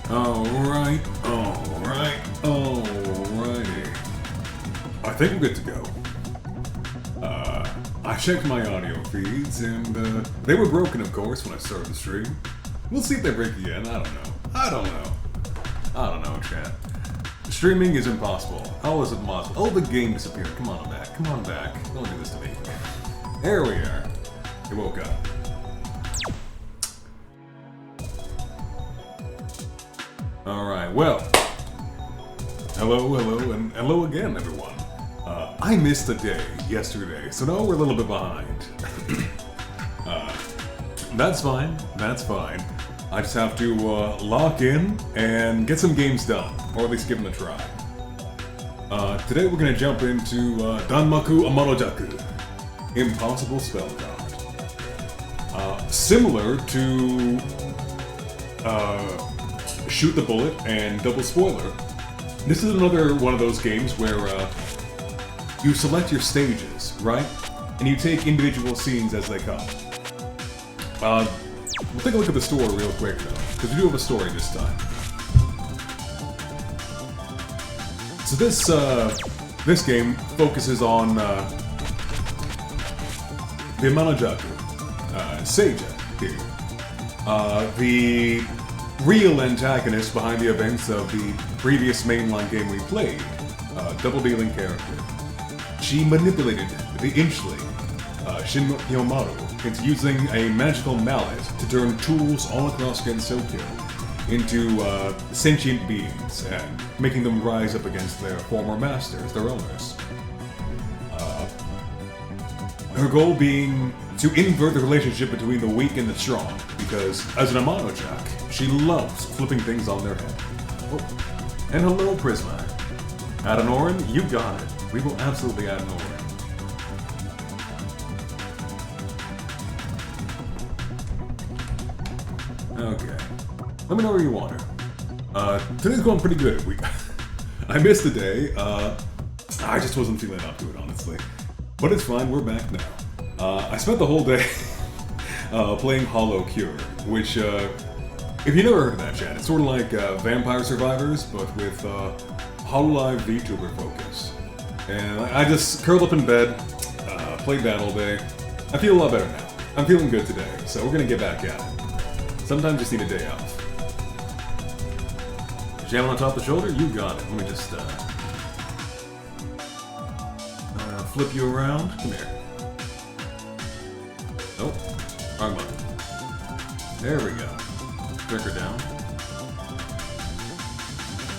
Alright. I think we're good to go. I checked my audio feeds and they were broken, of course, when I started the stream. We'll see if they break again. I don't know, chat. Streaming is impossible. How is it possible? Oh, the game disappeared. Come on back. Don't do this to me. There we are. It woke up. Alright, well. Hello, and hello again, everyone. I missed a day yesterday, so now we're a little bit behind. That's fine. I just have to lock in and get some games done, or at least give them a try. Today we're gonna jump into Danmaku Amanojaku, Impossible Spellcard. Similar to Shoot the Bullet and Double Spoiler, this is another one of those games where you select your stages, right? And you take individual scenes as they come. We'll take a look at the story real quick though, because we do have a story this time. So this game focuses on the Amanojaku, Seija here. The real antagonist behind the events of the previous mainline game we played, double-dealing character. She manipulated the Inchling, Shin Yomaru, into using a magical mallet to turn tools all across Gensokyo into sentient beings and making them rise up against their former masters, their owners. Her goal being to invert the relationship between the weak and the strong, because as an Amanojak, she loves flipping things on their head. Oh, and hello, Prisma. Add an Orin? You got it. We will absolutely add an Orin. Okay. Let me know where you want her. Today's going pretty good. I missed a day. I just wasn't feeling up to it, honestly. But it's fine, we're back now. I spent the whole day playing Hollow Cure, which, if you never heard of that, chat, it's sort of like Vampire Survivors, but with Hololive VTuber focus. And I just curled up in bed, played that all day. I feel a lot better now. I'm feeling good today, so we're gonna get back at it. Sometimes you just need a day off. Jam on top of the shoulder? You got it. Let me just flip you around. Come here. Oh, wrong button. There we go. Drag her down.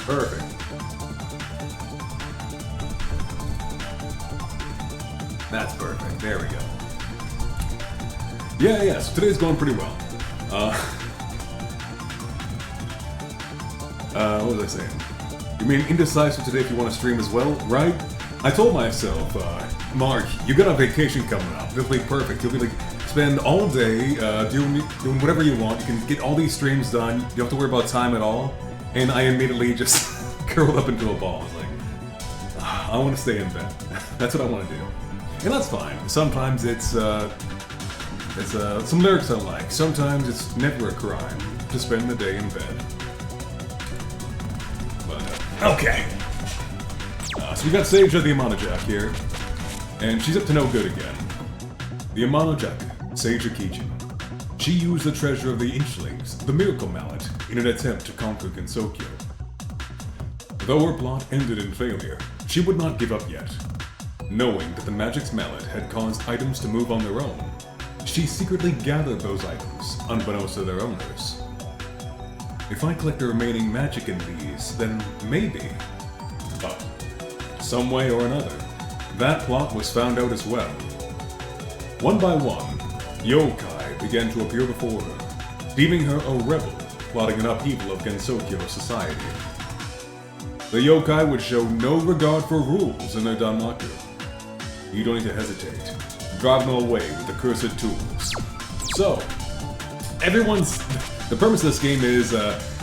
Perfect. That's perfect. There we go. Yeah, so today's going pretty well. What was I saying? You mean indecisive today if you want to stream as well, right? I told myself, Mark, you got a vacation coming up. It'll be perfect. You'll be like, spend all day doing whatever you want. You can get all these streams done. You don't have to worry about time at all. And I immediately just curled up into a ball. I was like, I want to stay in bed. That's what I want to do. And that's fine. Sometimes it's some lyrics I like. Sometimes it's never a crime to spend the day in bed. But, okay. So we got Seija the Amanojak here, and she's up to no good again. The Amanojak, Seija Kijin. She used the treasure of the Inchlings, the Miracle Mallet, in an attempt to conquer Gensokyo. Though her plot ended in failure, she would not give up yet. Knowing that the Magic's Mallet had caused items to move on their own, she secretly gathered those items, unbeknownst to their owners. If I collect the remaining magic in these, then maybe. But, some way or another, that plot was found out as well. One by one, yokai began to appear before her, deeming her a rebel, plotting an upheaval of Gensokyo society. The yokai would show no regard for rules in their Danmaku. You don't need to hesitate. Drive them away with the cursed tools. So, the premise of this game is,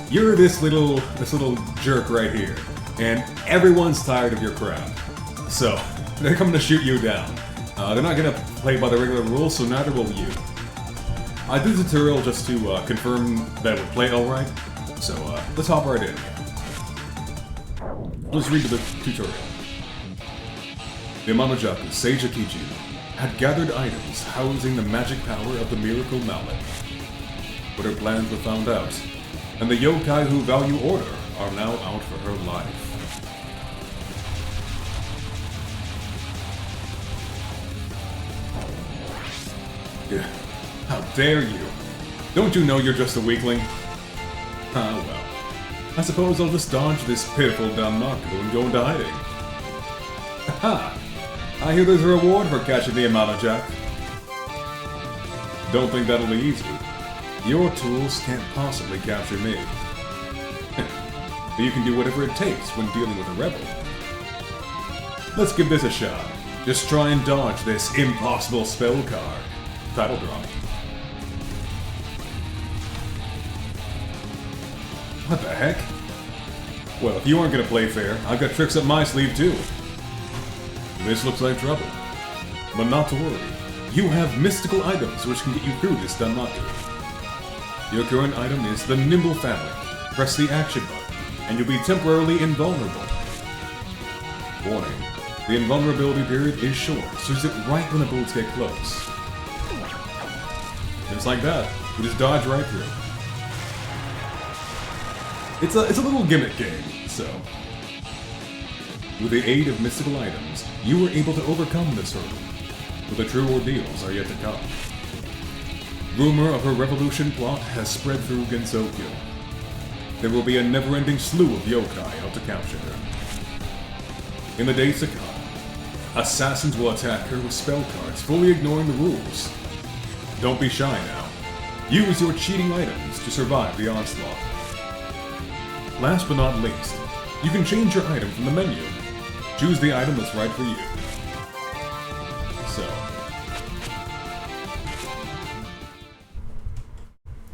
you're this little jerk right here, and everyone's tired of your crap. So, they're coming to shoot you down. They're not gonna play by the regular rules, so neither will you. I did the tutorial just to confirm that it would play alright, So, let's hop right in. Let's read the tutorial. The Amanojaku, Sage Akichi, had gathered items housing the magic power of the miracle mallet. But her plans were found out, and the yokai who value order are now out for her life. How dare you! Don't you know you're just a weakling? Ah, well. I suppose I'll just dodge this pitiful Danmaku and go into hiding. Aha! I hear there's a reward for catching the Amanojaku. Don't think that'll be easy. Your tools can't possibly capture me. But you can do whatever it takes when dealing with a rebel. Let's give this a shot. Just try and dodge this impossible spell card. Battle drop. What the heck? Well, if you aren't gonna play fair, I've got tricks up my sleeve too. This looks like trouble. But not to worry. You have mystical items which can get you through this Danmaku. Your current item is the Nimble Fabric. Press the action button, and you'll be temporarily invulnerable. Warning. The invulnerability period is short, so use it right when the bullets get close. Just like that. You just dodge right through. It's a little gimmick game, so... With the aid of mystical items, you were able to overcome this hurdle. But the true ordeals are yet to come. Rumor of her revolution plot has spread through Gensokyo. There will be a never-ending slew of yokai out to capture her. In the days to come, assassins will attack her with spell cards, fully ignoring the rules. Don't be shy now. Use your cheating items to survive the onslaught. Last but not least, you can change your item from the menu. Choose the item that's right for you. So...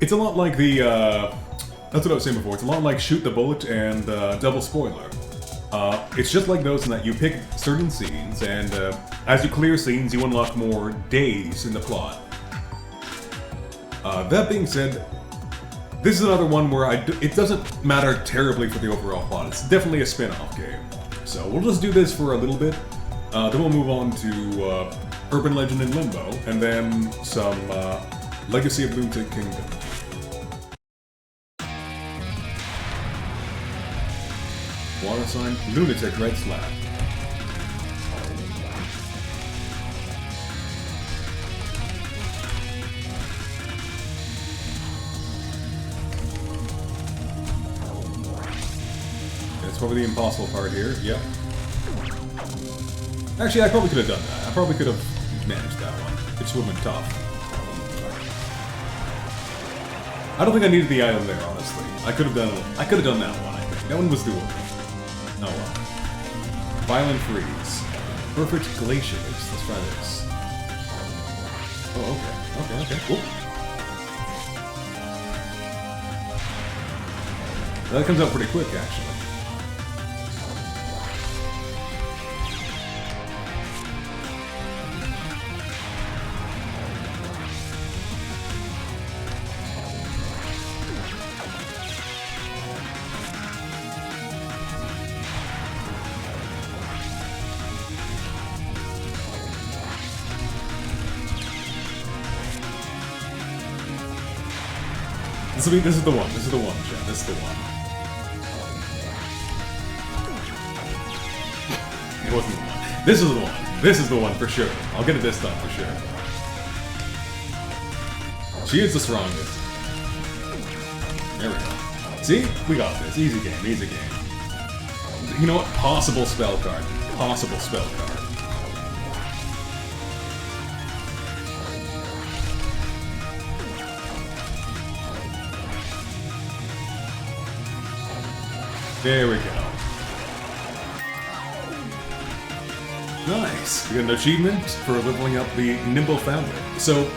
It's a lot like the, that's what I was saying before, it's a lot like Shoot the Bullet and Double Spoiler. It's just like those in that you pick certain scenes, and as you clear scenes, you unlock more days in the plot. That being said, this is another one where it doesn't matter terribly for the overall plot. It's definitely a spin-off game. So we'll just do this for a little bit, then we'll move on to Urban Legend and Limbo, and then some Legacy of Lunatic Kingdom. Water sign, Lunatic Red Slab. That's probably the impossible part here, yep. Actually, I probably could have done that. I probably could have managed that one. It just would have been tough. I don't think I needed the item there, honestly. I could have done that one, I think. That one was doable. Oh well. Violent Freeze. Perfect Glaciers. Let's try this. Oh, okay. Cool. That comes out pretty quick, actually. This is the one, Chad. This is the one. It wasn't the one. This is the one. This is the one for sure. I'll get it this time for sure. She is the strongest. There we go. See? We got this. Easy game, easy game. You know what? Possible spell card. Possible spell card. There we go. Nice. You got an achievement for leveling up the Nimble Fabric. So,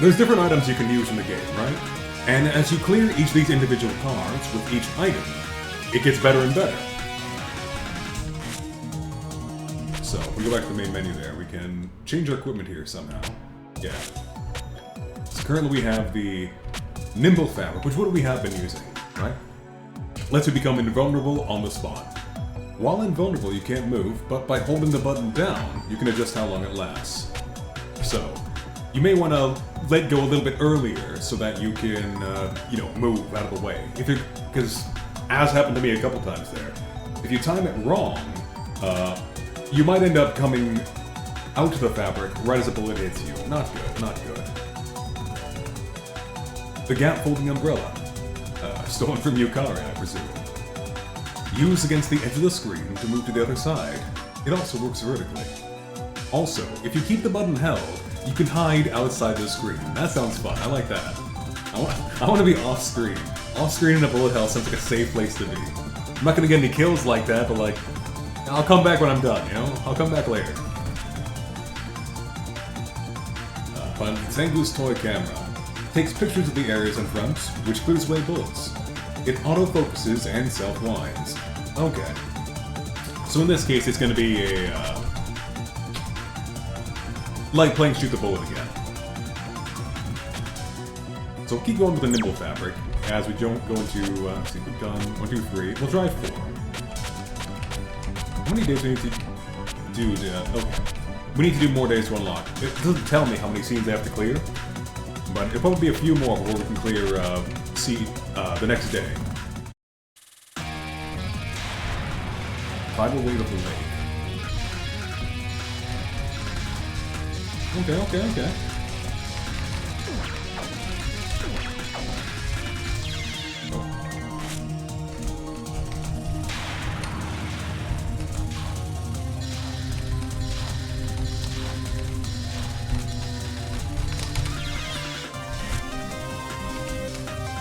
there's different items you can use in the game, right? And as you clear each of these individual cards with each item, it gets better and better. So, if we go back to the main menu there, we can change our equipment here somehow. Yeah. So currently we have the Nimble Fabric, which what have we been using? right? Lets you become invulnerable on the spot. While invulnerable, you can't move, but by holding the button down, you can adjust how long it lasts. So, you may want to let go a little bit earlier so that you can, move out of the way. Because, as happened to me a couple times there, if you time it wrong, you might end up coming out to the fabric right as a bullet hits you. Not good, not good. The gap-folding umbrella. Stolen from Yukari, I presume. Used against the edge of the screen to move to the other side. It also works vertically. Also, if you keep the button held, you can hide outside the screen. That sounds fun, I like that. I want to be off-screen. Off-screen in a bullet hell sounds like a safe place to be. I'm not gonna get any kills like that, but like, I'll come back when I'm done, you know? I'll come back later. But Tengu's toy camera takes pictures of the areas in front, which clears away bullets. It autofocuses and self-winds. Okay. So in this case, it's going to be a, like playing shoot the bullet again. So we'll keep going with the nimble fabric, as we don't go into, let's see, we've done 1, 2, 3, we'll try 4. How many days do we need to do, okay. We need to do more days to unlock. It doesn't tell me how many scenes I have to clear, but it'll probably be a few more before we can clear, the next day. Tidal wave of the lake. Okay.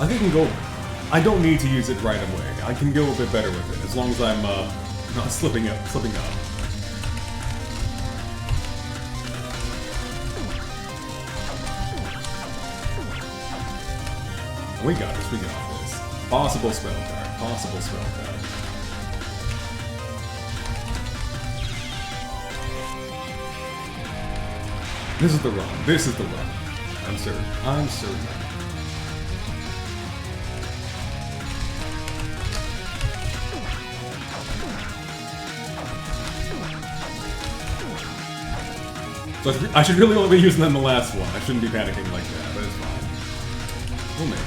I think I can go. I don't need to use it right away. I can go a bit better with it, as long as I'm not slipping up. We got this. Possible spell card. This is the run. I'm certain. So I should really only be using them the last one. I shouldn't be panicking like that, but it's fine. We'll make it.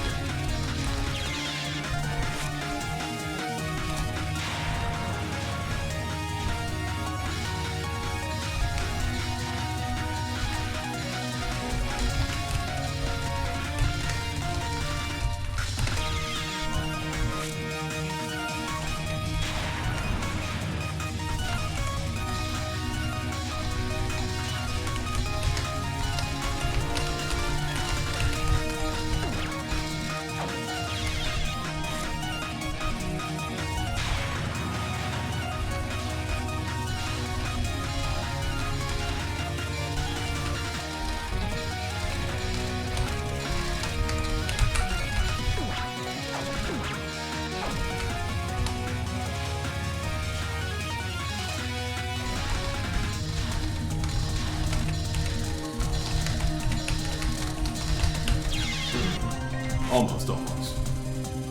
Almost.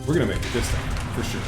We're gonna make it this time, for sure.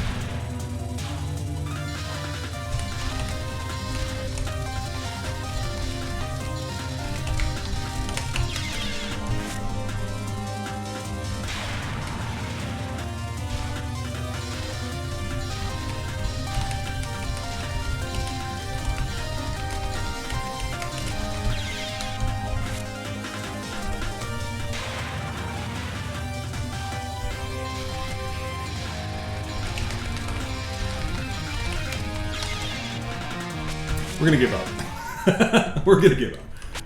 We're gonna give up. We're gonna give up.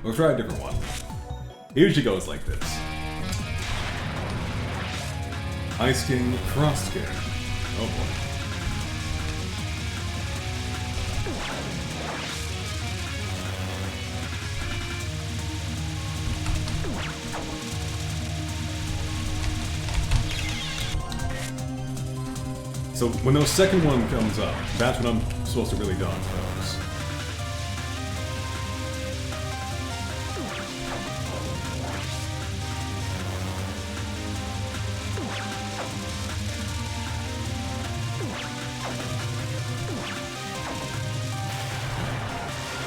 We'll try a different one. It usually goes like this. Ice King, Frost King. Oh boy. So when the second one comes up, that's when I'm supposed to really dodge those.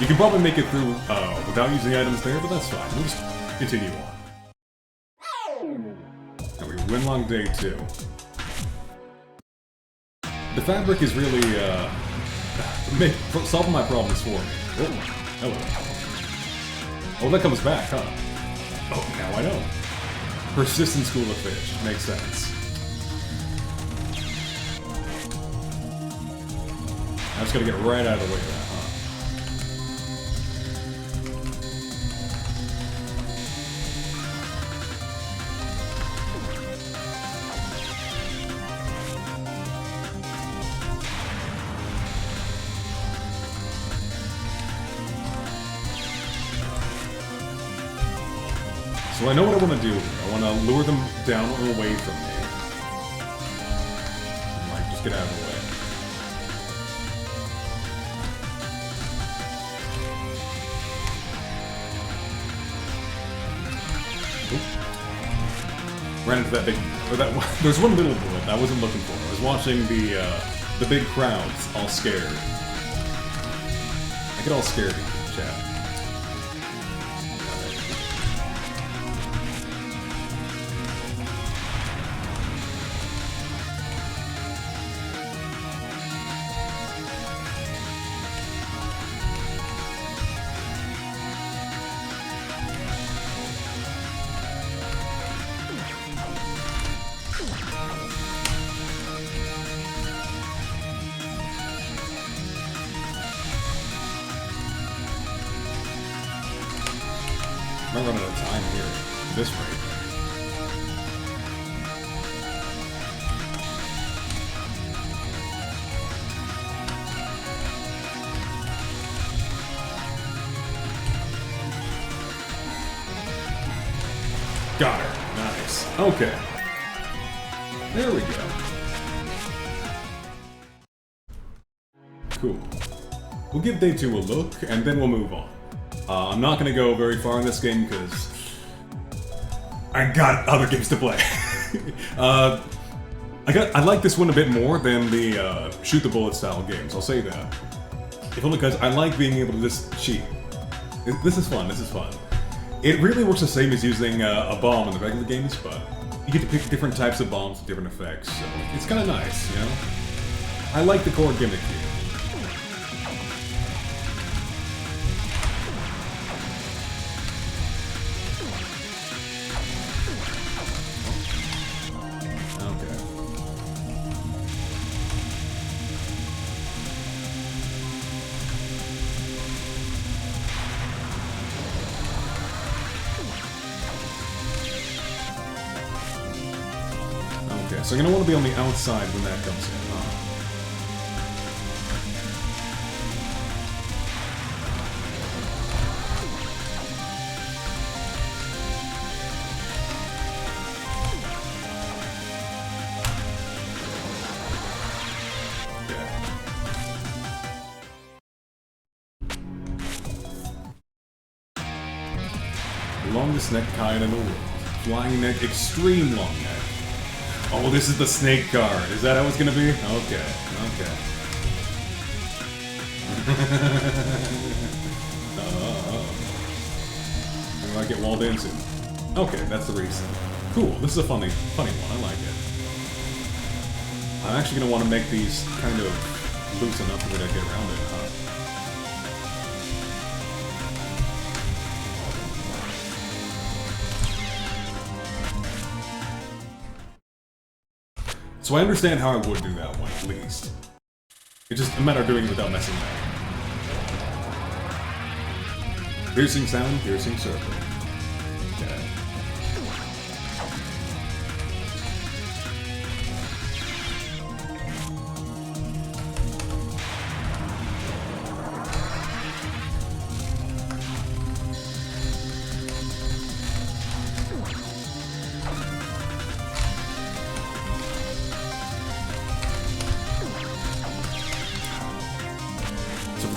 You can probably make it through without using items there, but that's fine. We'll just continue on. And we win long day 2. The fabric is really solving my problems for me. Oh, hello. Oh, that comes back, huh? Oh, now I know. Persistent school of fish. Makes sense. I just gotta get right out of the way of that, huh? So I know what I want to do. I want to lure them down or away from me. Like, just get out of the way. Ran into that big... Or that, there's one little bullet I wasn't looking for. I was watching the big crowds all scared. I get all scared in chat. I'm running out of time here, at this rate. Got her. Nice. Okay. There we go. Cool. We'll give day 2 a look, and then we'll move on. I'm not gonna go very far in this game because I got other games to play. I like this one a bit more than the shoot the bullet style games. I'll say that. If only because I like being able to just cheat. This is fun. This is fun. It really works the same as using a bomb in the regular games, but you get to pick different types of bombs with different effects. So it's kind of nice, you know. I like the core gimmick here. So you're gonna want to be on the outside when that comes in, huh? Yeah. Longest neck kind in the world. Flying neck, extreme long neck. Oh, this is the snake card. Is that how it's gonna be? Okay, okay. What do I get walled into? Okay, that's the reason. Cool, this is a funny one. I like it. I'm actually gonna want to make these kind of loose enough for me to get around it, huh? So I understand how I would do that one, at least. It's just a matter of doing it without messing up. Piercing sound, piercing circle. Okay.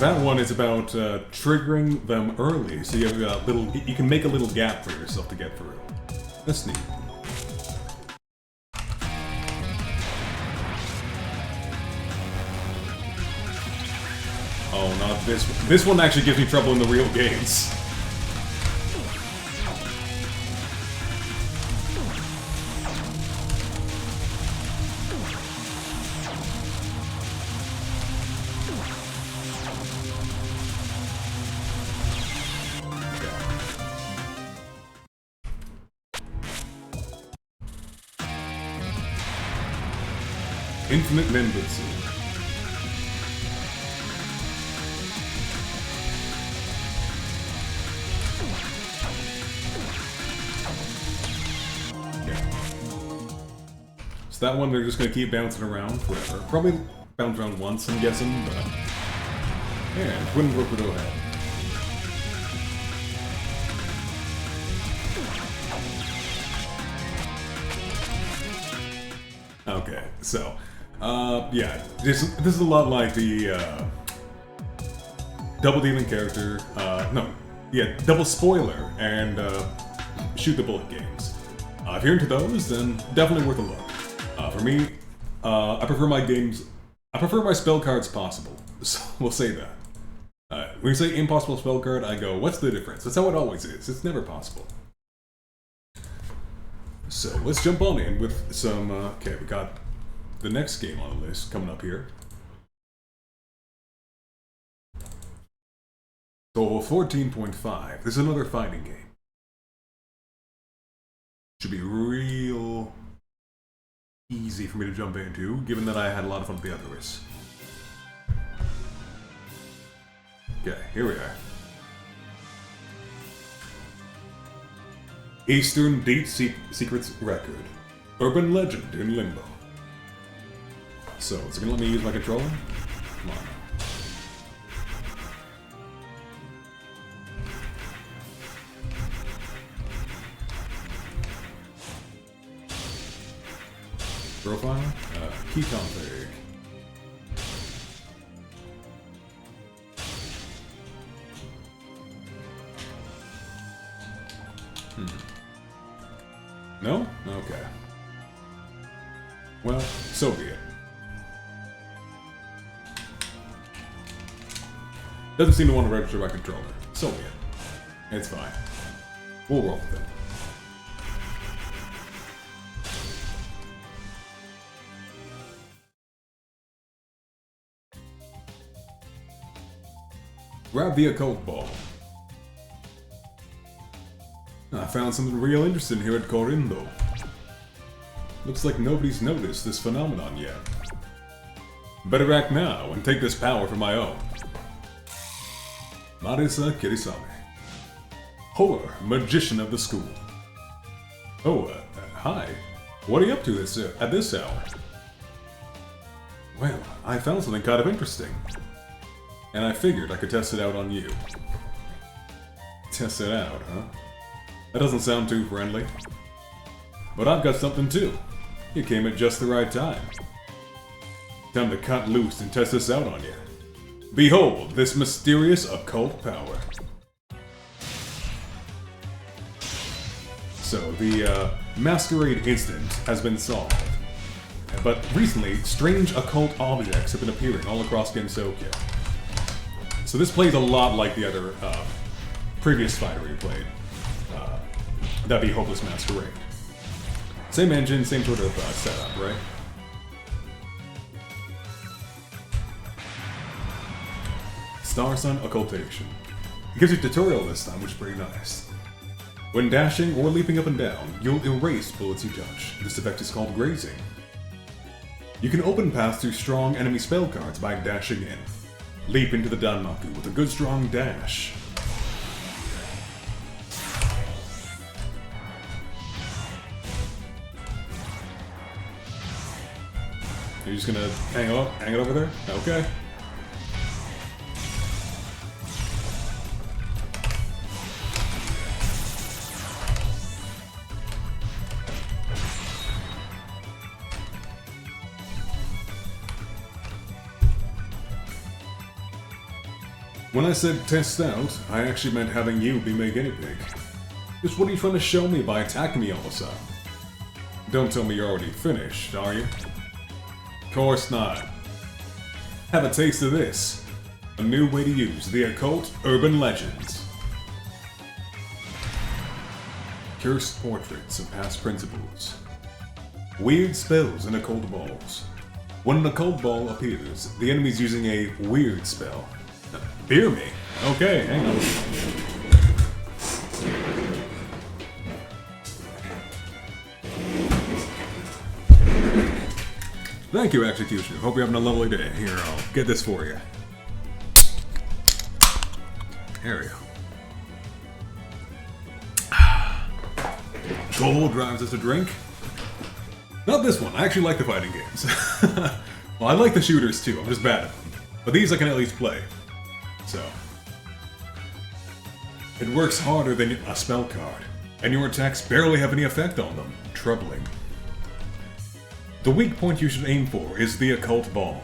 That one is about triggering them early, so you have a little. You can make a little gap for yourself to get through. That's neat. Oh, not this one. This one actually gives me trouble in the real games. Infinite Nimbus. So that one they're just gonna keep bouncing around forever. Probably bounce around once, I'm guessing, but... Yeah, wouldn't work with ahead. Okay, so... yeah, this is a lot like the, Double Demon character, no, yeah, Double Spoiler and, Shoot the Bullet games. If you're into those, then definitely worth a look. For me, I prefer my spell cards possible, so we'll say that. When you say impossible spell card, I go, what's the difference? That's how it always is, it's never possible. So, let's jump on in with some, okay, we got the next game on the list coming up here. So, 14.5, this is another fighting game. Should be real easy for me to jump into, given that I had a lot of fun with the others. Okay, here we are. Eastern Deep Secrets Record. Urban Legend in Limbo. So, is it gonna let me use my controller? Come on. Profile? Key config. No? Okay. Well, so be it. Doesn't seem to want to register my controller. So be it. It's fine. We'll roll with it. Grab the occult ball. I found something real interesting here at Touhouvember. Looks like nobody's noticed this phenomenon yet. Better act now and take this power for my own. Marisa Kirisame. Horror, magician of the school. Oh, hi. What are you up to at this hour? Well, I found something kind of interesting. And I figured I could test it out on you. Test it out, huh? That doesn't sound too friendly. But I've got something too. You came at just the right time. Time to cut loose and test this out on you. Behold, this mysterious occult power. So, the masquerade incident has been solved. But recently, strange occult objects have been appearing all across Gensokyo. So this plays a lot like the other previous fighter we played. That'd be Hopeless Masquerade. Same engine, same sort of setup, right? Star Sun Occultation. It gives you a tutorial this time, which is pretty nice. When dashing or leaping up and down, you'll erase bullets you touch. This effect is called grazing. You can open paths through strong enemy spell cards by dashing in. Leap into the Danmaku with a good strong dash. You're just gonna hang it over there? Okay. When I said test out, I actually meant having you be my guinea pig. Just what are you trying to show me by attacking me all of a sudden? Don't tell me you're already finished, are you? Of course not. Have a taste of this. A new way to use the occult urban legends. Cursed portraits of past principles. Weird spells and occult balls. When an occult ball appears, the enemy's using a weird spell. Fear me. Okay, hang on. Thank you, Executioner. Hope you're having a lovely day. Here, I'll get this for you. There we go. Gold drives us a drink. Not this one. I actually like the fighting games. Well, I like the shooters too. I'm just bad at them. But these I can at least play. So. It works harder than a spell card, and your attacks barely have any effect on them. Troubling. The weak point you should aim for is the occult ball.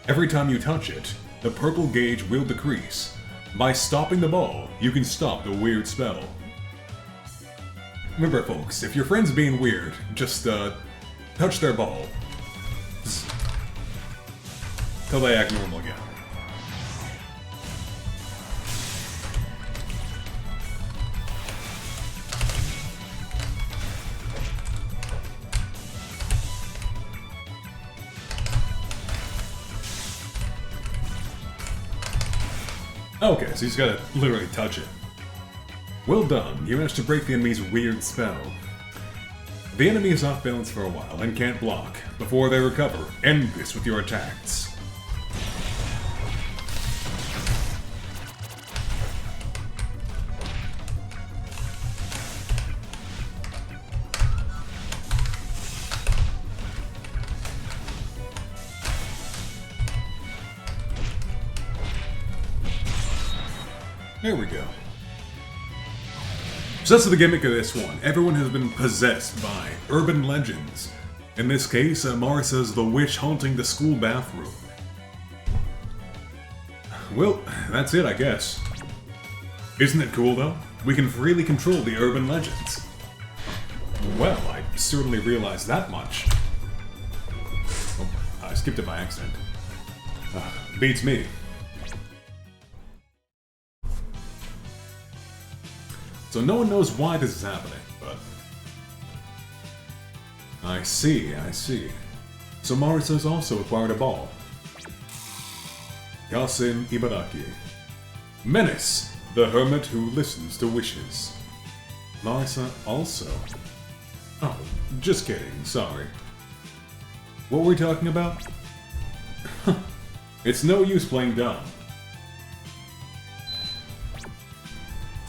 Every time you touch it, the purple gauge will decrease. By stopping the ball, you can stop the weird spell. Remember folks, if your friend's being weird, just touch their ball. Till they act normal again. Okay, so he's gotta literally touch it. Well done, you managed to break the enemy's weird spell. The enemy is off balance for a while and can't block. Before they recover, end this with your attacks. There we go. So that's the gimmick of this one. Everyone has been possessed by urban legends. In this case, Marisa's the witch haunting the school bathroom. Well, that's it, I guess. Isn't it cool, though? We can freely control the urban legends. Well, I certainly realized that much. Oh, I skipped it by accident. Beats me. So no one knows why this is happening, but... I see. So Marisa's also acquired a ball. Yasin Ibaraki. Menace, the hermit who listens to wishes. Marisa also. Oh, just kidding, sorry. What were we talking about? It's no use playing dumb.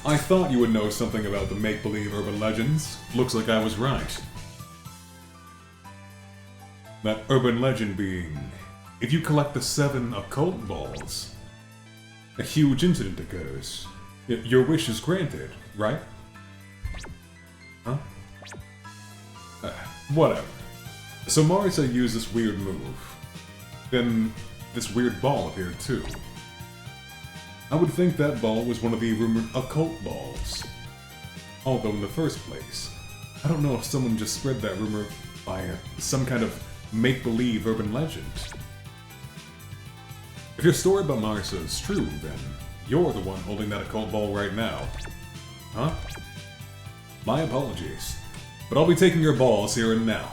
I thought you would know something about the make-believe urban legends. Looks like I was right. That urban legend being, if you collect the 7 occult balls, a huge incident occurs. Your wish is granted, right? Huh? Whatever. So Marisa used this weird move. Then this weird ball appeared too. I would think that ball was one of the rumored occult balls. Although in the first place, I don't know if someone just spread that rumor by some kind of make-believe urban legend. If your story about Marisa is true, then you're the one holding that occult ball right now. Huh? My apologies, but I'll be taking your balls here and now.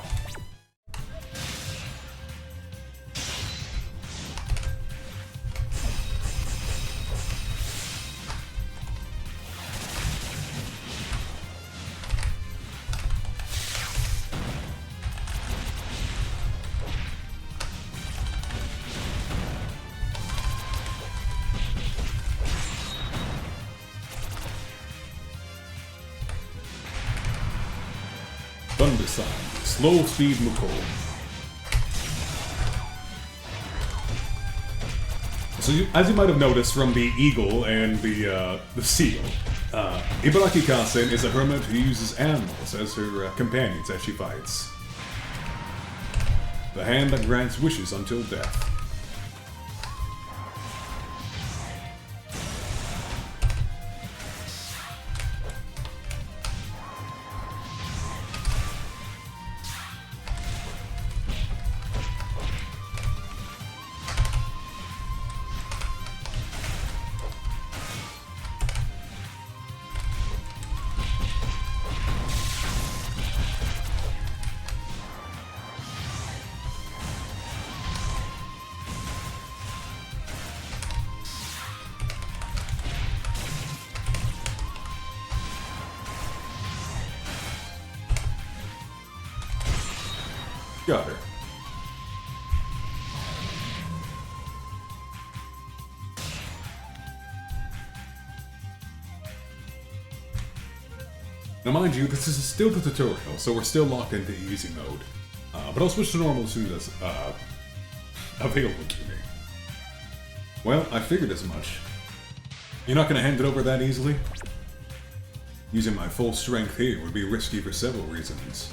Thunder Sign, Slow Speed Mukol. So as you might have noticed from the eagle and the seal, Ibaraki Kasen is a hermit who uses animals as her companions as she fights. The hand that grants wishes until death. Got her. Now mind you, this is still the tutorial, so we're still locked into easy mode. But I'll switch to normal as soon as available to me. Well, I figured as much. You're not gonna hand it over that easily? Using my full strength here would be risky for several reasons.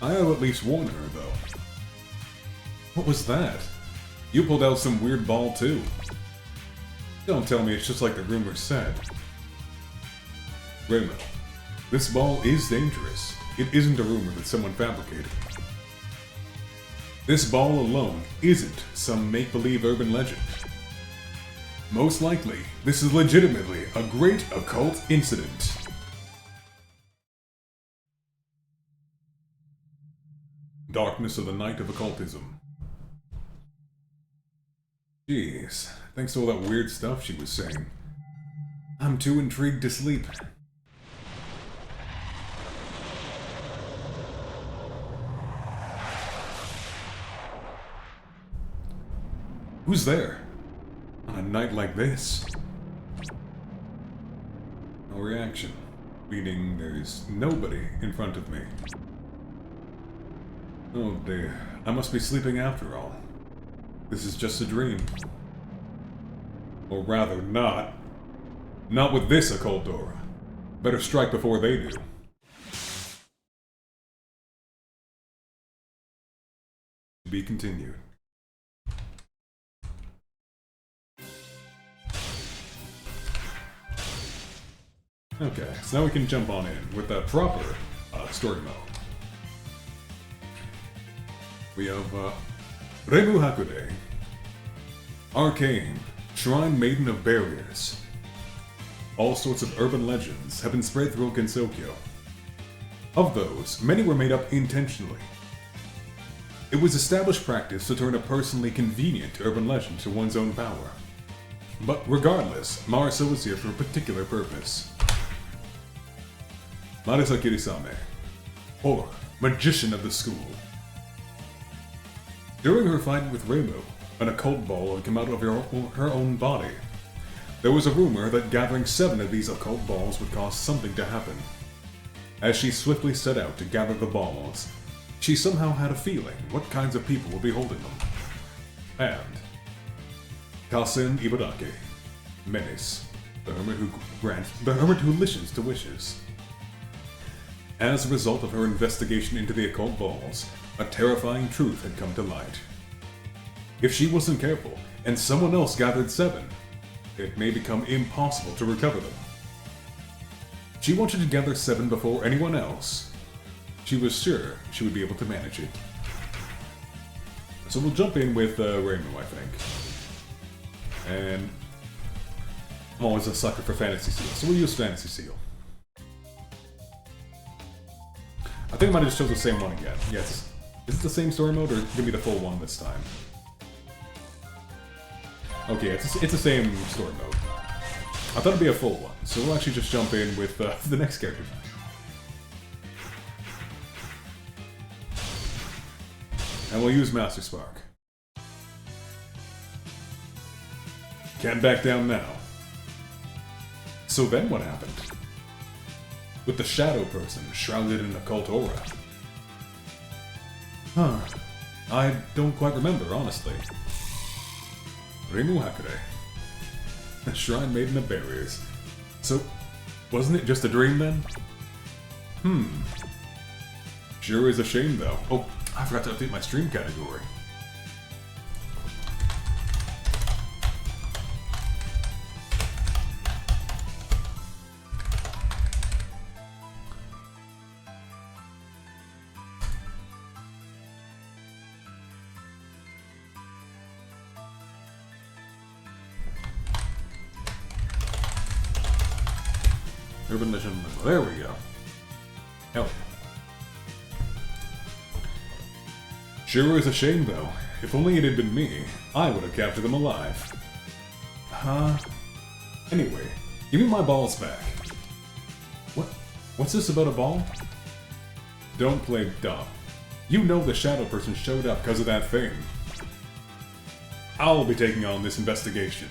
I ought to at least warn her, though. What was that? You pulled out some weird ball, too. Don't tell me it's just like the rumor said. Remo, this ball is dangerous. It isn't a rumor that someone fabricated. This ball alone isn't some make-believe urban legend. Most likely, this is legitimately a great occult incident. Darkness of the Night of Occultism. Jeez, thanks to all that weird stuff she was saying. I'm too intrigued to sleep. Who's there? On a night like this? No reaction, meaning there's nobody in front of me. Oh dear, I must be sleeping after all. This is just a dream. Or rather, not. Not with this occult aura. Better strike before they do. To be continued. Okay, so now we can jump on in with the proper story mode. We have Remu Hakude, Arcane, Shrine Maiden of Barriers. All sorts of urban legends have been spread through Gensokyo. Of those, many were made up intentionally. It was established practice to turn a personally convenient urban legend to one's own power. But regardless, Mariso was here for a particular purpose. Marisa Kirisame, or Magician of the School. During her fight with Remo, an occult ball had come out of her own body. There was a rumor that gathering 7 of these occult balls would cause something to happen. As she swiftly set out to gather the balls, she somehow had a feeling what kinds of people would be holding them. And Kasen Ibaraki, Menace, the hermit who listens to wishes. As a result of her investigation into the occult balls, a terrifying truth had come to light. If she wasn't careful, and someone else gathered 7, it may become impossible to recover them. She wanted to gather 7 before anyone else. She was sure she would be able to manage it. So we'll jump in with Remo, I think. And I'm always a sucker for Fantasy Seal, so we'll use Fantasy Seal. I think I might have just chose the same one again. Yes. Is it the same story mode, or give me the full one this time? Okay, it's the same story mode. I thought it'd be a full one, so we'll actually just jump in with the next character. And we'll use Master Spark. Can't back down now. So then what happened? With the shadow person shrouded in occult aura. Huh. I don't quite remember, honestly. Remu Hakude. A Shrine Maiden of Barriers. So, wasn't it just a dream then? Sure is a shame though. Oh, I forgot to update my stream category. Urban Legend Limbo. There we go. Hell yeah. Sure is a shame though. If only it had been me, I would have captured them alive. Huh? Anyway, give me my balls back. What's this about a ball? Don't play dumb. You know the shadow person showed up because of that thing. I'll be taking on this investigation.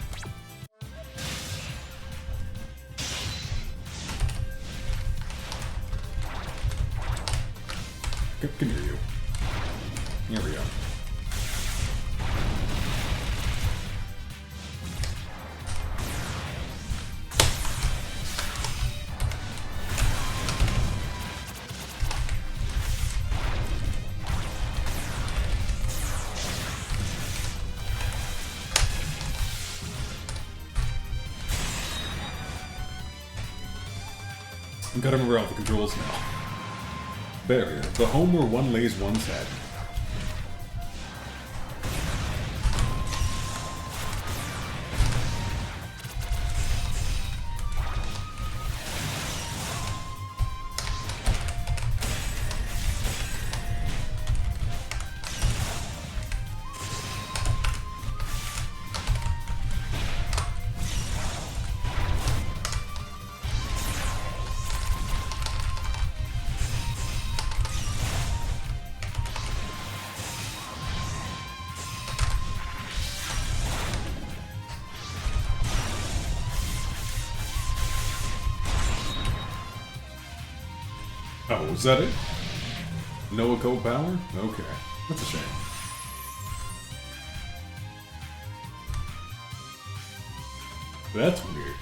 Come here, you. Here we go. I've got to remember all the controls now. Barrier, the home where one lays one's head. Oh, was that it? No occult power? Okay. That's a shame. That's weird.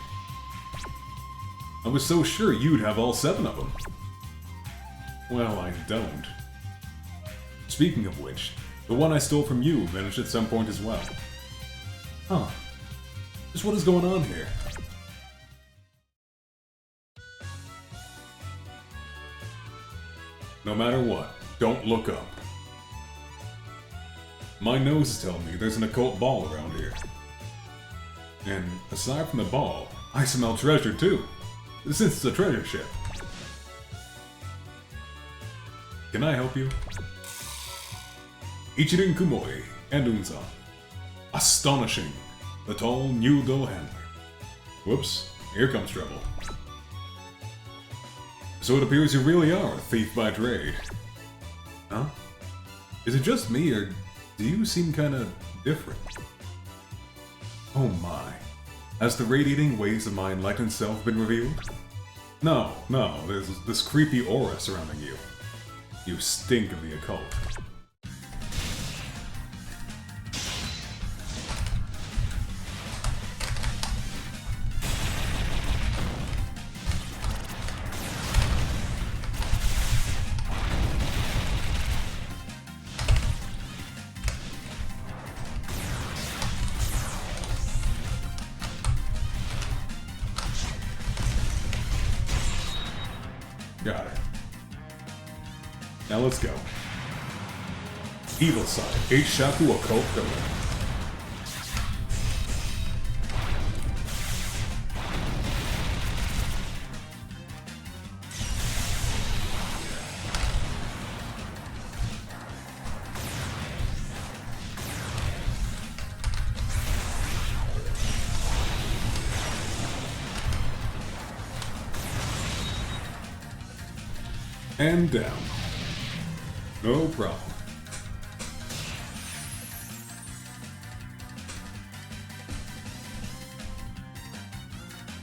I was so sure you'd have all 7 of them. Well, I don't. Speaking of which, the one I stole from you vanished at some point as well. Huh. Just what is going on here? No matter what, don't look up. My nose is telling me there's an occult ball around here. And aside from the ball, I smell treasure too, since it's a treasure ship. Can I help you? Ichirin Kumoi and Unzan. Astonishing, the tall Nudo handler. Whoops, here comes trouble. So it appears you really are a thief by trade. Huh? Is it just me, or do you seem kinda different? Oh my. Has the radiating waves of my enlightened self been revealed? No, there's this creepy aura surrounding you. You stink of the occult. Got it. Now let's go. Evil side, Eishaku occult pillar. And down. No problem.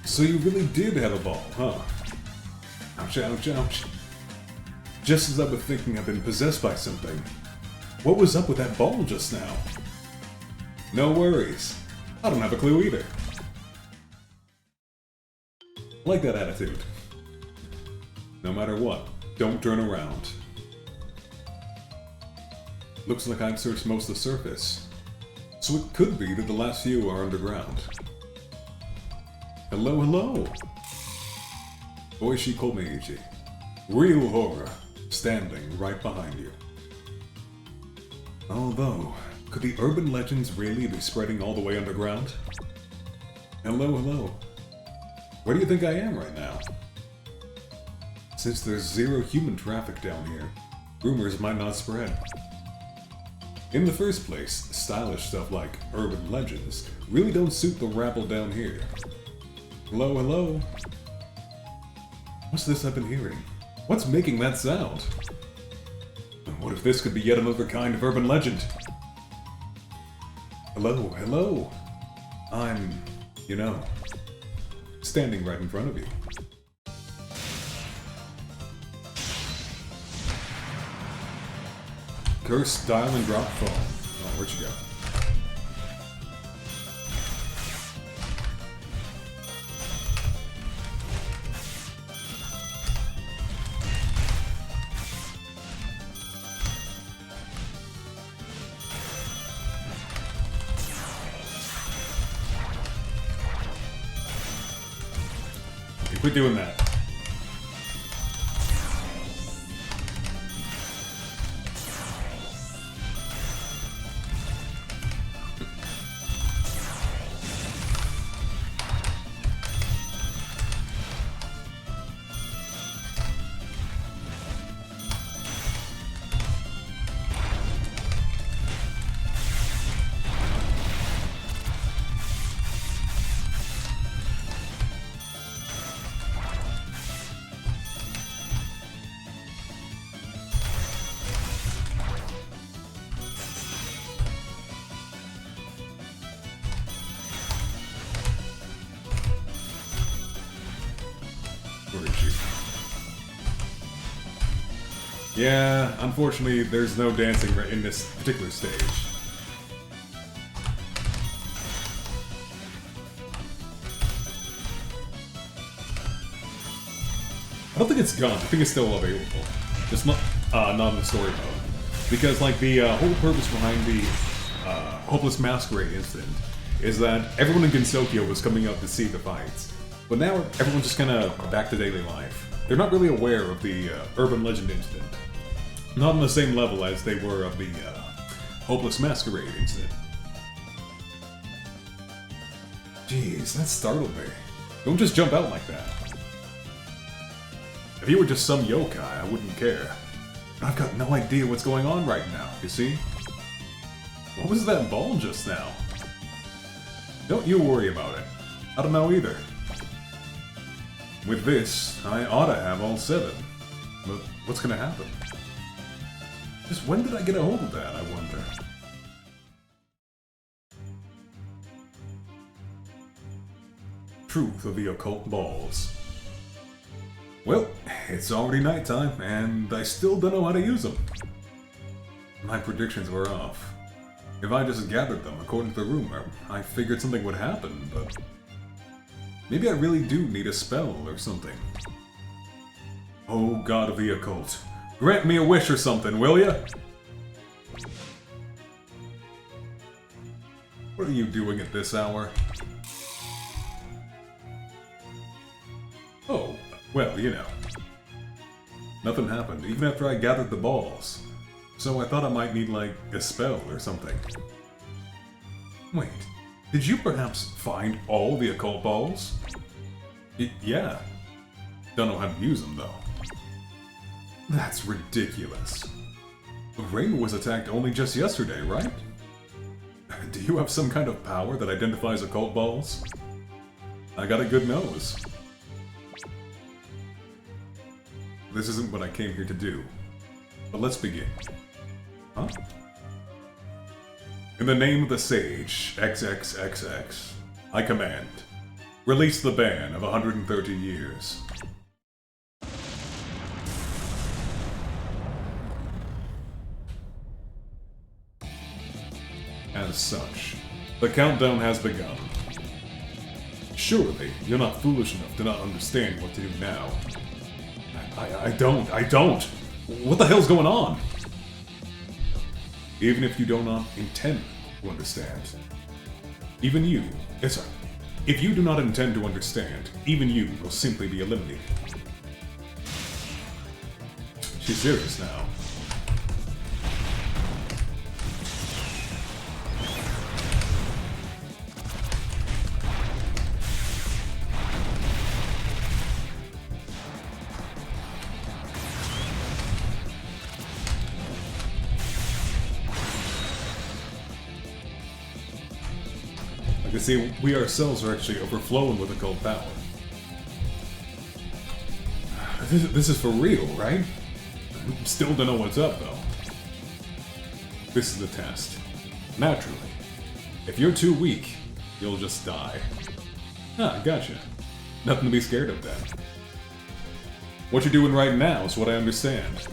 So you really did have a ball, huh? Ouch, ouch, ouch. Just as I was thinking I've been possessed by something. What was up with that ball just now? No worries. I don't have a clue either. Like that attitude. No matter what, don't turn around. Looks like I've searched most of the surface. So it could be that the last few are underground. Hello, hello! Oishi Komeichi. Real horror, standing right behind you. Although, could the urban legends really be spreading all the way underground? Hello, hello. Where do you think I am right now? Since there's zero human traffic down here, rumors might not spread. In the first place, stylish stuff like urban legends really don't suit the rabble down here. Hello, hello? What's this I've been hearing? What's making that sound? What if this could be yet another kind of urban legend? Hello, hello. I'm, you know, standing right in front of you. Curse, dial, and drop phone. Oh, where'd you go? Quit doing that. Where is she? Yeah, unfortunately, there's no dancing in this particular stage. I don't think it's gone. I think it's still available. Just not in the story mode. Because, like, the whole purpose behind the Hopeless Masquerade incident is that everyone in Gensokyo was coming out to see the fights. But now everyone's just kind of back to daily life. They're not really aware of the urban legend incident. Not on the same level as they were of the Hopeless Masquerade incident. Jeez, that startled me. Don't just jump out like that. If you were just some yokai, I wouldn't care. But I've got no idea what's going on right now, you see? What was that ball just now? Don't you worry about it. I don't know either. With this, I ought to have all 7. But what's gonna happen? Just when did I get a hold of that, I wonder? Truth of the occult balls. Well, it's already nighttime, and I still don't know how to use them. My predictions were off. If I just gathered them according to the rumor, I figured something would happen, but... maybe I really do need a spell or something. Oh, god of the occult. Grant me a wish or something, will ya? What are you doing at this hour? Oh, well, you know. Nothing happened, even after I gathered the balls. So I thought I might need, like, a spell or something. Wait, did you perhaps find all the occult balls? Yeah. Don't know how to use them, though. That's ridiculous. Rain was attacked only just yesterday, right? Do you have some kind of power that identifies occult balls? I got a good nose. This isn't what I came here to do. But let's begin. Huh? In the name of the sage, XXXX, I command. Release the ban of 130 years. As such, the countdown has begun. Surely, you're not foolish enough to not understand what to do now. I don't! What the hell's going on? Even if you do not intend to understand, even you, sorry, if you do not intend to understand, even you will simply be eliminated. She's serious now. You see, we ourselves are actually overflowing with occult power. This is for real, right? We still don't know what's up, though. this is the test. Naturally. If you're too weak, you'll just die. Ah, gotcha. Nothing to be scared of then. What you're doing right now is what I understand.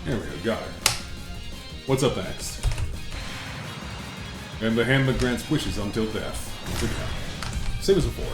There we go, got it. What's up next? And the hand that grants wishes until death. Good count. Same as before.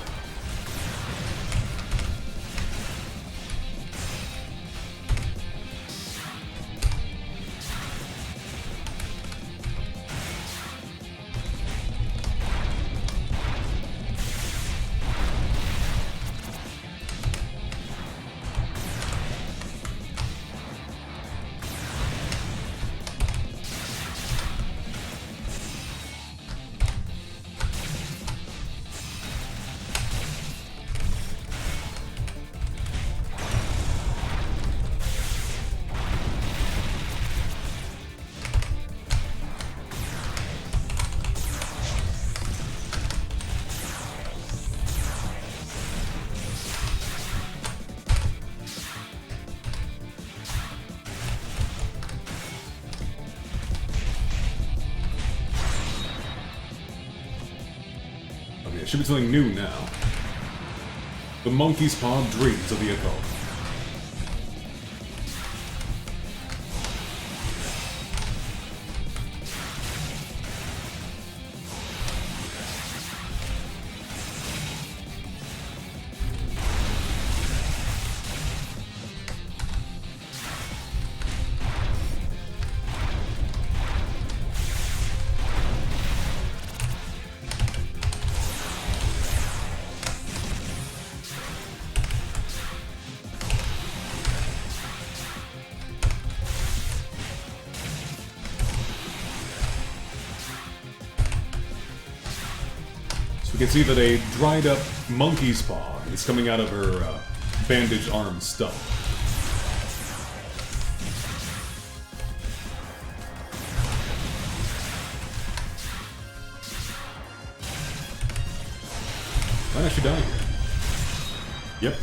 It should be something new now. The monkey's paw dreams of the occult. We can see that a dried up monkey's paw is coming out of her bandaged arm stump. Might actually die here. Yep.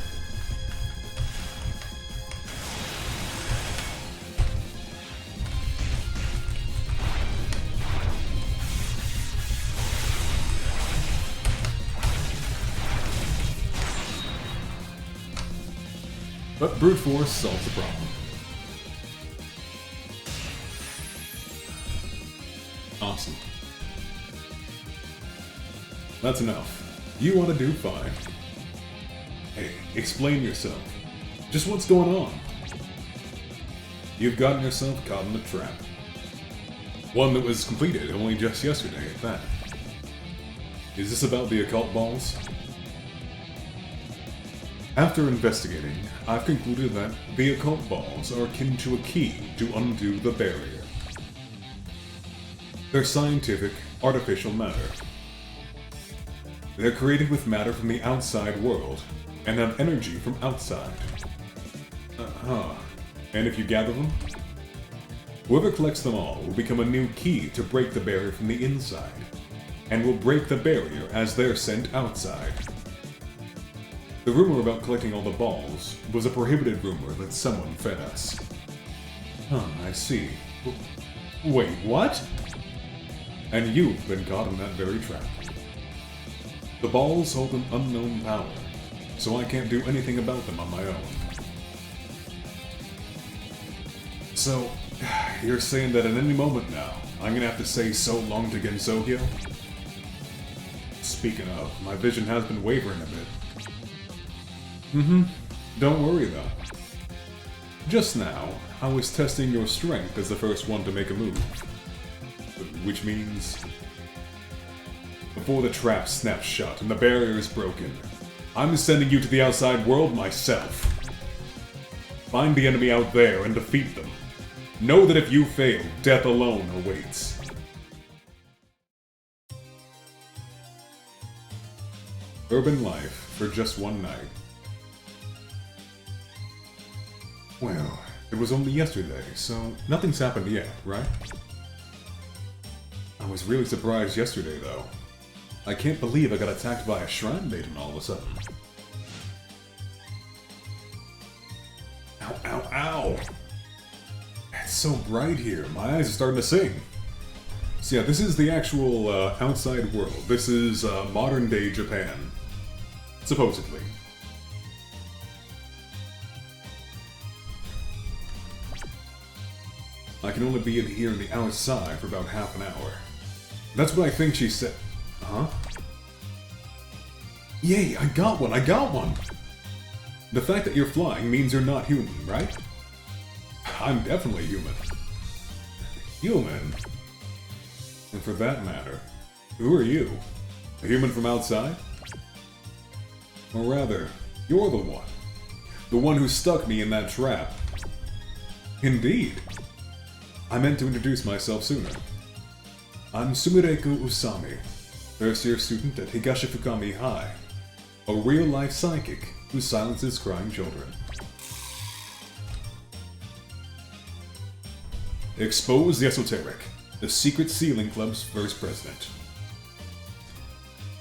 But brute force solves the problem. Awesome. That's enough. You want to do fine. Hey, explain yourself. Just what's going on? You've gotten yourself caught in a trap. One that was completed only just yesterday at that. Is this about the occult balls? After investigating, I've concluded that the occult balls are akin to a key to undo the barrier. They're scientific, artificial matter. They're created with matter from the outside world, and have energy from outside. And if you gather them, whoever collects them all will become a new key to break the barrier from the inside, and will break the barrier as they're sent outside. The rumor about collecting all the balls was a prohibited rumor that someone fed us. I see. Wait, what? And you've been caught in that very trap. The balls hold an unknown power, so I can't do anything about them on my own. So, you're saying that at any moment now, I'm gonna have to say so long to Gensokyo? Speaking of, my vision has been wavering a bit. Don't worry though. Just now, I was testing your strength as the first one to make a move. Which means... before the trap snaps shut and the barrier is broken, I'm sending you to the outside world myself. Find the enemy out there and defeat them. Know that if you fail, death alone awaits. Urban life for just one night. Well, it was only yesterday, so nothing's happened yet, right? I was really surprised yesterday, though. I can't believe I got attacked by a shrine maiden all of a sudden. Ow, ow, ow! It's so bright here, my eyes are starting to sing. So yeah, this is the actual outside world. This is modern-day Japan. Supposedly. I can only be in here on the outside for about half an hour. That's what I think she said. Huh? Yay, I got one! The fact that you're flying means you're not human, right? I'm definitely human. Human? And for that matter, who are you? A human from outside? Or rather, you're the one. The one who stuck me in that trap. Indeed. I meant to introduce myself sooner. I'm Sumireko Usami, first-year student at Higashifukami High, a real-life psychic who silences crying children. Expose the Esoteric, the Secret Sealing Club's first president.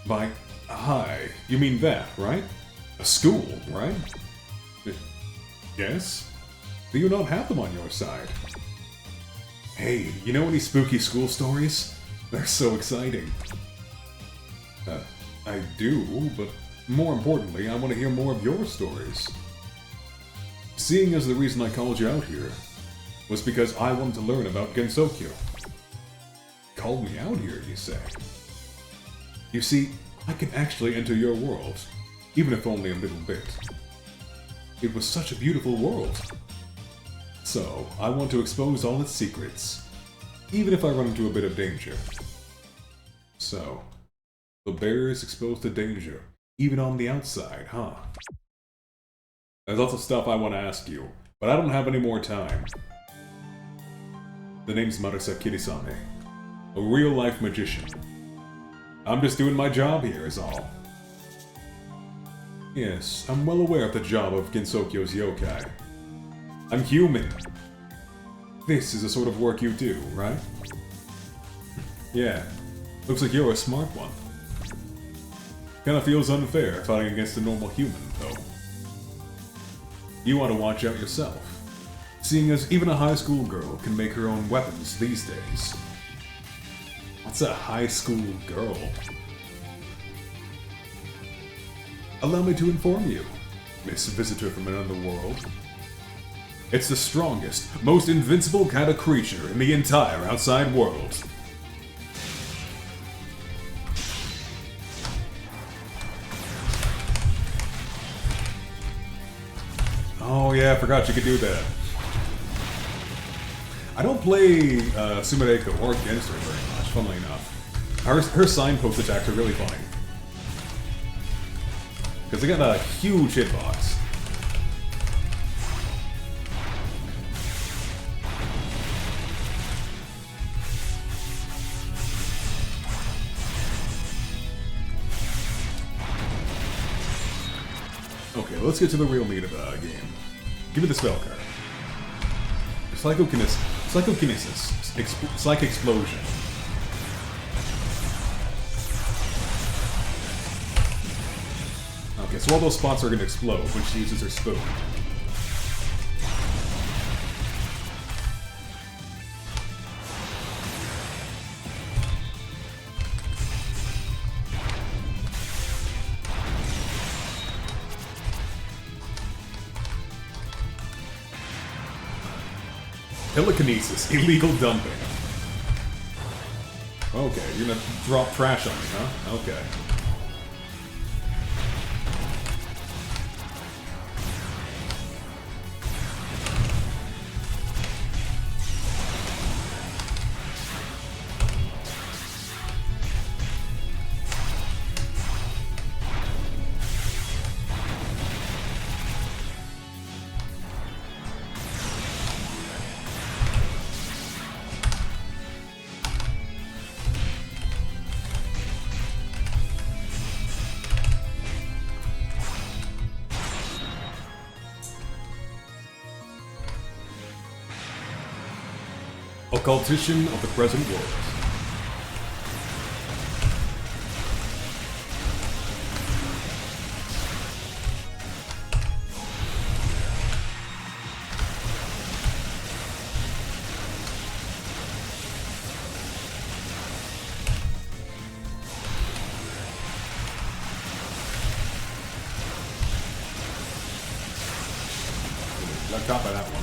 By high, you mean that, right? A school, right? Yes? Do you not have them on your side? Hey, you know any spooky school stories? They're so exciting. I do, but more importantly, I want to hear more of your stories. Seeing as the reason I called you out here was because I wanted to learn about Gensokyo. Called me out here, you say? You see, I can actually enter your world, even if only a little bit. It was such a beautiful world. So, I want to expose all its secrets, even if I run into a bit of danger. So, the barrier is exposed to danger, even on the outside, huh? There's lots of stuff I want to ask you, but I don't have any more time. The name's Marisa Kirisame, a real-life magician. I'm just doing my job here, is all. Yes, I'm well aware of the job of Gensokyo's yokai. I'm human. This is the sort of work you do, right? Yeah, looks like you're a smart one. Kinda feels unfair fighting against a normal human, though. You want to watch out yourself, seeing as even a high school girl can make her own weapons these days. What's a high school girl? Allow me to inform you, Miss Visitor from another world. It's the strongest, most invincible kind of creature in the entire outside world. Oh yeah, I forgot you could do that. I don't play Sumireko or Gensler very much, funnily enough. Her signpost attacks are really funny. Because they got a huge hitbox. Okay, let's get to the real meat of the game. Give me the spell card. Psychokinesis. Psych Explosion. Okay, so all those spots are going to explode when she uses her spoon. Telekinesis, illegal dumping. Okay, you're gonna drop trash on me, huh? Okay. Occultation of the present world. Got caught by that one.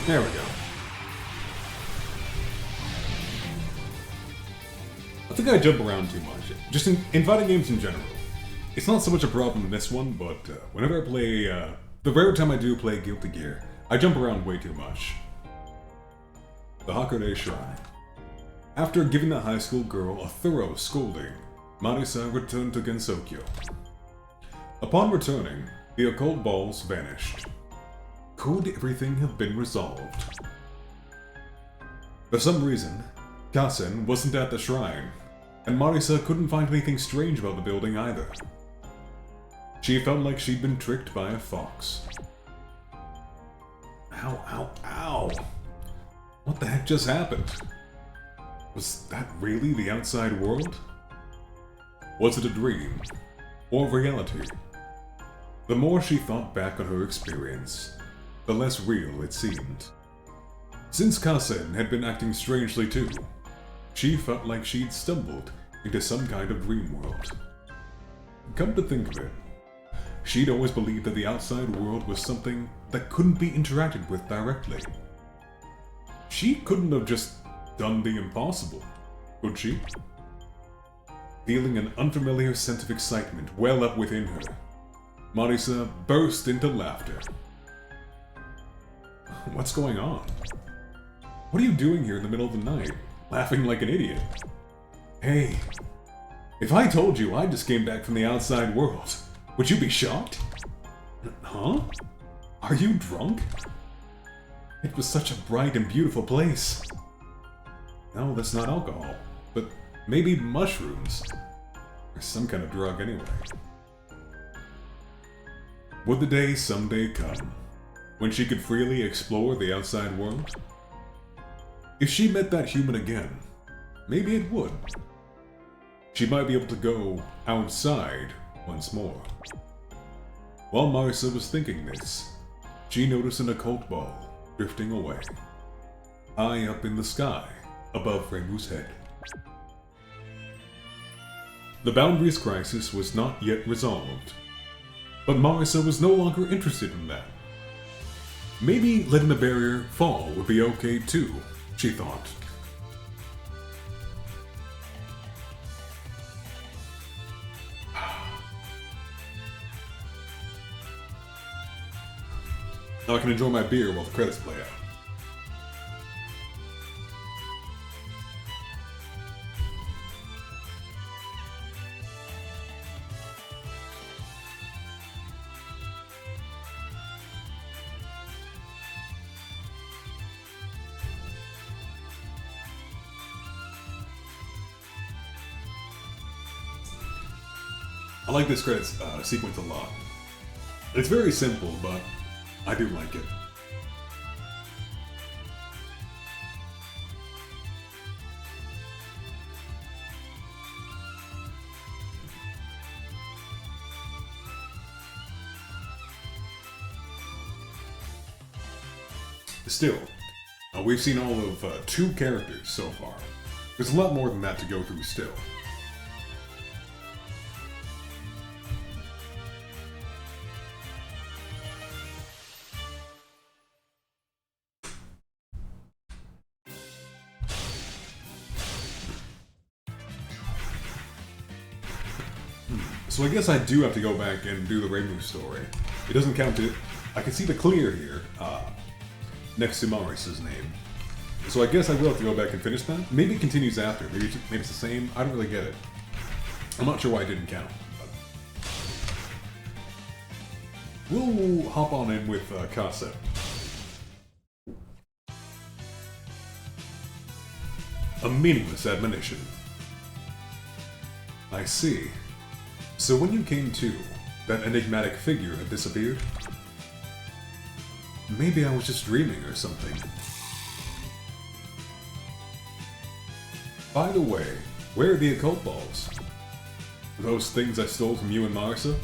There we go. I think I jump around too much. Just in fighting games in general. It's not so much a problem in this one, but whenever I play, the rare time I do play Guilty Gear, I jump around way too much. The Hakurei Shrine. After giving the high school girl a thorough scolding, Marisa returned to Gensokyo. Upon returning, the occult balls vanished. Could everything have been resolved? For some reason, Kasen wasn't at the shrine, and Marisa couldn't find anything strange about the building either. She felt like she'd been tricked by a fox. Ow, ow, ow! What the heck just happened? Was that really the outside world? Was it a dream? Or reality? The more she thought back on her experience, the less real it seemed. Since Kasen had been acting strangely too, she felt like she'd stumbled into some kind of dream world. Come to think of it, she'd always believed that the outside world was something that couldn't be interacted with directly. She couldn't have just done the impossible, could she? Feeling an unfamiliar sense of excitement well up within her, Marisa burst into laughter. What's going on? What are you doing here in the middle of the night, laughing like an idiot? Hey, if I told you I just came back from the outside world, would you be shocked? Huh? Are you drunk? It was such a bright and beautiful place. No, that's not alcohol, but maybe mushrooms. Or some kind of drug anyway. Would the day someday come when she could freely explore the outside world? If she met that human again, maybe it would. She might be able to go outside once more. While Marisa was thinking this, she noticed an occult ball drifting away, high up in the sky above Reimu's head. The boundaries crisis was not yet resolved, but Marisa was no longer interested in that. Maybe letting the barrier fall would be okay too, she thought. Now I can enjoy my beer while the credits play out. I like this credits sequence a lot. It's very simple, but I do like it. Still, we've seen all of 2 characters so far. There's a lot more than that to go through still. So I guess I do have to go back and do the Rainbow story. It doesn't count it. I can see the clear here, next to Maurice's name. So I guess I will have to go back and finish that. Maybe it continues after. Maybe it's the same. I don't really get it. I'm not sure why it didn't count. But we'll hop on in with Concept. A meaningless admonition. I see. So when you came to, that enigmatic figure had disappeared? Maybe I was just dreaming or something. By the way, where are the occult balls? Those things I stole from you and Marissa?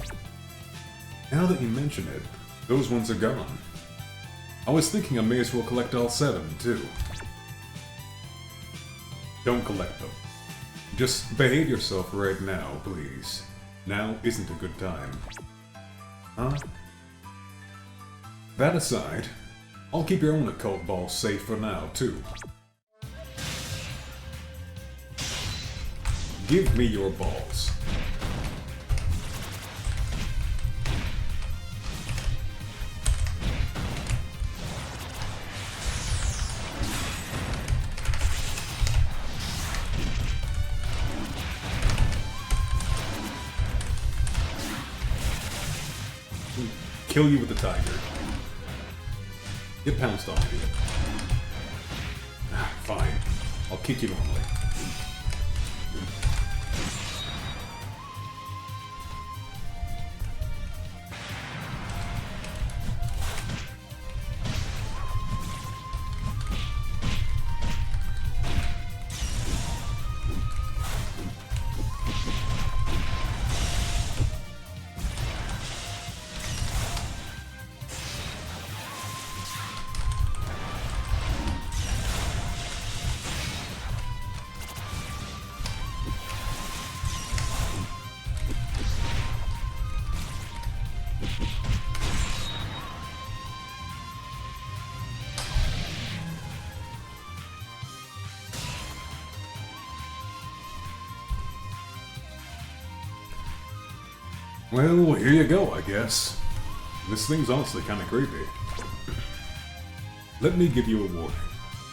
Now that you mention it, those ones are gone. I was thinking I may as well collect all 7, too. Don't collect them. Just behave yourself right now, please. Now isn't a good time. Huh? That aside, I'll keep your own occult balls safe for now, too. Give me your balls. Kill you with the tiger. Get pounced on, idiot. Fine. I'll kick you normally. Well, here you go, I guess. This thing's honestly kinda creepy. Let me give you a warning.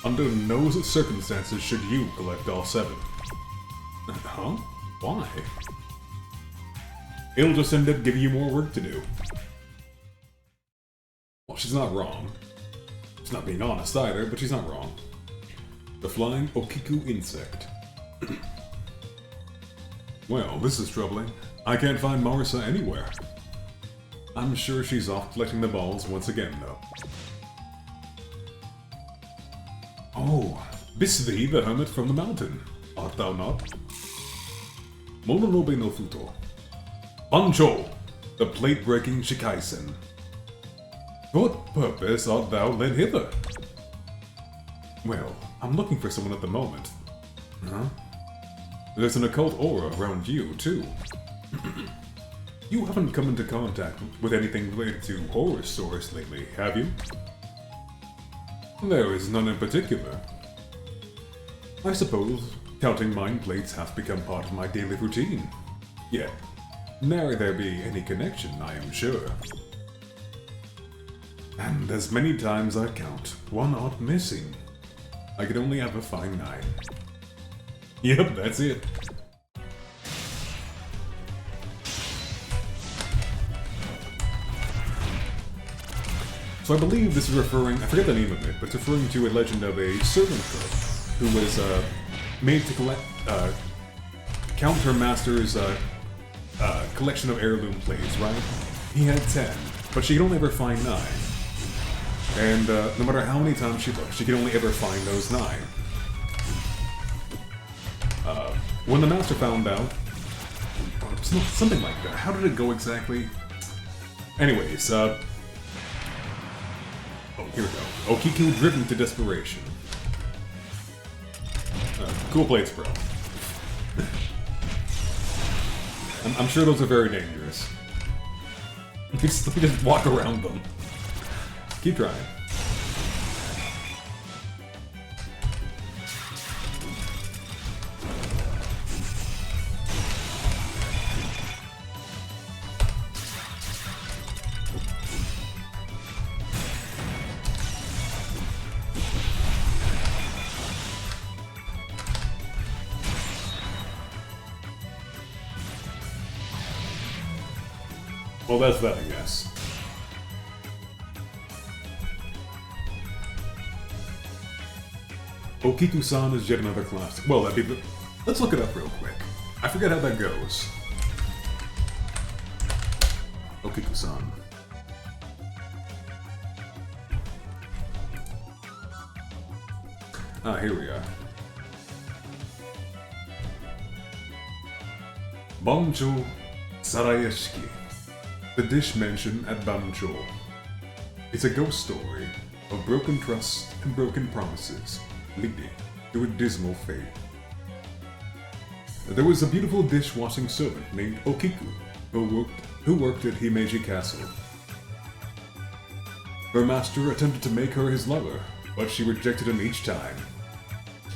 Under no circumstances should you collect all 7. Huh? Why? It'll just end up giving you more work to do. Well, she's not wrong. She's not being honest either, but she's not wrong. The flying Okiku insect. Well, this is troubling. I can't find Marissa anywhere. I'm sure she's off collecting the balls once again, though. Oh, this thee, the hermit from the mountain, art thou not? Mononobe no Futo. Bancho, the plate-breaking Shikaisen. What purpose art thou led hither? Well, I'm looking for someone at the moment. Huh? There's an occult aura around you, too. You haven't come into contact with anything related to horror stories lately, have you? There is none in particular. I suppose counting mind plates has become part of my daily routine. Yet, nary there be any connection, I am sure. And as many times I count, one odd missing. I could only ever find 9. Yep, that's it. So I believe this is referring, I forget the name of it, but it's referring to a legend of a servant girl who was made to count her master's collection of heirloom plates, right? He had 10, but she could only ever find 9. And no matter how many times she looked, she could only ever find those 9. When the master found out, something like that. How did it go exactly? Anyways, Oh, here we go. Okiku driven to desperation. Cool plates, bro. I'm sure those are very dangerous. You can just walk around them. Keep trying. Well, that's that, I guess. Okiku-san is yet another classic. Well, that'd be the... Let's look it up real quick. I forget how that goes. Okiku-san. Ah, here we are. Bancho Sarayashiki. The dish mentioned at Bancho. It's a ghost story of broken trust and broken promises, leading to a dismal fate. There was a beautiful dishwashing servant named Okiku who worked at Himeji Castle. Her master attempted to make her his lover, but she rejected him each time.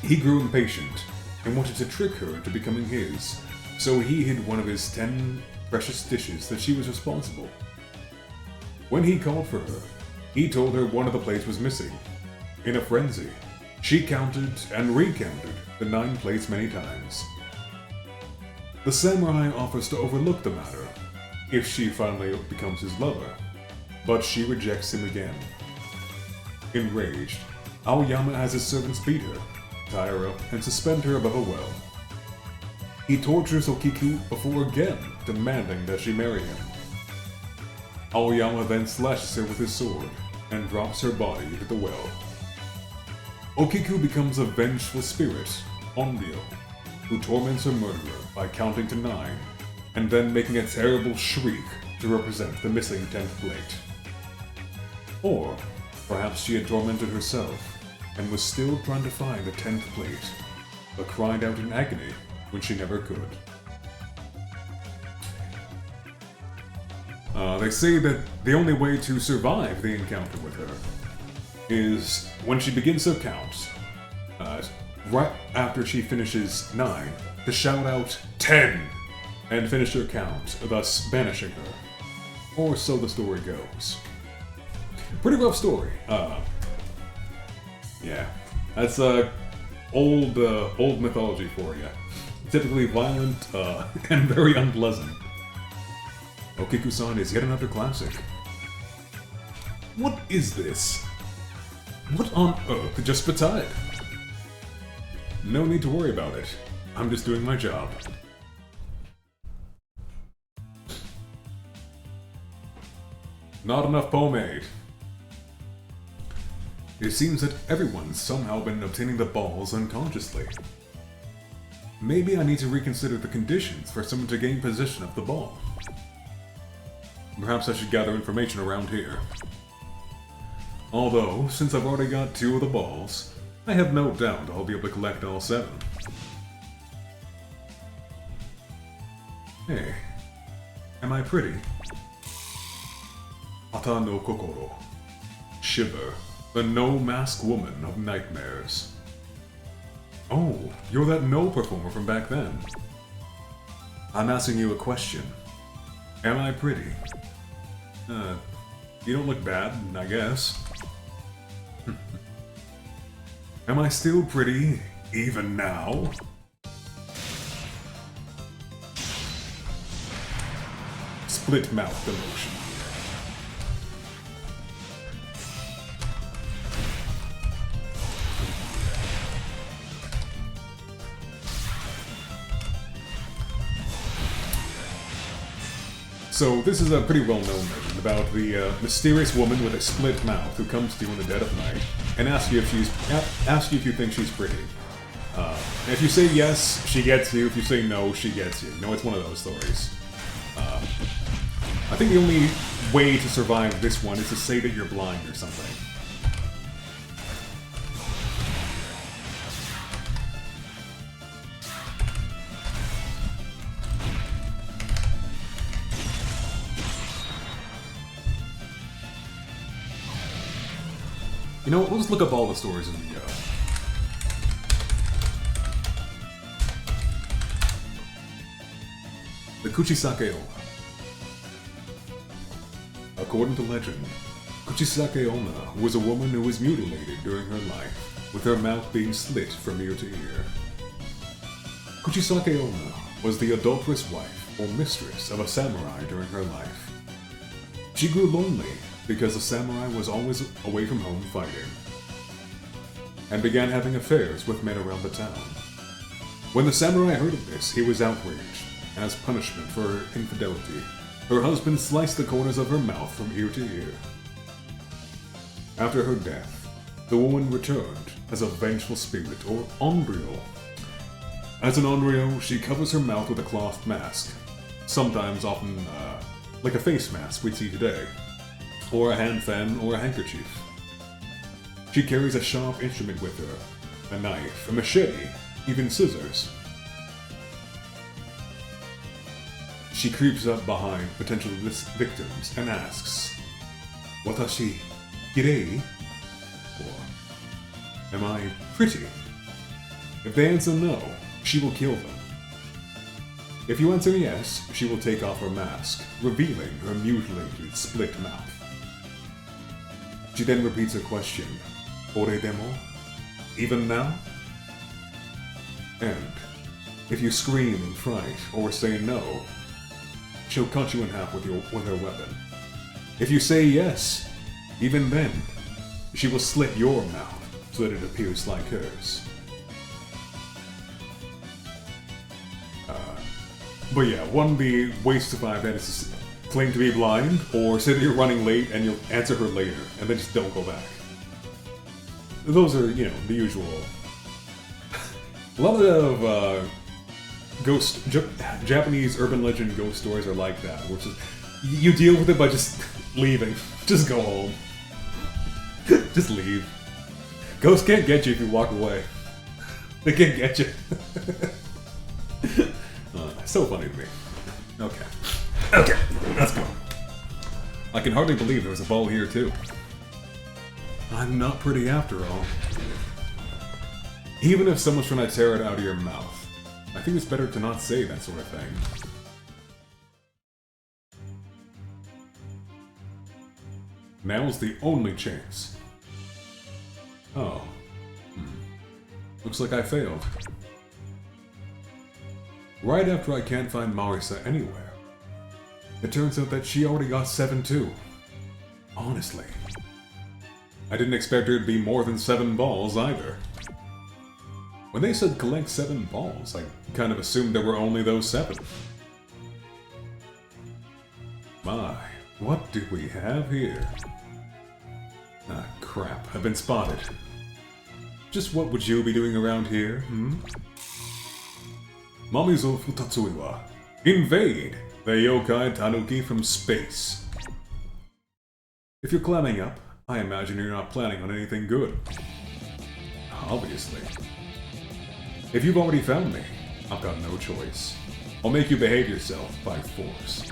He grew impatient and wanted to trick her into becoming his, so he hid one of his 10 precious dishes that she was responsible. When he called for her, he told her one of the plates was missing. In a frenzy, she counted and recounted the 9 plates many times. The samurai offers to overlook the matter if she finally becomes his lover, but she rejects him again. Enraged, Aoyama has his servants beat her, tie her up, and suspend her above a well. He tortures Okiku before again demanding that she marry him. Aoyama then slashes her with his sword and drops her body into the well. Okiku becomes a vengeful spirit, Onryo, who torments her murderer by counting to 9 and then making a terrible shriek to represent the missing 10th plate. Or perhaps she had tormented herself and was still trying to find the 10th plate, but cried out in agony when she never could. They say that the only way to survive the encounter with her is when she begins her count, right after she finishes 9, to shout out 10 and finish her count, thus banishing her. Or so the story goes. Pretty rough story. Yeah, that's old mythology for you. Typically violent and very unpleasant. Okiku-san is yet another classic. What is this? What on earth just betide? No need to worry about it. I'm just doing my job. Not enough pomade. It seems that everyone's somehow been obtaining the balls unconsciously. Maybe I need to reconsider the conditions for someone to gain possession of the ball. Perhaps I should gather information around here. Although, since I've already got 2 of the balls, I have no doubt I'll be able to collect all 7. Hey, am I pretty? Hata no Kokoro. Shiver, the no-mask woman of nightmares. Oh, you're that no performer from back then. I'm asking you a question. Am I pretty? You don't look bad, I guess. Am I still pretty, even now? Split mouth emotion. So this is a pretty well-known legend about the mysterious woman with a split mouth who comes to you in the dead of night and asks you if you think she's pretty. And if you say yes, she gets you. If you say no, she gets you. You know, it's one of those stories. I think the only way to survive this one is to say that you're blind or something. You know what, let's look up all the stories in the Kuchisake Onna. According to legend, Kuchisake Onna was a woman who was mutilated during her life, with her mouth being slit from ear to ear. Kuchisake Onna was the adulterous wife or mistress of a samurai during her life. She grew lonely because the samurai was always away from home fighting, and began having affairs with men around the town. When the samurai heard of this, he was outraged. As punishment for her infidelity, her husband sliced the corners of her mouth from ear to ear. After her death, the woman returned as a vengeful spirit, or onryo. As an onryo, she covers her mouth with a cloth mask, sometimes often like a face mask we'd see today, or a hand fan or a handkerchief. She carries a sharp instrument with her, a knife, a machete, even scissors. She creeps up behind potential victims and asks, "Watashi kirei?" Or, "Am I pretty?" If they answer no, she will kill them. If you answer yes, she will take off her mask, revealing her mutilated, split mouth. She then repeats her question, "Ore demo?" Even now? And if you scream in fright or say no, she'll cut you in half with her weapon. If you say yes, even then, she will slit your mouth so that it appears like hers. But yeah, one, the waste of 5 minutes is claim to be blind, or say that you're running late and you'll answer her later, and then just don't go back. Those are, you know, the usual. A lot of Japanese urban legend ghost stories are like that, which is you deal with it by just leaving. Just go home. Just leave. Ghosts can't get you if you walk away. They can't get you. So funny to me. Okay, let's go. I can hardly believe there was a ball here too. I'm not pretty after all. Even if someone's trying to tear it out of your mouth, I think it's better to not say that sort of thing. Now's the only chance. Oh. Looks like I failed. Right after I can't find Marisa anywhere, it turns out that she already got 7 too. Honestly. I didn't expect her to be more than 7 balls either. When they said collect 7 balls, I kind of assumed there were only those 7. My, what do we have here? Ah, crap, I've been spotted. Just what would you be doing around here, Mamizo Futatsui wa invade the yokai tanuki from space. If you're climbing up, I imagine you're not planning on anything good. Obviously. If you've already found me, I've got no choice. I'll make you behave yourself by force.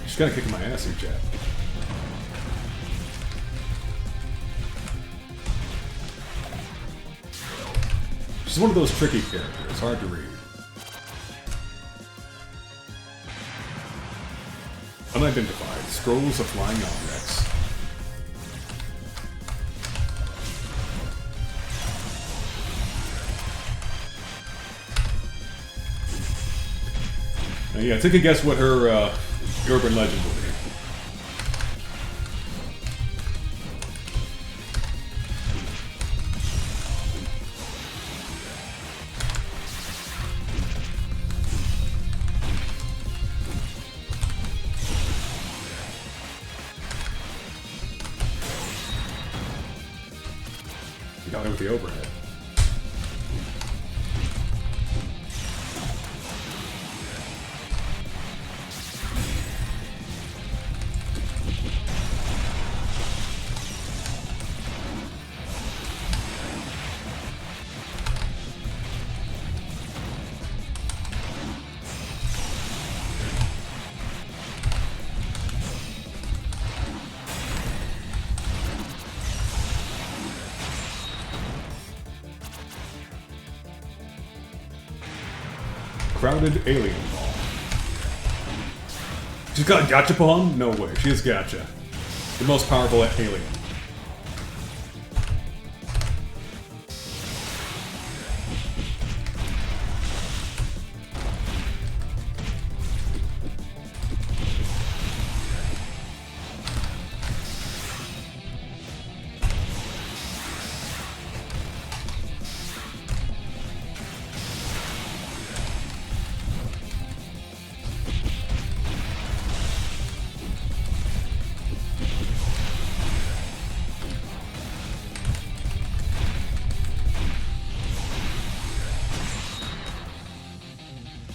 She's kinda kicking my ass here, chat. She's one of those tricky characters, hard to read. Unidentified. Scrolls of flying objects. Now, yeah, take a guess what her urban legend will be. Got it with the overhead. Crowded alien ball. She's got a gachapon? No way, she is gacha. The most powerful alien.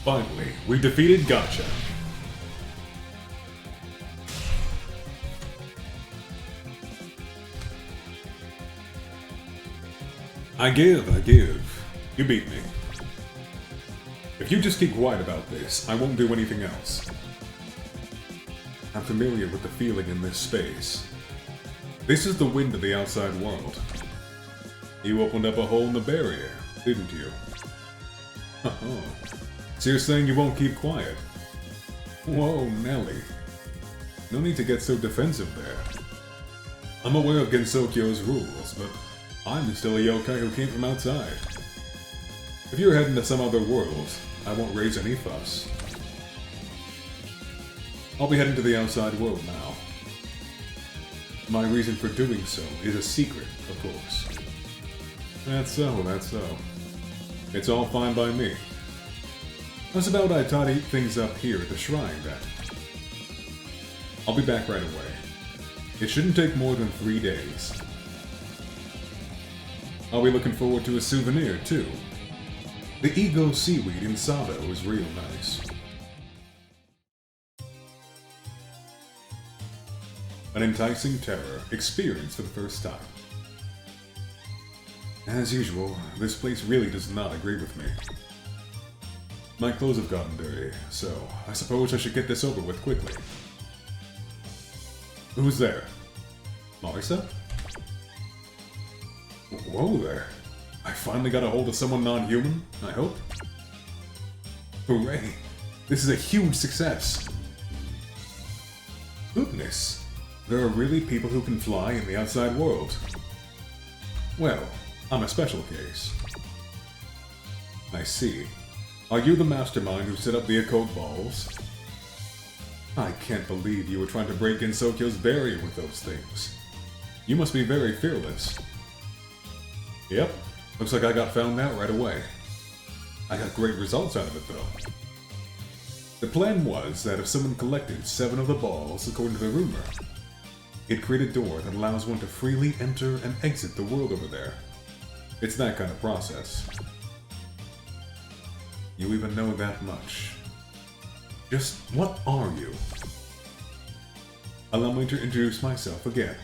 Finally, we defeated Gacha. I give. You beat me. If you just keep quiet about this, I won't do anything else. I'm familiar with the feeling in this space. This is the wind of the outside world. You opened up a hole in the barrier, didn't you? Oh. So you're saying you won't keep quiet? Whoa, Nelly. No need to get so defensive there. I'm aware of Gensokyo's rules, but I'm still a yokai who came from outside. If you're heading to some other world, I won't raise any fuss. I'll be heading to the outside world now. My reason for doing so is a secret, of course. That's so. It's all fine by me. How's about I tidy things up here at the shrine, then? I'll be back right away. It shouldn't take more than 3 days. I'll be looking forward to a souvenir, too. The ego seaweed in Sado is real nice. An enticing terror, experienced for the first time. As usual, this place really does not agree with me. My clothes have gotten dirty, so I suppose I should get this over with quickly. Who's there? Marisa? Whoa there. I finally got a hold of someone non-human, I hope? Hooray! This is a huge success! Goodness! There are really people who can fly in the outside world. Well, I'm a special case. I see. Are you the mastermind who set up the occult balls? I can't believe you were trying to break in Sokyo's barrier with those things. You must be very fearless. Yep, looks like I got found out right away. I got great results out of it, though. The plan was that if someone collected 7 of the balls, according to the rumor, it'd create a door that allows one to freely enter and exit the world over there. It's that kind of process. You even know that much. Just what are you? Allow me to introduce myself again.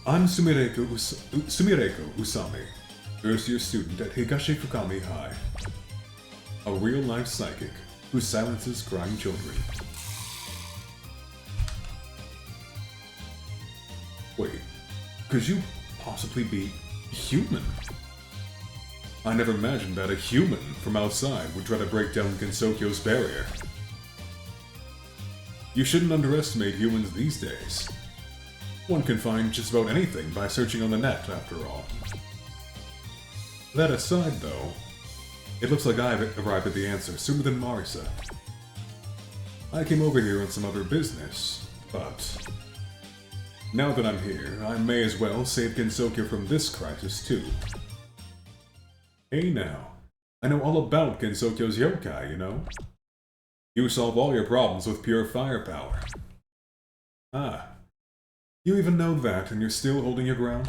I'm Sumireko Usami, first year student at Higashi Fukami High. A real-life psychic who silences crying children. Wait, could you possibly be human? I never imagined that a human from outside would try to break down Gensokyo's barrier. You shouldn't underestimate humans these days. One can find just about anything by searching on the net, after all. That aside, though, it looks like I've arrived at the answer sooner than Marisa. I came over here on some other business, but now that I'm here, I may as well save Gensokyo from this crisis too. Hey now, I know all about Gensokyo's yokai, you know? You solve all your problems with pure firepower. Ah, you even know that and you're still holding your ground?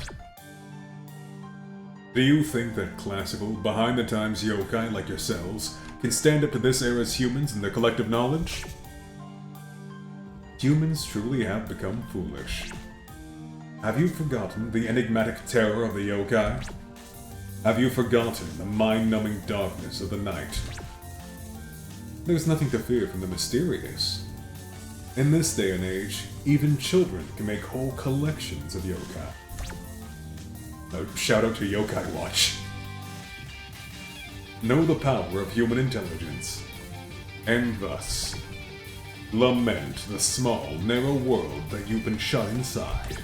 Do you think that classical, behind-the-times yokai like yourselves can stand up to this era's humans and their collective knowledge? Humans truly have become foolish. Have you forgotten the enigmatic terror of the yokai? Have you forgotten the mind-numbing darkness of the night? There's nothing to fear from the mysterious. In this day and age, even children can make whole collections of yokai. Shout out to Yokai Watch. Know the power of human intelligence, and thus lament the small, narrow world that you've been shut inside.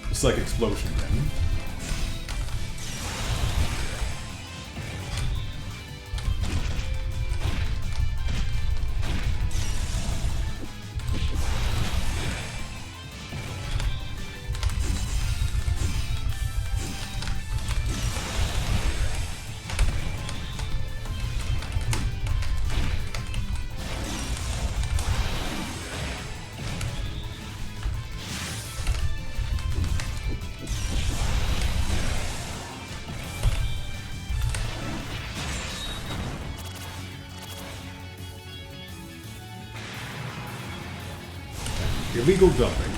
It's like explosion then. Illegal dumping.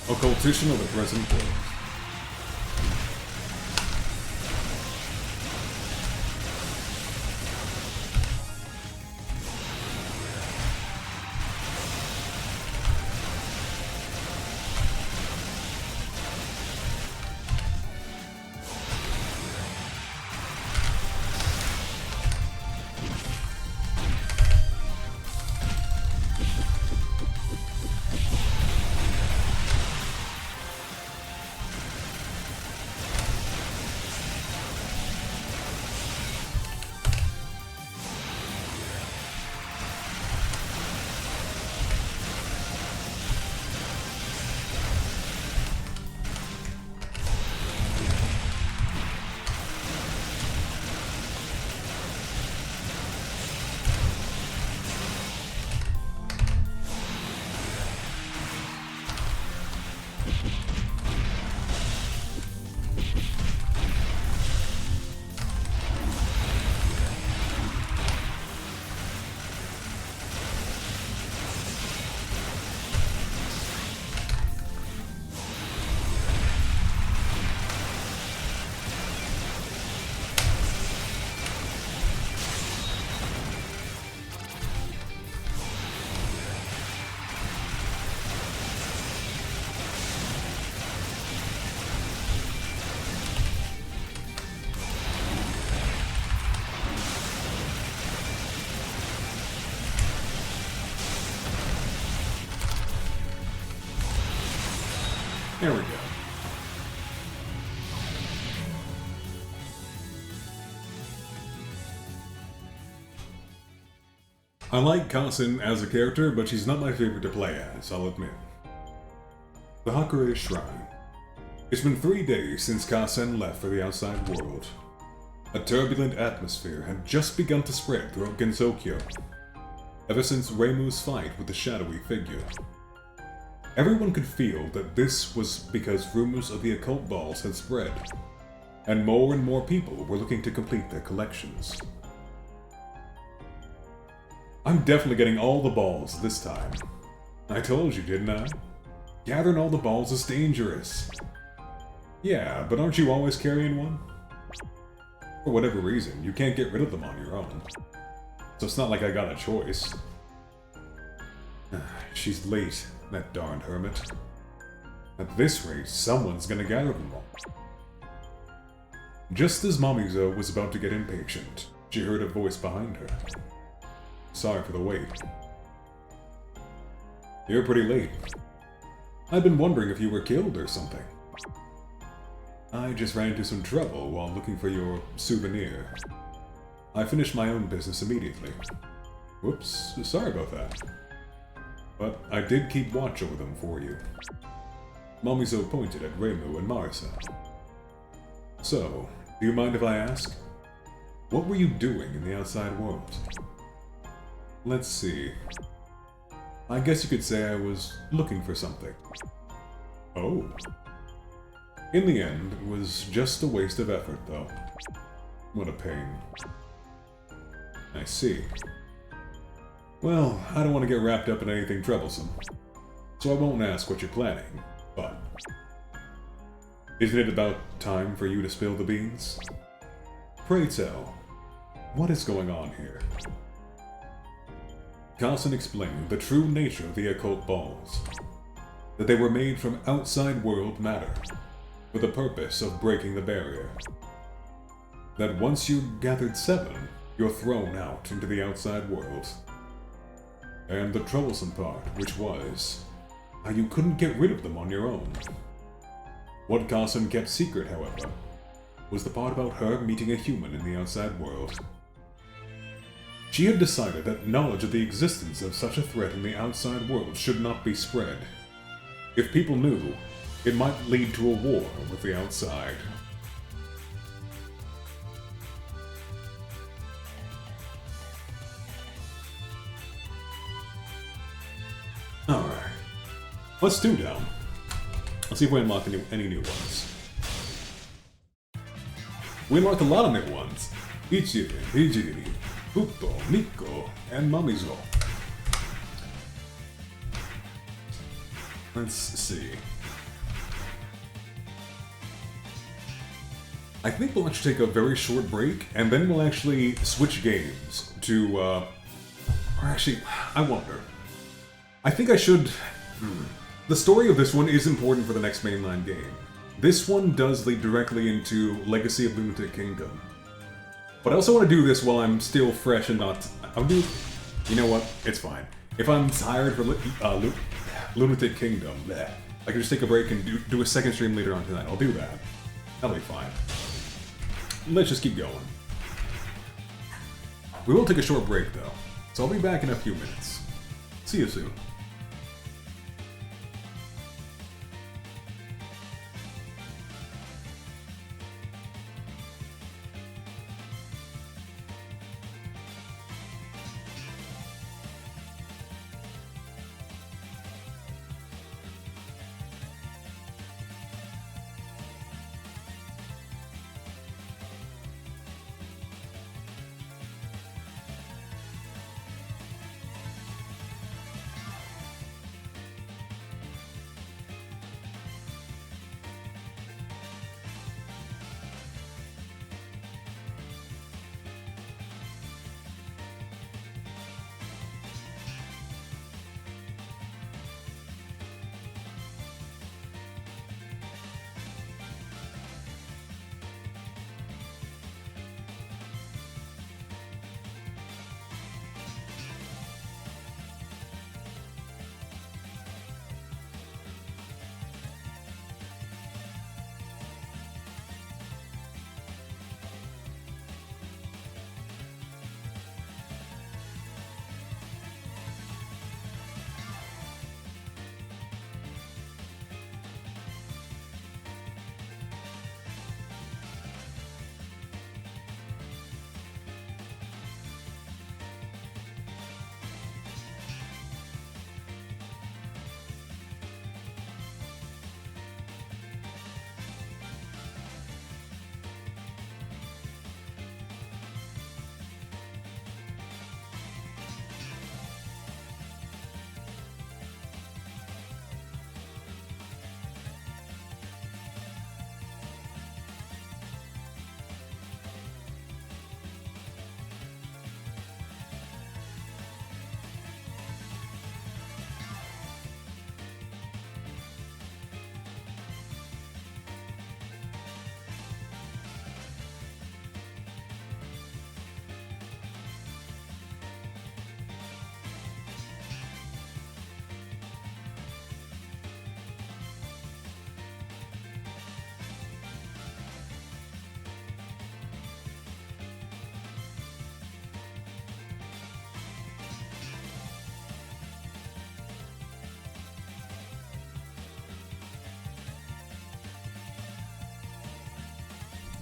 Occultation of the present world. There we go. I like Kasen as a character, but she's not my favorite to play as, I'll admit. The Hakure Shrine. It's been 3 days since Kasen left for the outside world. A turbulent atmosphere had just begun to spread throughout Gensokyo, ever since Reimu's fight with the shadowy figure. Everyone could feel that this was because rumors of the occult balls had spread, and more people were looking to complete their collections. I'm definitely getting all the balls this time. I told you, didn't I? Gathering all the balls is dangerous. Yeah, but aren't you always carrying one? For whatever reason, you can't get rid of them on your own. So it's not like I got a choice. She's late, that darned hermit. At this rate, someone's gonna gather them all. Just as Mamizo was about to get impatient, she heard a voice behind her. Sorry for the wait. You're pretty late. I've been wondering if you were killed or something. I just ran into some trouble while looking for your souvenir. I finished my own business immediately. Whoops, sorry about that. But I did keep watch over them for you. Mamizo pointed at Reimu and Marisa. So, do you mind if I ask? What were you doing in the outside world? Let's see. I guess you could say I was looking for something. Oh. In the end, it was just a waste of effort, though. What a pain. I see. Well, I don't want to get wrapped up in anything troublesome, so I won't ask what you're planning, but... Isn't it about time for you to spill the beans? Pray tell, what is going on here? Kasen explained the true nature of the occult balls. That they were made from outside world matter, for the purpose of breaking the barrier. That once you gathered 7, you're thrown out into the outside world. And the troublesome part, which was, how you couldn't get rid of them on your own. What Kasen kept secret, however, was the part about her meeting a human in the outside world. She had decided that knowledge of the existence of such a threat in the outside world should not be spread. If people knew, it might lead to a war with the outside. Alright. Let's do down. Let's see if we unlock any new ones. We unlocked a lot of new ones. Ichiri, Hijiri, Futo, Miko, and Mamizo. Let's see. I think we'll actually take a very short break, and then we'll actually switch games to, or actually, I wonder. I think I should... The story of this one is important for the next mainline game. This one does lead directly into Legacy of Lunatic Kingdom. But I also want to do this while I'm still fresh and not... You know what? It's fine. If I'm tired for Lunatic Kingdom, I can just take a break and do a second stream later on tonight. I'll do that. That'll be fine. Let's just keep going. We will take a short break, though. So I'll be back in a few minutes. See you soon.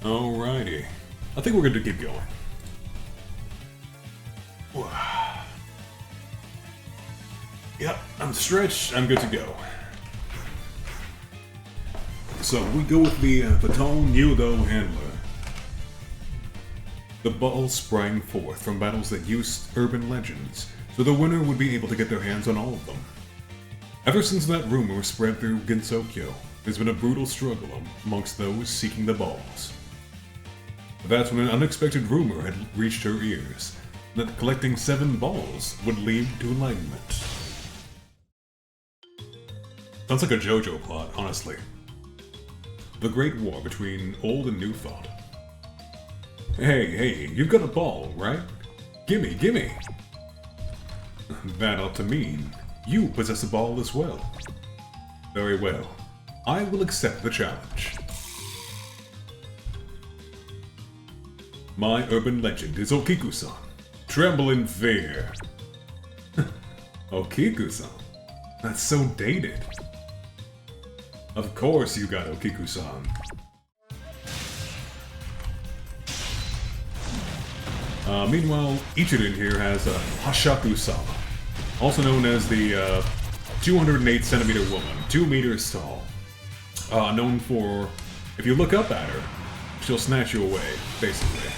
Alrighty. I think we're going to keep going. Yep, I'm stretched. I'm good to go. So we go with the Baton Yudo Handler. The balls sprang forth from battles that used urban legends, so the winner would be able to get their hands on all of them. Ever since that rumor spread through Gensokyo, there's been a brutal struggle amongst those seeking the balls. That's when an unexpected rumor had reached her ears, that collecting 7 balls would lead to enlightenment. Sounds like a JoJo plot, honestly. The Great War between old and new thought. Hey, you've got a ball, right? Gimme, gimme! That ought to mean you possess a ball as well. Very well. I will accept the challenge. My urban legend is Okiku-san. Tremble in fear. Okiku-san? That's so dated. Of course you got Okiku-san. Meanwhile, Ichirin here has Hashaku-sama, also known as the 208cm woman, 2 meters tall. Known for, if you look up at her, she'll snatch you away, basically.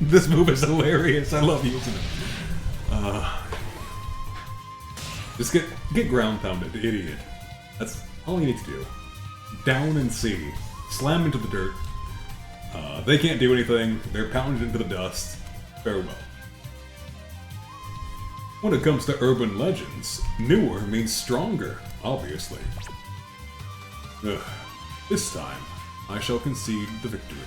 This move is hilarious. I love using it. Just get ground pounded, idiot. That's all you need to do. Down and see. Slam into the dirt. They can't do anything. They're pounded into the dust. Farewell. When it comes to urban legends, newer means stronger, obviously. This time, I shall concede the victory.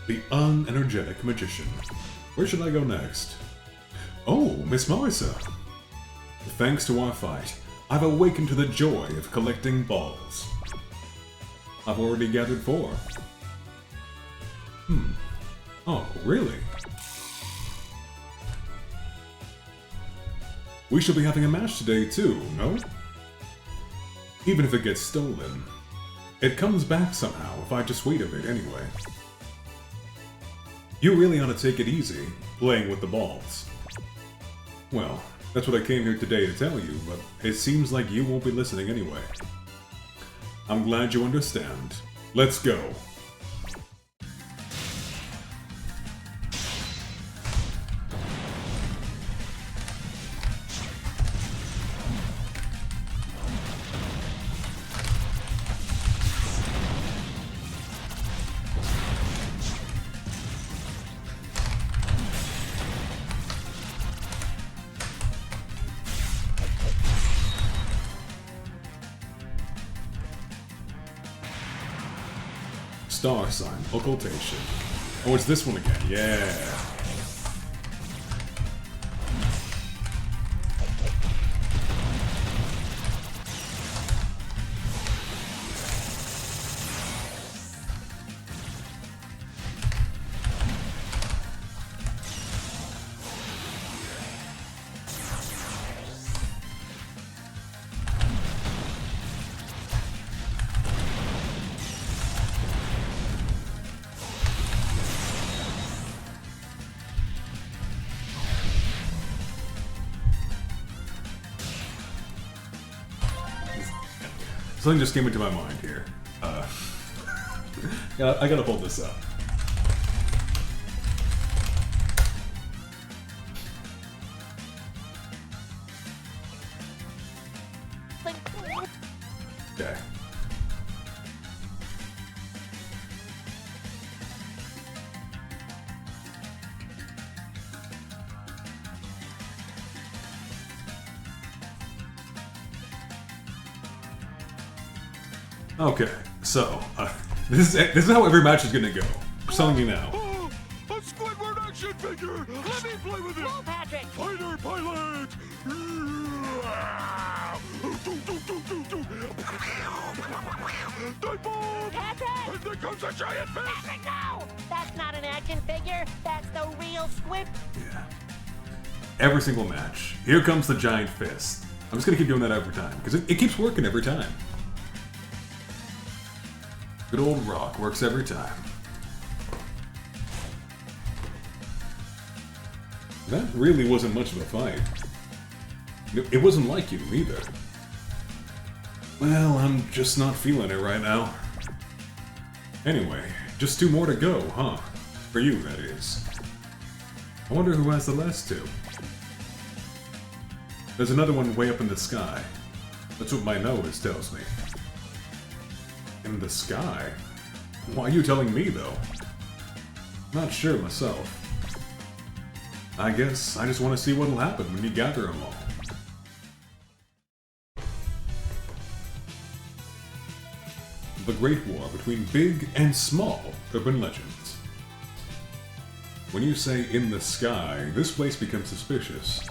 The unenergetic magician. Where should I go next? Oh, Miss Marisa! Thanks to our fight, I've awakened to the joy of collecting balls. I've already gathered 4. Oh, really? We shall be having a match today too, no? Even if it gets stolen, it comes back somehow if I just wait a bit anyway. You really ought to take it easy, playing with the balls. Well, that's what I came here today to tell you, but it seems like you won't be listening anyway. I'm glad you understand. Let's go. Star sign, occultation. Oh, it's this one again, yeah. Something just came into my mind here. Yeah, I gotta hold this up. Okay. Okay, so, this is how every match is gonna go. I'm telling you now. Oh, a Squidward action figure! Let me play with it! Patrick! Fighter Patrick! And there comes a giant fish! Patrick, no! That's not an action figure. That's the real squid. Yeah. Every single match. Here comes the giant fist. I'm just gonna keep doing that every time, because it keeps working every time. Good old rock works every time. That really wasn't much of a fight. It wasn't like you, either. Well, I'm just not feeling it right now. Anyway, just 2 more to go, huh? For you, that is. I wonder who has the last 2. There's another one way up in the sky. That's what my nose tells me. In the sky? Why are you telling me, though? Not sure myself. I guess I just want to see what'll happen when you gather them all. The Great War between big and small urban legends. When you say in the sky, this place becomes suspicious.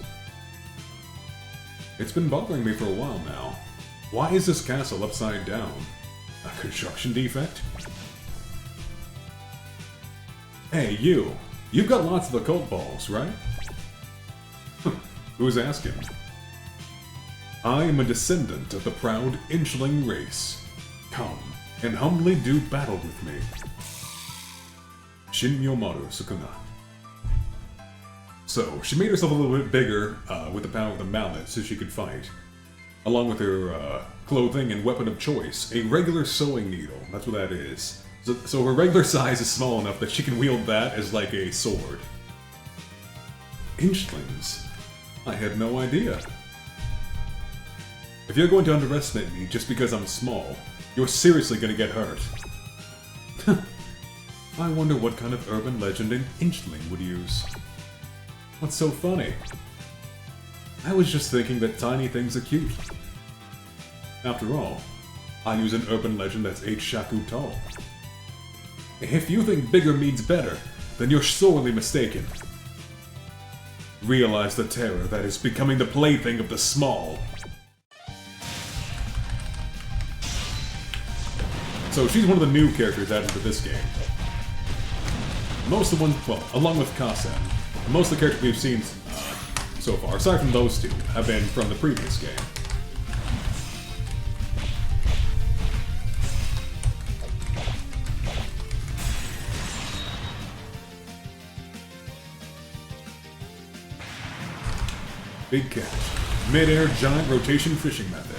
It's been bothering me for a while now. Why is this castle upside down? A construction defect? Hey, you! You've got lots of occult balls, right? Who's asking? I am a descendant of the proud Inchling race. Come, and humbly do battle with me. Shin Yomaru Sukuna. So, she made herself a little bit bigger with the power of the mallet so she could fight. Along with her clothing and weapon of choice, a regular sewing needle. That's what that is. So her regular size is small enough that she can wield that as like a sword. Inchlings? I had no idea. If you're going to underestimate me just because I'm small, you're seriously gonna get hurt. I wonder what kind of urban legend an Inchling would use. What's so funny? I was just thinking that tiny things are cute. After all, I use an urban legend that's 8 shaku tall. If you think bigger means better, then you're sorely mistaken. Realize the terror that is becoming the plaything of the small. So she's one of the new characters added to this game. Most of the ones, well, along with Kasen, most of the characters we've seen so far, aside from those 2, have been from the previous game. Big catch. Mid-air giant rotation fishing method.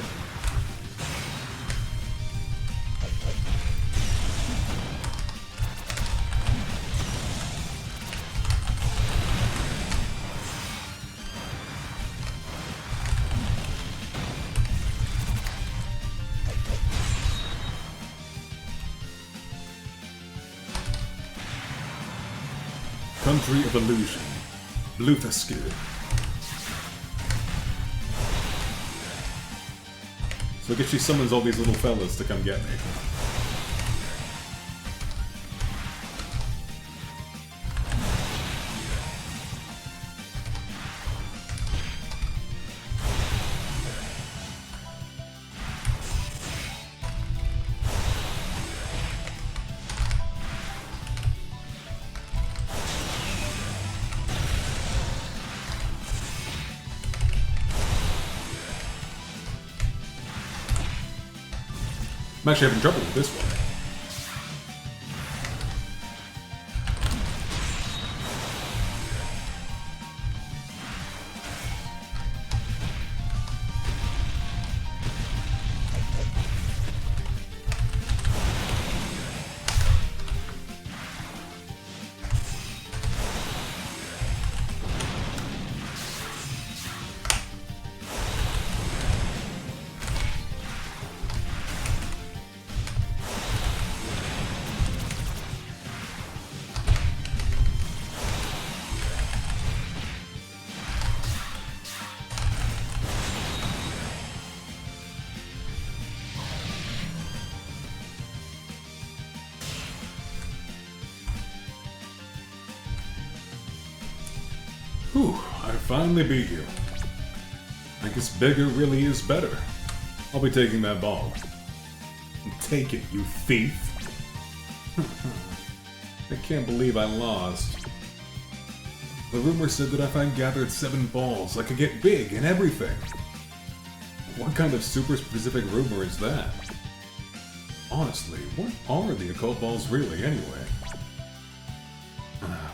Country of Illusion. Bluthasku. So I guess she summons all these little fellas to come get me. I'm actually having trouble with this one. Whew, I finally beat you. I guess bigger really is better. I'll be taking that ball. Take it, you thief! I can't believe I lost. The rumor said that if I gathered 7 balls, I could get big and everything. What kind of super specific rumor is that? Honestly, what are the occult balls really, anyway?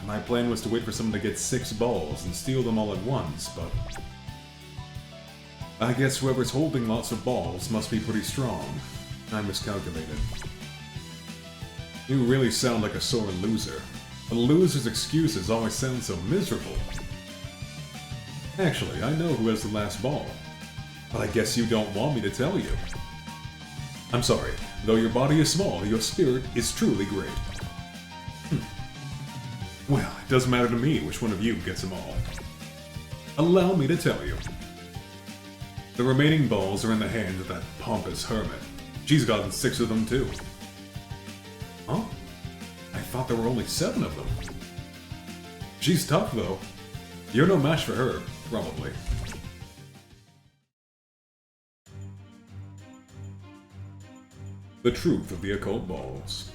My plan was to wait for someone to get 6 balls and steal them all at once, but... I guess whoever's holding lots of balls must be pretty strong. I miscalculated. You really sound like a sore loser. A loser's excuses always sound so miserable. Actually, I know who has the last ball. But I guess you don't want me to tell you. I'm sorry, though your body is small, your spirit is truly great. Well, it doesn't matter to me which one of you gets them all. Allow me to tell you. The remaining balls are in the hands of that pompous hermit. She's gotten 6 of them too. Huh? I thought there were only 7 of them. She's tough though. You're no match for her, probably. The truth of the occult balls.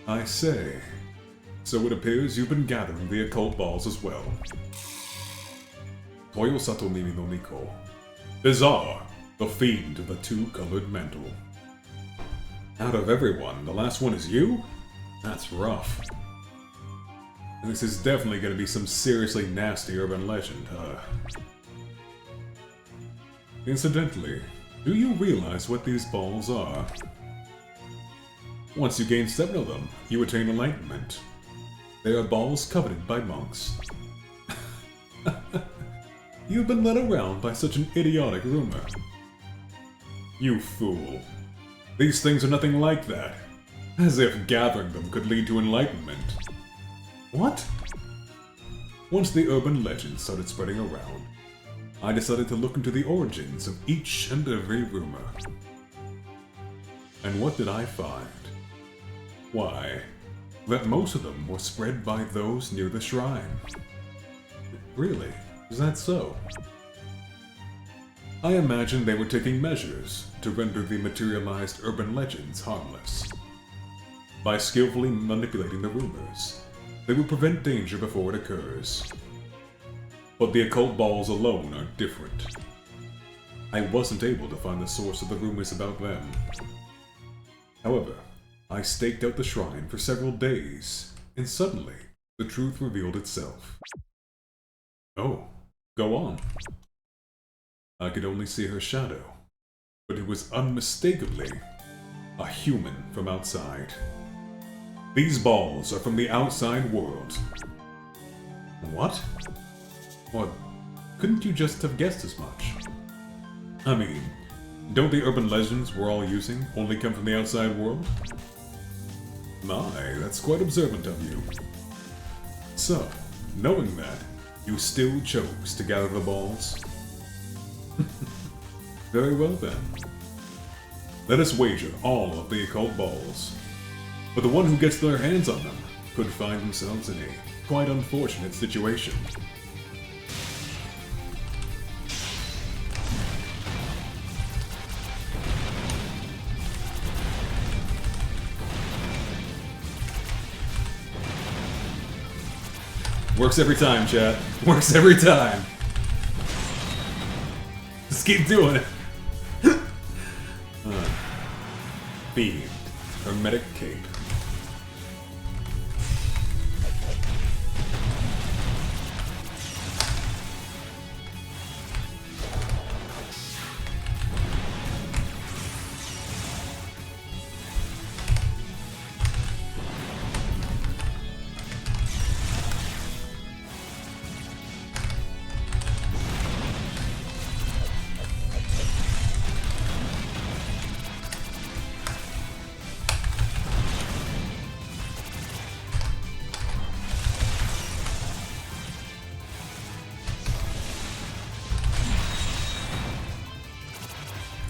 I say, so it appears you've been gathering the occult balls as well. Toyo Sato Mimi no Miko. Bizarre, the fiend of the 2-colored mantle. Out of everyone, the last one is you? That's rough. This is definitely gonna be some seriously nasty urban legend, huh? Incidentally, do you realize what these balls are? Once you gain 7 of them, you attain enlightenment. They are balls coveted by monks. You've been led around by such an idiotic rumor. You fool. These things are nothing like that. As if gathering them could lead to enlightenment. What? Once the urban legend started spreading around, I decided to look into the origins of each and every rumor. And what did I find? Why, that most of them were spread by those near the shrine. Really? Is that so? I imagine they were taking measures to render the materialized urban legends harmless. By skillfully manipulating the rumors, they will prevent danger before it occurs. But the occult balls alone are different. I wasn't able to find the source of the rumors about them. However, I staked out the shrine for several days, and suddenly, the truth revealed itself. Oh, go on. I could only see her shadow, but it was unmistakably a human from outside. These balls are from the outside world. What? Or couldn't you just have guessed as much? I mean, don't the urban legends we're all using only come from the outside world? My, that's quite observant of you. So, knowing that, you still chose to gather the balls? Very well then. Let us wager all of the occult balls. But the one who gets their hands on them could find themselves in a quite unfortunate situation. Works every time, chat. Works every time. Just keep doing it. Fiend. Hermetic Cape.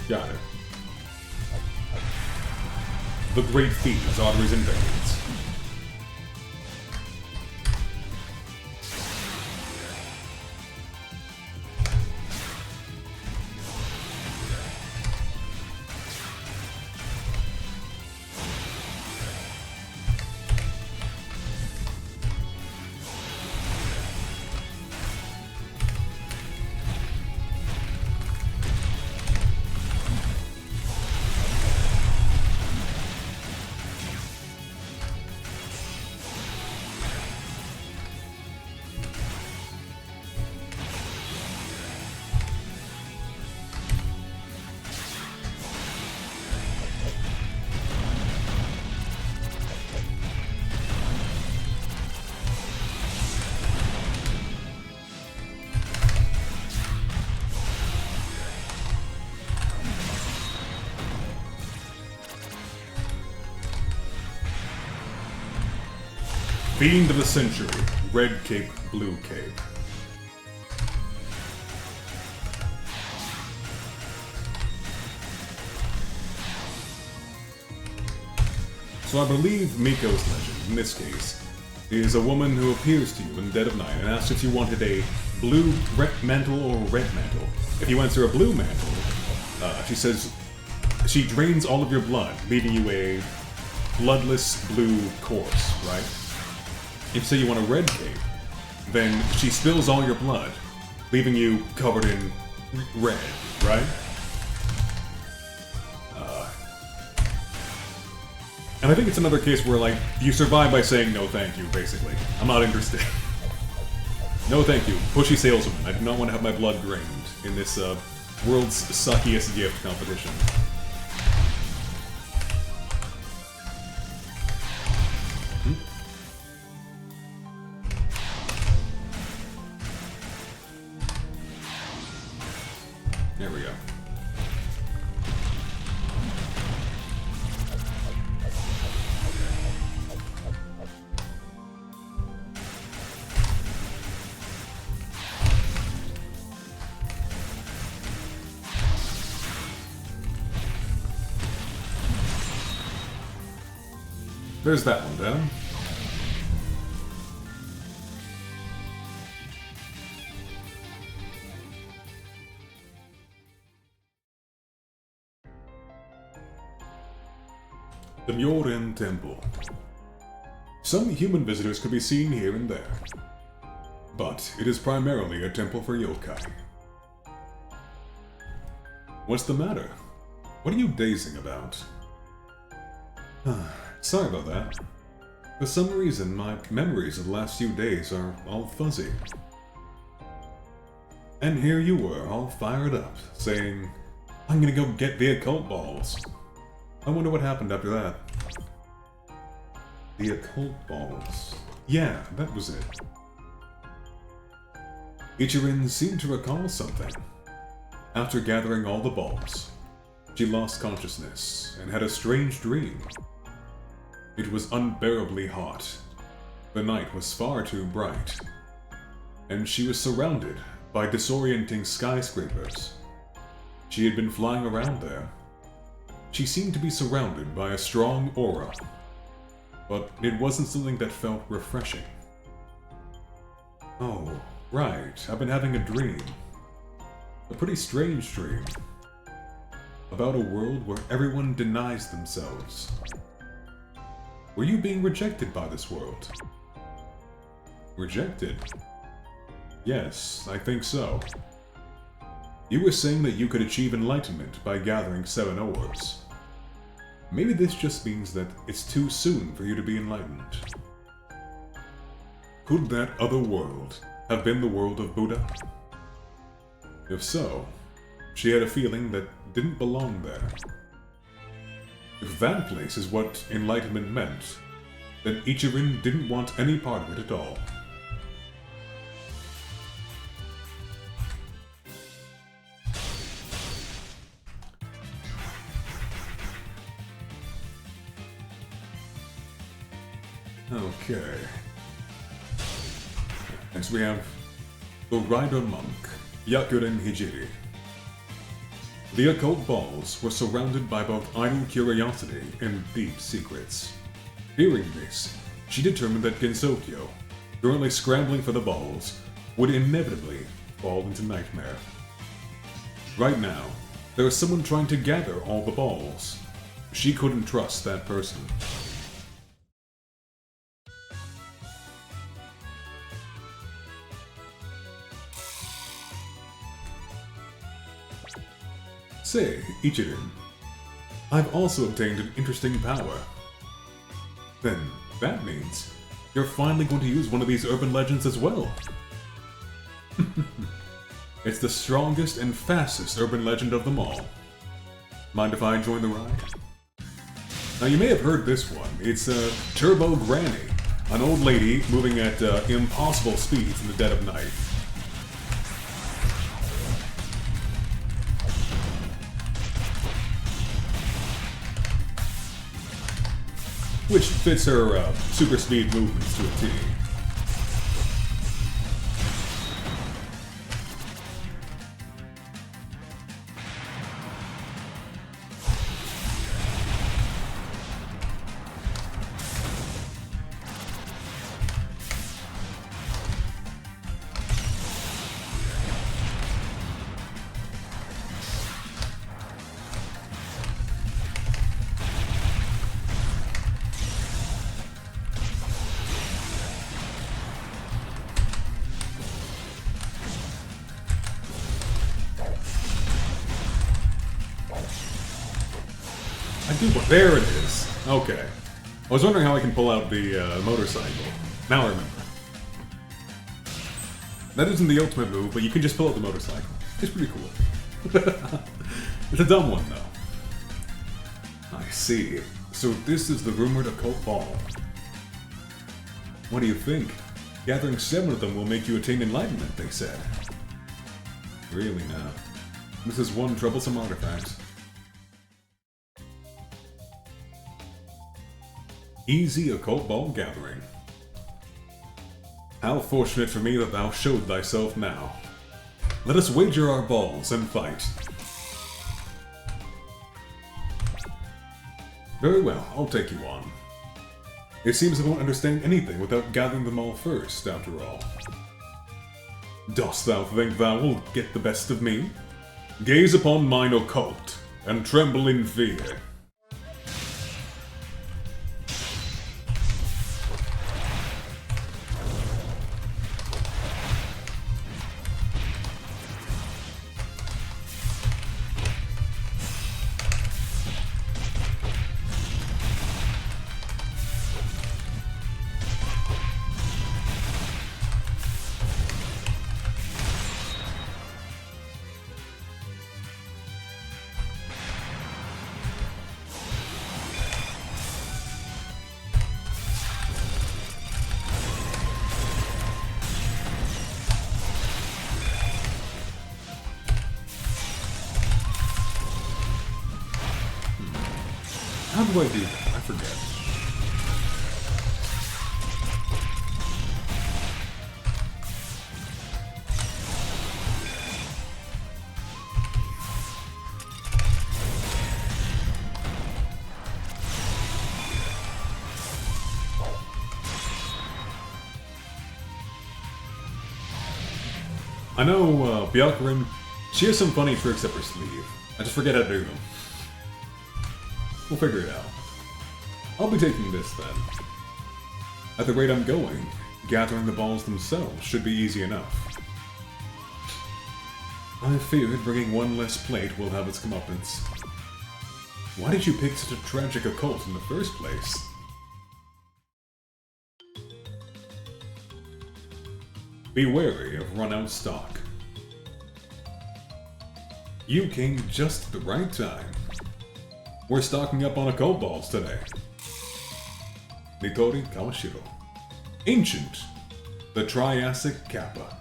Got it. The great fiend's arteries and veins. Fiend of the Century. Red cape, blue cape. So I believe Miko's legend, in this case, is a woman who appears to you in the dead of night and asks if you wanted a blue mantle or red mantle. If you answer a blue mantle, she says she drains all of your blood, leaving you a bloodless blue corpse, right? If say you want a red cape, then she spills all your blood, leaving you covered in red, right? And I think it's another case where, like, you survive by saying no thank you, basically. I'm not interested. No thank you. Pushy salesman. I do not want to have my blood drained in this, world's suckiest gift competition. There we go. There's that one down. The Myorin Temple. Some human visitors could be seen here and there, but it is primarily a temple for yokai. What's the matter? What are you dazing about? Sorry about that. For some reason, my memories of the last few days are all fuzzy. And here you were, all fired up, saying, I'm gonna go get the occult balls. I wonder what happened after that. The occult balls. Yeah, that was it. Ichirin seemed to recall something. After gathering all the balls, she lost consciousness and had a strange dream. It was unbearably hot. The night was far too bright. And she was surrounded by disorienting skyscrapers. She had been flying around there. She seemed to be surrounded by a strong aura. But it wasn't something that felt refreshing. Oh, right, I've been having a dream. A pretty strange dream. About a world where everyone denies themselves. Were you being rejected by this world? Rejected? Yes, I think so. You were saying that you could achieve enlightenment by gathering 7 orbs. Maybe this just means that it's too soon for you to be enlightened. Could that other world have been the world of Buddha? If so, she had a feeling that didn't belong there. If that place is what enlightenment meant, then Ichirin didn't want any part of it at all. Okay. Next we have the Rider Monk, Yakuren Hijiri. The occult balls were surrounded by both idle curiosity and deep secrets. Hearing this, she determined that Gensokyo, currently scrambling for the balls, would inevitably fall into nightmare. Right now, there is someone trying to gather all the balls. She couldn't trust that person. Say, Ichirin, I've also obtained an interesting power. Then, that means you're finally going to use one of these urban legends as well. It's the strongest and fastest urban legend of them all. Mind if I join the ride? Now you may have heard this one. It's Turbo Granny, an old lady moving at impossible speeds in the dead of night. which fits her super speed movements to a T. There it is. Okay. I was wondering how I can pull out the motorcycle. Now I remember. That isn't the ultimate move, but you can just pull out the motorcycle. It's pretty cool. It's a dumb one, though. I see. So this is the rumored occult ball. What do you think? Gathering 7 of them will make you attain enlightenment, they said. Really now. This is one troublesome artifact. Easy occult ball gathering. How fortunate for me that thou showed thyself now. Let us wager our balls and fight. Very well, I'll take you on. It seems I won't understand anything without gathering them all first, after all. Dost thou think thou wilt get the best of me? Gaze upon mine occult, and tremble in fear. How do I do that? I forget. I know, Bjorkgren, she has some funny tricks up her sleeve. I just forget how to do them. We'll figure it out. I'll be taking this then. At the rate I'm going, gathering the balls themselves should be easy enough. I feared bringing one less plate will have its comeuppance. Why did you pick such a tragic occult in the first place? Be wary of run-out stock. You came just at the right time. We're stocking up on occult balls today. Nitori Kawashiro. Ancient. The Triassic Kappa.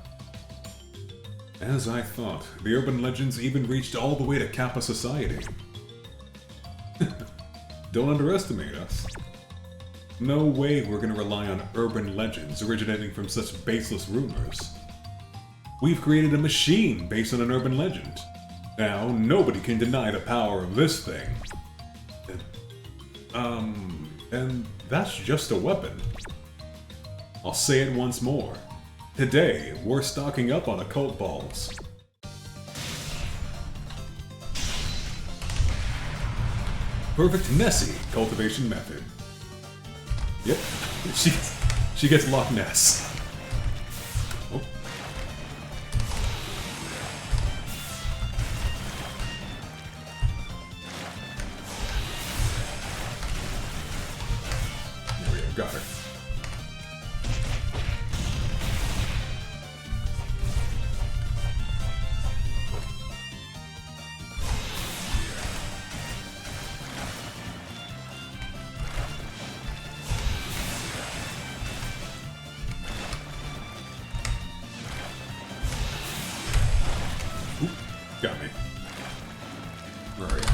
As I thought, the urban legends even reached all the way to Kappa society. Don't underestimate us. No way we're gonna rely on urban legends originating from such baseless rumors. We've created a machine based on an urban legend. Now, nobody can deny the power of this thing. And that's just a weapon. I'll say it once more. Today, we're stocking up on occult balls. Perfect Nessie cultivation method. Yep, she gets Loch Ness. Oh. There we go, got her. Got me. Where are you?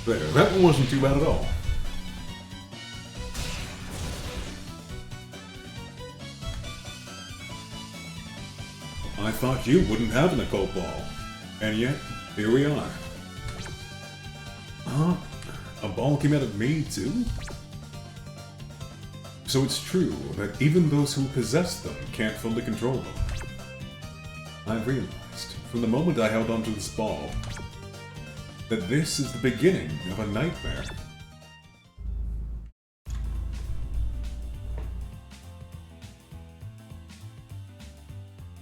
There, that one wasn't too bad at all. I thought you wouldn't have an occult ball. And yet, here we are. Huh? A ball came out of me, too? So it's true that even those who possess them can't fully control them. I've realized, from the moment I held onto this ball, that this is the beginning of a nightmare.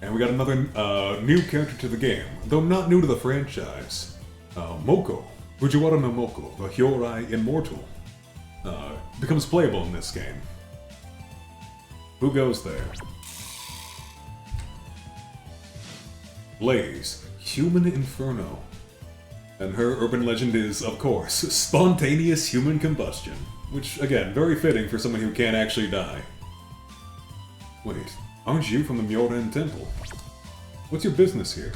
And we got another new character to the game, though not new to the franchise. Moko, Fujiwara no Moko, the Hyorai Immortal, becomes playable in this game. Who goes there? Blaze, Human Inferno. And her urban legend is, of course, spontaneous human combustion. Which, again, very fitting for someone who can't actually die. Wait, aren't you from the Myoren Temple? What's your business here?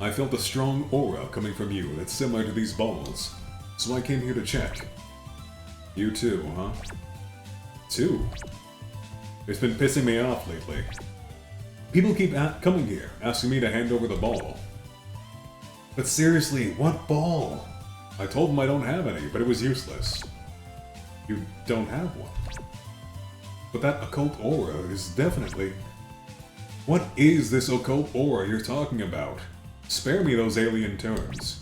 I felt a strong aura coming from you that's similar to these balls, so I came here to check. You too, huh? Too? It's been pissing me off lately. People keep coming here, asking me to hand over the ball. But seriously, what ball? I told them I don't have any, but it was useless. You don't have one. But that occult aura is definitely... What is this occult aura you're talking about? Spare me those alien terms.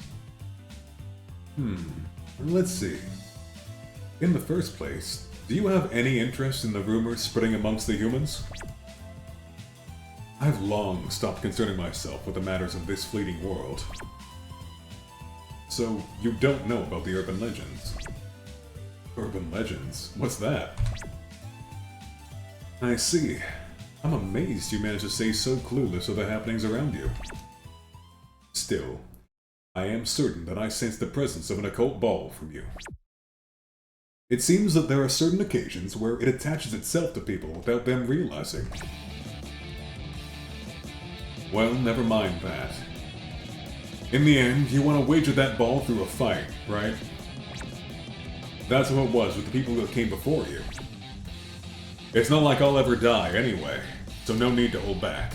Let's see. In the first place, do you have any interest in the rumors spreading amongst the humans? I've long stopped concerning myself with the matters of this fleeting world. So, you don't know about the urban legends? Urban legends? What's that? I see. I'm amazed you managed to stay so clueless of the happenings around you. Still, I am certain that I sense the presence of an occult ball from you. It seems that there are certain occasions where it attaches itself to people without them realizing. Well, never mind that. In the end, you want to wager that ball through a fight, right? That's what it was with the people that came before you. It's not like I'll ever die anyway, so no need to hold back.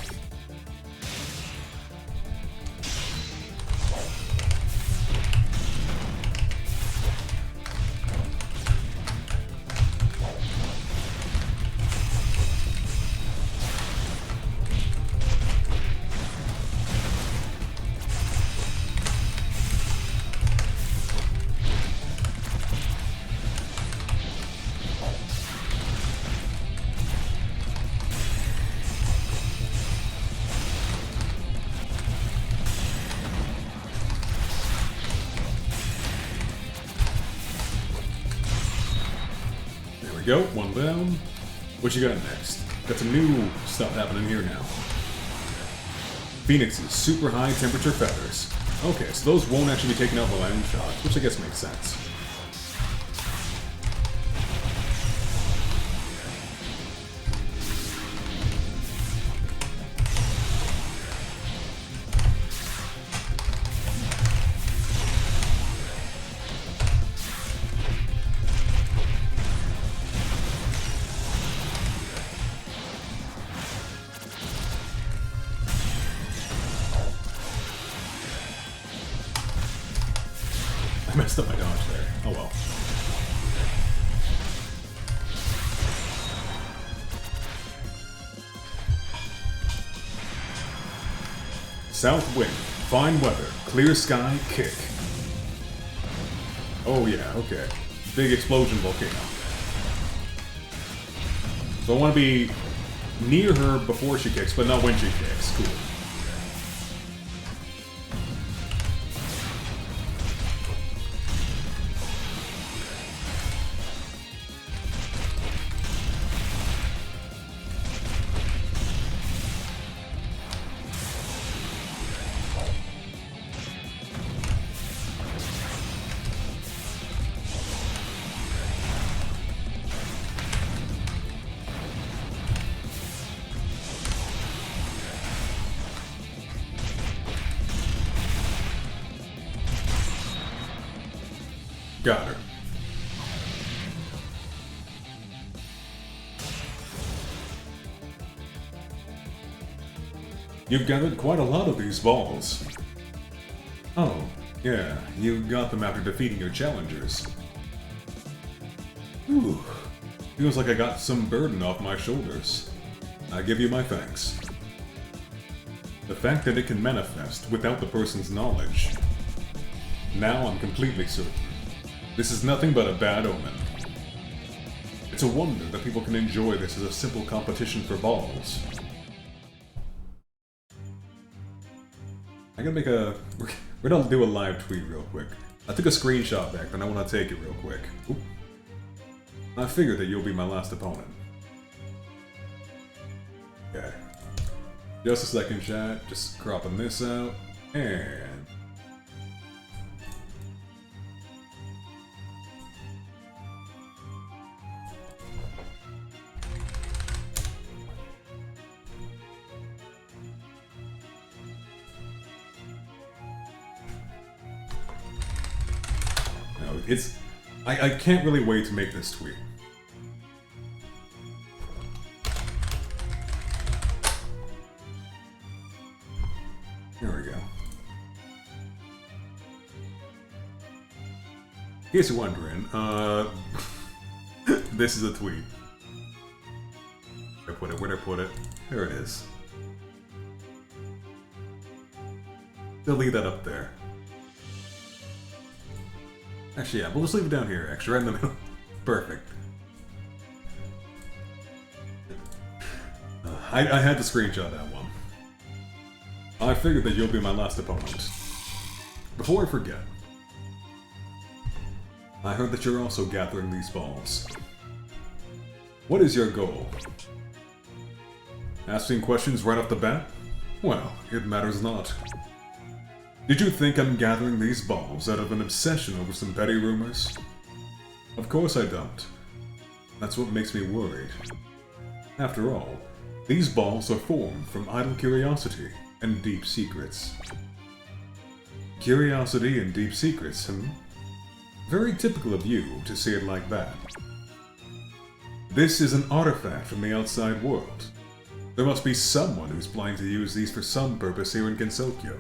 Go, one down. What you got next? Got some new stuff happening here now. Phoenix's super high temperature feathers. Okay, so those won't actually be taken out by my own shot, which I guess makes sense. I messed up my dodge there. Oh well. South wind, fine weather, clear sky, kick. Oh yeah, okay. Big explosion volcano. So I want to be near her before she kicks, but not when she kicks. Cool. Got her. You've gathered quite a lot of these balls. Oh, yeah, you got them after defeating your challengers. Ooh, feels like I got some burden off my shoulders. I give you my thanks. The fact that it can manifest without the person's knowledge. Now I'm completely certain. This is nothing but a bad omen. It's a wonder that people can enjoy this as a simple competition for balls. I'm gonna make a... We're gonna do a live tweet real quick. I took a screenshot back, but I want to take it real quick. Oop. I figured that you'll be my last opponent. Okay. Just a second, chat. Just cropping this out. And... It's... I can't really wait to make this tweet. There we go. In case you're wondering, this is a tweet. Where'd I put it? Where'd I put it? There it is. They'll leave that up there. Actually, yeah, we'll just leave it down here, actually, right in the middle. Perfect. I had to screenshot that one. I figured that you'll be my last opponent. Before I forget, I heard that you're also gathering these balls. What is your goal? Asking questions right off the bat? Well, it matters not. Did you think I'm gathering these balls out of an obsession over some petty rumors? Of course I don't. That's what makes me worried. After all, these balls are formed from idle curiosity and deep secrets. Curiosity and deep secrets, Very typical of you to see it like that. This is an artifact from the outside world. There must be someone who's planning to use these for some purpose here in Gensokyo.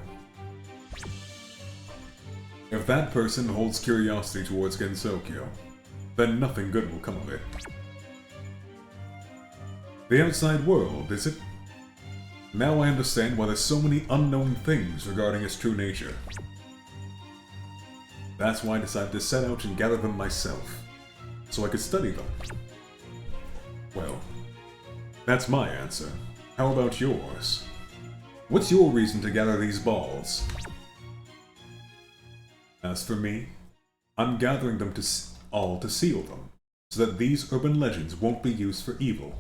If that person holds curiosity towards Gensokyo, then nothing good will come of it. The outside world, is it? Now I understand why there's so many unknown things regarding its true nature. That's why I decided to set out and gather them myself, so I could study them. Well, that's my answer. How about yours? What's your reason to gather these balls? As for me, I'm gathering them all to seal them, so that these urban legends won't be used for evil.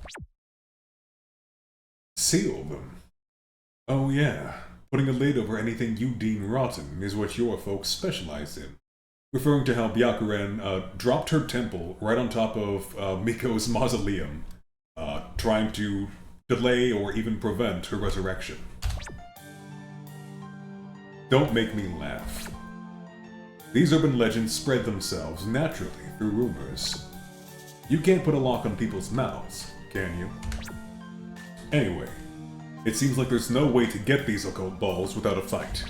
Seal them? Oh yeah, putting a lid over anything you deem rotten is what your folks specialize in. Referring to how Byakuren dropped her temple right on top of Miko's mausoleum, trying to delay or even prevent her resurrection. Don't make me laugh. These urban legends spread themselves naturally through rumors. You can't put a lock on people's mouths, can you? Anyway, it seems like there's no way to get these occult balls without a fight.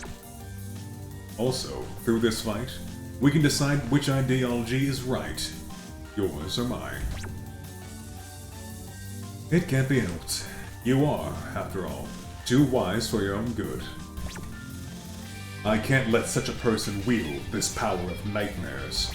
Also, through this fight, we can decide which ideology is right, yours or mine. It can't be helped. You are, after all, too wise for your own good. I can't let such a person wield this power of nightmares.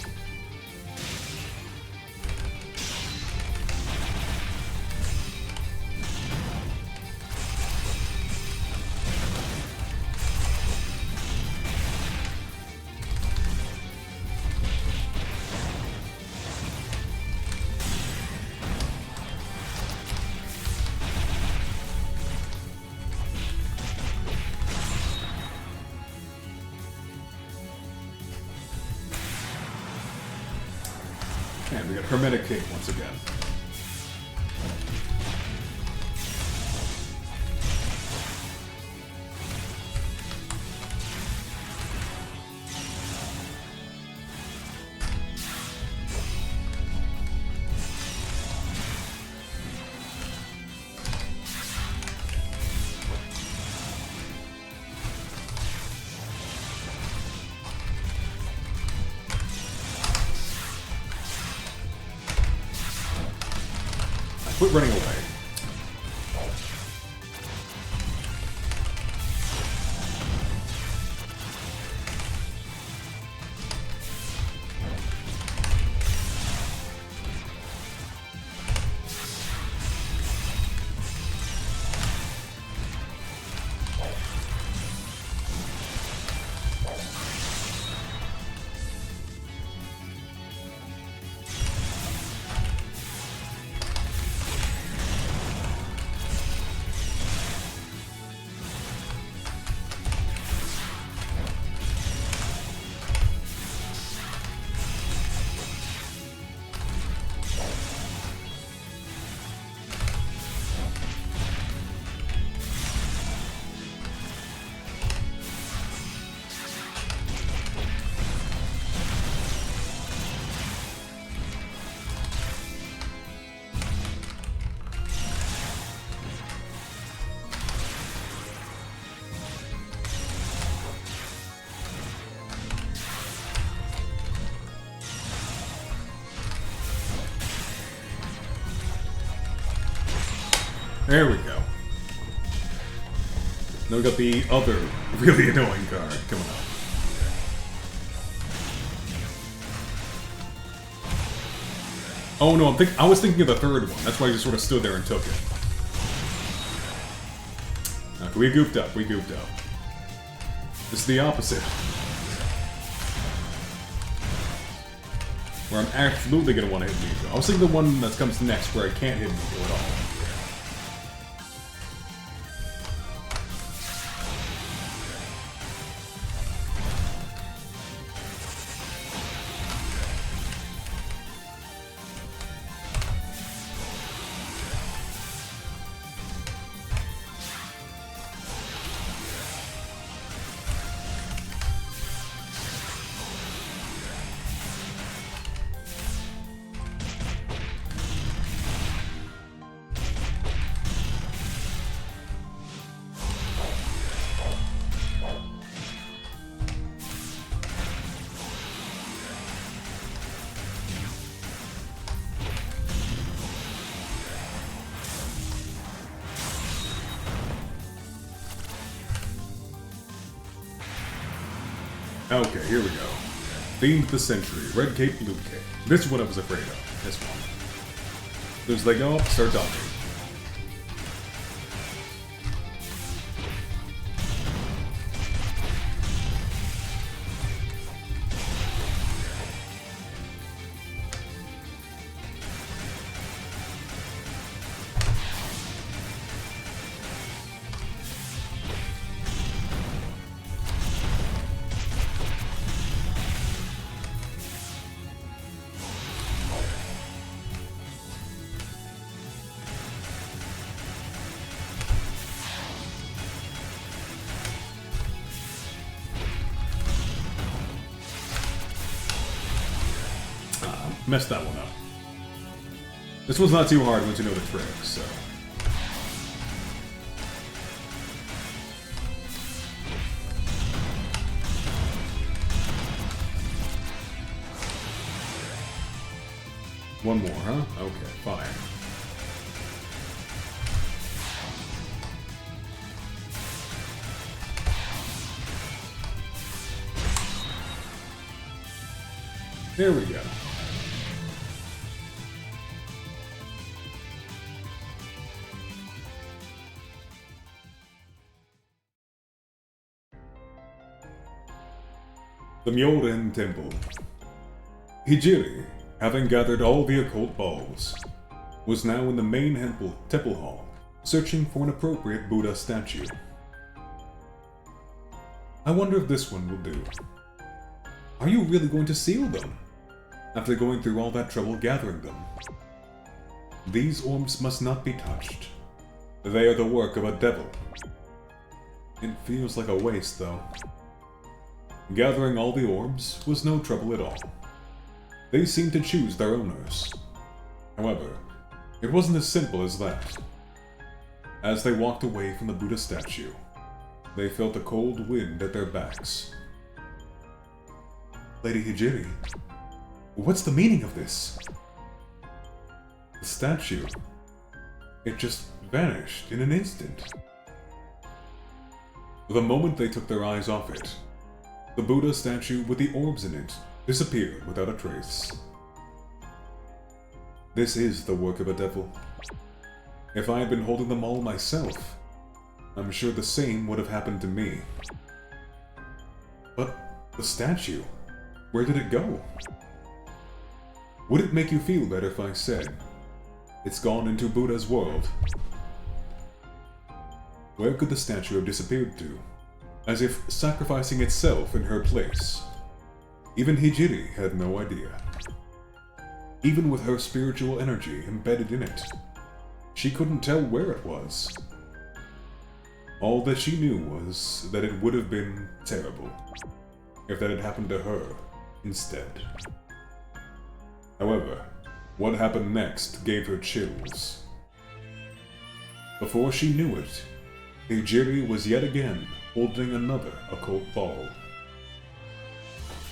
And we got Hermetic Cave once again. quit running away. There we go. Now we got the other really annoying card coming up. Oh no, I was thinking of the third one. That's why I just sort of stood there and took it. Okay, we goofed up. This is the opposite. Where I'm absolutely going to want to hit Nico. I was thinking the one that comes next where I can't hit Nico at all. Okay, here we go. Theme of the century. Red cape, blue cape. This is what I was afraid of. This one. As they go up, start dodging. Messed that one up. This one's not too hard once you know the tricks, so. One more, huh? Okay, fine. There we go. The Myoren Temple. Hijiri, having gathered all the occult balls, was now in the main temple hall, searching for an appropriate Buddha statue. I wonder if this one will do. Are you really going to seal them? After going through all that trouble gathering them? These orbs must not be touched. They are the work of a devil. It feels like a waste, though. Gathering all the orbs was no trouble at all. They seemed to choose their owners. However, it wasn't as simple as that. As they walked away from the Buddha statue, they felt a cold wind at their backs. Lady Hijiri, what's the meaning of this? The statue. It just vanished in an instant. The moment they took their eyes off it, the Buddha statue with the orbs in it disappeared without a trace. This is the work of a devil. If I had been holding them all myself, I'm sure the same would have happened to me. But the statue, where did it go? Would it make you feel better if I said, it's gone into Buddha's world? Where could the statue have disappeared to? As if sacrificing itself in her place. Even Hijiri had no idea. Even with her spiritual energy embedded in it, she couldn't tell where it was. All that she knew was that it would have been terrible if that had happened to her instead. However, what happened next gave her chills. Before she knew it, Hijiri was yet again holding another occult ball.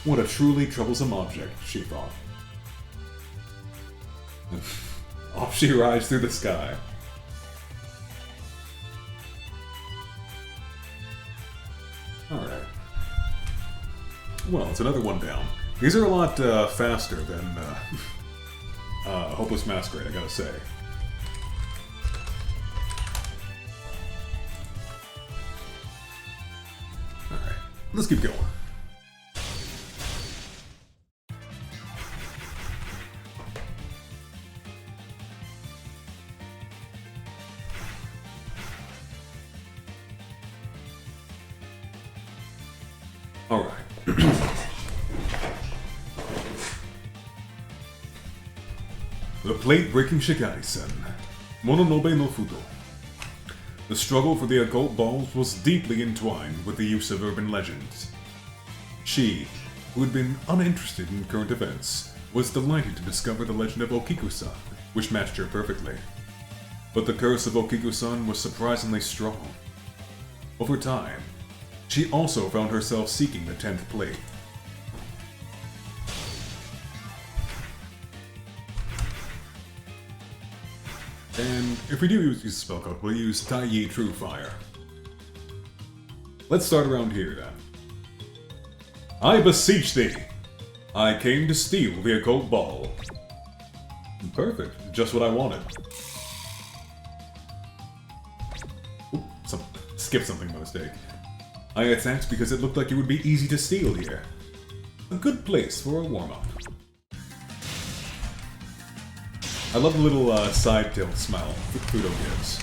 What a truly troublesome object, she thought. Off she rides through the sky. Alright. Well, it's another one down. These are a lot faster than Hopeless Masquerade, I gotta say. Alright, let's keep going. Alright. The plate-breaking Shikai-sen, Mononobe no Fudo. The struggle for the occult balls was deeply entwined with the use of urban legends. She, who had been uninterested in current events, was delighted to discover the legend of Okiku-san, which matched her perfectly. But the curse of Okiku-san was surprisingly strong. Over time, she also found herself seeking the 10th plate. And if we do use Spellcard, we'll use Tai Yi True Fire. Let's start around here then. I beseech thee! I came to steal the occult ball. Perfect, just what I wanted. Oop, skipped something by mistake. I attacked because it looked like it would be easy to steal here. A good place for a warm-up. I love the little side tilt smile that Fudo gives.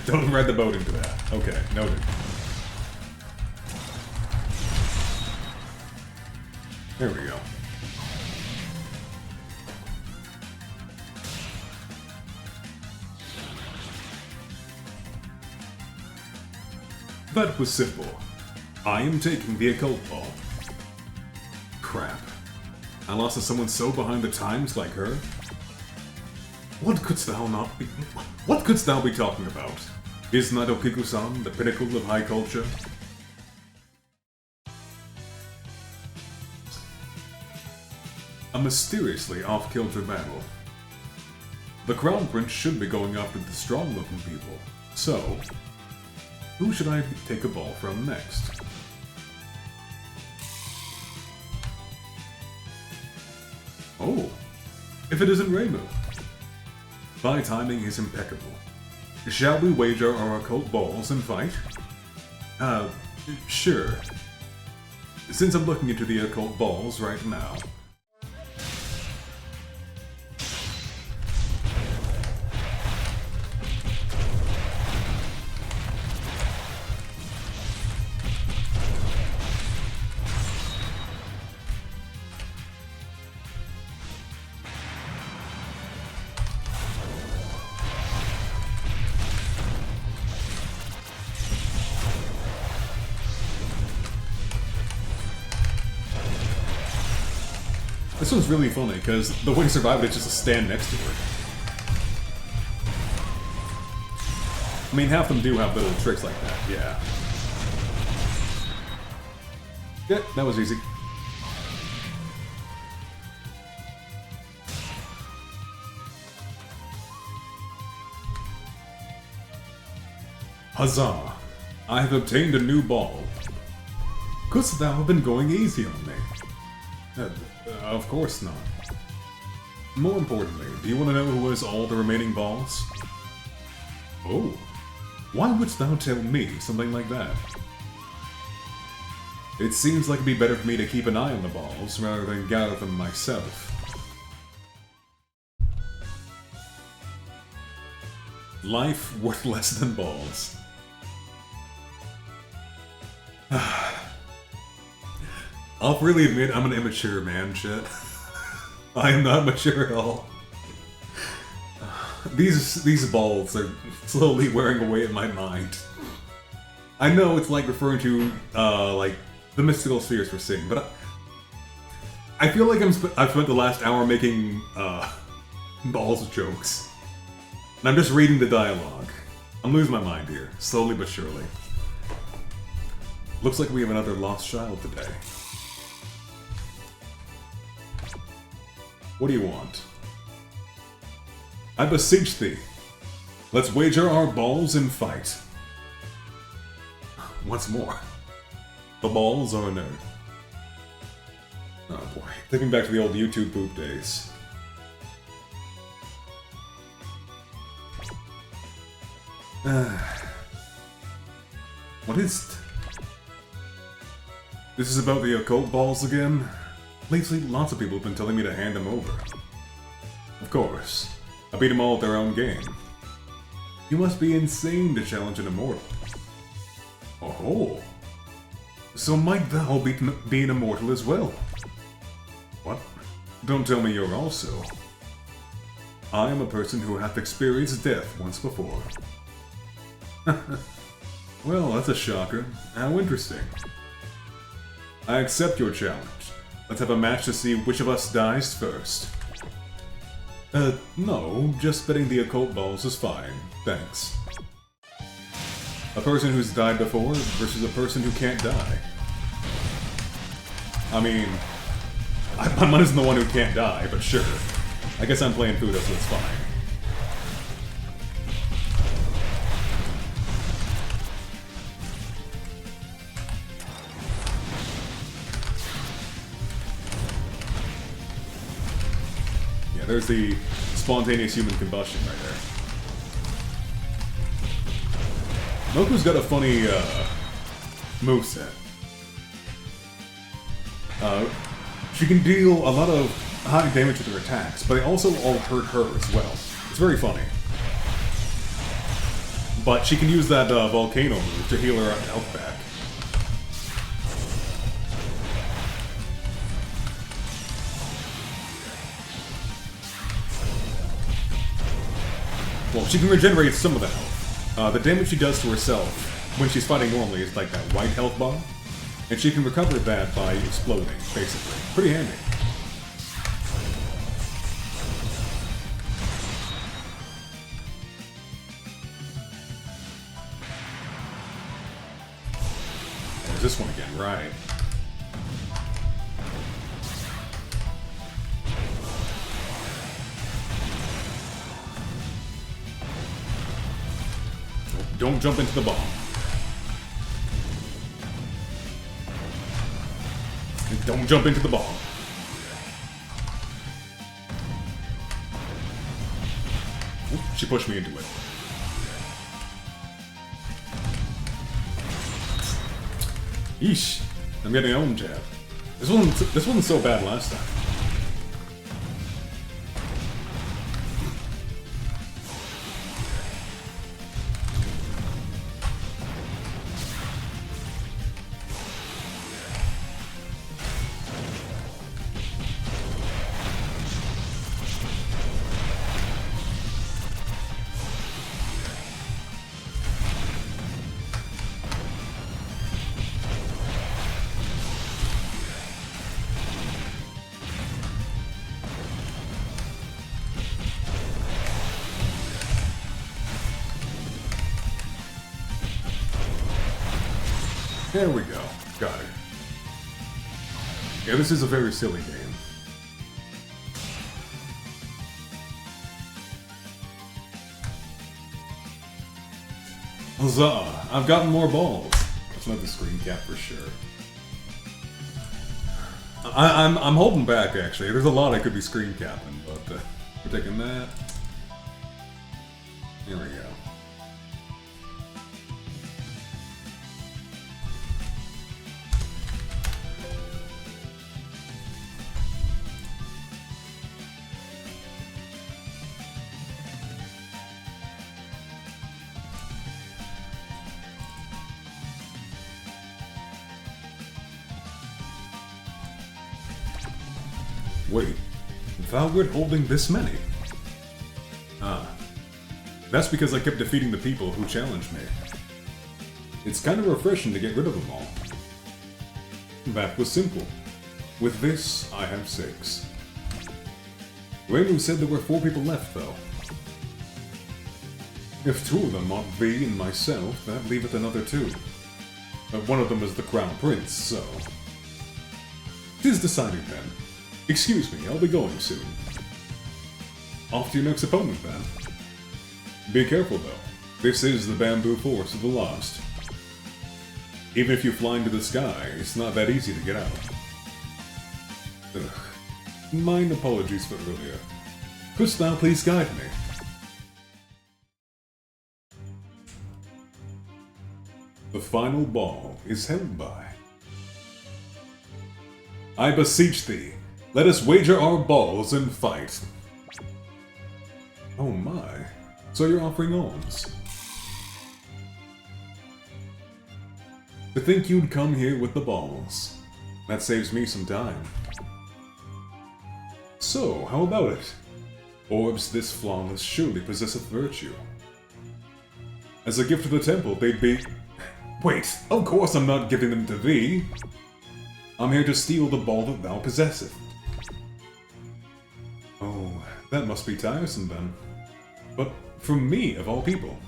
Don't ride the boat into that. Okay, noted. There we go. That was simple. I am taking the occult ball. Crap. I lost to someone so behind the times like her? What couldst thou not be... What couldst thou be talking about? Is not Okiku-san the pinnacle of high culture? A mysteriously off-kilter battle. The Crown Prince should be going after the strong-looking people. So, who should I take a ball from next? Oh, if it isn't Reimu. My timing is impeccable. Shall we wager our occult balls and fight? Sure. Since I'm looking into the occult balls right now. This one's really funny, because the way to survive it is just to stand next to her. I mean, half of them do have little tricks like that, yeah. Yeah, that was easy. Huzzah! I have obtained a new ball. Couldst thou have been going easy on me? Of course not. More importantly, do you want to know who has all the remaining balls? Oh. Why wouldst thou tell me something like that? It seems like it'd be better for me to keep an eye on the balls rather than gather them myself. Life worth less than balls. I'll really admit I'm an immature man, shit. I am not mature at all. These balls are slowly wearing away at my mind. I know it's like referring to, like, the mystical spheres we're seeing, but I feel like I've spent the last hour making, balls jokes. And I'm just reading the dialogue. I'm losing my mind here, slowly but surely. Looks like we have another lost child today. What do you want? I beseech thee. Let's wager our balls in fight. Once more. The balls are inert. Oh boy, thinking back to the old YouTube poop days. What is it? This is about the occult balls again? Lately, lots of people have been telling me to hand them over. Of course. I beat them all at their own game. You must be insane to challenge an immortal. Oh. So might thou be an immortal as well? What? Don't tell me you're also. I am a person who hath experienced death once before. Well, that's a shocker. How interesting. I accept your challenge. Let's have a match to see which of us dies first. No, just betting the occult balls is fine. Thanks. A person who's died before versus a person who can't die. I mean, I'm not the one who can't die, but sure. I guess I'm playing Fudo, so it's fine. Yeah, there's the spontaneous human combustion right there. Moku's got a funny, moveset. She can deal a lot of high damage with her attacks, but they also all hurt her as well. It's very funny. But she can use that volcano move to heal her health back. Well, she can regenerate some of the health. The damage she does to herself when she's fighting normally is like that white health bar, and she can recover that by exploding, basically. Pretty handy. There's this one again, right. Don't jump into the bomb. Don't jump into the bomb. Oop, she pushed me into it. Yeesh. I'm getting own jab. This wasn't so bad last time. There we go. Got her. Yeah, this is a very silly game. Huzzah! I've gotten more balls. That's not the screen cap for sure. I'm holding back actually. There's a lot I could be screen capping, but we're taking that. There we go. Wait, thou wert holding this many? Ah. That's because I kept defeating the people who challenged me. It's kind of refreshing to get rid of them all. That was simple. With this, I have 6. Rainu said there were 4 people left, though. If 2 of them aren't thee and myself, that'd leave it another 2. But one of them is the Crown Prince, so... 'Tis decided then. Excuse me, I'll be going soon. Off to your next opponent, then. Be careful, though. This is the bamboo forest of the lost. Even if you fly into the sky, it's not that easy to get out. Ugh. Mine apologies for earlier. Couldst thou please guide me? The final ball is held by... I beseech thee, let us wager our balls and fight. Oh my, so you're offering alms. To think you'd come here with the balls. That saves me some time. So, how about it? Orbs this flawless surely possesseth virtue. As a gift to the temple, they'd be... Wait, of course I'm not giving them to thee! I'm here to steal the ball that thou possesseth. Oh, that must be tiresome then. But from me, of all people.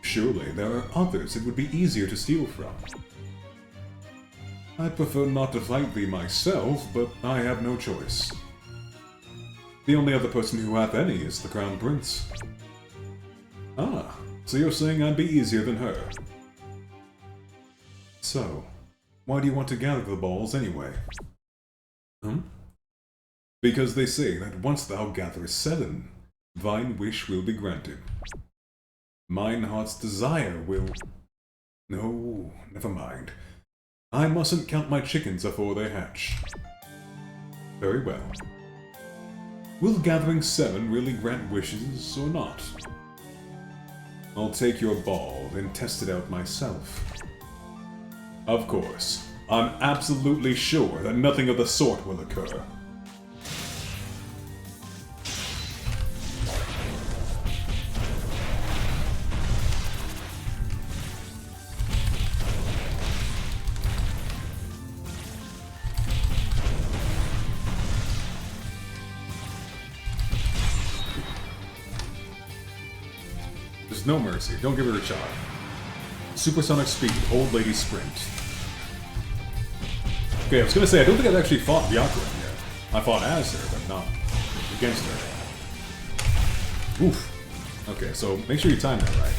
Surely there are others it would be easier to steal from. I'd prefer not to fight thee myself, but I have no choice. The only other person who hath any is the Crown Prince. Ah, so you're saying I'd be easier than her. So, why do you want to gather the balls anyway? Because they say that once thou gatherest 7, thine wish will be granted. Mine heart's desire will... No, never mind. I mustn't count my chickens afore they hatch. Very well. Will gathering 7 really grant wishes, or not? I'll take your ball and test it out myself. Of course. I'm absolutely sure that nothing of the sort will occur. There's no mercy. Don't give her a shot. Supersonic speed, old lady sprint. Okay, I was gonna say, I don't think I've actually fought Byakuran yet. I fought as her, but not against her. Oof. Okay, so make sure you time that right.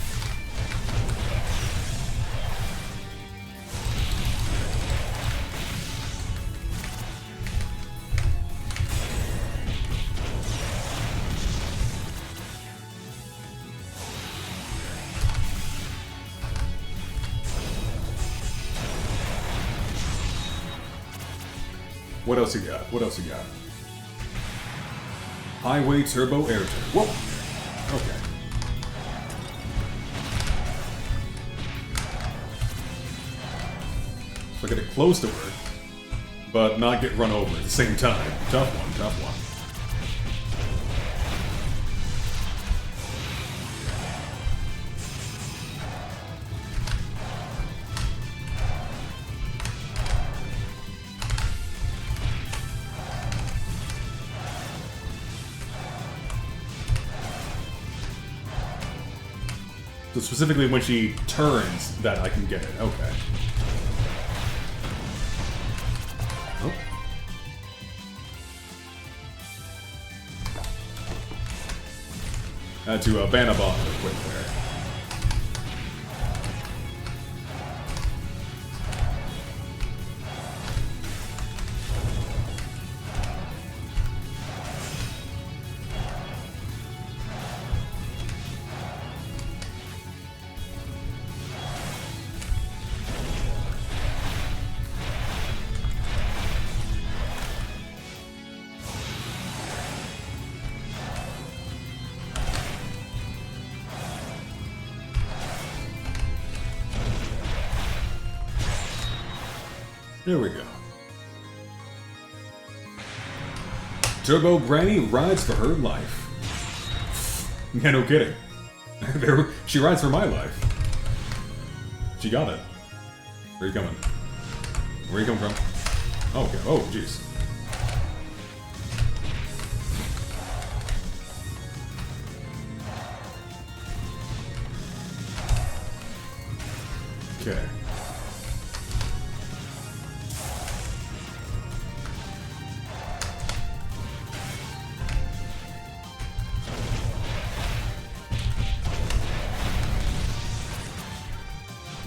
What else you got? What else you got? Highway Turbo Air Turn. Whoa! Okay. So I gotta get close to her, but not get run over at the same time. Tough one, tough one. So specifically when she turns that I can get it. Okay. Had to ban a bot real quick there. There we go. Turbo Granny rides for her life. Yeah, no kidding. She rides for my life. She got it. Where are you coming? Where are you coming from? Oh, okay. Oh, jeez. Okay.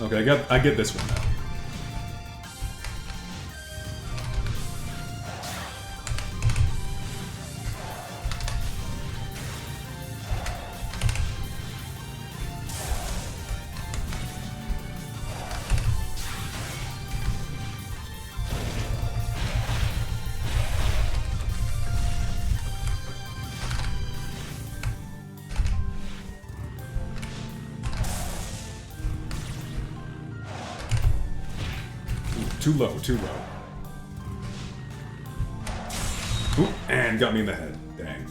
Okay, I get this one now. Too low, too low. Ooh, and got me in the head. Dang.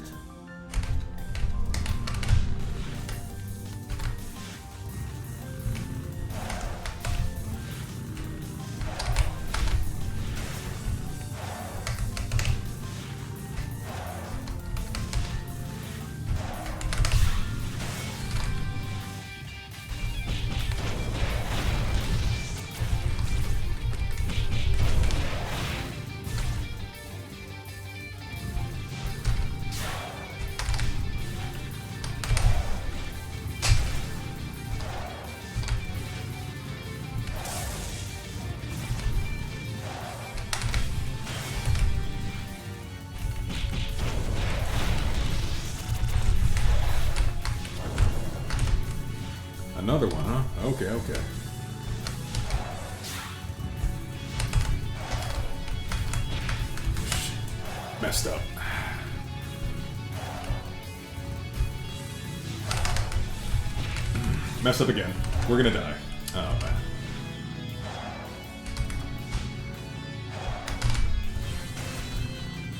Another one, huh? Okay, okay. Messed up. Messed up again. We're gonna die. Oh, man.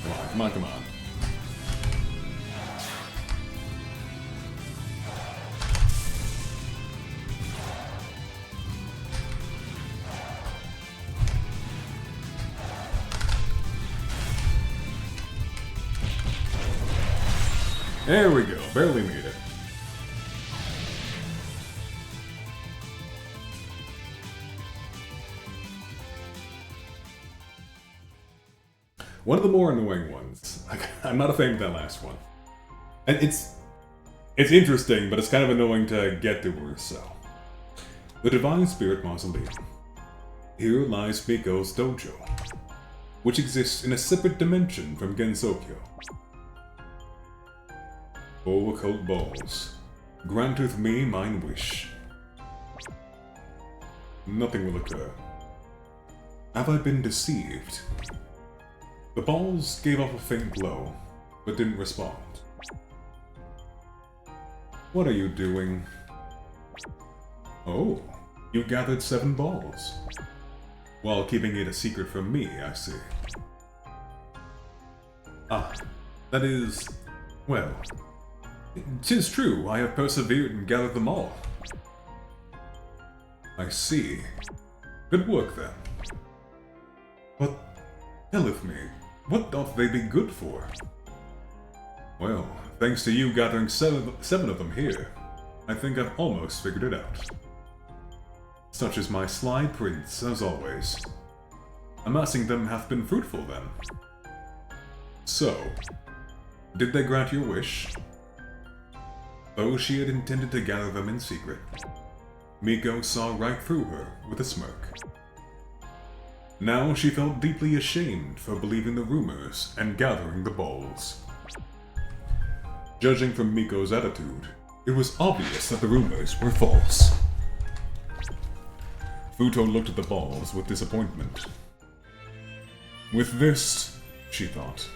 Come on, come on, come on. There we go, barely made it. One of the more annoying ones. I'm not a fan of that last one. And it's interesting, but it's kind of annoying to get to her, so. The Divine Spirit Mausoleum. Here lies Miko's dojo, which exists in a separate dimension from Gensokyo. O occult balls, granteth me mine wish. Nothing will occur. Have I been deceived? The balls gave off a faint glow, but didn't respond. What are you doing? Oh, you gathered 7 balls. While keeping it a secret from me, I see. Ah, that is... well... 'tis true, I have persevered and gathered them all. I see. Good work, then. But, telleth me, what doth they be good for? Well, thanks to you gathering seven of them here, I think I've almost figured it out. Such is my sly prince, as always. Amassing them hath been fruitful, then. So, did they grant your wish? though she had intended to gather them in secret. Miko saw right through her with a smirk. Now she felt deeply ashamed for believing the rumors and gathering the balls. Judging from Miko's attitude, it was obvious that the rumors were false. Futo looked at the balls with disappointment. With this, she thought,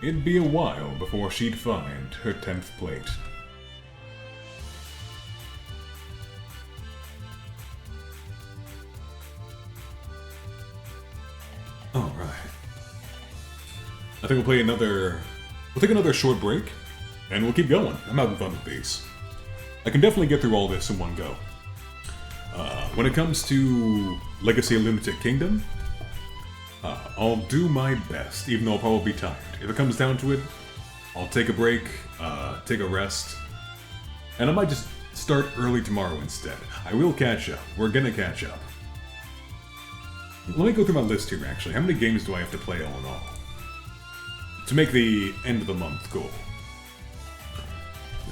it'd be a while before she'd find her 10th plate. Alright. I think we'll play another... We'll take another short break, and we'll keep going. I'm having fun with these. I can definitely get through all this in one go. When it comes to Legacy of Lunatic Kingdom, I'll do my best, even though I'll probably be tired. If it comes down to it, I'll take a break, take a rest, and I might just start early tomorrow instead. I will catch up. We're gonna catch up. Let me go through my list here, actually. How many games do I have to play all in all? To make the end of the month goal.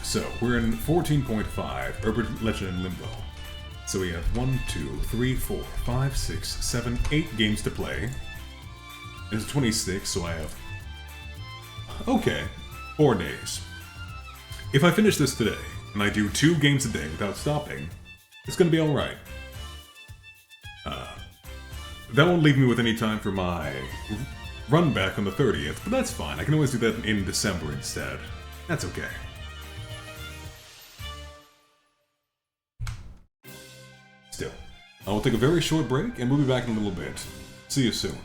So, we're in 14.5, Urban Legend and Limbo. So we have 1, 2, 3, 4, 5, 6, 7, 8 games to play. It's 26, so I have... Okay, 4 days. If I finish this today, and I do 2 games a day without stopping, it's gonna be alright. That won't leave me with any time for my run back on the 30th, but that's fine. I can always do that in December instead. That's okay. Still, I will take a very short break, and we'll be back in a little bit. See you soon.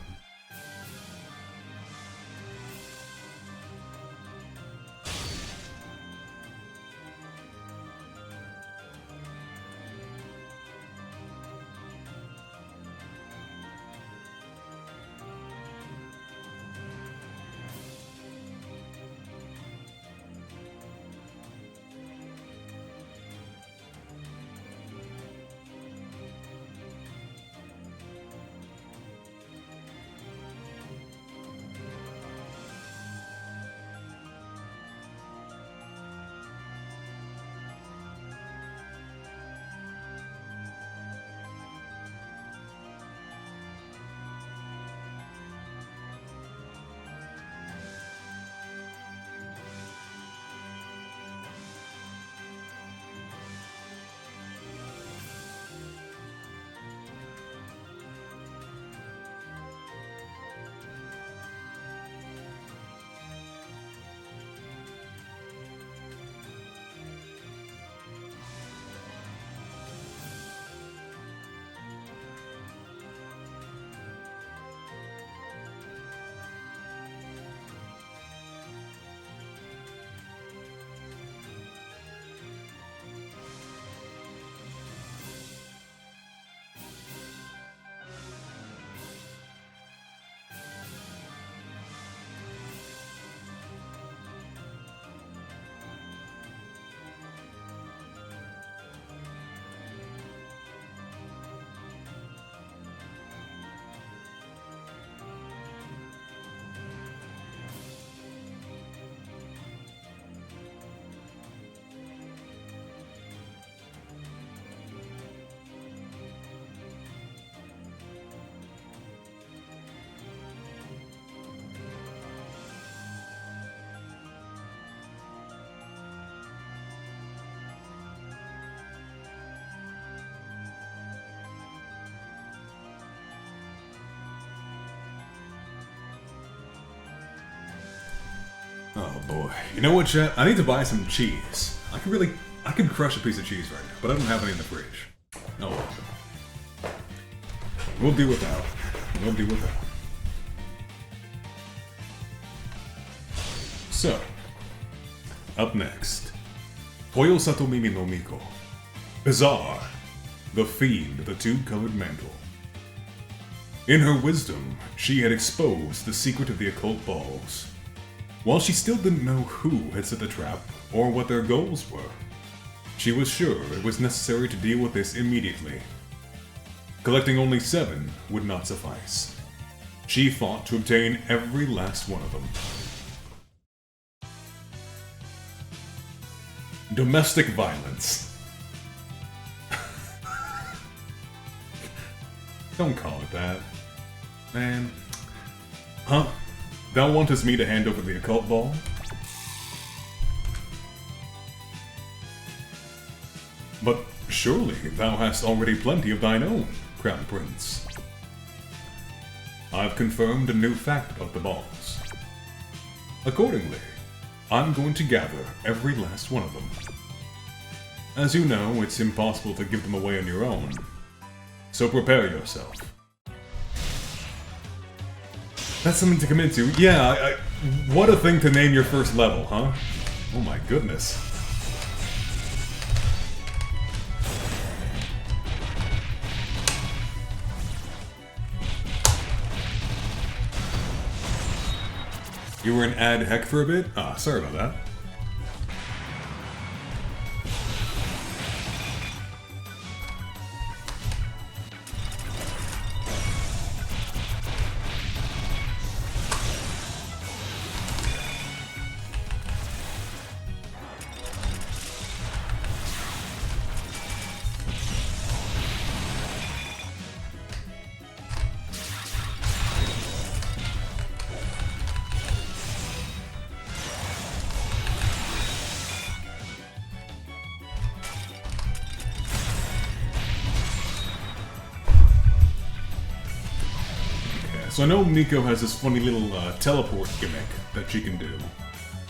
Oh boy. You know what, chat? I need to buy some cheese. I could crush a piece of cheese right now, but I don't have any in the fridge. Oh well. We'll deal with that. We'll deal with that. So, up next, Toyo Satomimi no Miko. Bizarre, the fiend of the two-colored mantle. In her wisdom, she had exposed the secret of the occult balls. While she still didn't know who had set the trap or what their goals were, she was sure it was necessary to deal with this immediately. Collecting only 7 would not suffice. She fought to obtain every last one of them. Domestic violence. Don't call it that. Man. Huh? Thou wantest me to hand over the occult ball? But surely thou hast already plenty of thine own, Crown Prince. I've confirmed a new fact about the balls. Accordingly, I'm going to gather every last one of them. As you know, it's impossible to give them away on your own, so prepare yourself. That's something to commit to. Yeah, what a thing to name your first level, huh? Oh my goodness. You were an ad heck for a bit? Ah, sorry about that. So I know Miko has this funny little teleport gimmick that she can do.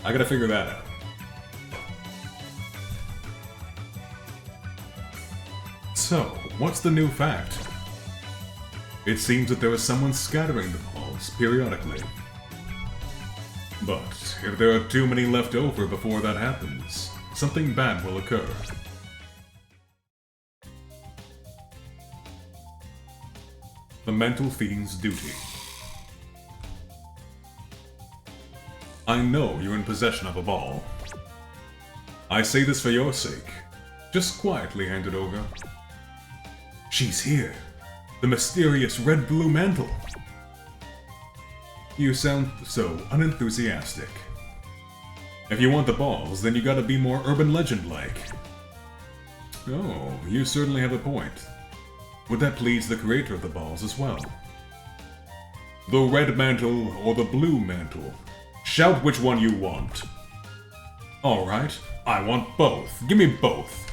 I gotta figure that out. So, what's the new fact? It seems that there is someone scattering the balls periodically. But if there are too many left over before that happens, something bad will occur. The Mental Fiend's duty. I know you're in possession of a ball. I say this for your sake. Just quietly hand it over. She's here. The mysterious red-blue mantle. You sound so unenthusiastic. If you want the balls, then you gotta be more urban legend-like. Oh, you certainly have a point. Would that please the creator of the balls as well? The red mantle or the blue mantle? Shout which one you want. Alright, I want both. Give me both.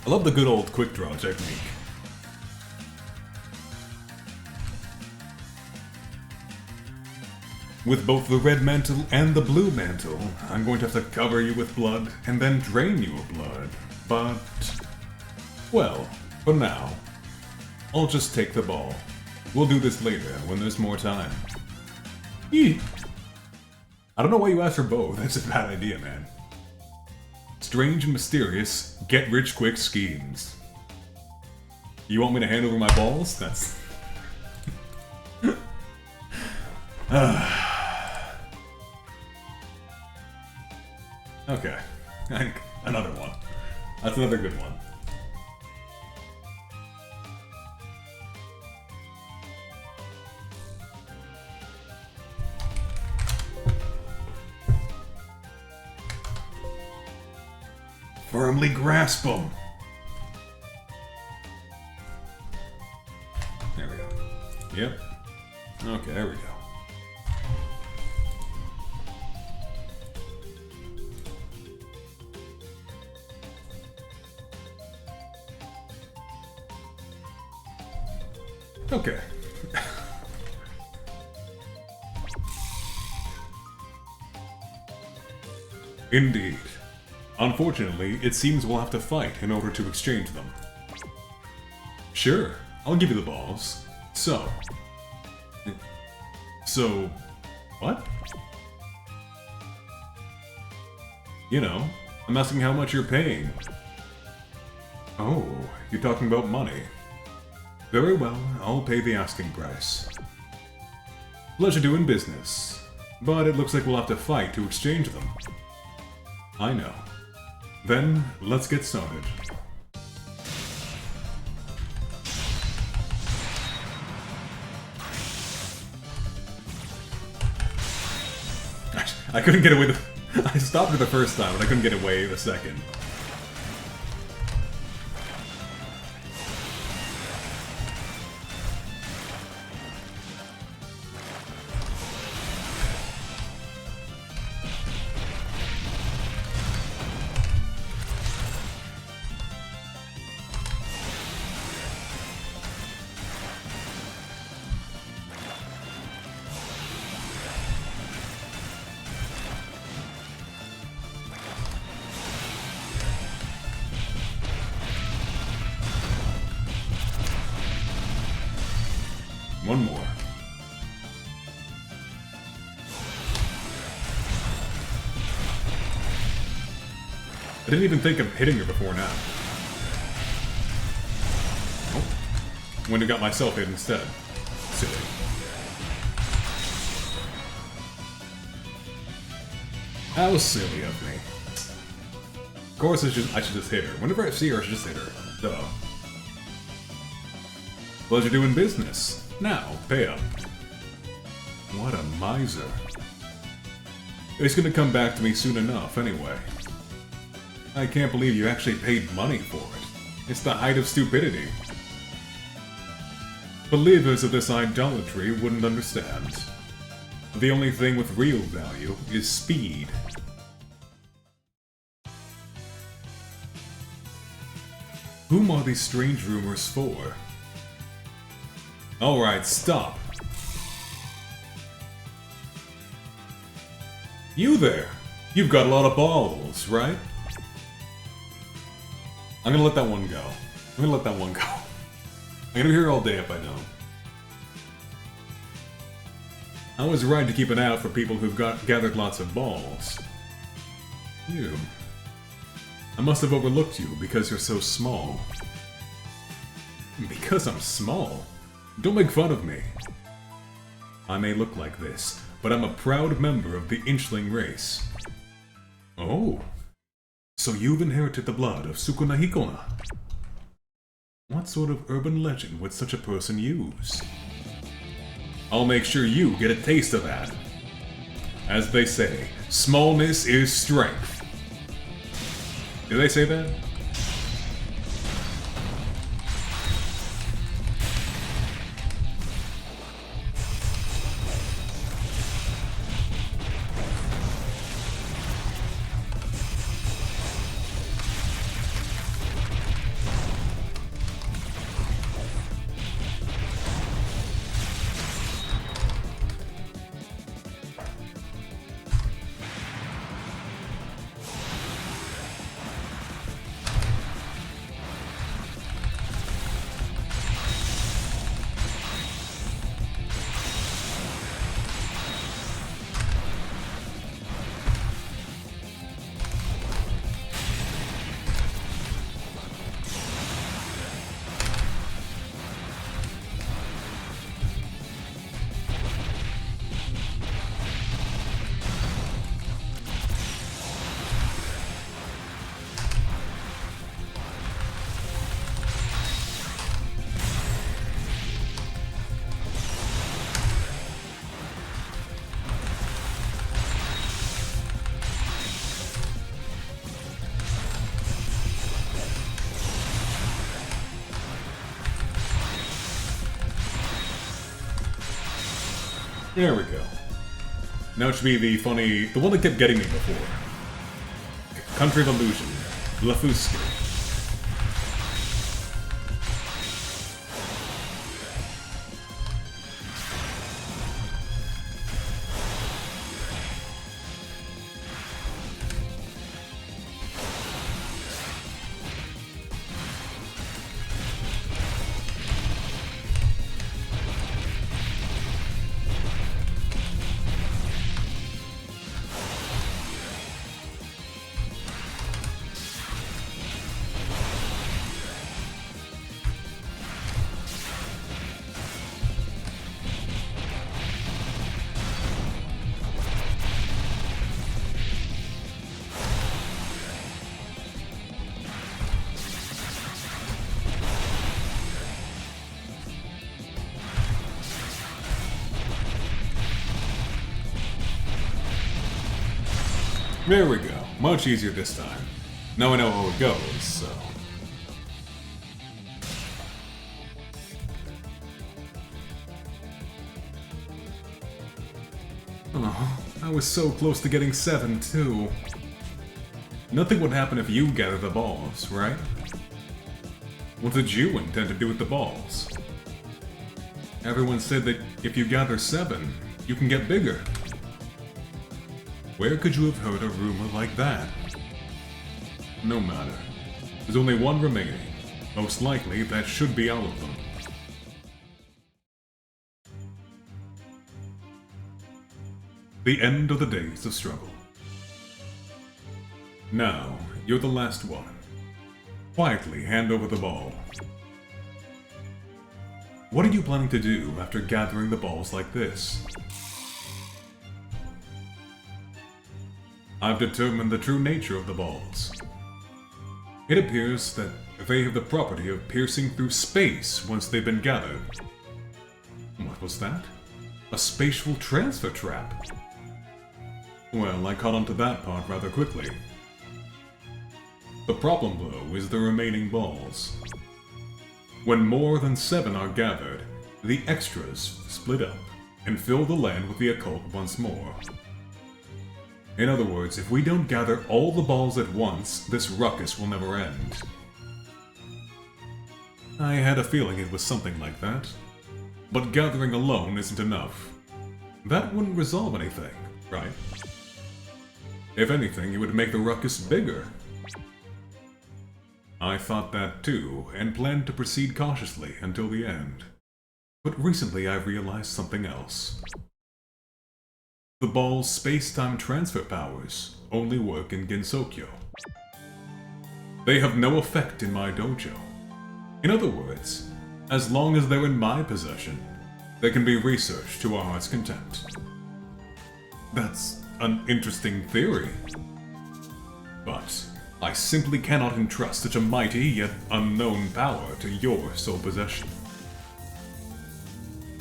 I love the good old quick draw technique. With both the red mantle and the blue mantle, I'm going to have to cover you with blood and then drain you of blood. But, well, for now, I'll just take the ball. We'll do this later when there's more time. Eek. I don't know why you asked for both. That's a bad idea, man. Strange and mysterious, get-rich-quick schemes. You want me to hand over my balls? That's... Okay. Another one. That's another good one. Firmly grasp them. There we go. Yep. Okay, there we go. Okay. Indeed. Unfortunately, it seems we'll have to fight in order to exchange them. Sure, I'll give you the balls. So, what? You know, I'm asking how much you're paying. Oh, you're talking about money. Very well, I'll pay the asking price. Pleasure doing business, but it looks like we'll have to fight to exchange them. I know. Then, let's get started. I couldn't get away I stopped it the first time, but I couldn't get away the second. One more. I didn't even think of hitting her before now. Oh. Went and got myself hit instead. Silly. That was silly of me. Of course, I should just hit her. Whenever I see her, I should just hit her. Duh. Pleasure doing business. Now, pay up. What a miser. It's gonna come back to me soon enough, anyway. I can't believe you actually paid money for it. It's the height of stupidity. Believers of this idolatry wouldn't understand. The only thing with real value is speed. Whom are these strange rumors for? Alright, stop. You there! You've got a lot of balls, right? I'm gonna let that one go. I'm gonna let that one go. I'm gonna be here all day if I don't. I was right to keep an eye out for people who've gathered lots of balls. You. I must have overlooked you because you're so small. Because I'm small? Don't make fun of me. I may look like this, but I'm a proud member of the Inchling race. Oh. So you've inherited the blood of Sukuna Hikona. What sort of urban legend would such a person use? I'll make sure you get a taste of that. As they say, smallness is strength. Did they say that? There we go. Now it should be the funny... the one that kept getting me before. Country of Illusion. Lafuski. There we go. Much easier this time. Now I know how it goes, so... Oh, I was so close to getting 7, too. Nothing would happen if you gathered the balls, right? What did you intend to do with the balls? Everyone said that if you gather 7, you can get bigger. Where could you have heard a rumor like that? No matter. There's only one remaining. Most likely, that should be all of them. The end of the days of struggle. Now, you're the last one. Quietly hand over the ball. What are you planning to do after gathering the balls like this? I've determined the true nature of the balls. It appears that they have the property of piercing through space once they've been gathered. What was that? A spatial transfer trap? Well, I caught on to that part rather quickly. The problem, though, is the remaining balls. When more than 7 are gathered, the extras split up and fill the land with the occult once more. In other words, if we don't gather all the balls at once, this ruckus will never end. I had a feeling it was something like that. But gathering alone isn't enough. That wouldn't resolve anything, right? If anything, it would make the ruckus bigger. I thought that too, and planned to proceed cautiously until the end. But recently I realized something else. The ball's space-time transfer powers only work in Gensokyo. They have no effect in my dojo. In other words, as long as they're in my possession, they can be researched to our heart's content. That's an interesting theory. But I simply cannot entrust such a mighty yet unknown power to your sole possession.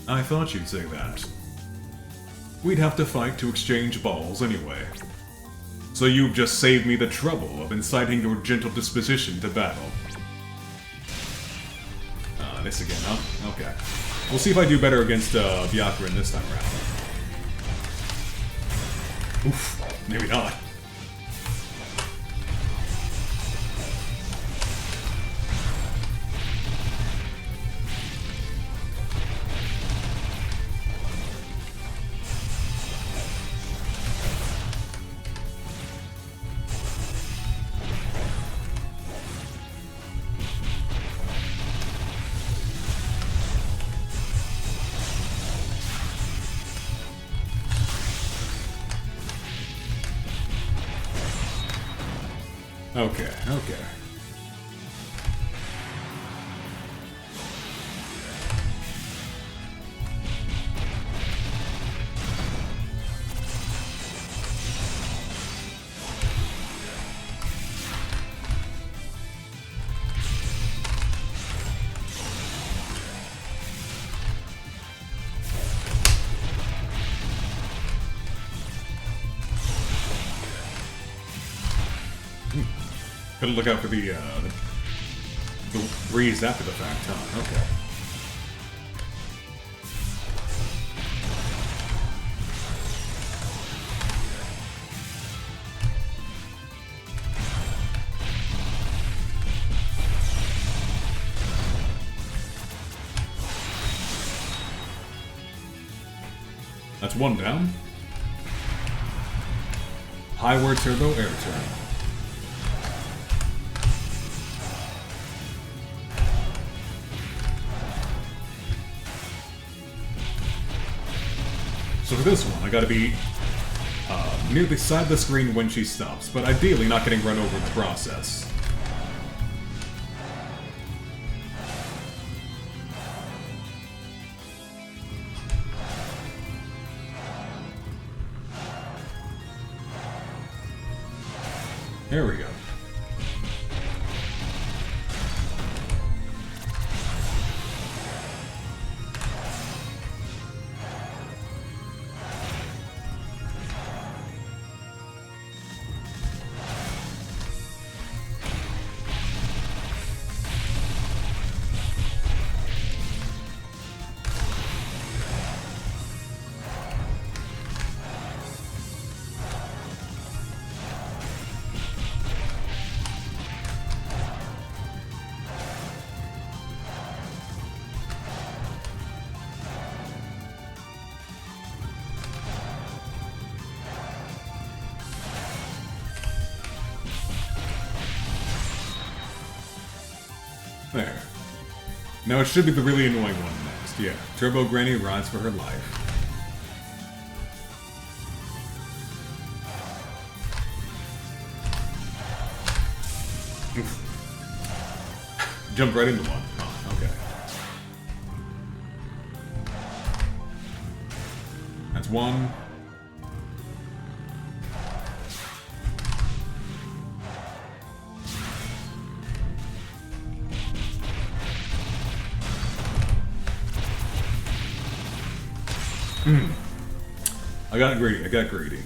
I thought you'd say that. We'd have to fight to exchange balls anyway. So you've just saved me the trouble of inciting your gentle disposition to battle. This again, huh? Okay. We'll see if I do better against Byakuren this time around. Oof, maybe not. Okay, okay. Gotta look out for the breeze after the fact, huh? Okay. That's one down. Highward turbo air turn. So for this one, I gotta be near the side of the screen when she stops, but ideally not getting run over in the process. There we go. There. Now it should be the really annoying one next. Yeah, Turbo Granny rides for her life. Jump right into one. Oh, okay. That's one. I got greedy.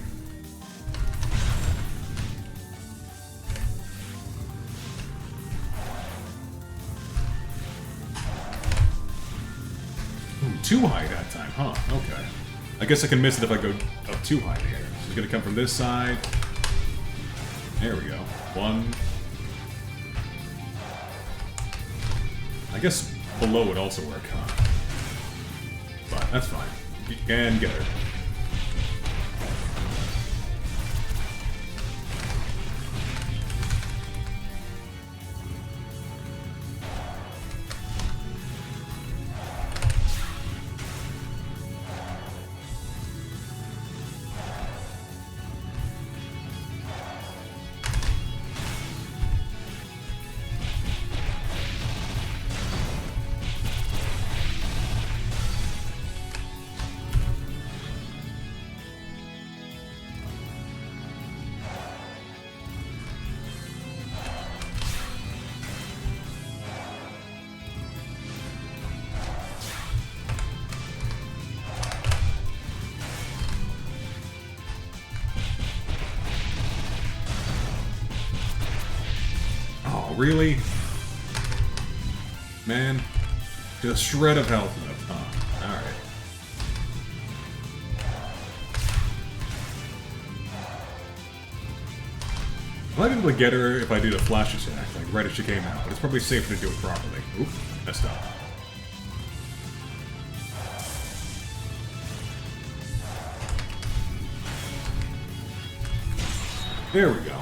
Too high that time, huh? Okay. I guess I can miss it if I go up too high here. So it's gonna come from this side. There we go. One. I guess below would also work, huh? But that's fine. You can get her. Really? Man, just a shred of health left, huh? Alright. I might be able to get her if I did a flash attack, like right as she came out, but it's probably safer to do it properly. Oop, messed up. There we go.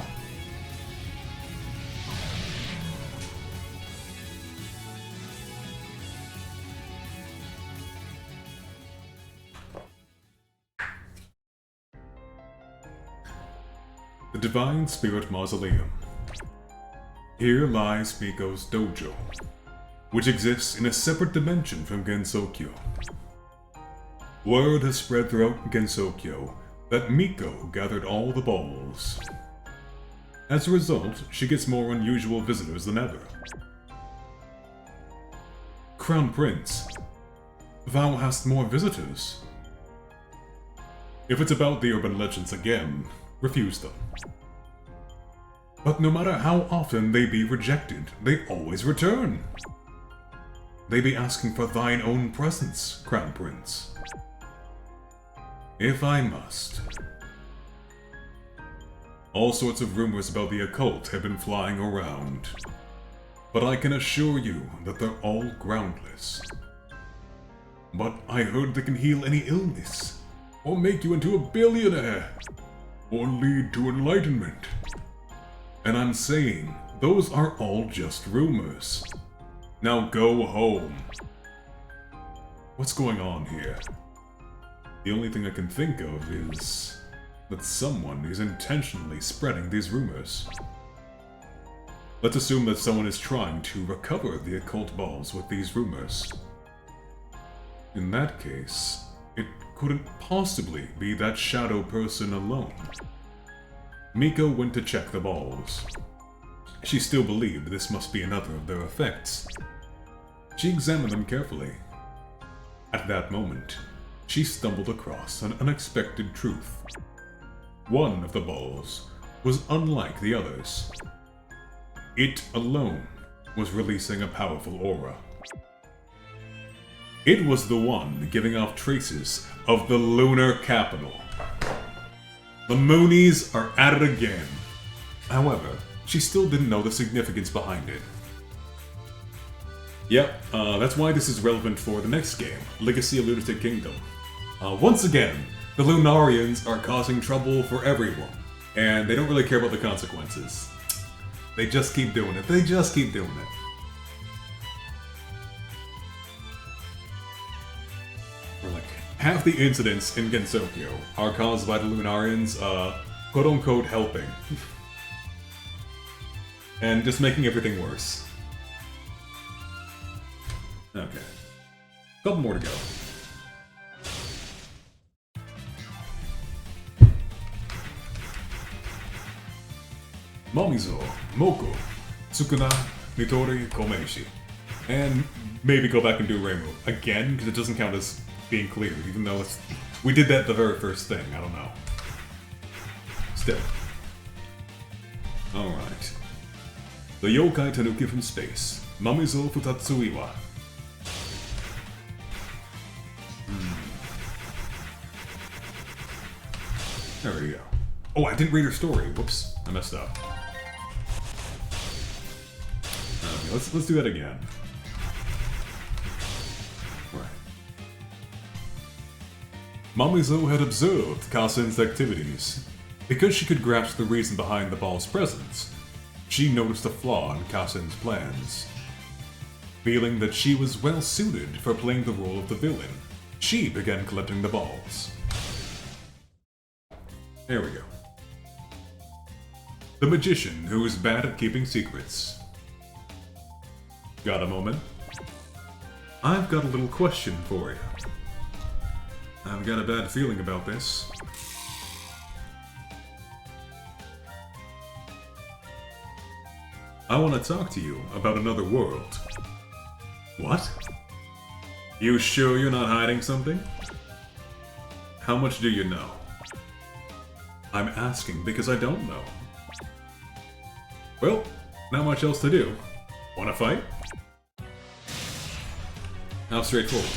The Divine Spirit Mausoleum. Here lies Miko's dojo, which exists in a separate dimension from Gensokyo. Word has spread throughout Gensokyo that Miko gathered all the balls. As a result, she gets more unusual visitors than ever. Crown Prince, thou hast more visitors. If it's about the urban legends again, refuse them. But no matter how often they be rejected, they always return. They be asking for thine own presence, Crown Prince. If I must. All sorts of rumors about the occult have been flying around, but I can assure you that they're all groundless. But I heard they can heal any illness, or make you into a billionaire, or lead to enlightenment. And I'm saying, those are all just rumors. Now go home. What's going on here? The only thing I can think of is that someone is intentionally spreading these rumors. Let's assume that someone is trying to recover the occult balls with these rumors. In that case, it couldn't possibly be that shadow person alone. Miko went to check the balls. She still believed this must be another of their effects. She examined them carefully. At that moment, she stumbled across an unexpected truth. One of the balls was unlike the others. It alone was releasing a powerful aura. It was the one giving off traces of the lunar capital. The Moonies are at it again. However, she still didn't know the significance behind it. Yep, that's why this is relevant for the next game, Legacy of Lunatic Kingdom. Once again, the Lunarians are causing trouble for everyone, and they don't really care about the consequences. They just keep doing it. half the incidents in Gensokyo are caused by the Lunarians, quote-unquote helping. And just making everything worse. Okay. Couple more to go. Mamizo, Moko, Tsukuna, Nitori, Komeishi. And maybe go back and do Reimu again, because it doesn't count as being cleared, even though it's... We did that the very first thing, I don't know. Still. Alright. The Yokai Tanuki from space, Mamizo Futatsuiwa. There we go. Oh, I didn't read her story. Whoops, I messed up. Okay, let's do that again. Right. Mamizo had observed Kasen's activities. Because she could grasp the reason behind the ball's presence, she noticed a flaw in Kasen's plans. Feeling that she was well suited for playing the role of the villain, she began collecting the balls. There we go. The magician who is bad at keeping secrets. Got a moment? I've got a little question for you. I've got a bad feeling about this. I want to talk to you about another world. What? You sure you're not hiding something? How much do you know? I'm asking because I don't know. Well, not much else to do. Wanna fight? How straightforward.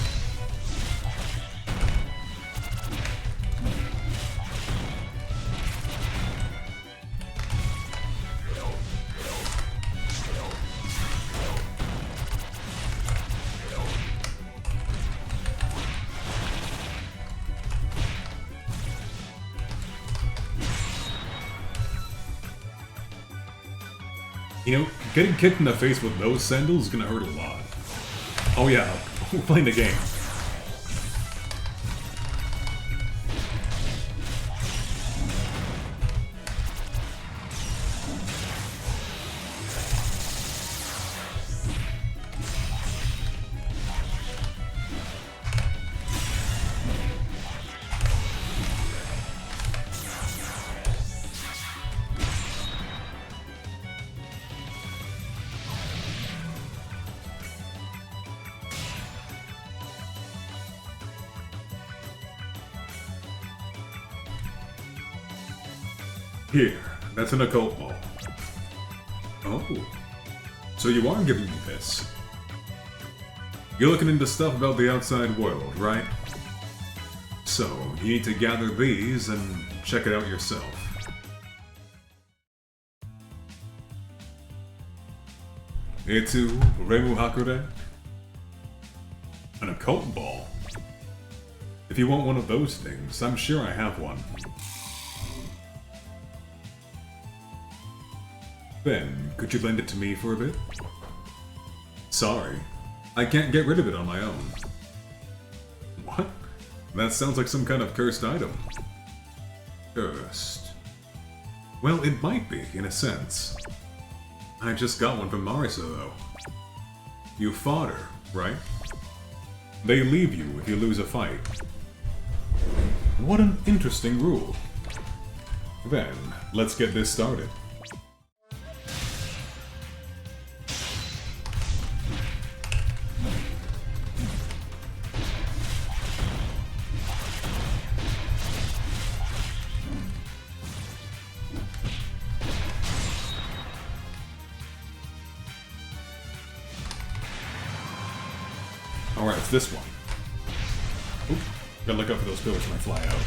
You know, getting kicked in the face with those sandals is gonna hurt a lot. Oh yeah, we're playing the game. Here, that's an occult ball. Oh. So you are giving me this. You're looking into stuff about the outside world, right? So, you need to gather these and check it out yourself. Etsu Reimu Hakure? An occult ball? If you want one of those things, I'm sure I have one. Then, could you lend it to me for a bit? Sorry, I can't get rid of it on my own. What? That sounds like some kind of cursed item. Cursed? Well, it might be, in a sense. I just got one from Marisa, though. You fought her, right? They leave you if you lose a fight. What an interesting rule. Then, let's get this started. Alright, it's this one. Oop, gotta look out for those pillars when I fly out.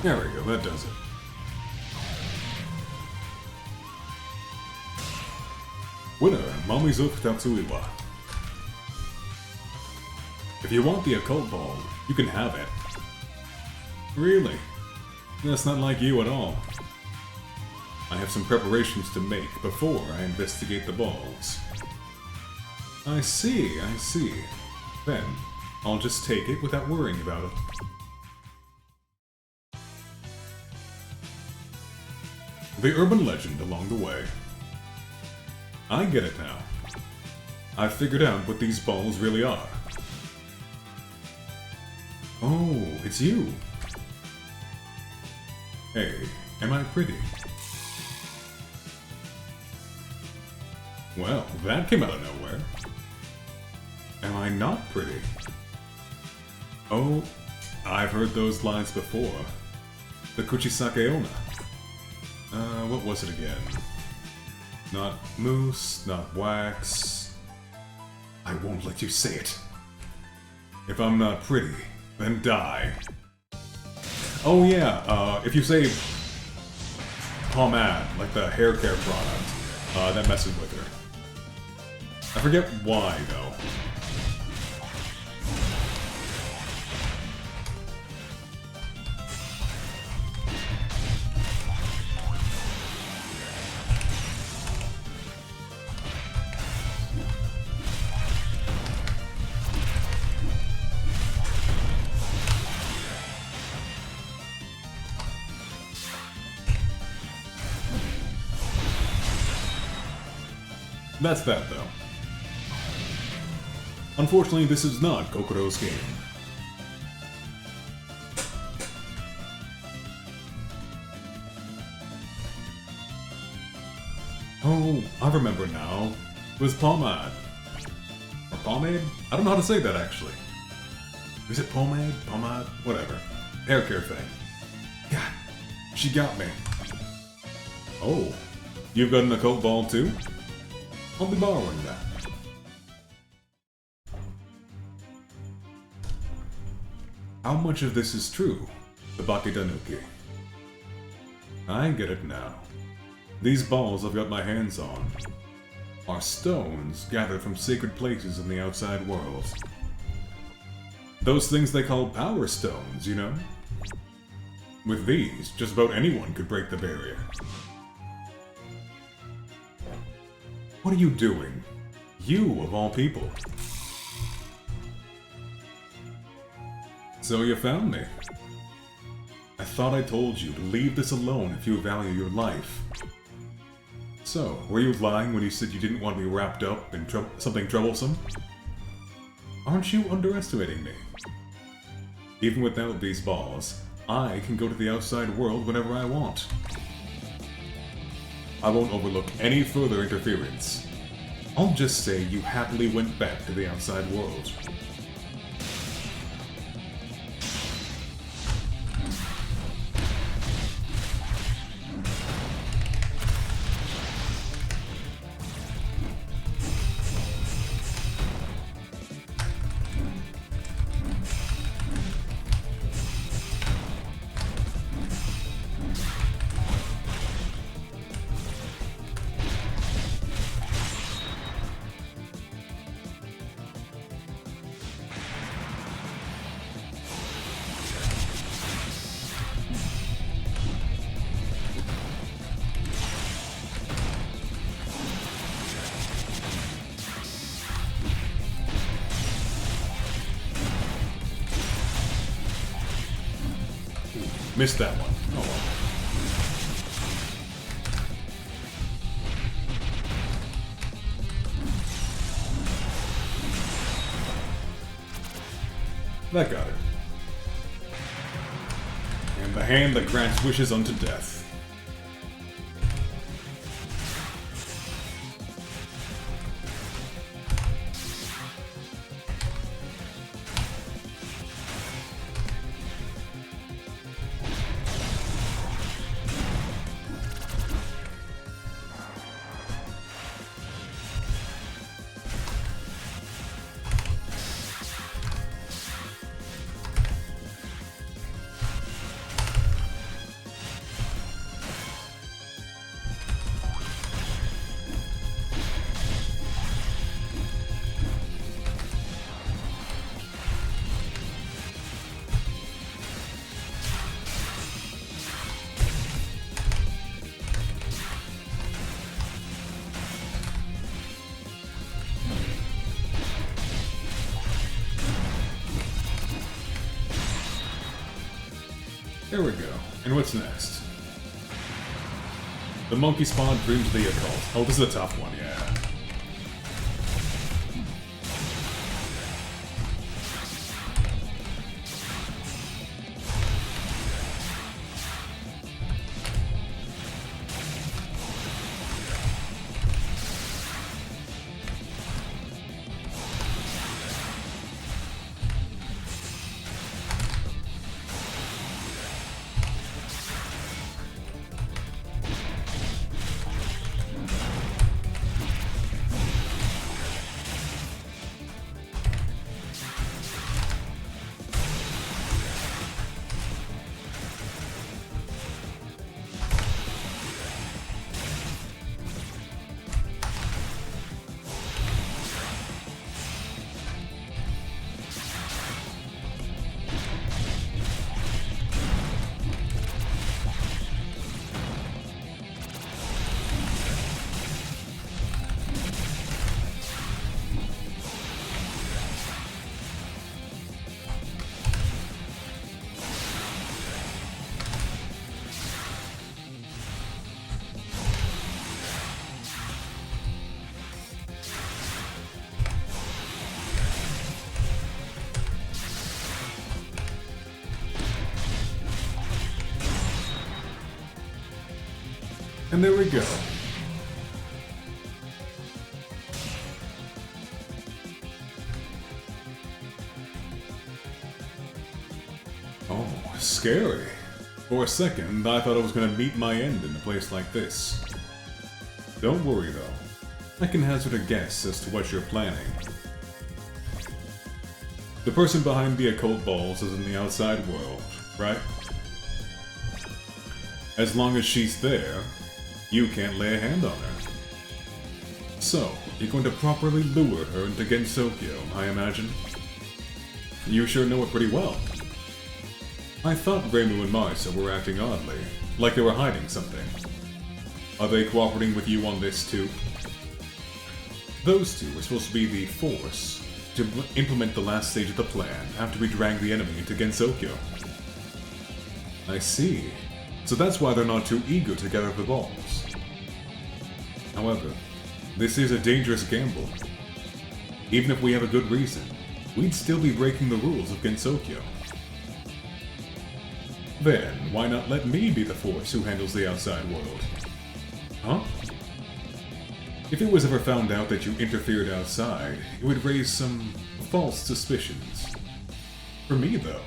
There we go, that does it. Winner, Mamizuk Tatsuiwa. If you want the occult ball, you can have it. Really? That's not like you at all. I have some preparations to make before I investigate the balls. I see, I see. Then, I'll just take it without worrying about it. The urban legend along the way. I get it now. I've figured out what these balls really are. Oh, it's you. Hey, am I pretty? Well, that came out of nowhere. Am I not pretty? Oh, I've heard those lines before. The Kuchisake Onna. What was it again? Not mousse, not wax. I won't let you say it. If I'm not pretty, then die. Oh yeah, if you say pomade, like the hair care product, that messes with her. I forget why, though. That's that, though. Unfortunately, this is not Kokoro's game. Oh, I remember now. It was pomade. Or pomade? I don't know how to say that, actually. Is it pomade? Pomade? Whatever. Hair care thing. God, she got me. Oh, you've got an occult ball, too? I'll be borrowing that. How much of this is true? The Bakitanuki. I get it now. These balls I've got my hands on are stones gathered from sacred places in the outside world. Those things they call power stones, you know? With these, just about anyone could break the barrier. What are you doing? You, of all people. So you found me. I thought I told you to leave this alone if you value your life. So, were you lying when you said you didn't want me wrapped up in something troublesome? Aren't you underestimating me? Even without these balls, I can go to the outside world whenever I want. I won't overlook any further interference. I'll just say you happily went back to the outside world. Missed that one. Oh well. That got her. And the hand that grants wishes unto death. There we go. And what's next? The monkey spawn dreams of the occult. Oh, this is a tough one, yeah. And there we go. Oh, scary. For a second, I thought I was going to meet my end in a place like this. Don't worry, though. I can hazard a guess as to what you're planning. The person behind the occult balls is in the outside world, right? As long as she's there, you can't lay a hand on her. So, you're going to properly lure her into Gensokyo, I imagine? You sure know it pretty well. I thought Reimu and Marisa were acting oddly, like they were hiding something. Are they cooperating with you on this too? Those two are supposed to be the force to implement the last stage of the plan after we drag the enemy into Gensokyo. I see. So that's why they're not too eager to gather the balls. However, this is a dangerous gamble. Even if we have a good reason, we'd still be breaking the rules of Gensokyo. Then, why not let me be the force who handles the outside world? Huh? If it was ever found out that you interfered outside, it would raise some false suspicions. For me, though,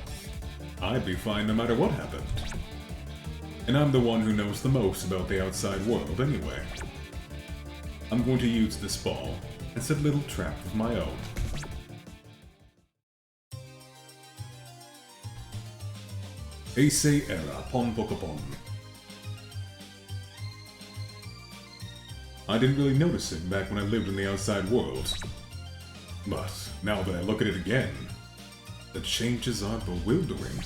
I'd be fine no matter what happened. And I'm the one who knows the most about the outside world anyway. I'm going to use this ball and set a little trap of my own. Eisei era pon pokopon. I didn't really notice it back when I lived in the outside world. But now that I look at it again, the changes are bewildering.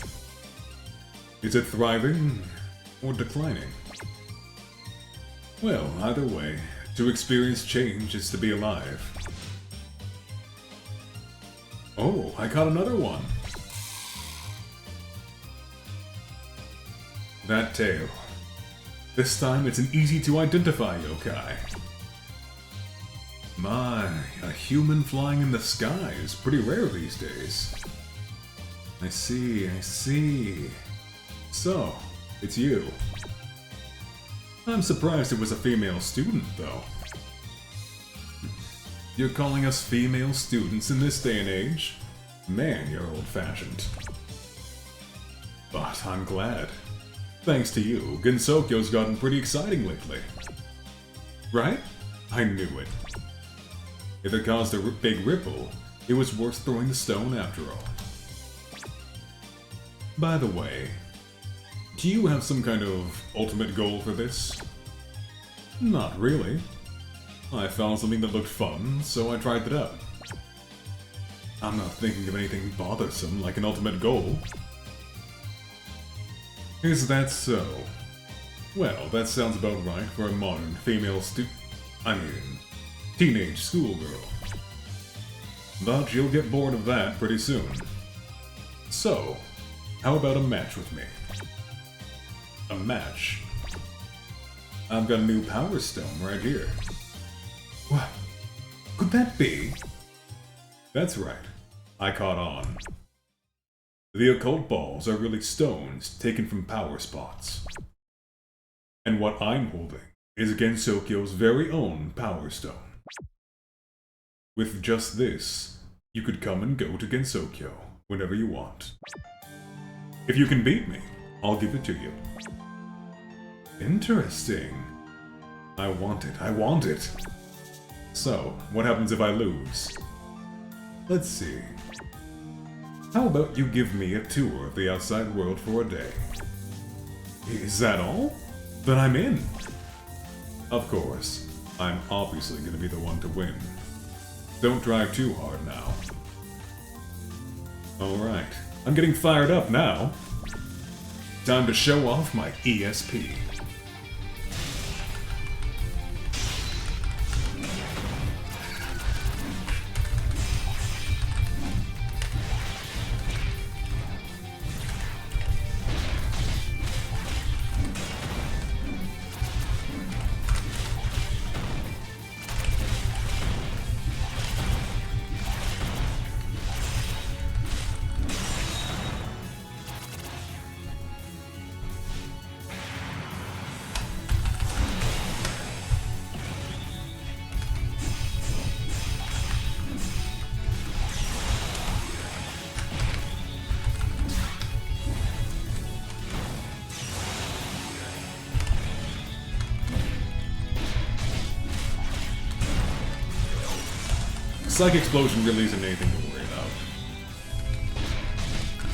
Is it thriving or declining? Well, either way, to experience change is to be alive. Oh, I caught another one! That tail. This time it's an easy-to-identify yokai. My, a human flying in the sky is pretty rare these days. I see, I see. So, it's you. I'm surprised it was a female student, though. You're calling us female students in this day and age? Man, you're old-fashioned. But I'm glad. Thanks to you, Gensokyo's gotten pretty exciting lately. Right? I knew it. If it caused a big ripple, it was worth throwing the stone after all. By the way, do you have some kind of ultimate goal for this? Not really. I found something that looked fun, so I tried it out. I'm not thinking of anything bothersome like an ultimate goal. Is that so? Well, that sounds about right for a modern female teenage schoolgirl. But you'll get bored of that pretty soon. So, how about a match with me? A match. I've got a new power stone right here. What? Could that be? That's right. I caught on. The occult balls are really stones taken from power spots. And what I'm holding is Gensokyo's very own power stone. With just this, you could come and go to Gensokyo whenever you want. If you can beat me, I'll give it to you. Interesting. I want it, I want it. So, what happens if I lose? Let's see. How about you give me a tour of the outside world for a day? Is that all? Then I'm in. Of course, I'm obviously going to be the one to win. Don't drive too hard now. Alright, I'm getting fired up now. Time to show off my ESP. Psychic Explosion really isn't anything to worry about.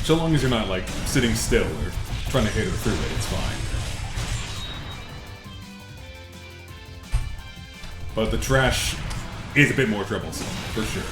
So long as you're not, like, sitting still or trying to hit her through it, it's fine. But the trash is a bit more troublesome, for sure.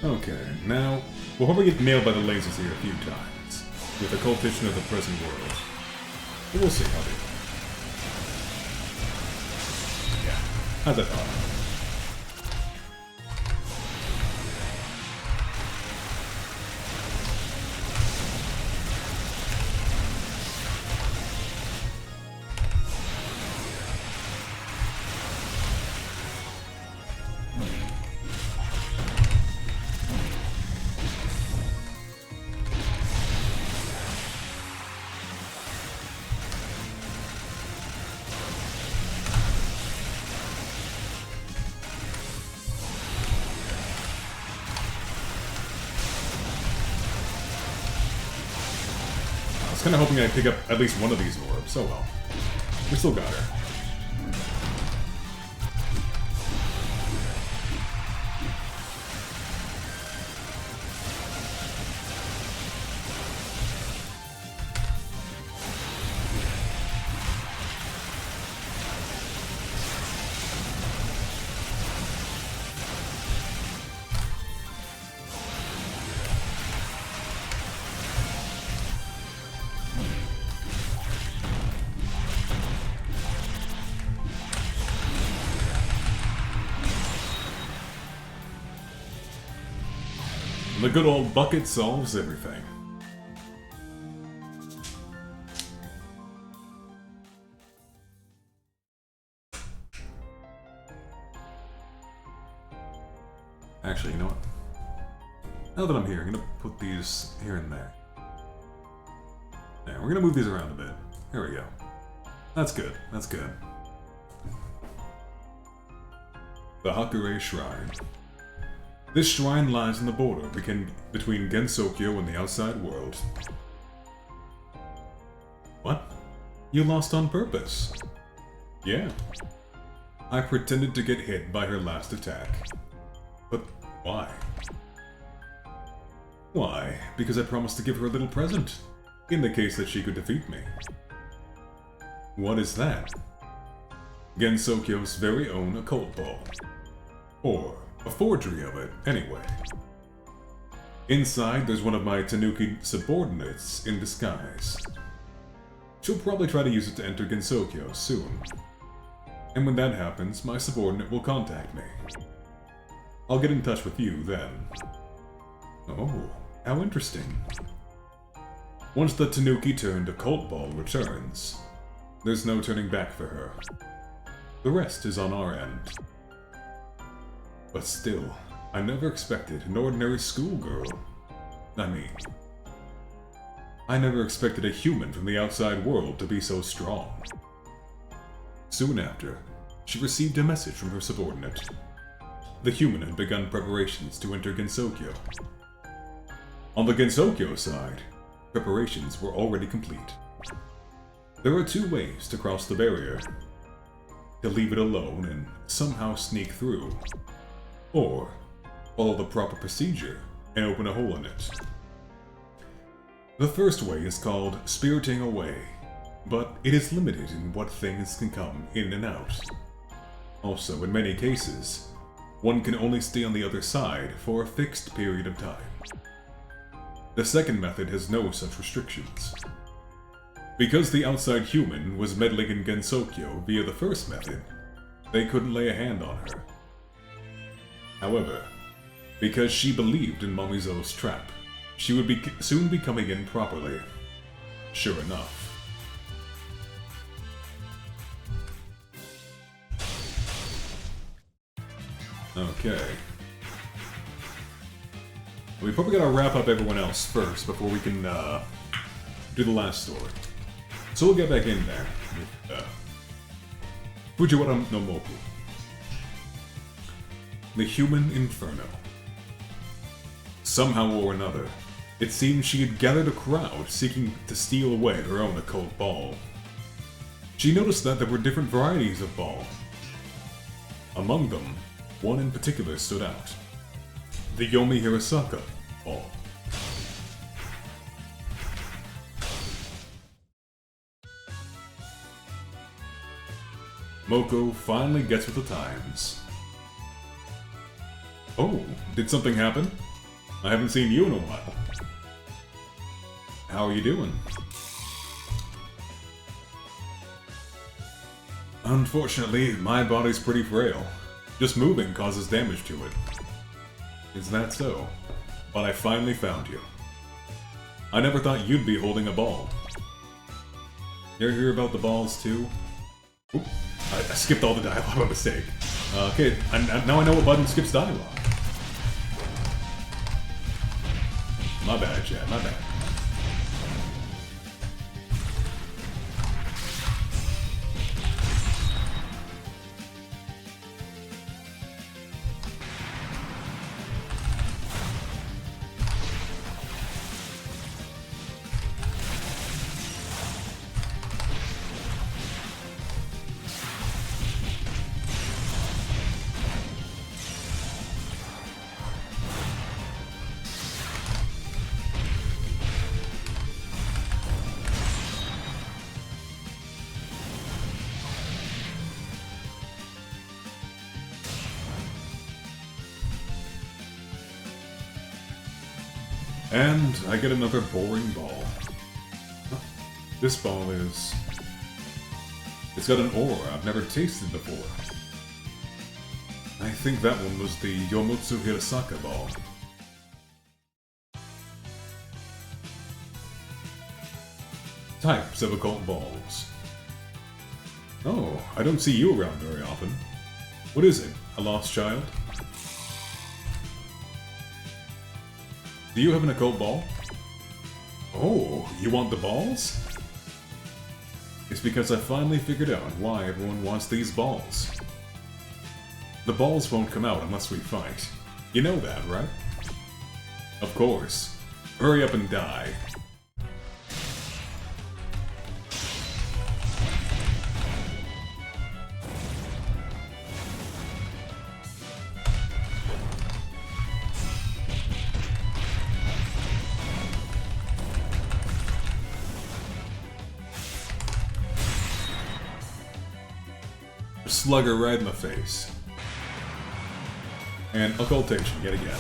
Okay, now, we'll probably get nailed by the lasers here a few times, with the cultivation of the present world. But we'll see how they go. Yeah, how's that thought? Kind of hoping I'd pick up at least one of these orbs. Oh well. We still got her. The good old bucket solves everything. Actually, you know what? Now that I'm here, I'm gonna put these here and there. Yeah, we're gonna move these around a bit. Here we go. That's good. That's good. The Hakure Shrine. This shrine lies on the border between Gensokyo and the outside world. You lost on purpose. Yeah. I pretended to get hit by her last attack. But why? Why? Because I promised to give her a little present, in the case that she could defeat me. What is that? Gensokyo's very own occult ball. Or a forgery of it, anyway. Inside, there's one of my Tanuki subordinates in disguise. She'll probably try to use it to enter Gensokyo soon. And when that happens, my subordinate will contact me. I'll get in touch with you then. Oh, how interesting. Once the Tanuki-turned occult ball returns, there's no turning back for her. The rest is on our end. But still, I never expected an ordinary schoolgirl. I never expected a human from the outside world to be so strong. Soon after, she received a message from her subordinate. The human had begun preparations to enter Gensokyo. On the Gensokyo side, preparations were already complete. There are two ways to cross the barrier. To leave it alone and somehow sneak through, or follow the proper procedure and open a hole in it. The first way is called spiriting away, but it is limited in what things can come in and out. Also, in many cases, one can only stay on the other side for a fixed period of time. The second method has no such restrictions. Because the outside human was meddling in Gensokyo via the first method, they couldn't lay a hand on her. However, because she believed in Momizo's trap, she would soon be coming in properly. Sure enough. Okay. We probably gotta wrap up everyone else first before we can do the last story. So we'll get back in there with Fujiwara no Moku. The Human Inferno. Somehow or another, it seemed she had gathered a crowd seeking to steal away her own occult ball. She noticed that there were different varieties of ball. Among them, one in particular stood out. The Yomi Hirasaka ball. Moko finally gets with the times. Oh, did something happen? I haven't seen you in a while. How are you doing? Unfortunately, my body's pretty frail. Just moving causes damage to it. Is that so? But I finally found you. I never thought you'd be holding a ball. You ever hear about the balls too? Oop, I skipped all the dialogue by mistake. Okay, now I know what button skips dialogue. My bad, Chad, my bad. And I get another boring ball. This ball is... It's got an aura I've never tasted before. I think that one was the Yomotsu Hirasaka ball. Types of occult balls. Oh, I don't see you around very often. What is it? A lost child? Do you have an occult ball? Oh, you want the balls? It's because I finally figured out why everyone wants these balls. The balls won't come out unless we fight. You know that, right? Of course. Hurry up and die. Slug her right in the face. And occultation yet again.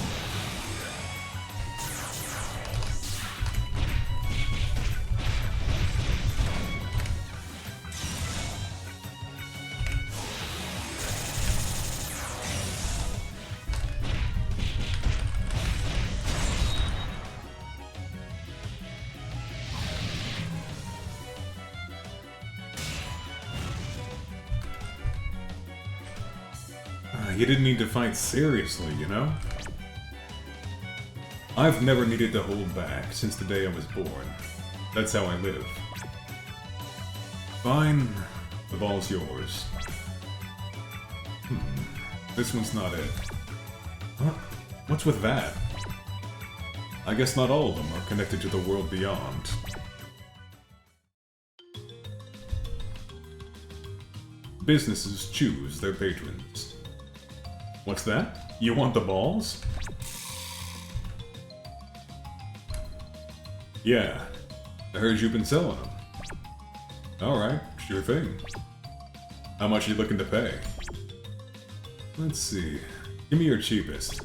You didn't need to fight seriously, you know? I've never needed to hold back since the day I was born. That's how I live. Fine, the ball's yours. This one's not it. Huh? What's with that? I guess not all of them are connected to the world beyond. Businesses choose their patrons. What's that? You want the balls? Yeah, I heard you've been selling them. Alright, sure thing. How much are you looking to pay? Let's see. Give me your cheapest.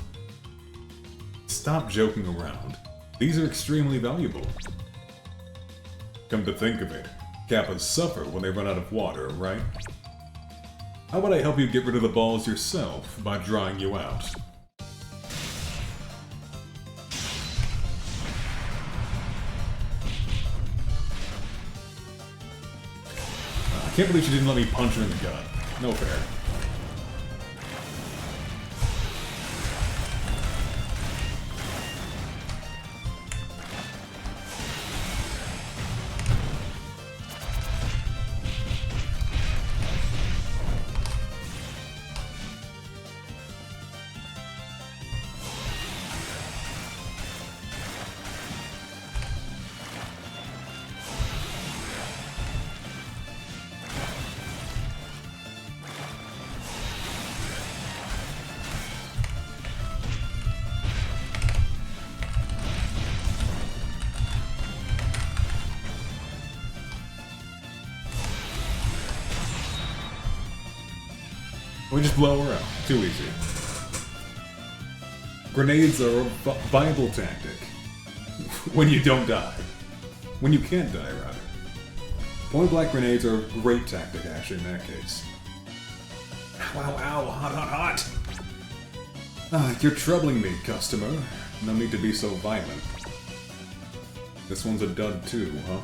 Stop joking around. These are extremely valuable. Come to think of it, Kappas suffer when they run out of water, right? How about I help you get rid of the balls yourself by drying you out? I can't believe she didn't let me punch her in the gut. No fair. We just blow her out. Too easy. Grenades are a viable tactic. When you don't die. When you can't die, rather. Point-blank grenades are a great tactic, actually, in that case. Ow, ow, ow, hot, hot, hot! Ah, you're troubling me, customer. No need to be so violent. This one's a dud too, huh?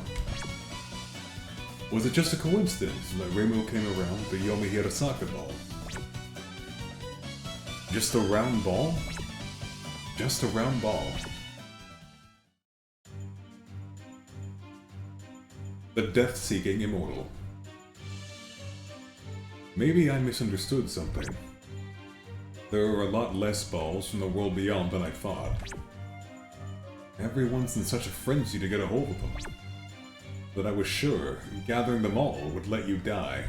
Was it just a coincidence that Remo came around with the Yomi Hirasaka ball? Just a round ball? Just a round ball. The death-seeking immortal. Maybe I misunderstood something. There are a lot less balls from the world beyond than I thought. Everyone's in such a frenzy to get a hold of them that I was sure gathering them all would let you die.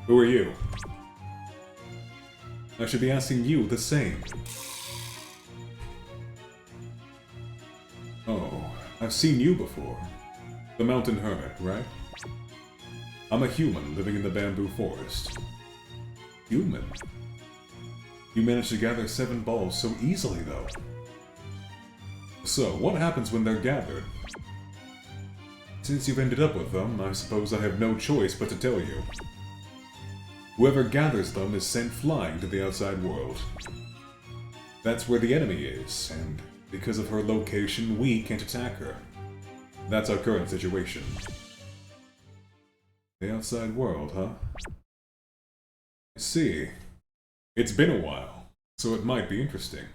Who are you? I should be asking you the same. Oh, I've seen you before. The Mountain Hermit, right? I'm a human living in the bamboo forest. Human? You managed to gather 7 balls so easily, though. So, what happens when they're gathered? Since you've ended up with them, I suppose I have no choice but to tell you. Whoever gathers them is sent flying to the outside world. That's where the enemy is, and because of her location, we can't attack her. That's our current situation. The outside world, huh? I see. It's been a while, so it might be interesting.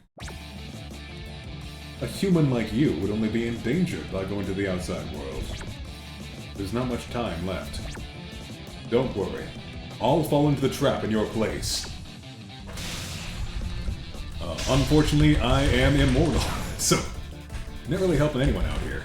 A human like you would only be endangered by going to the outside world. There's not much time left. Don't worry. I'll fall into the trap in your place. Unfortunately, I am immortal, so not really helping anyone out here.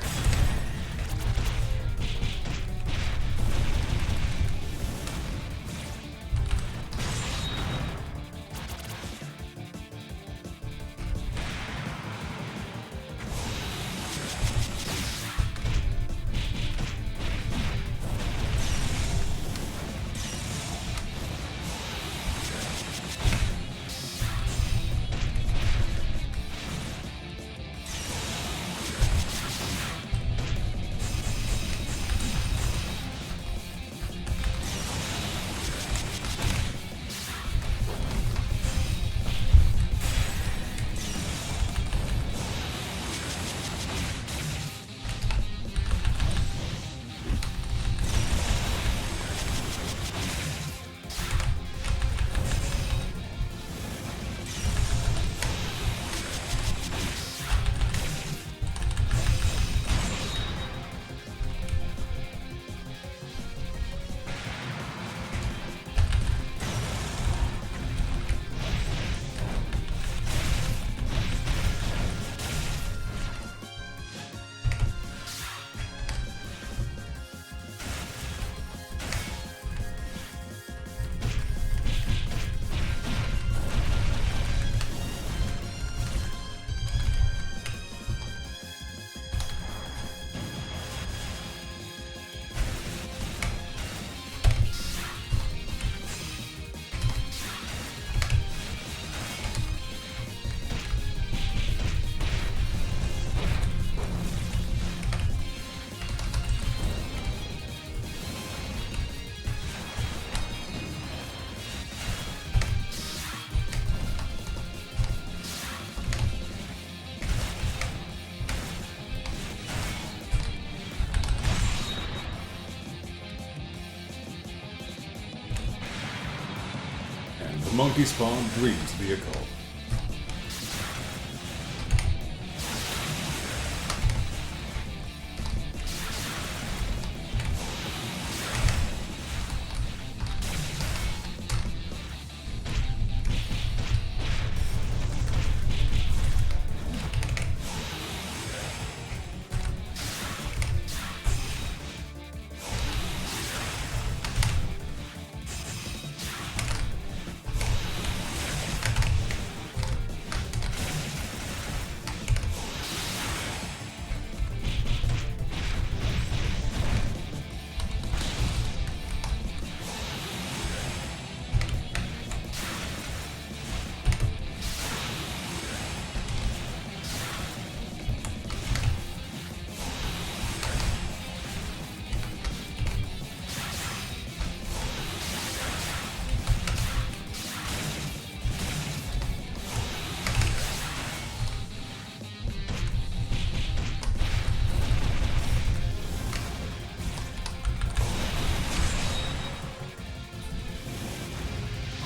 monkey spawn brings the occult.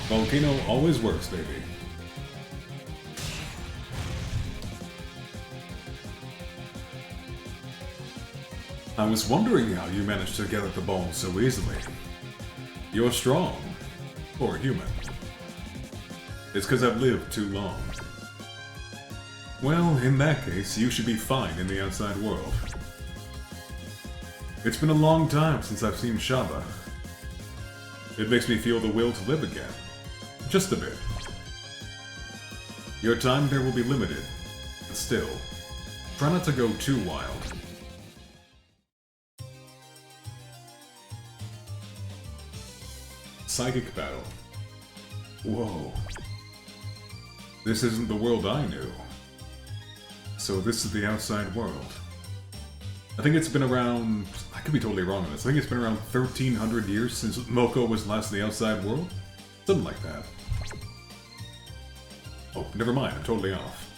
Volcano always works, baby. I was wondering how you managed to gather the ball so easily. You're strong. Or human. It's because I've lived too long. Well, in that case, you should be fine in the outside world. It's been a long time since I've seen Shaba. It makes me feel the will to live again. Just a bit. Your time there will be limited, but still, try not to go too wild. Psychic battle. Whoa. This isn't the world I knew. So this is the outside world. I think it's been around... I could be totally wrong on this. I think it's been around 1,300 years since Moko was last in the outside world? Something like that. Oh, never mind. I'm totally off.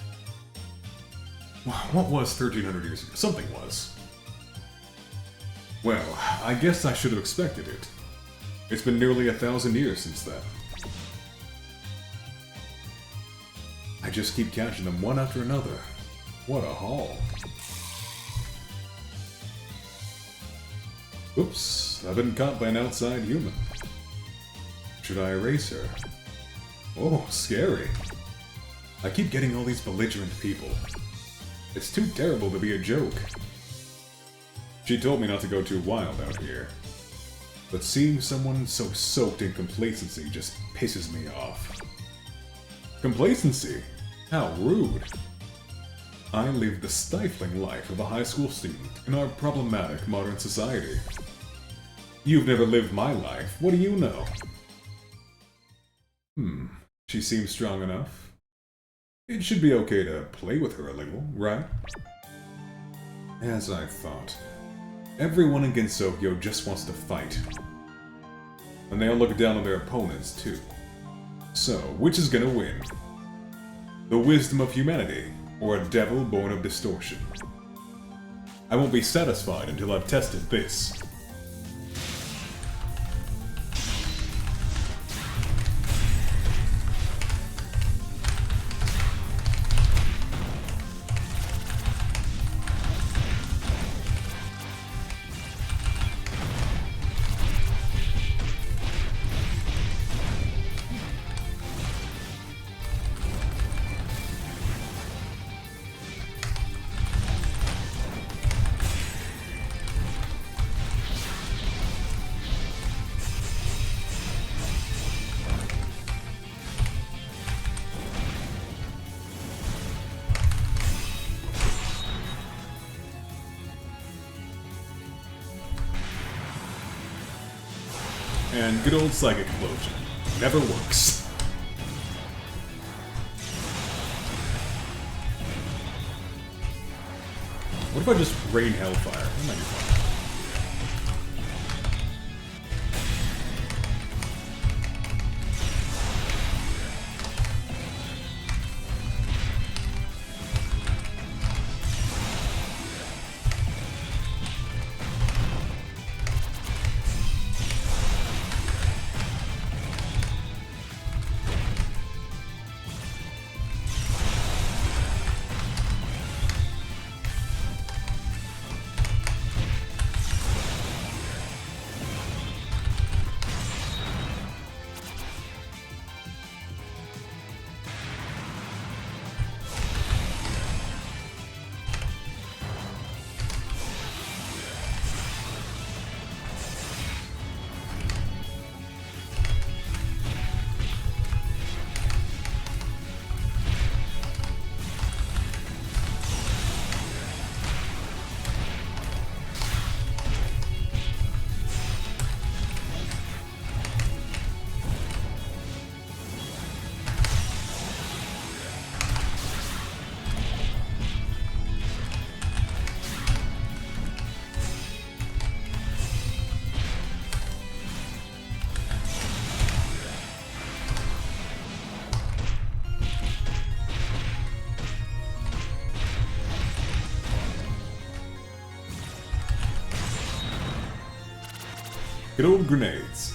What was 1,300 years ago? Something was. Well, I guess I should have expected it. It's been nearly 1,000 years since then. I just keep catching them one after another. What a haul. Oops, I've been caught by an outside human. Should I erase her? Oh, scary. I keep getting all these belligerent people. It's too terrible to be a joke. She told me not to go too wild out here. But seeing someone so soaked in complacency just pisses me off. Complacency? How rude. I live the stifling life of a high school student in our problematic modern society. You've never lived my life, what do you know? She seems strong enough. It should be okay to play with her a little, right? As I thought. Everyone in Gensokyo just wants to fight. And they all look down on their opponents, too. So, which is gonna win? The wisdom of humanity, or a devil born of distortion? I won't be satisfied until I've tested this. And good old Psychic Explosion. Never works. What if I just rain Hellfire? That might be fun. Good old grenades.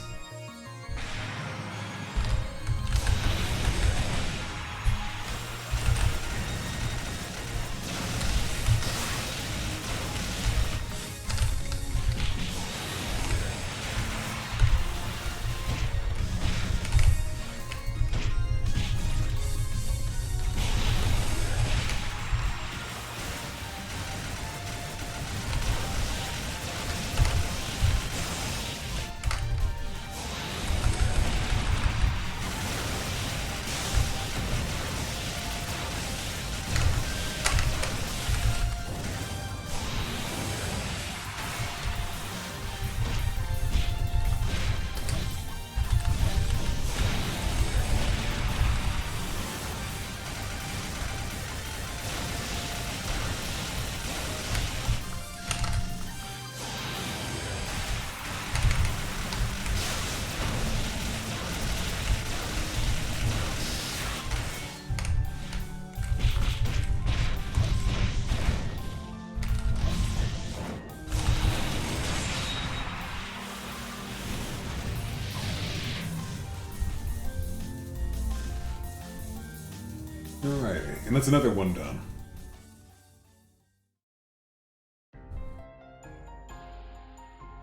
Alrighty, and that's another one done.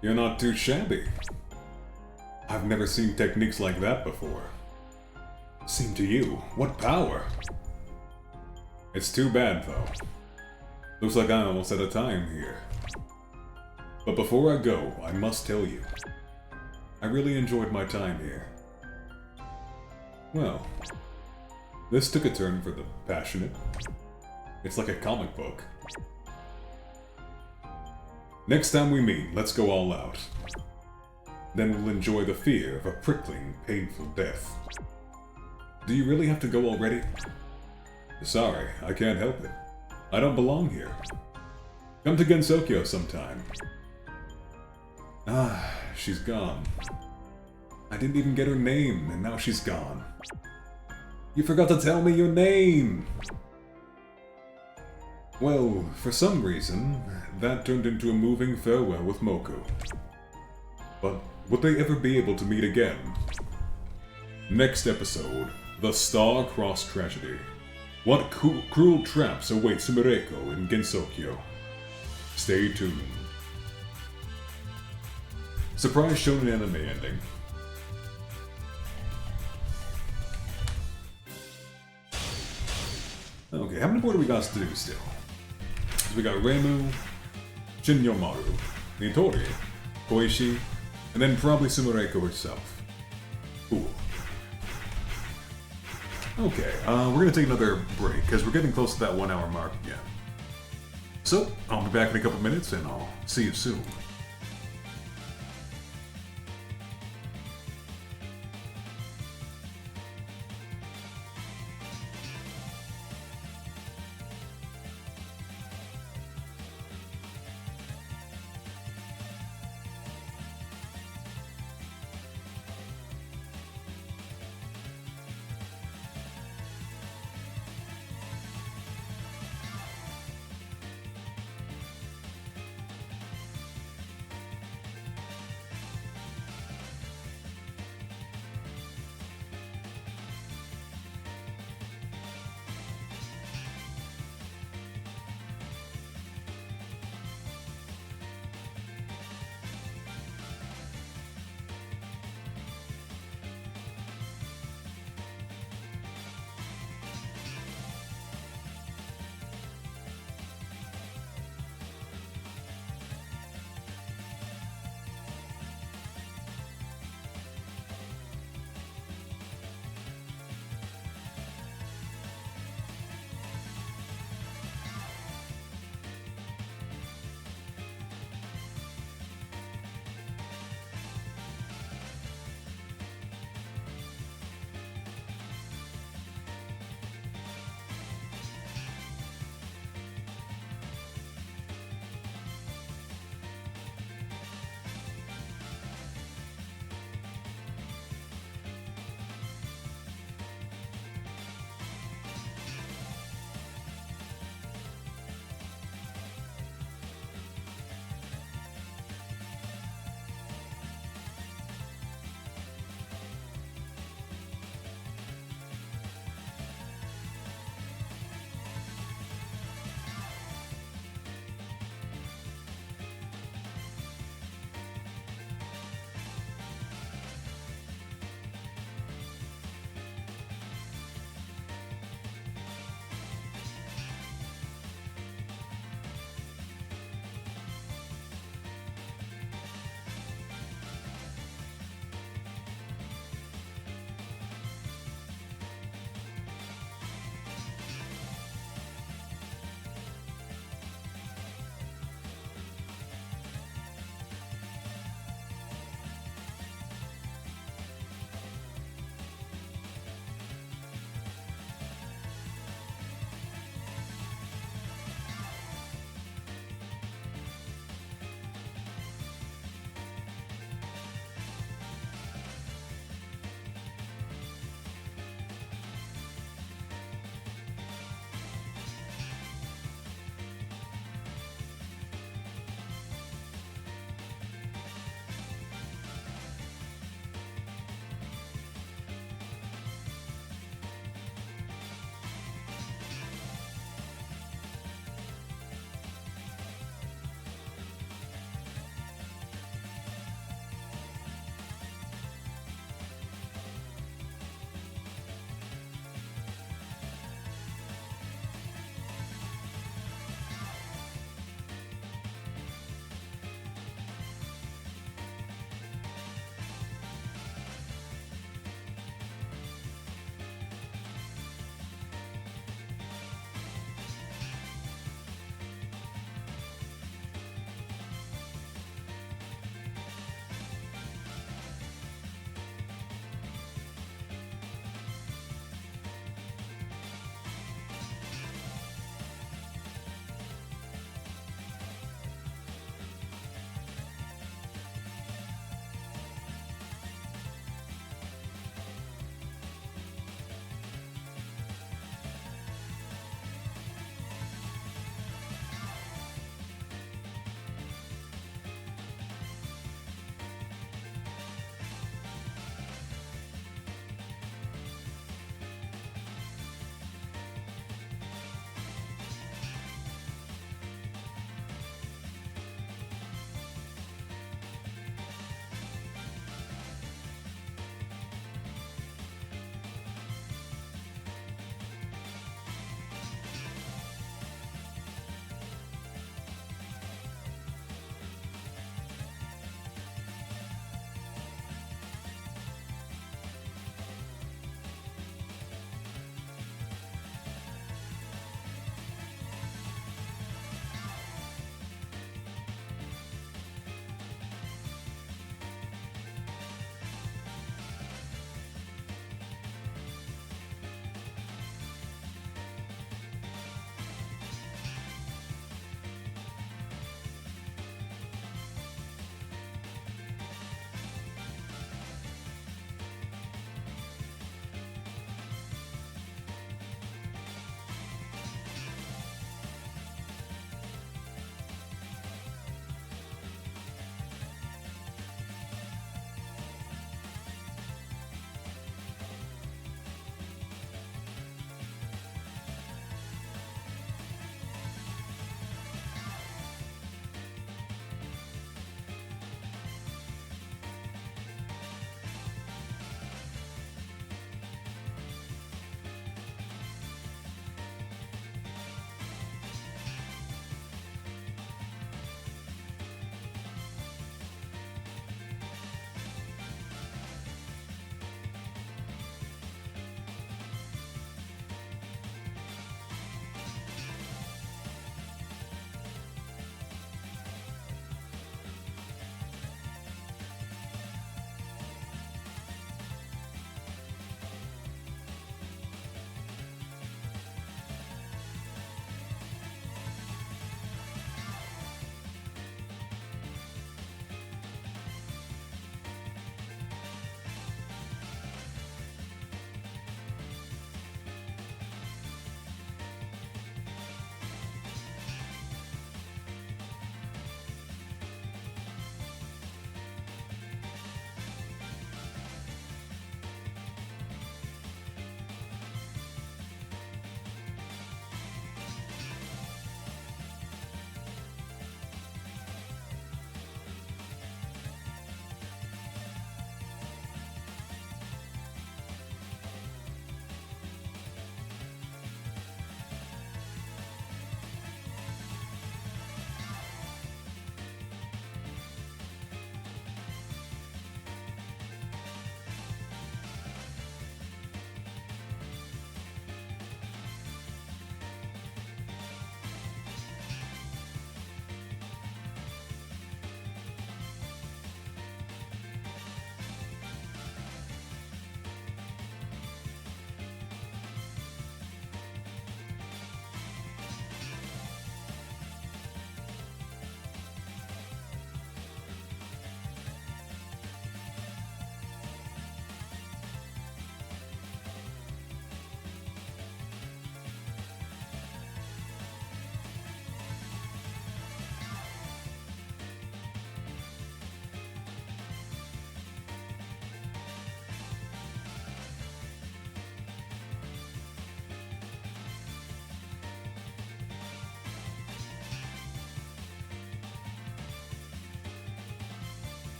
You're not too shabby. I've never seen techniques like that before. Seem to you, what power? It's too bad, though. Looks like I'm almost out of time here. But before I go, I must tell you, I really enjoyed my time here. Well, this took a turn for the passionate. It's like a comic book. Next time we meet, let's go all out. Then we'll enjoy the fear of a prickling, painful death. Do you really have to go already? Sorry, I can't help it. I don't belong here. Come to Gensokyo sometime. Ah, she's gone. I didn't even get her name, and now she's gone. You forgot to tell me your name! Well, for some reason, that turned into a moving farewell with Moku. But would they ever be able to meet again? Next episode, The Star-Crossed Tragedy. What cruel traps await Sumereko in Gensokyo? Stay tuned. Surprise shonen anime ending. Okay, how many more do we got to do still? So we got Reimu, Shinyomaru, Nitori, Koishi, and then probably Sumereko herself. Cool. Okay, we're gonna take another break, because we're getting close to that 1 hour mark again. So, I'll be back in a couple minutes, and I'll see you soon.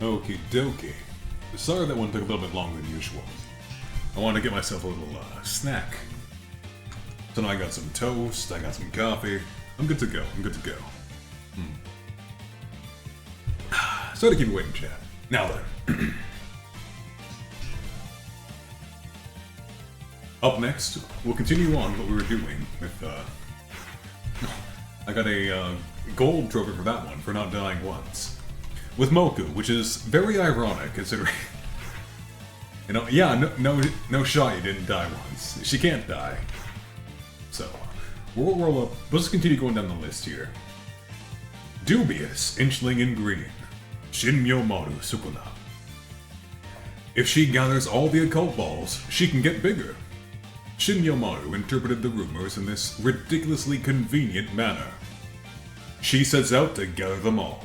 Okie dokie. Sorry that one took a little bit longer than usual. I wanted to get myself a little snack. So now I got some toast, I got some coffee. I'm good to go, I'm good to go. Sorry to keep you waiting, chat. Now then. Up next, we'll continue on what we were doing with, I got a gold trophy for that one, for not dying once. With Moku, which is very ironic, considering... You know, yeah, no shot you didn't die once. She can't die. So, we'll roll up. Let's continue going down the list here. Dubious Inchling in green. Shinmyo Maru Sukuna. If she gathers all the occult balls, she can get bigger. Shinmyo Maru interpreted the rumors in this ridiculously convenient manner. She sets out to gather them all.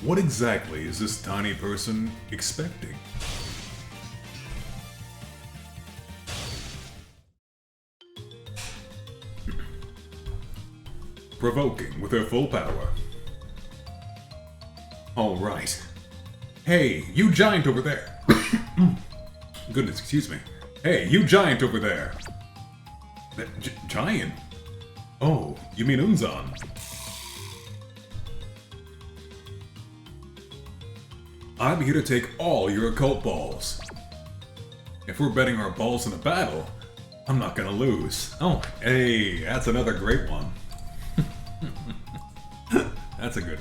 What exactly is this tiny person expecting? Provoking with her full power. Alright. Hey, you giant over there! Goodness, excuse me. Hey, you giant over there! Giant? Oh, you mean Unzan? I'm here to take all your occult balls. If we're betting our balls in a battle, I'm not gonna lose. Oh, hey, that's another great one. That's a good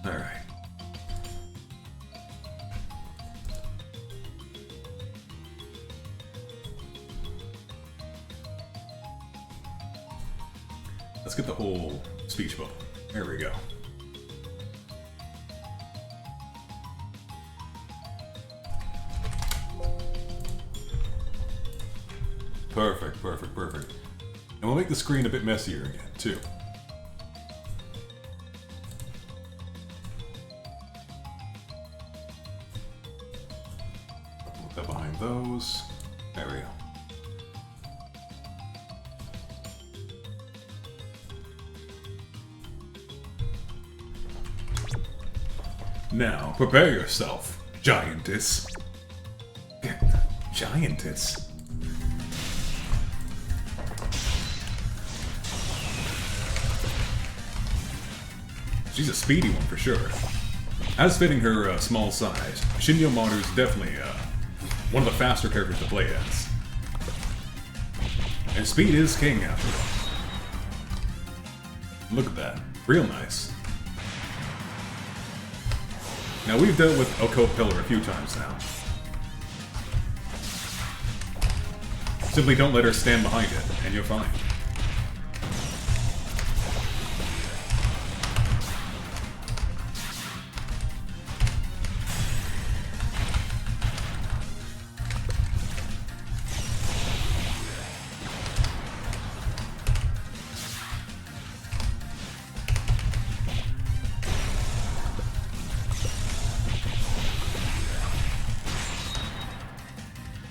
one. Alright. Let's get the whole speech bubble. There we go. Perfect, perfect, perfect. And we'll make the screen a bit messier again, too. Put that behind those. There we go. Now, prepare yourself, giantess. Giantess? She's a speedy one for sure. As fitting her small size, Shinmyo Maru is definitely one of the faster characters to play as. And speed is king after all. Look at that. Real nice. Now we've dealt with Occult Pillar a few times now. Simply don't let her stand behind it, and you're fine.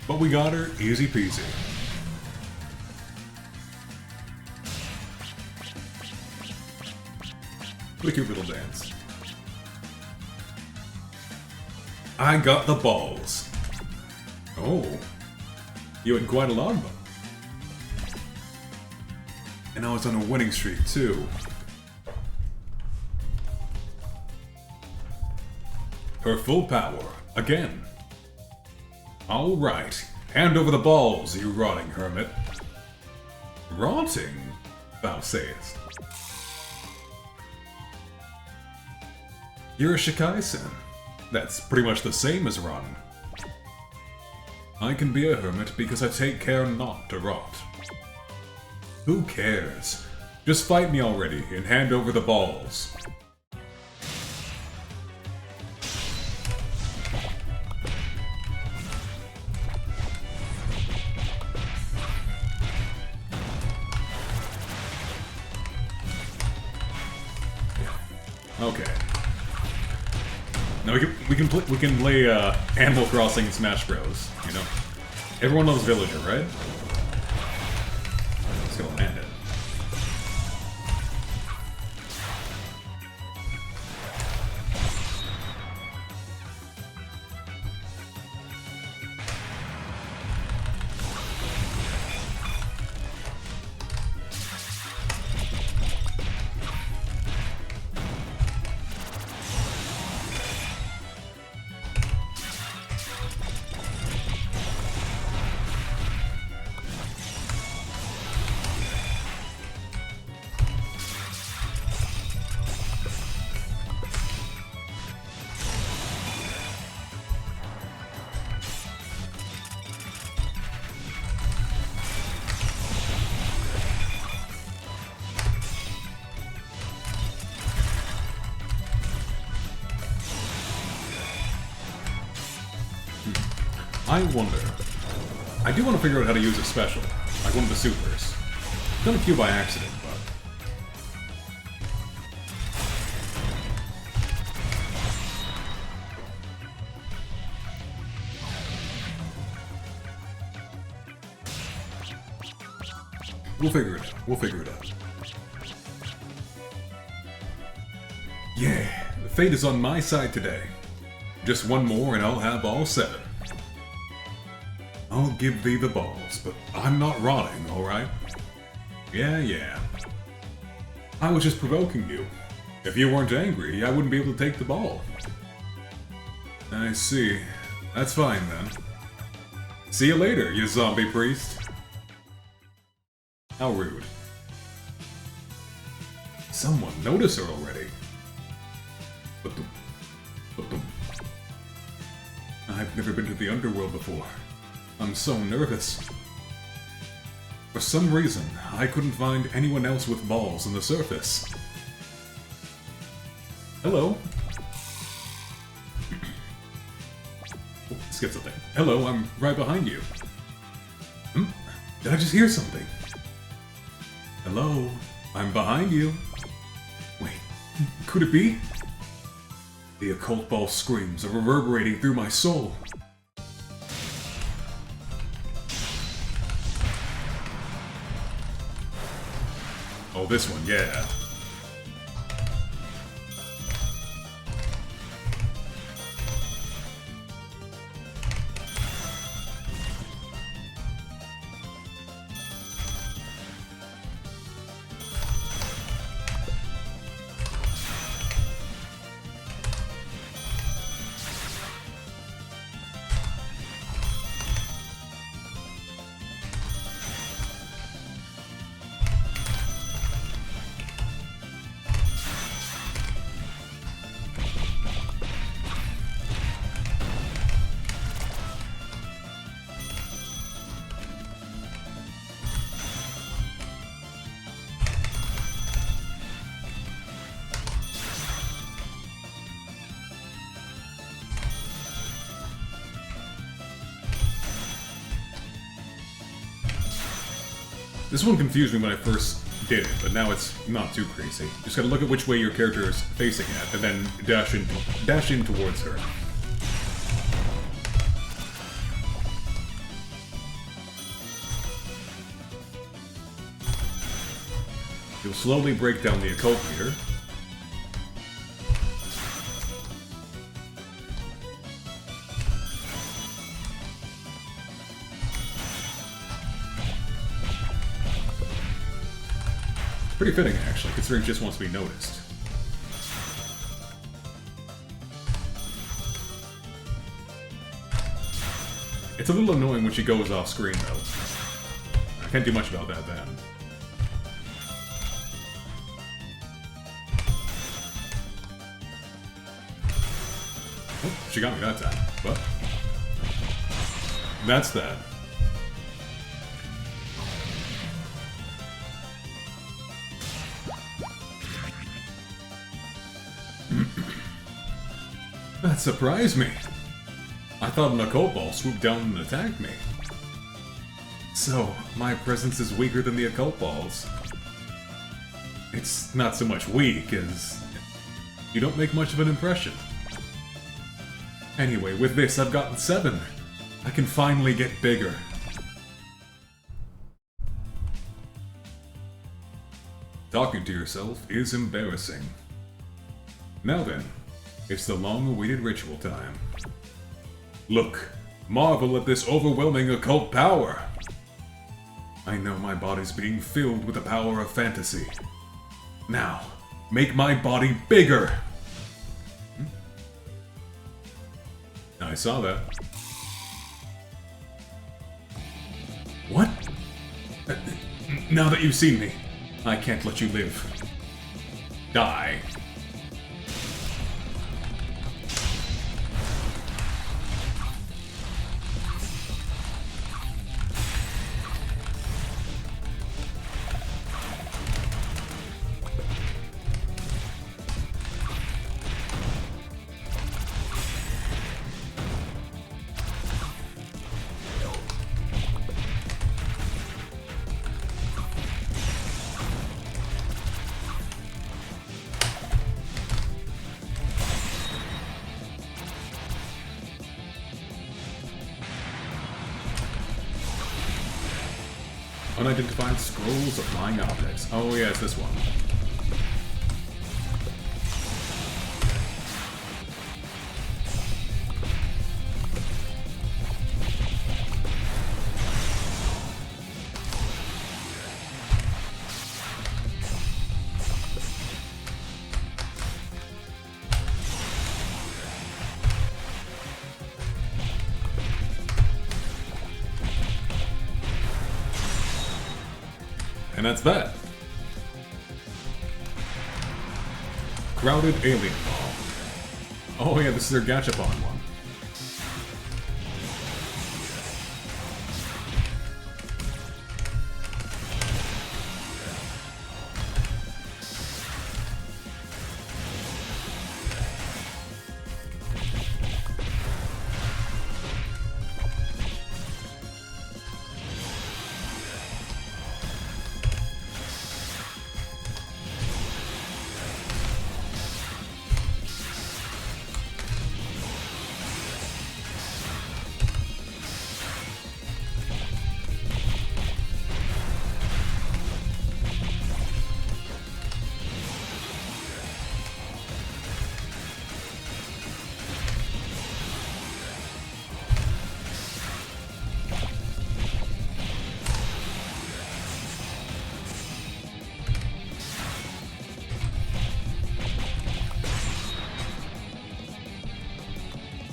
But we got her, easy peasy. What a cute little dance. I got the balls. Oh, you had quite a lot of them. And I was on a winning streak too. Her full power, again. Alright, hand over the balls, you rotting hermit. Rotting, thou sayest. You're a Shikai-sen. That's pretty much the same as rotten. I can be a hermit because I take care not to rot. Who cares? Just fight me already and hand over the balls. Okay. Now we can play Animal Crossing and Smash Bros. You know, everyone loves Villager, right? Let's go land it. I wonder. I do want to figure out how to use a special, like one of the supers. Done a few by accident, but... We'll figure it out. We'll figure it out. Yeah, fate is on my side today. Just one more and I'll have all 7. I'll give thee the balls, but I'm not rotting, alright? Yeah. I was just provoking you. If you weren't angry, I wouldn't be able to take the ball. I see. That's fine then. See you later, you zombie priest. How rude. Someone notice her already. I've never been to the underworld before. I'm so nervous. For some reason, I couldn't find anyone else with balls on the surface. Hello. Oh, let's get something. Hello, I'm right behind you. Did I just hear something? Hello, I'm behind you. Wait, could it be? The occult ball screams are reverberating through my soul. Oh, this one, yeah. This one confused me when I first did it, but now it's not too crazy. Just gotta look at which way your character is facing at, and then dash in towards her. You'll slowly break down the occult meter. Pretty fitting, actually, considering it just wants to be noticed. It's a little annoying when she goes off screen, though. I can't do much about that then. Oh, she got me that time. But that's that. That surprised me. I thought an occult ball swooped down and attacked me. So, my presence is weaker than the occult balls. It's not so much weak as you don't make much of an impression. Anyway, with this I've gotten 7. I can finally get bigger. Talking to yourself is embarrassing. Now then, it's the long-awaited ritual time. Look, marvel at this overwhelming occult power! I know my body's being filled with the power of fantasy. Now, make my body bigger! I saw that. What? Now that you've seen me, I can't let you live. Die. Unidentified scrolls of flying objects. Oh yeah, it's this one. And that's that. Crowded alien ball. Oh yeah, this is their gachapon one.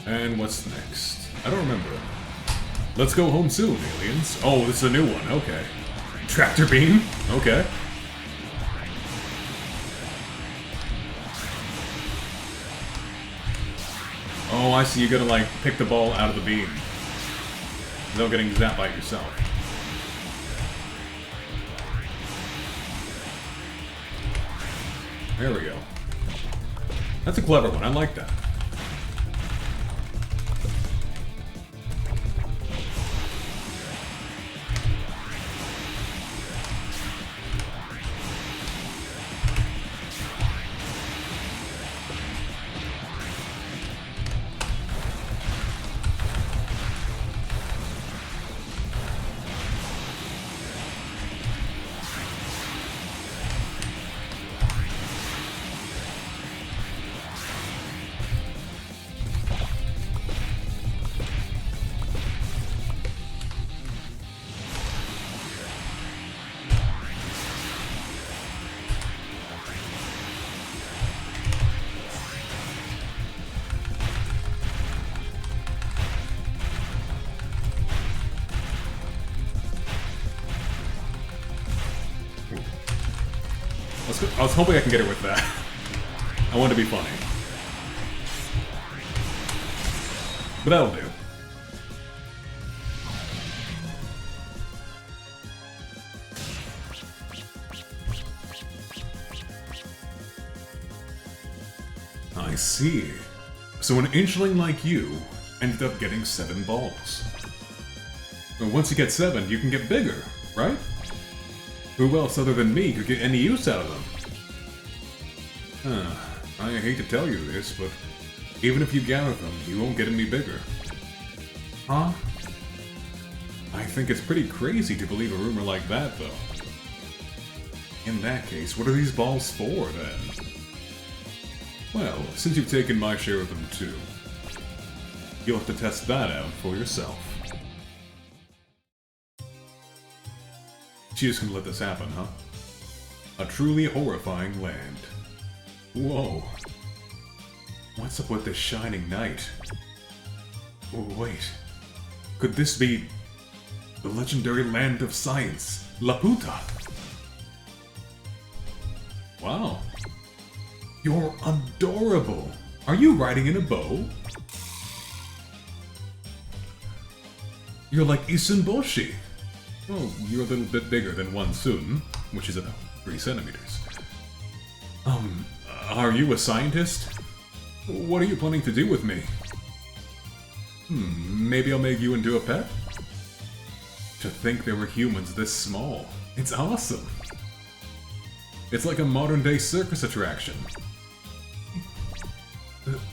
And what's next? I don't remember. Let's go home soon, aliens. Oh, this is a new one. Okay. Tractor beam? Okay. Oh, I see. You gotta, like, pick the ball out of the beam. Without getting zapped by yourself. There we go. That's a clever one. I like that. I was hoping I can get it with that. I want to be funny. But that'll do. I see. So an inchling like you ended up getting 7 balls. But once you get 7, you can get bigger, right? Who else other than me could get any use out of them? I hate to tell you this, but even if you gather them, you won't get any bigger. Huh? I think it's pretty crazy to believe a rumor like that, though. In that case, what are these balls for, then? Well, since you've taken my share of them too, you'll have to test that out for yourself. She just gonna let this happen, huh? A truly horrifying land. Whoa. What's up with this shining night? Oh, wait. Could this be the legendary land of science, Laputa? Wow. You're adorable. Are you riding in a bow? You're like Isunboshi. Well, you're a little bit bigger than one Sun, which is about 3 centimeters. Are you a scientist? What are you planning to do with me? Maybe I'll make you into a pet? To think there were humans this small. It's awesome. It's like a modern-day circus attraction.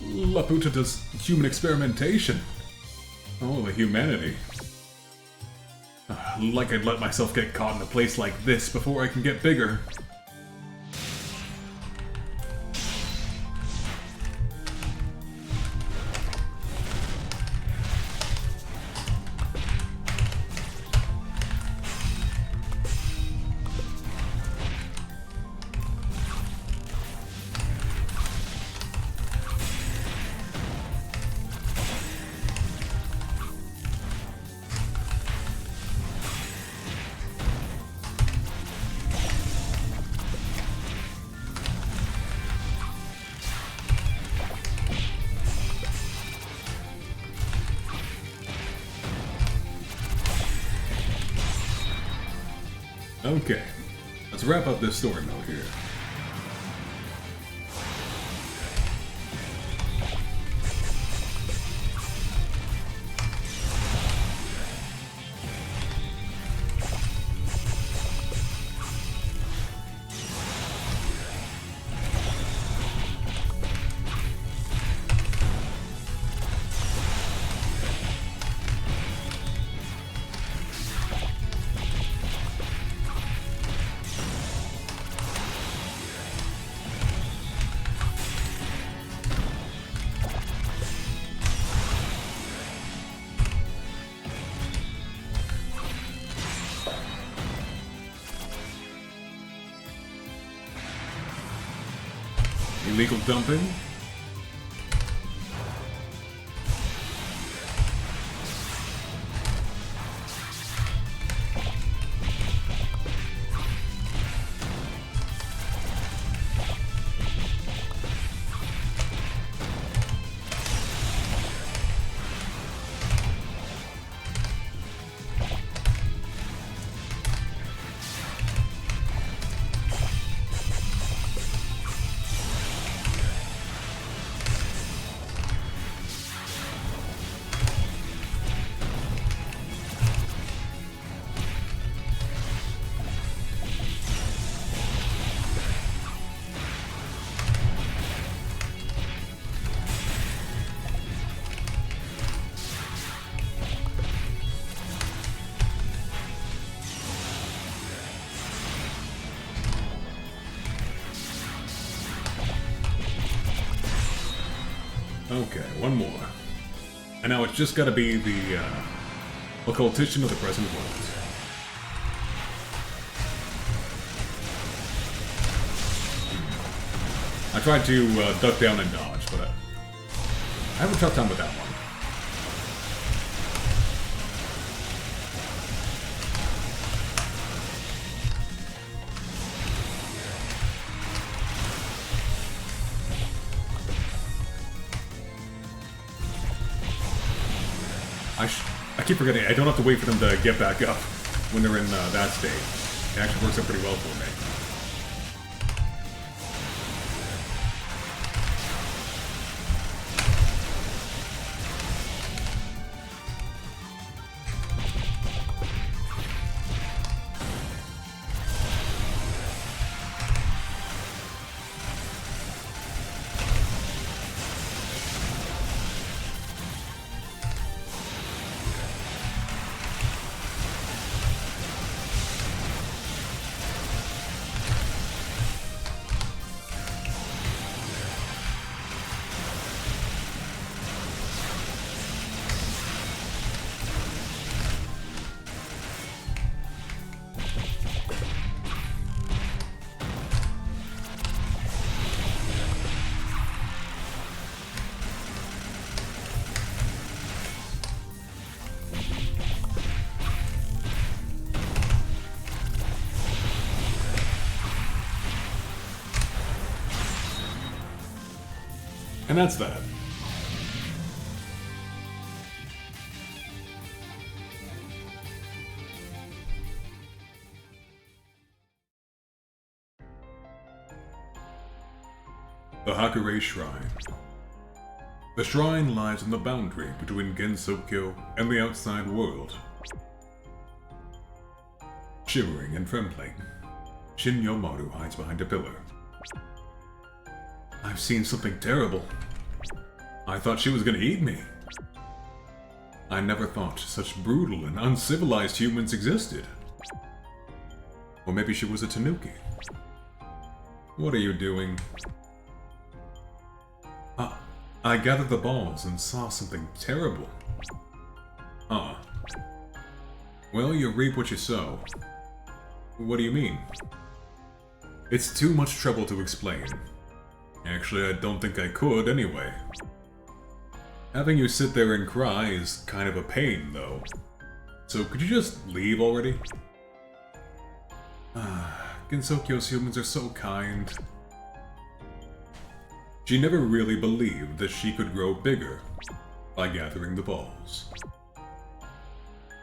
Laputa does human experimentation. Oh, the humanity. Like I'd let myself get caught in a place like this before I can get bigger. Okay, let's wrap up this story mode here. Illegal dumping? Okay, one more. And now it's just gotta be the occultation of the present world. I tried to duck down and dodge, but I have a tough time with that one. I keep forgetting, I don't have to wait for them to get back up when they're in that state. It actually works out pretty well for me. And that's that. The Hakurei Shrine. The shrine lies on the boundary between Gensokyo and the outside world. Shivering and trembling, Shin Yomaru hides behind a pillar. I've seen something terrible. I thought she was gonna eat me. I never thought such brutal and uncivilized humans existed. Or maybe she was a Tanuki. What are you doing? I gathered the balls and saw something terrible. Well, you reap what you sow. What do you mean? It's too much trouble to explain. Actually, I don't think I could anyway. Having you sit there and cry is kind of a pain, though. So could you just leave already? Gensokyo's humans are so kind. She never really believed that she could grow bigger by gathering the balls.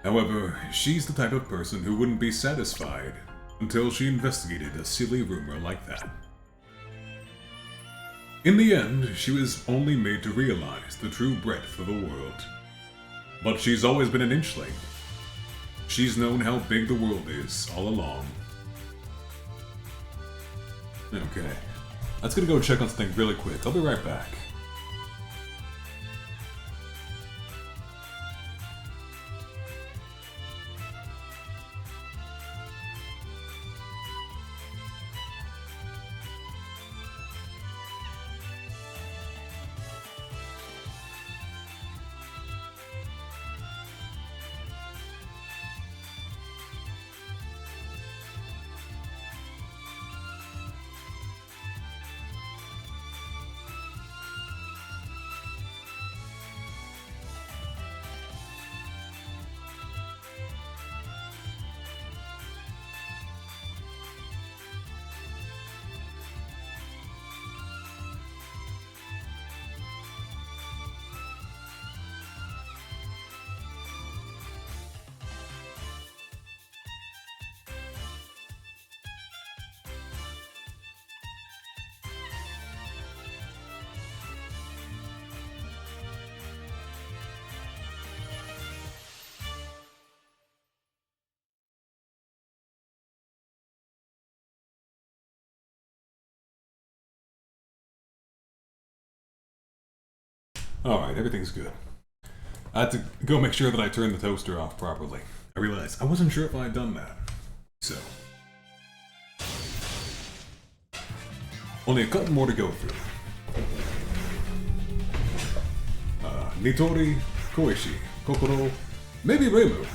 However, she's the type of person who wouldn't be satisfied until she investigated a silly rumor like that. In the end, she was only made to realize the true breadth of the world. But she's always been an inchling. She's known how big the world is all along. Okay, let's go check on something really quick. I'll be right back. Alright, everything's good. I had to go make sure that I turned the toaster off properly. I realized I wasn't sure if I had done that. So. Only a couple more to go through. Nitori, Koishi, Kokoro, maybe Reimu,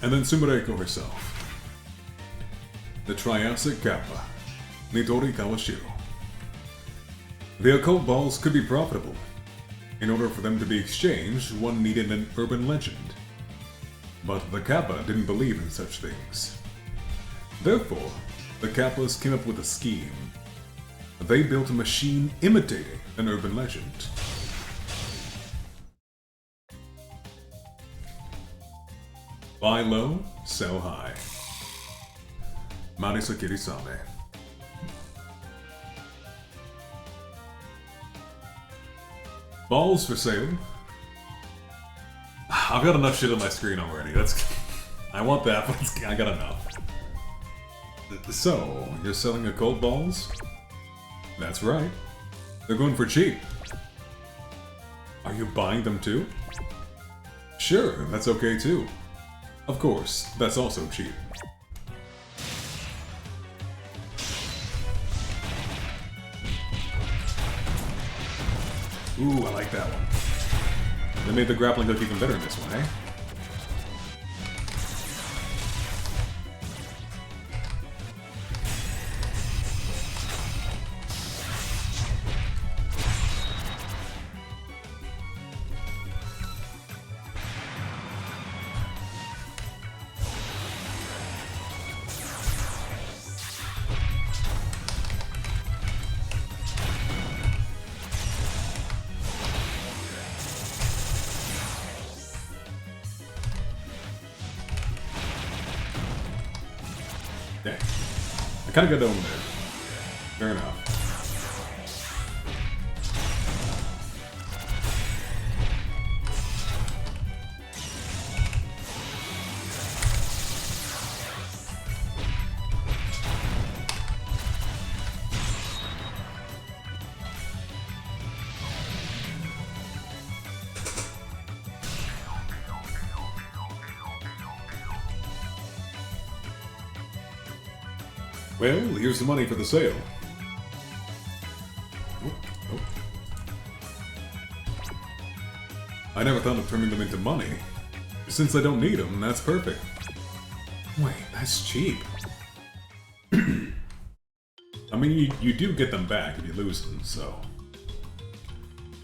and then Sumereko herself. The Triassic Kappa, Nitori Kawashiro. The occult balls could be profitable. In order for them to be exchanged, one needed an urban legend. But the Kappa didn't believe in such things. Therefore, the Kappas came up with a scheme. They built a machine imitating an urban legend. Buy low, sell high. Marisa Kirisame. Balls for sale. I've got enough shit on my screen already. I want that, but I got enough. So, you're selling occult balls? That's right. They're going for cheap. Are you buying them too? Sure, that's okay too. Of course, that's also cheap. Ooh, I like that one. They made the grappling hook even better in this one, eh? Dang. I kinda got owned there. Fair enough. Well, here's the money for the sale. Oh, oh. I never thought of turning them into money. Since I don't need them, that's perfect. Wait, that's cheap. I mean, you do get them back if you lose them, so...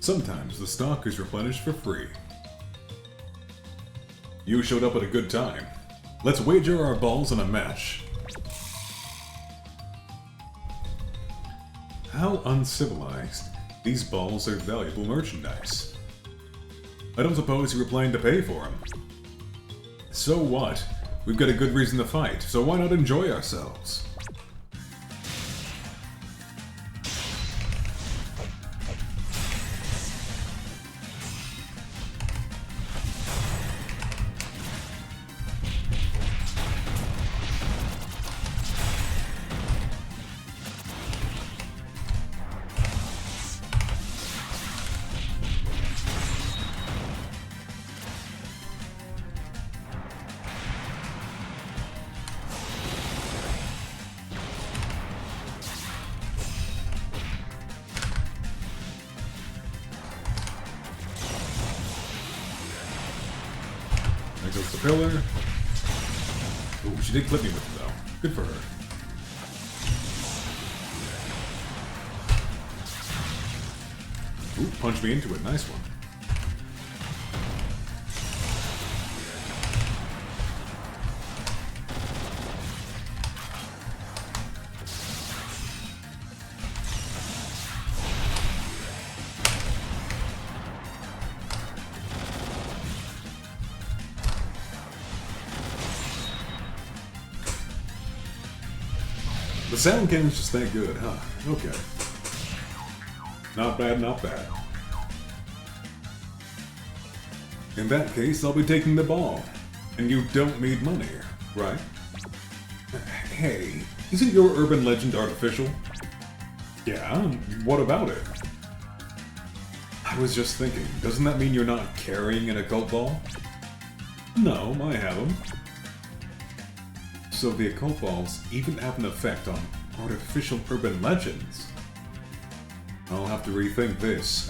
Sometimes the stock is replenished for free. You showed up at a good time. Let's wager our balls on a match. How uncivilized. These balls are valuable merchandise. I don't suppose you were planning to pay for them. So what? We've got a good reason to fight, so why not enjoy ourselves? There goes the pillar. Ooh, she did clip me with it though. Good for her. Ooh, punch me into it. Nice one. The sound cannon's just that good, huh? Okay. Not bad, not bad. In that case, I'll be taking the ball. And you don't need money, right? Hey, isn't your urban legend artificial? Yeah, what about it? I was just thinking, doesn't that mean you're not carrying an occult ball? No, I have them. So the occult balls even have an effect on artificial urban legends. I'll have to rethink this.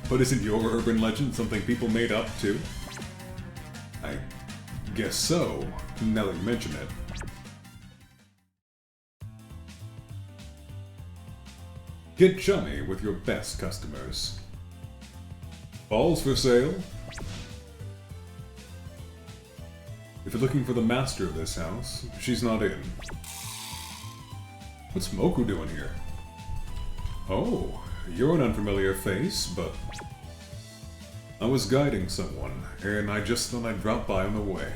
But isn't your urban legend something people made up too? I guess so, now that you mention it. Get chummy with your best customers. Balls for sale? If you're looking for the master of this house, she's not in. What's Moku doing here? Oh, you're an unfamiliar face, but... I was guiding someone, and I just thought I'd drop by on the way.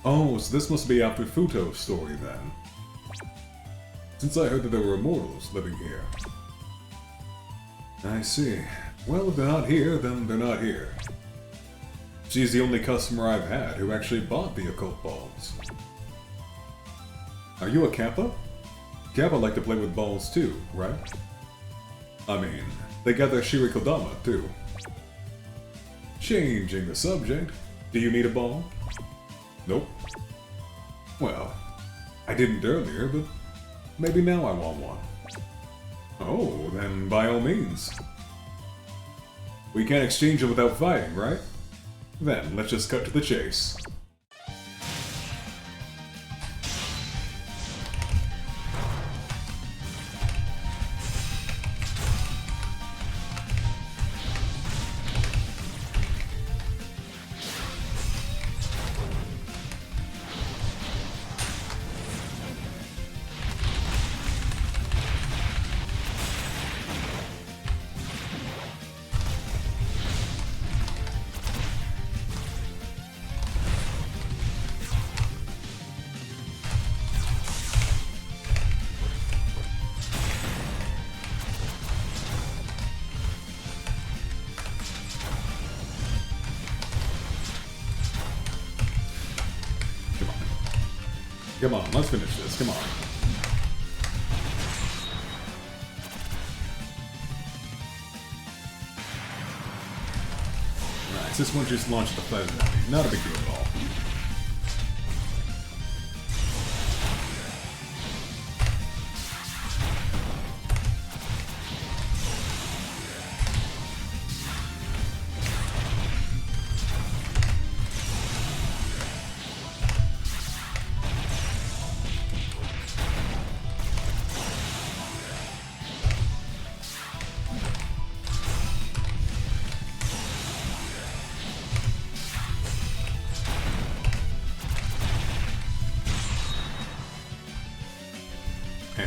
Oh, so this must be after Futo's story then. Since I heard that there were immortals living here. I see. Well, if they're not here, then they're not here. She's the only customer I've had who actually bought the occult balls. Are you a Kappa? Kappa like to play with balls too, right? I mean, they got their Shirikodama too. Changing the subject, do you need a ball? Nope. Well, I didn't earlier, but maybe now I want one. Oh, then by all means. We can't exchange it without fighting, right? Then, let's just cut to the chase. Come on, let's finish this, come on. Nice, this one just launched the feather at me. Not a big deal at all.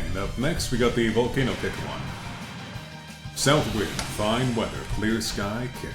And up next, we got the Volcano Kick one. South wind, fine weather, clear sky, kick.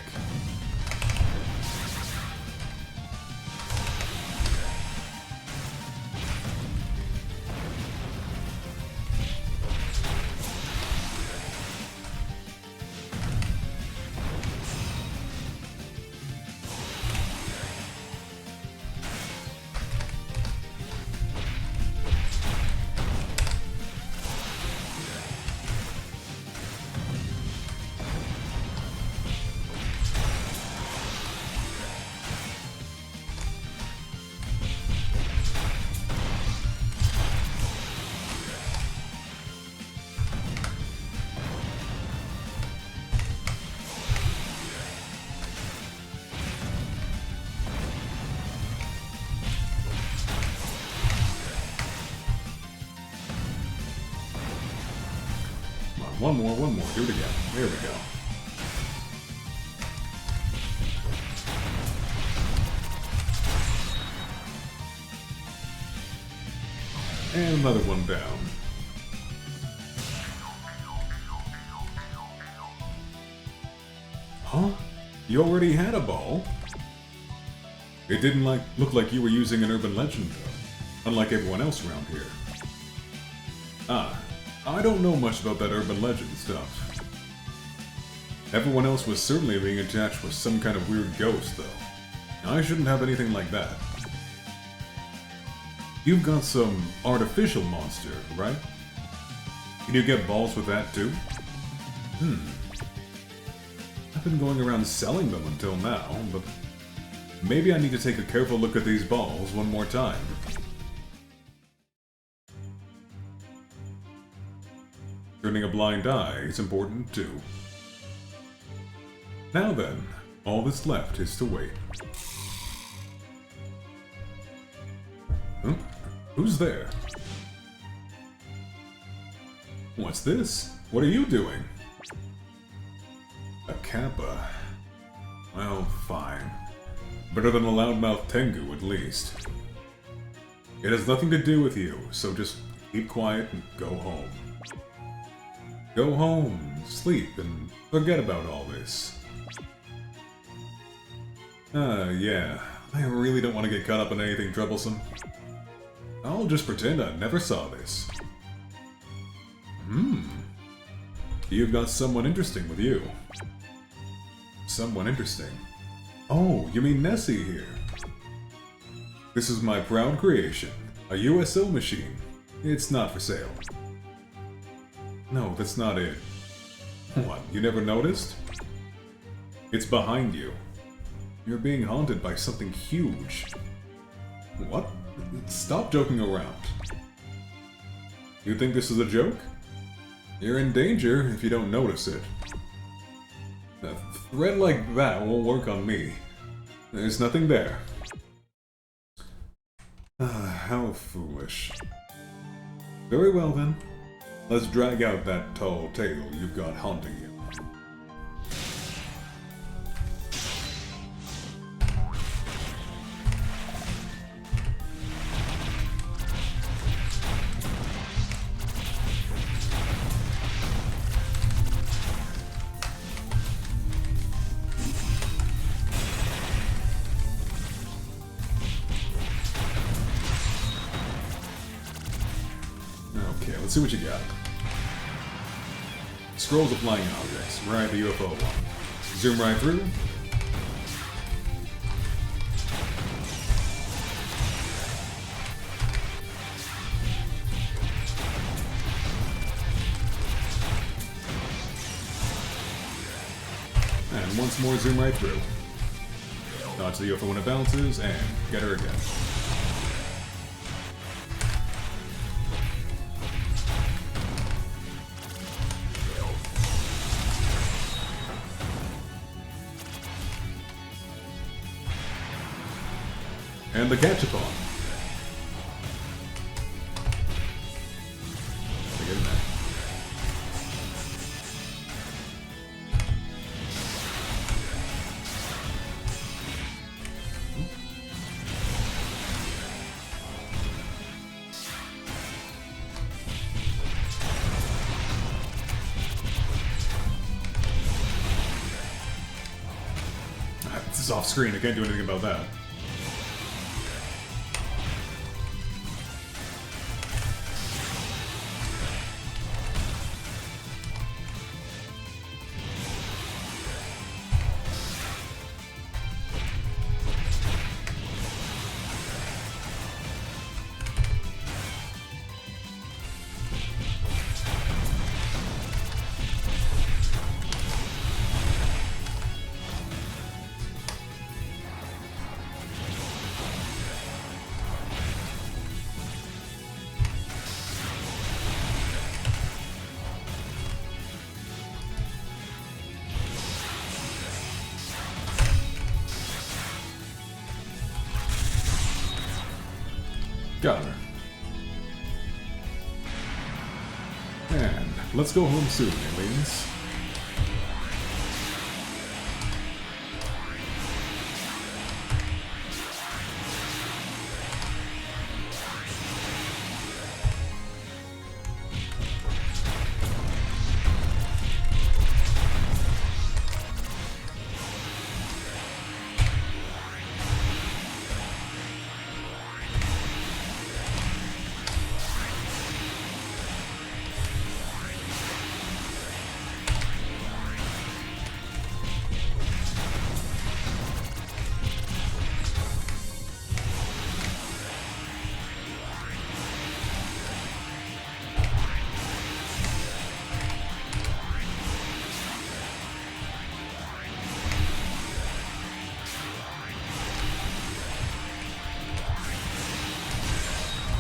One more. Do it again. There we go. And another one down. Huh? You already had a ball? It didn't look like you were using an urban legend, though, unlike everyone else around here. Ah. I don't know much about that urban legend stuff. Everyone else was certainly being attached with some kind of weird ghost, though. I shouldn't have anything like that. You've got some artificial monster, right? Can you get balls with that, too? I've been going around selling them until now, but maybe I need to take a careful look at these balls one more time. Turning a blind eye is important too. Now then, all that's left is to wait. Huh? Who's there? What's this? What are you doing? A Kappa. Well, fine. Better than a loudmouth Tengu, at least. It has nothing to do with you, so just keep quiet and go home. Go home, sleep, and forget about all this. Yeah. I really don't want to get caught up in anything troublesome. I'll just pretend I never saw this. You've got someone interesting with you. Someone interesting. Oh, you mean Nessie here. This is my proud creation, a USO machine. It's not for sale. No, that's not it. What, you never noticed? It's behind you. You're being haunted by something huge. What? Stop joking around. You think this is a joke? You're in danger if you don't notice it. A thread like that won't work on me. There's nothing there. How foolish. Very well then. Let's drag out that tall tale you've got haunting you. Okay, let's see what you got. Scrolls of flying objects. Right, the UFO one. Zoom right through. And once more, zoom right through. Dodge the UFO when it bounces, and get her again. And the catch-upon. Get in there. off screen. I can't do anything about that. Got her. And let's go home soon, aliens.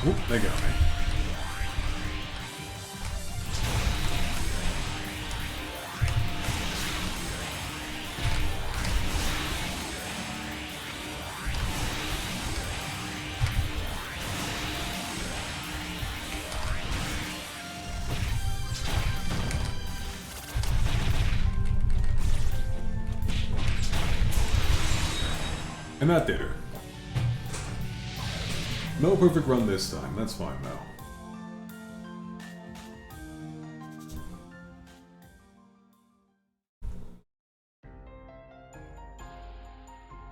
Oop, they got me. And that did her. No perfect run this time, that's fine though.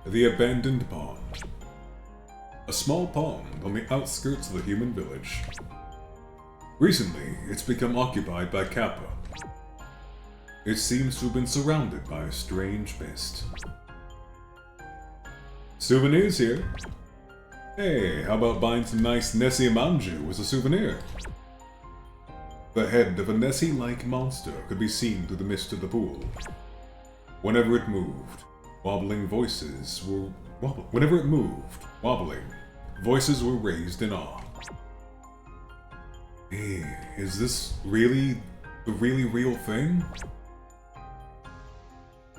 The Abandoned Pond. A small pond on the outskirts of the human village. Recently, it's become occupied by Kappa. It seems to have been surrounded by a strange mist. Souvenirs here. Hey, how about buying some nice Nessie manju as a souvenir? The head of a Nessie-like monster could be seen through the mist of the pool. Whenever it moved, wobbling, voices were raised in awe. Hey, is this really the real thing?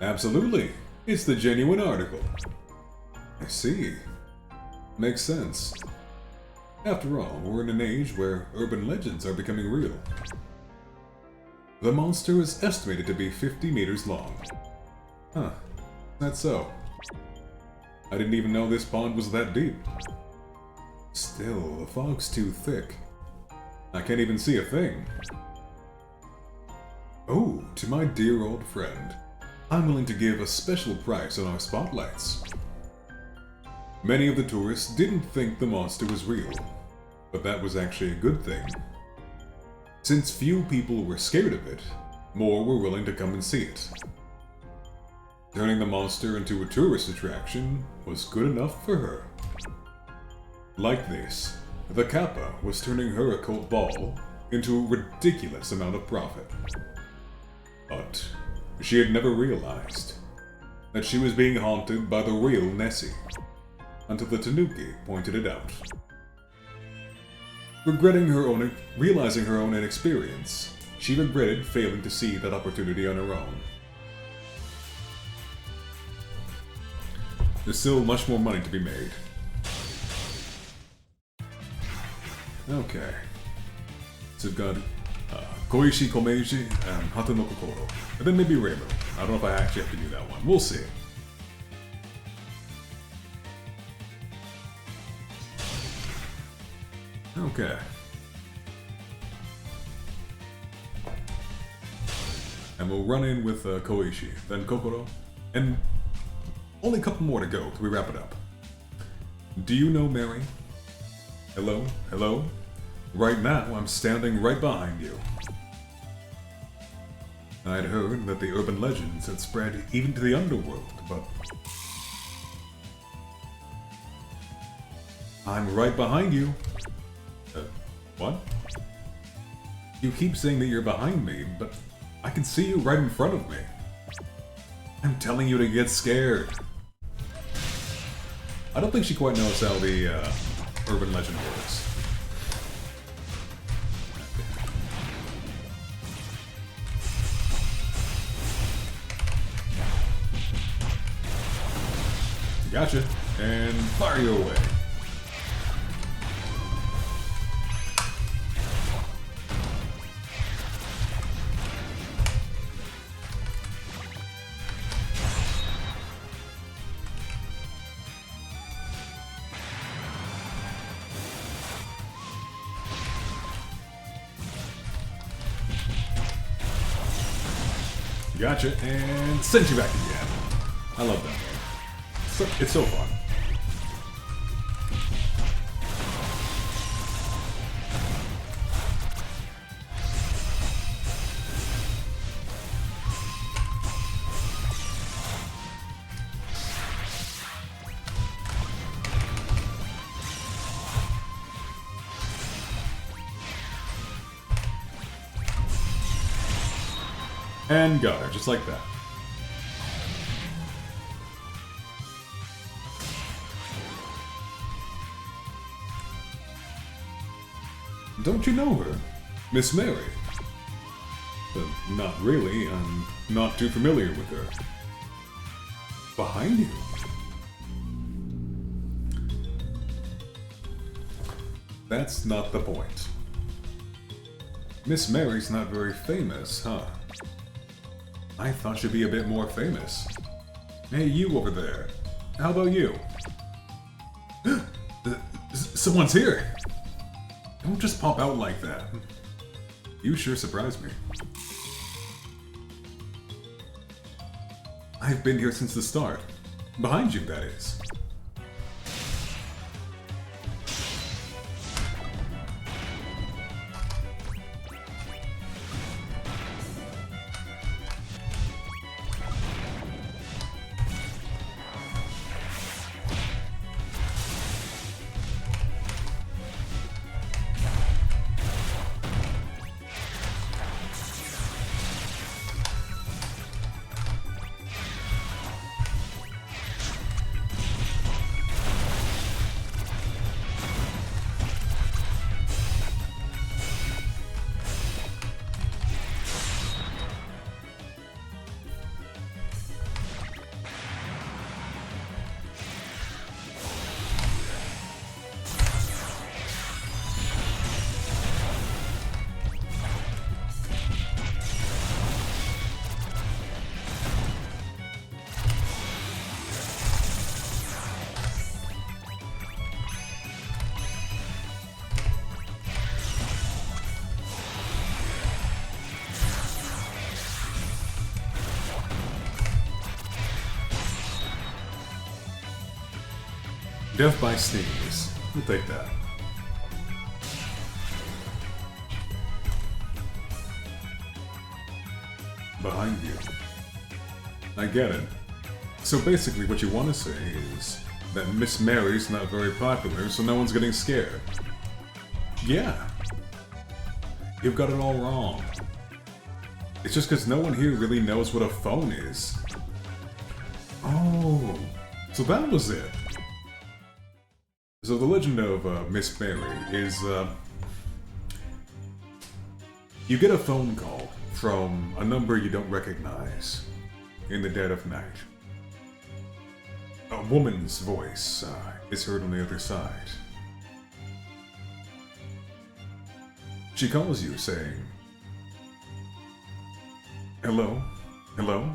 Absolutely. It's the genuine article. I see. Makes sense. After all, we're in an age where urban legends are becoming real. The monster is estimated to be 50 meters long. Huh. That's so. I didn't even know this pond was that deep. Still, the fog's too thick. I can't even see a thing. Oh, to my dear old friend, I'm willing to give a special price on our spotlights. Many of the tourists didn't think the monster was real, but that was actually a good thing. Since few people were scared of it, more were willing to come and see it. Turning the monster into a tourist attraction was good enough for her. Like this, the Kappa was turning her occult ball into a ridiculous amount of profit. But she had never realized that she was being haunted by the real Nessie, until the Tanuki pointed it out. Realizing her own inexperience, she regretted failing to see that opportunity on her own. There's still much more money to be made. Okay. So we've got Koishi Komeiji and Hata no Kokoro. And then maybe Rainbow. I don't know if I actually have to do that one. We'll see. Okay. And we'll run in with Koishi, then Kokoro, and Only a couple more to go till we wrap it up. Do you know Mary? Hello? Hello? Right now, I'm standing right behind you. I'd heard that the urban legends had spread even to the underworld, but... I'm right behind you. What? You keep saying that you're behind me, but I can see you right in front of me. I'm telling you to get scared. I don't think she quite knows how the urban legend works. Gotcha, and fire you away. Gotcha, and send you back again. I love that move. It's so fun. And got her, just like that. Don't you know her? Miss Mary? Not really, I'm not too familiar with her. Behind you? That's not the point. Miss Mary's not very famous, huh? I thought she'd be a bit more famous. Hey, you over there. How about you? Someone's here! Don't just pop out like that. You sure surprised me. I've been here since the start. Behind you, that is. Death by sneeze. We'll take that. Behind you. I get it. So basically what you want to say is that Miss Mary's not very popular, so no one's getting scared. Yeah. You've got it all wrong. It's just because no one here really knows what a phone is. Oh, so that was it. So the legend of Miss Mary is, you get a phone call from a number you don't recognize in the dead of night. A woman's voice is heard on the other side. She calls you saying, "Hello? Hello?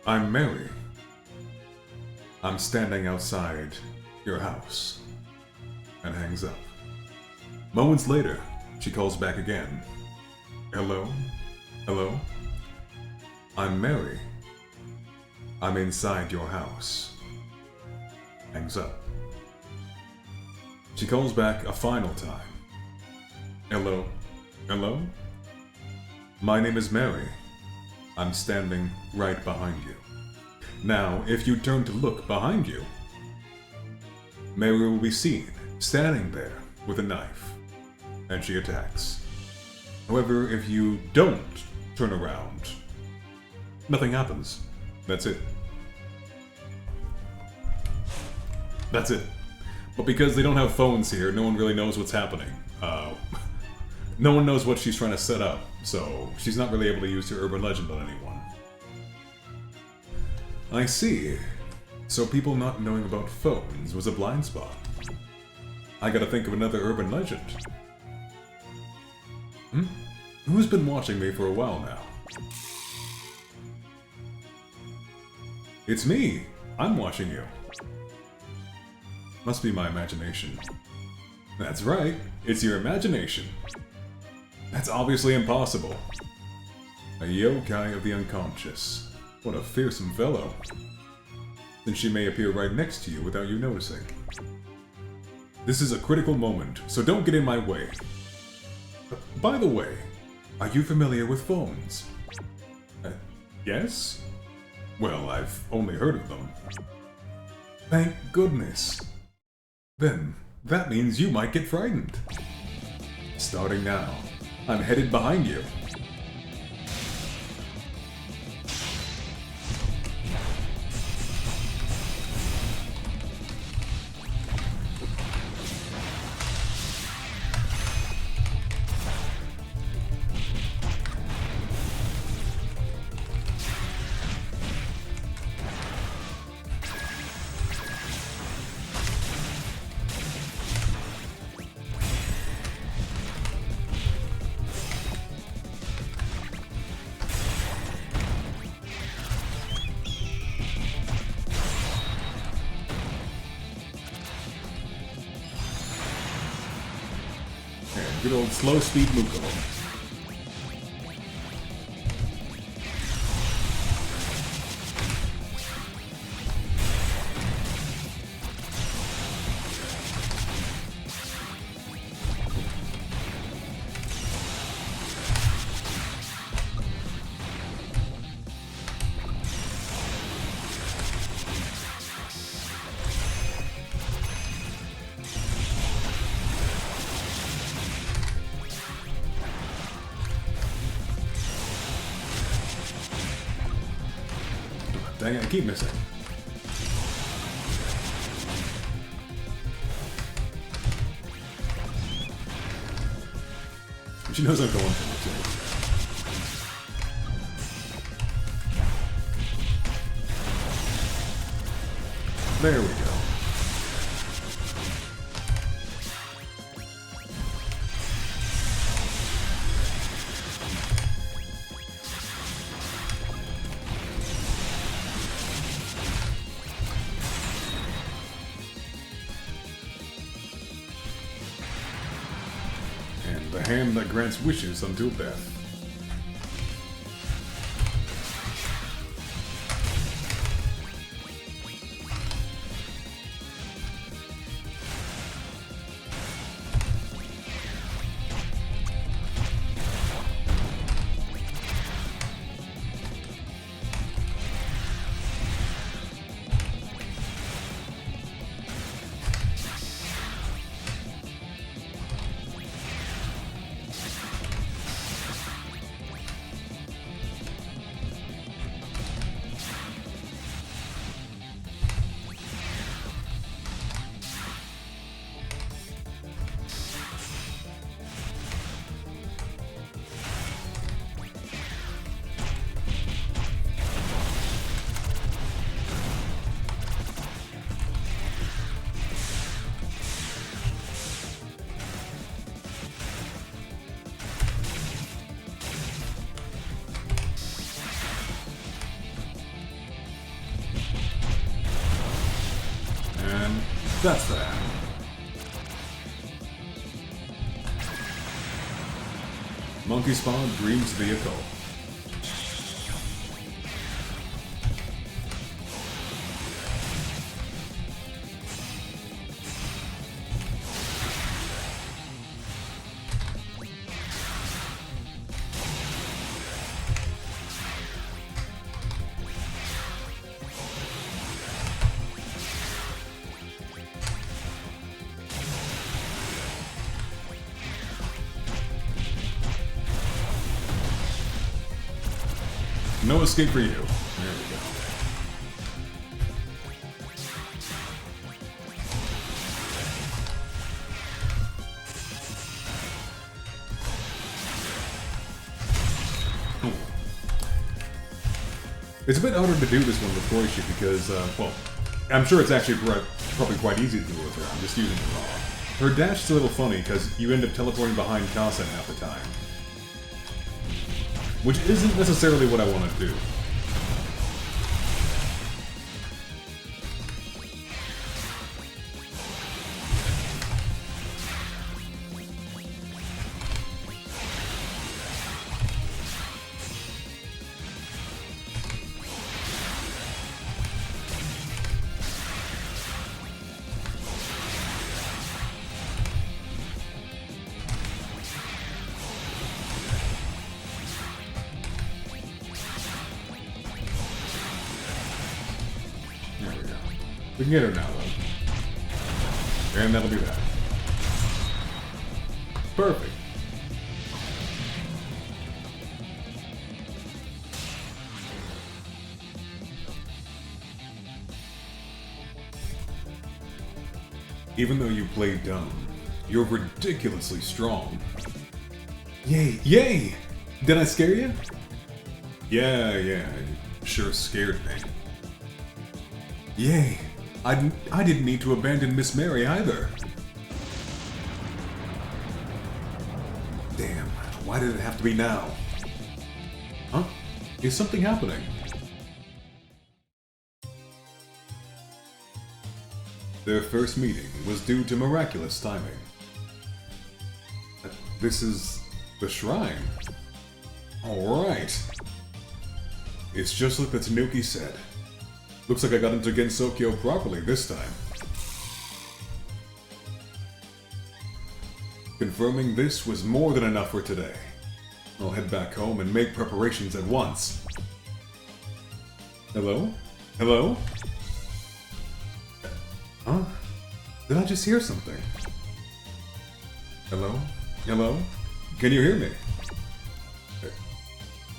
I'm Mary. I'm standing outside your house." And hangs up. Moments later, she calls back again. "Hello? Hello? I'm Mary. I'm inside your house." hangs up. She calls back a final time. Hello? Hello? My name is Mary. I'm standing right behind you. Now, if you turn to look behind you, Mary will be seen standing there with a knife, and she attacks. However, if you don't turn around, nothing happens. That's it. That's it. But because they don't have phones here, no one really knows what's happening. No one knows what she's trying to set up, so she's not really able to use her urban legend on anyone. I see. So people not knowing about phones was a blind spot. I gotta think of another urban legend. Who's been watching me for a while now? It's me! I'm watching you. Must be my imagination. That's right, it's your imagination. That's obviously impossible. A yokai of the unconscious. What a fearsome fellow. Then she may appear right next to you without you noticing. This is a critical moment, so don't get in my way. By the way, are you familiar with phones? Yes? Well, I've only heard of them. Thank goodness. Then, that means you might get frightened. Starting now, I'm headed behind you. Good old slow speed Muko. Dang it, I keep missing. She knows I'm going for it too. There we go. The hand that grants wishes until death. That's that. Monkey Spawn dreams the occult. No escape for you. There we go. It's a bit harder to do this one with Koichi because, well, I'm sure it's actually probably quite easy to do with her. I'm just using it raw. Her dash is a little funny because you end up teleporting behind Kasa half the time. Which isn't necessarily what I want to do. We can get her now, though. And that'll be that. Perfect. Even though you play dumb, you're ridiculously strong. Yay, yay! Did I scare you? Yeah, you sure scared me. Yay! I didn't need to abandon Miss Mary either. Damn, why did it have to be now? Huh? Is something happening? Their first meeting was due to miraculous timing. This is the shrine. Alright. It's just like the Tanuki said. Looks like I got into Gensokyo properly this time. Confirming this was more than enough for today. I'll head back home and make preparations at once. Hello? Hello? Huh? Did I just hear something? Hello? Hello? Can you hear me?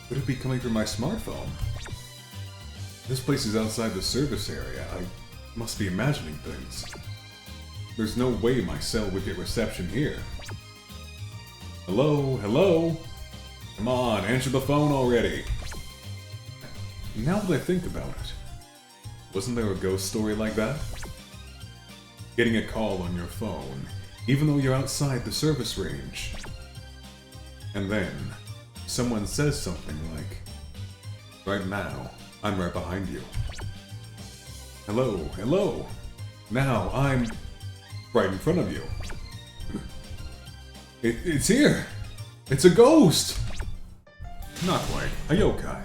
Could it be coming from my smartphone? This place is outside the service area. I must be imagining things. There's no way my cell would get reception here. Hello? Hello? Come on, answer the phone already. Now that I think about it, wasn't there a ghost story like that? Getting a call on your phone, even though you're outside the service range. And then, someone says something like, "Right now, I'm right behind you." Hello, hello. Now I'm right in front of you. It's here. It's a ghost. Not quite. A yokai.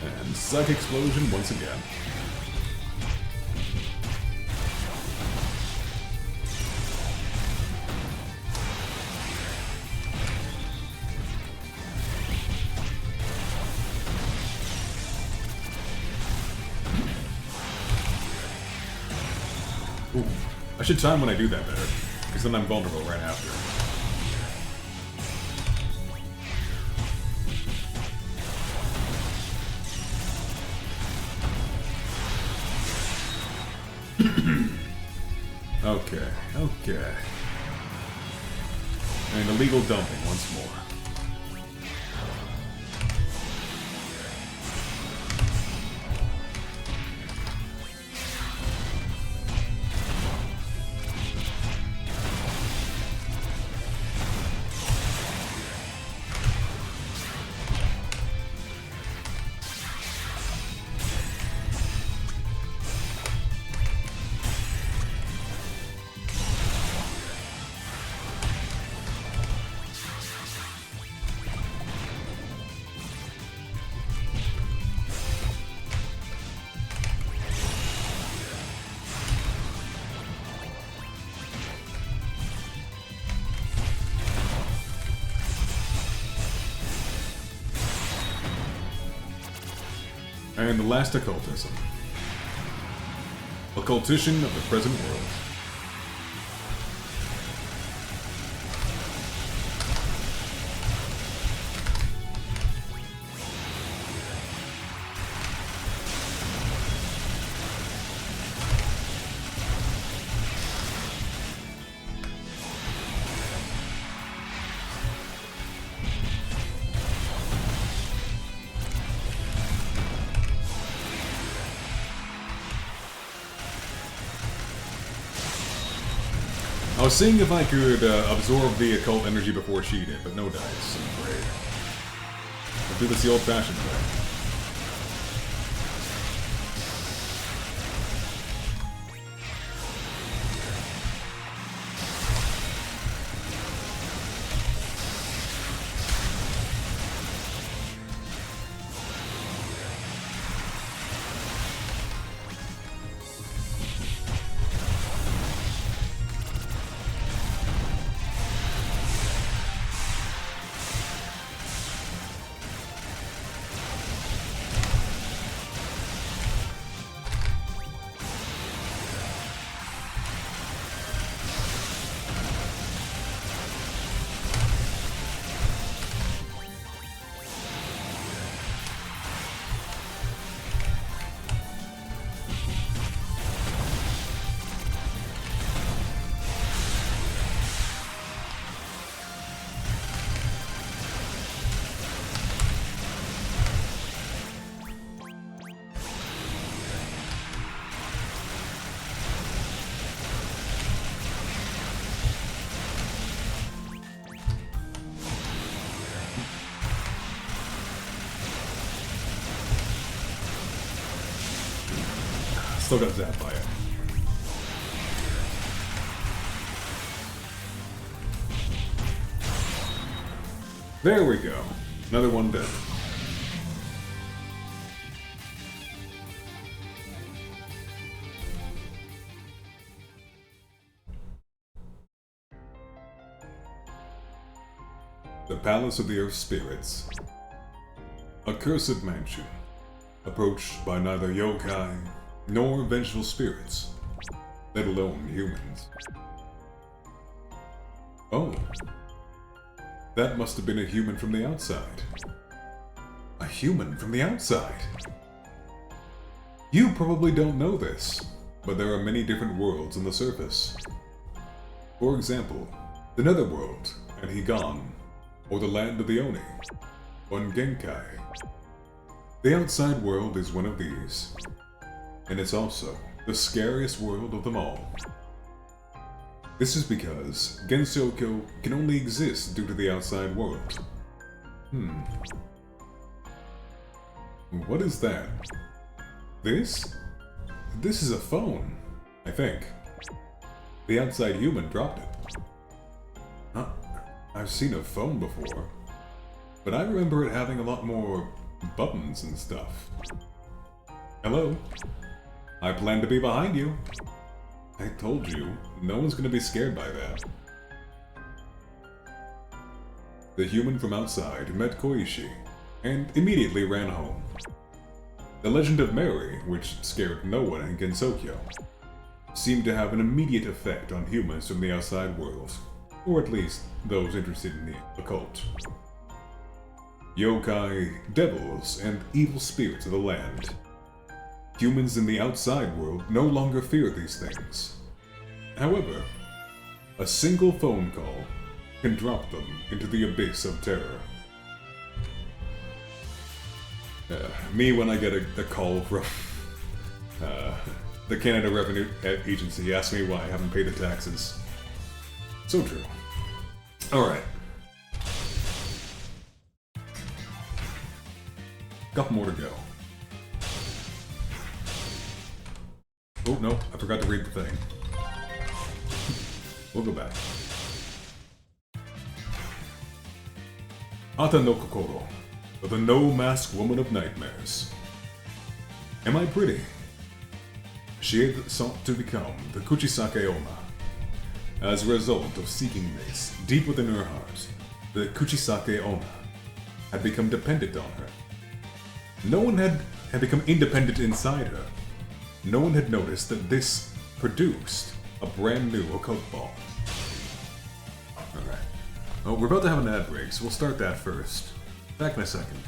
And psych explosion once again. Ooh, I should time when I do that better, because then I'm vulnerable right after. Okay. And illegal dumping once more. And the last occultism. Occultation of the present world. I was seeing if I could absorb the occult energy before she did, but no dice, I'm afraid. I'll do this the old-fashioned way. Still got zapped by it. There we go. Another one dead. The Palace of the Earth Spirits. A cursed mansion, approached by neither yokai nor vengeful spirits, let alone humans. Oh. That must have been a human from the outside. A human from the outside? You probably don't know this, but there are many different worlds on the surface. For example, the Netherworld and Higan, or the Land of the Oni, on Genkai. The outside world is one of these, and it's also the scariest world of them all. This is because Gensoukyo can only exist due to the outside world. What is that? This? This is a phone, I think. The outside human dropped it. Huh? I've seen a phone before, but I remember it having a lot more buttons and stuff. Hello? I plan to be behind you. I told you, no one's gonna be scared by that. The human from outside met Koichi, and immediately ran home. The legend of Mary, which scared no one in Gensokyo, seemed to have an immediate effect on humans from the outside world, or at least those interested in the occult. Yokai, devils, and evil spirits of the land. Humans in the outside world no longer fear these things. However, a single phone call can drop them into the abyss of terror. Me when I get a call from the Canada Revenue Agency asks me why I haven't paid the taxes. So true. Alright. Couple more to go. Oh no, I forgot to read the thing. We'll go back. Ata no Kokoro, the no-mask woman of nightmares. Am I pretty? She had sought to become the Kuchisake Oma. As a result of seeking this deep within her heart, the Kuchisake Oma had become dependent on her. No one had had become independent inside her. No one had noticed that this produced a brand new occult ball. Alright. Oh, we're about to have an ad break, so we'll start that first. Back in a second.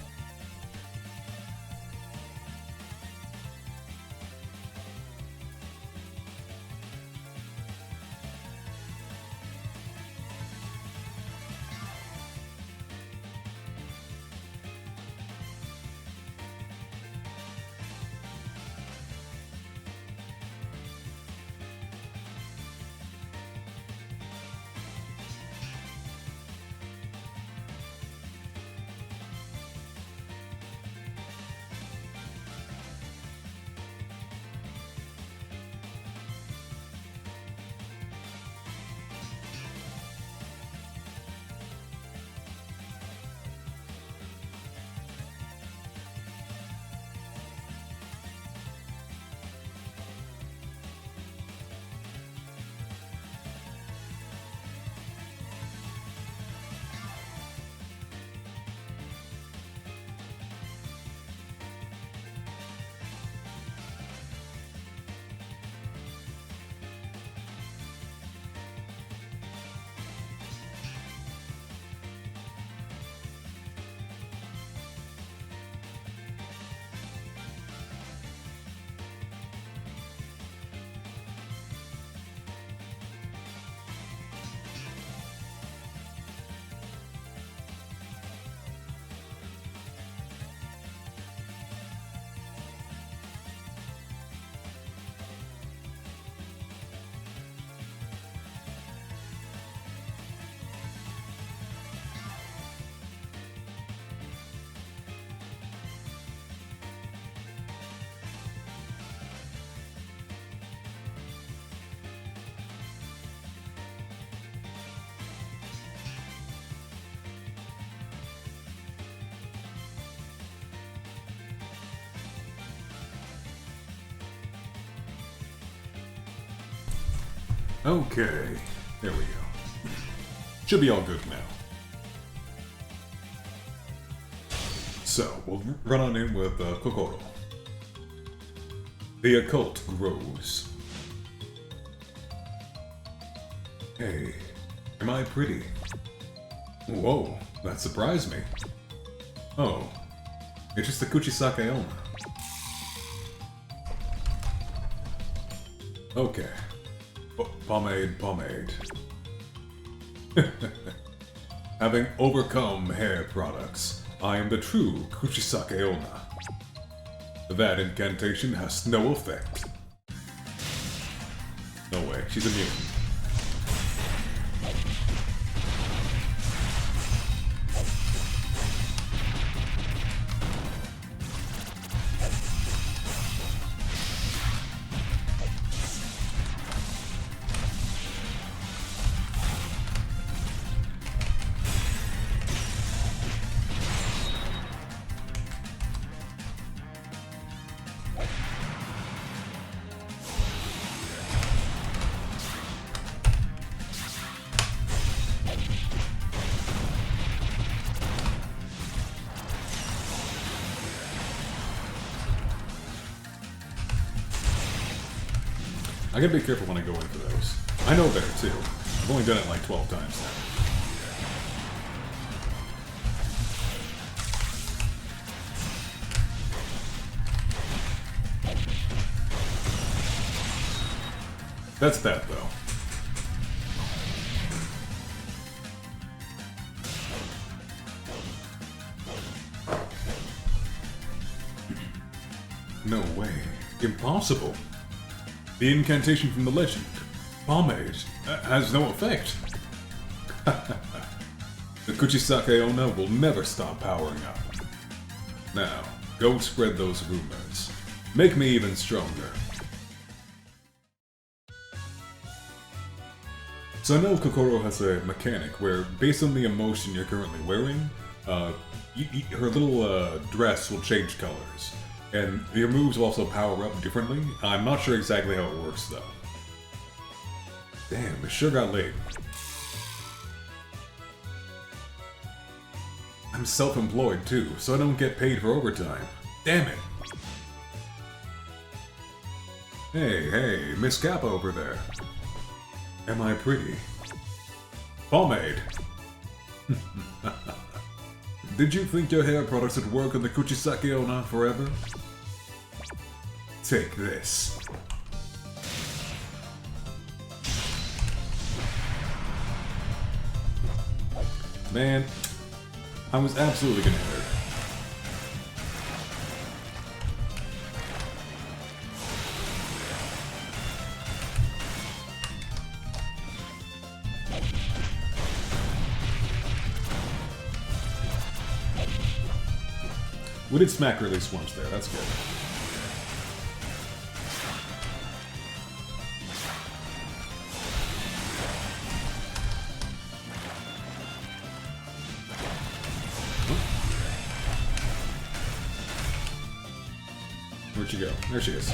Okay, there we go. Should be all good now. So, we'll run on in with Kokoro. The occult grows. Hey, am I pretty? Whoa, that surprised me. Oh, it's just the Kuchisake Onna. Okay. Pomade. Having overcome hair products, I am the true Kuchisake Onna. That incantation has no effect. No way, she's immune. I gotta be careful when I go in for those. I know better too. I've only done it like 12 times now. That's that though. No way. Impossible. The incantation from the legend, Pomade, has no effect. The Kuchisake Onna will never stop powering up. Now, go spread those rumors. Make me even stronger. So I know Kokoro has a mechanic where, based on the emotion you're currently wearing, her little dress will change colors. And your moves will also power up differently. I'm not sure exactly how it works, though. Damn, it sure got late. I'm self-employed, too, so I don't get paid for overtime. Damn it! Hey, Miss Kappa over there. Am I pretty? Pomade! Did you think your hair products would work on the Kuchisake Onna forever? Take this. Man, I was absolutely gonna hit her. We did smack her at least once there, that's good. Where'd she go? There she is.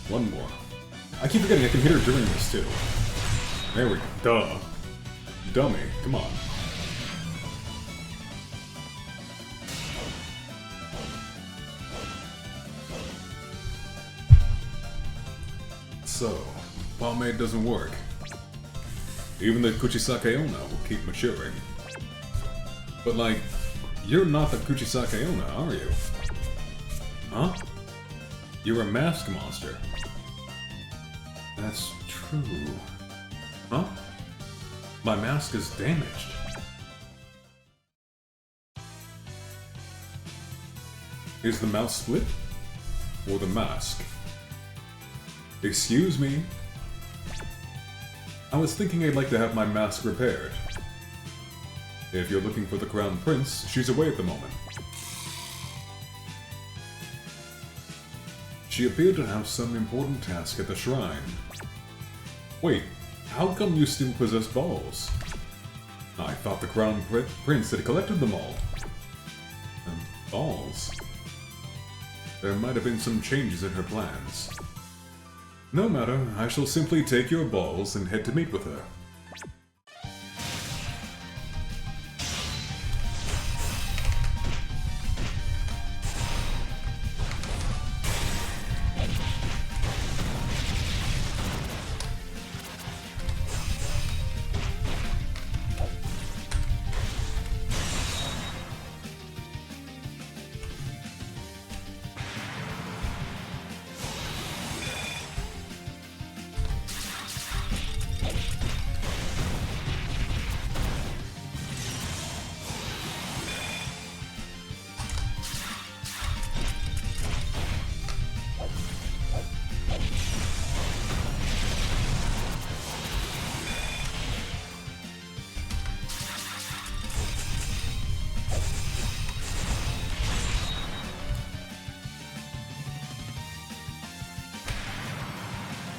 One more. I keep forgetting I can hit her during this, too. There we go. Duh. Dummy. Come on. So, pomade doesn't work. Even the Kuchisake Onna will keep maturing. But like, you're not the Kuchisake Onna, are you? Huh? You're a mask monster. That's true. Huh? My mask is damaged. Is the mouth split? Or the mask? Excuse me? I was thinking I'd like to have my mask repaired. If you're looking for the Crown Prince, she's away at the moment. She appeared to have some important task at the shrine. Wait, how come you still possess balls? I thought the Crown Prince had collected them all. Balls? There might have been some changes in her plans. No matter, I shall simply take your balls and head to meet with her.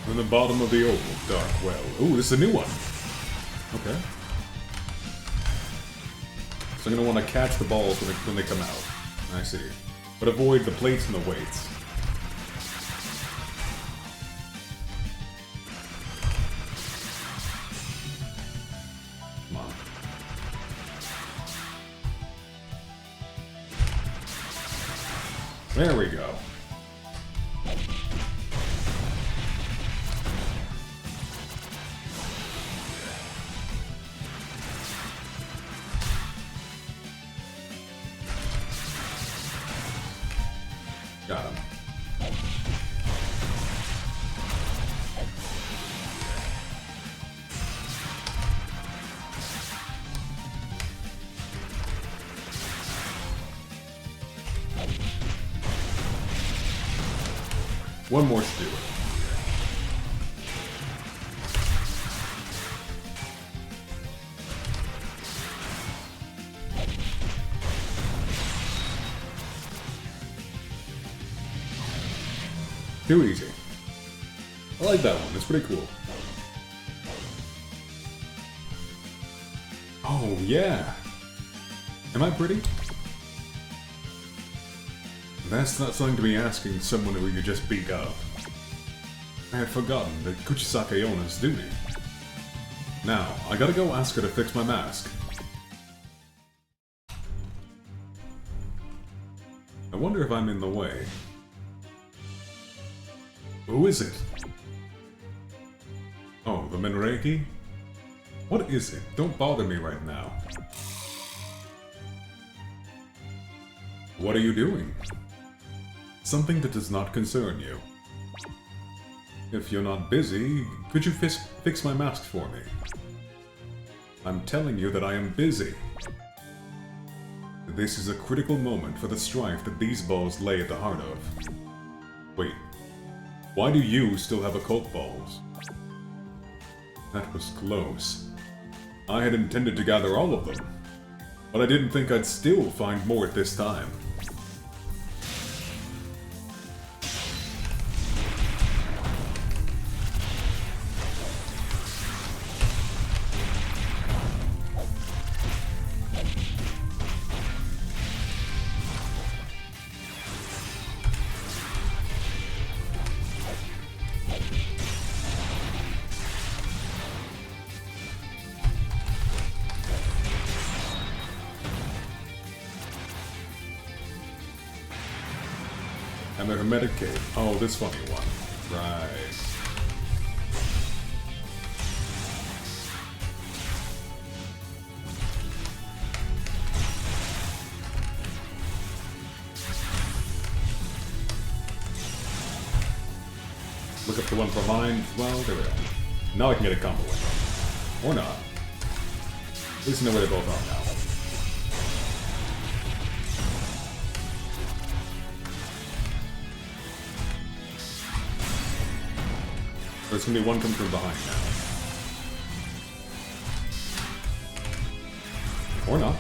In the bottom of the old dark well. Ooh, this is a new one. Okay. So I'm gonna want to catch the balls when they come out. I see. But avoid the plates and the weights. Come on. There we go. Got him. One more should do it. Too easy. I like that one, it's pretty cool. Oh, yeah! Am I pretty? That's not something to be asking someone who you just beat up. I had forgotten that Kuchisake Ona's duty. Now, I gotta go ask her to fix my mask. I wonder if I'm in the way. Who is it? Oh, the Menreiki? What is it? Don't bother me right now. What are you doing? Something that does not concern you. If you're not busy, could you fix my mask for me? I'm telling you that I am busy. This is a critical moment for the strife that these balls lay at the heart of. Wait, why do you still have occult balls? That was close. I had intended to gather all of them, but I didn't think I'd still find more at this time. And the Hermetic Cave. Oh, this funny one. Right. Look up the one for mine. Well, there we go. Now I can get a combo with them. Or not. At least I know where they both are now. There's gonna be one coming from behind now. Or not.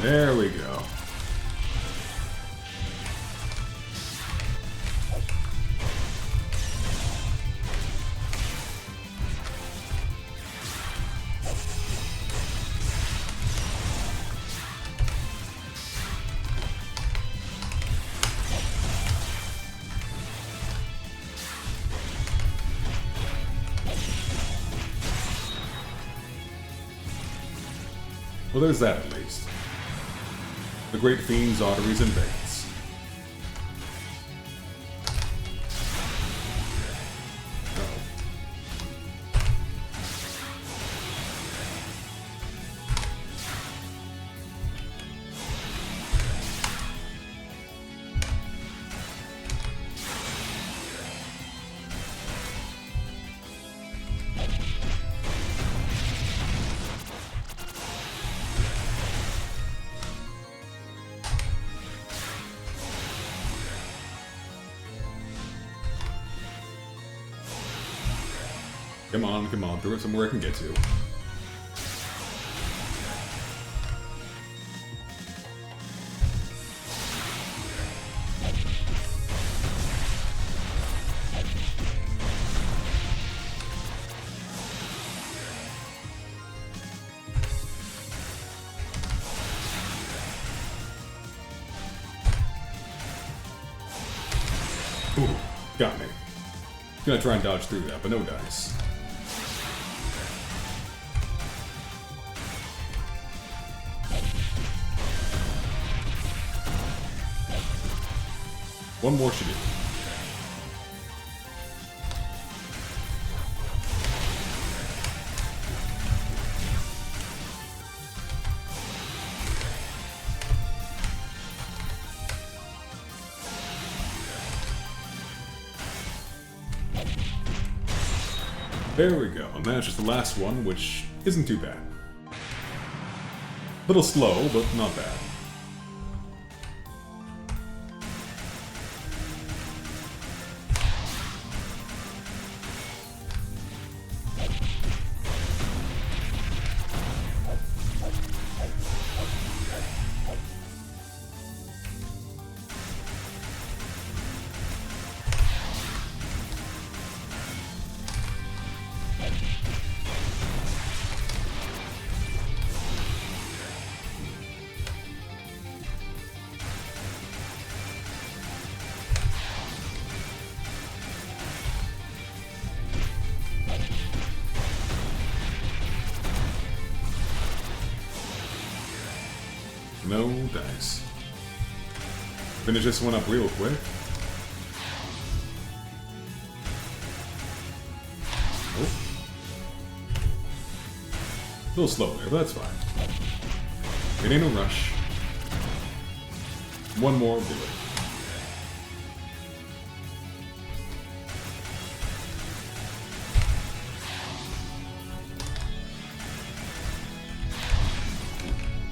There we go. Well, there's that at least. The great fiend's arteries and veins. Come on, throw it somewhere I can get to. Ooh, got me. Gonna try and dodge through that, but no dice. One more should do. There we go, and that's just the last one, which isn't too bad. Little slow, but not bad. No dice. Finish this one up real quick. Oh. A little slow there, but that's fine. It ain't a rush. One more bullet.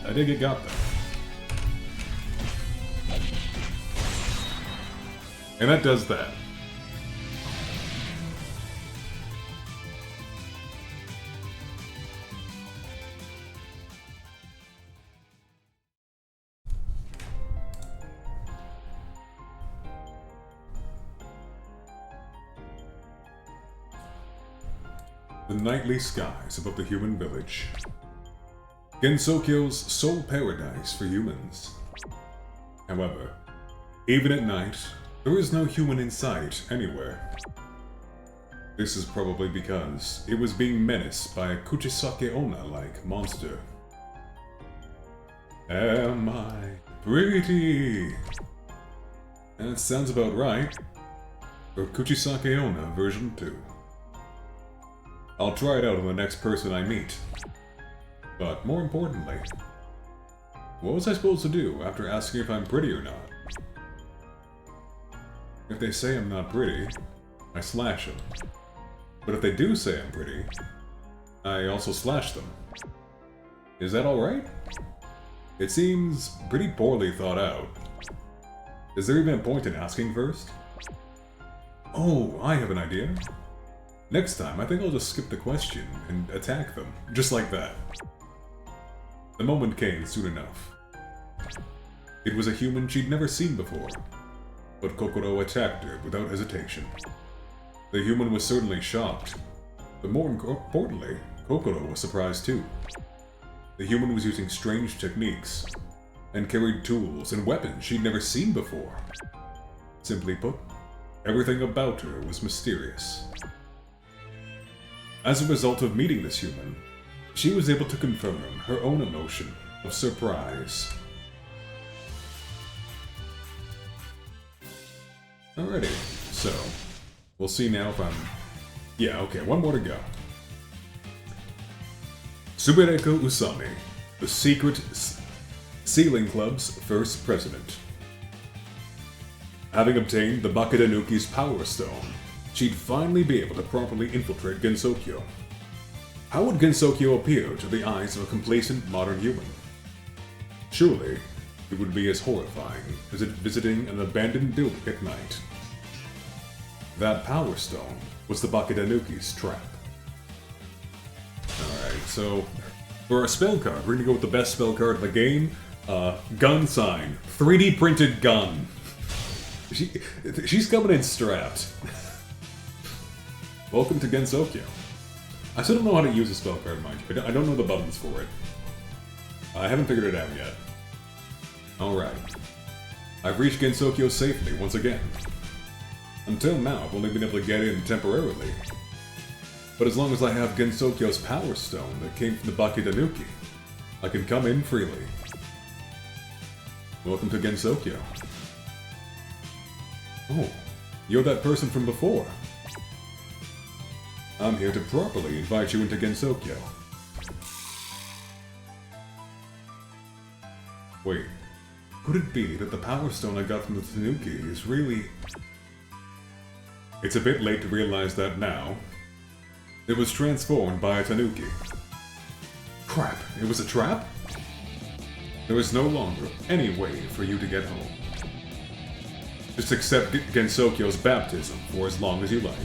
I did get got though. And that does that. The nightly skies above the human village. Gensokyo's sole paradise for humans. However, even at night, there is no human in sight anywhere. This is probably because it was being menaced by a Kuchisake Onna-like monster. Am I pretty? That sounds about right. For Kuchisake Onna version 2. I'll try it out on the next person I meet. But more importantly, what was I supposed to do after asking if I'm pretty or not? If they say I'm not pretty, I slash them. But if they do say I'm pretty, I also slash them. Is that alright? It seems pretty poorly thought out. Is there even a point in asking first? Oh, I have an idea. Next time, I think I'll just skip the question and attack them, just like that. The moment came soon enough. It was a human she'd never seen before, but Kokoro attacked her without hesitation. The human was certainly shocked, but more importantly, Kokoro was surprised too. The human was using strange techniques, and carried tools and weapons she'd never seen before. Simply put, everything about her was mysterious. As a result of meeting this human, she was able to confirm her own emotion of surprise. Alrighty, so we'll see now if I'm... Yeah, okay, one more to go. Tsubereko Usami, the secret Sealing Club's first president. Having obtained the Bakadanuki's Power Stone, she'd finally be able to properly infiltrate Gensokyo. How would Gensokyo appear to the eyes of a complacent modern human? Surely, it would be as horrifying as visiting an abandoned building at night. That Power Stone was the Bakadanuki's trap. Alright, so for our spell card, we're gonna go with the best spell card in the game. Gun sign. 3D printed gun. She's coming in strapped. Welcome to Gensokyo. I still don't know how to use a spell card, mind you. I don't know the buttons for it. I haven't figured it out yet. Alright. I've reached Gensokyo safely once again. Until now, I've only been able to get in temporarily. But as long as I have Gensokyo's Power Stone that came from the Bakadanuki, I can come in freely. Welcome to Gensokyo. Oh, you're that person from before. I'm here to properly invite you into Gensokyo. Wait, could it be that the Power Stone I got from the Tanuki is really... It's a bit late to realize that now. It was transformed by a Tanuki. Crap, it was a trap? There is no longer any way for you to get home. Just accept Gensokyo's baptism for as long as you like.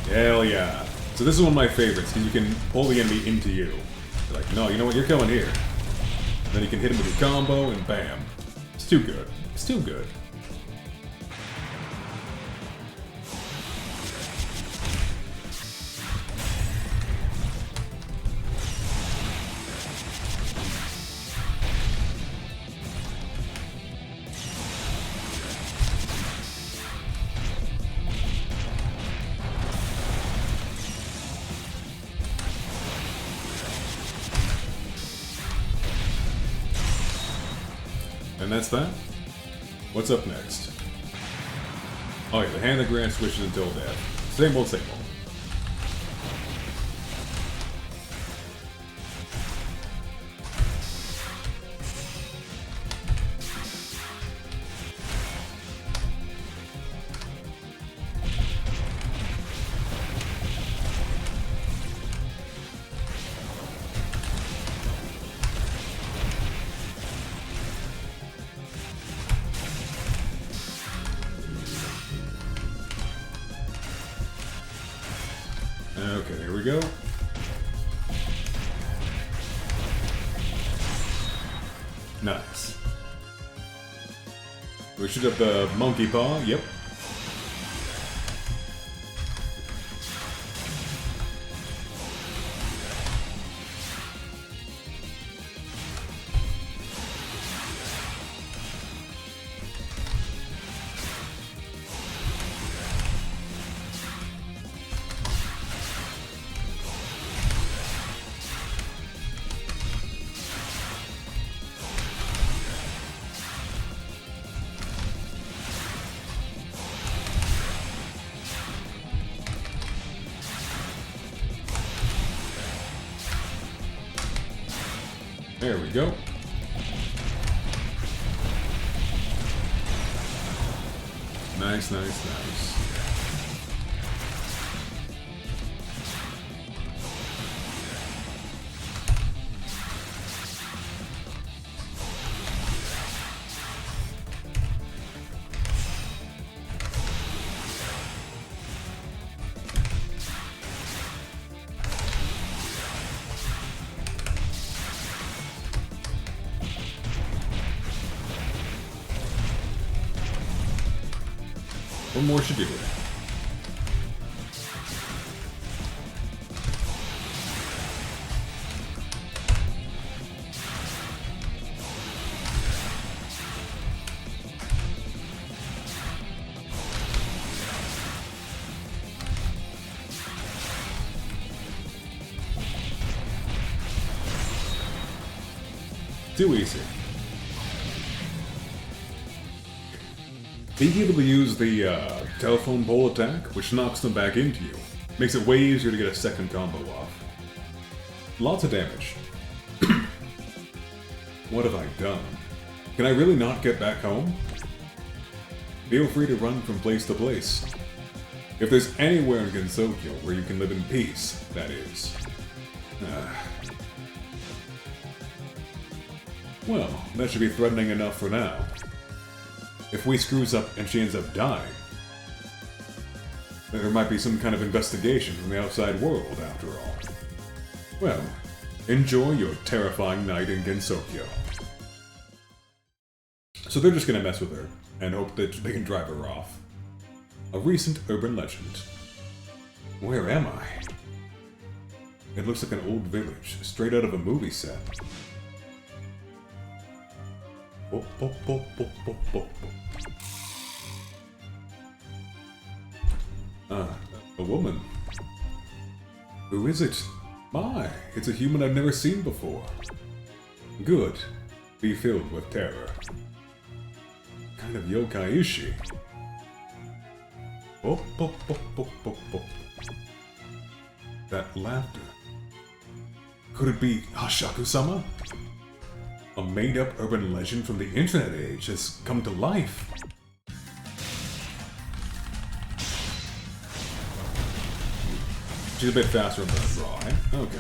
Hell yeah. So this is one of my favorites, because you can pull the enemy into you. You're like, no, you know what, you're coming here. And then you can hit him with your combo, and bam. It's too good. It's too good. And that's that. What's up next? Oh yeah, the hand that grants wishes until death. Same old, same old. Okay, here we go. Nice. We shoot up the monkey paw, yep. There we go. Nice, nice, nice. What more should do it? Too easy. Being able to use the telephone pole attack, which knocks them back into you, makes it way easier to get a second combo off. Lots of damage. What have I done? Can I really not get back home? Feel free to run from place to place. If there's anywhere in Gensokyo where you can live in peace, that is. Well, that should be threatening enough for now. If we screws up and she ends up dying, then there might be some kind of investigation from the outside world, after all. Well, enjoy your terrifying night in Gensokyo. So they're just gonna mess with her, and hope that they can drive her off. A recent urban legend. Where am I? It looks like an old village, straight out of a movie set. Oh, oh, oh, oh, oh, oh, oh. A woman. Who is it? My, it's a human I've never seen before. Good. Be filled with terror. What kind of yokai is she? Oh, oh, oh, oh, oh, oh. That laughter. Could it be Hashaku-sama? A made-up urban legend from the internet age has come to life. She's a bit faster on the draw, eh? Okay.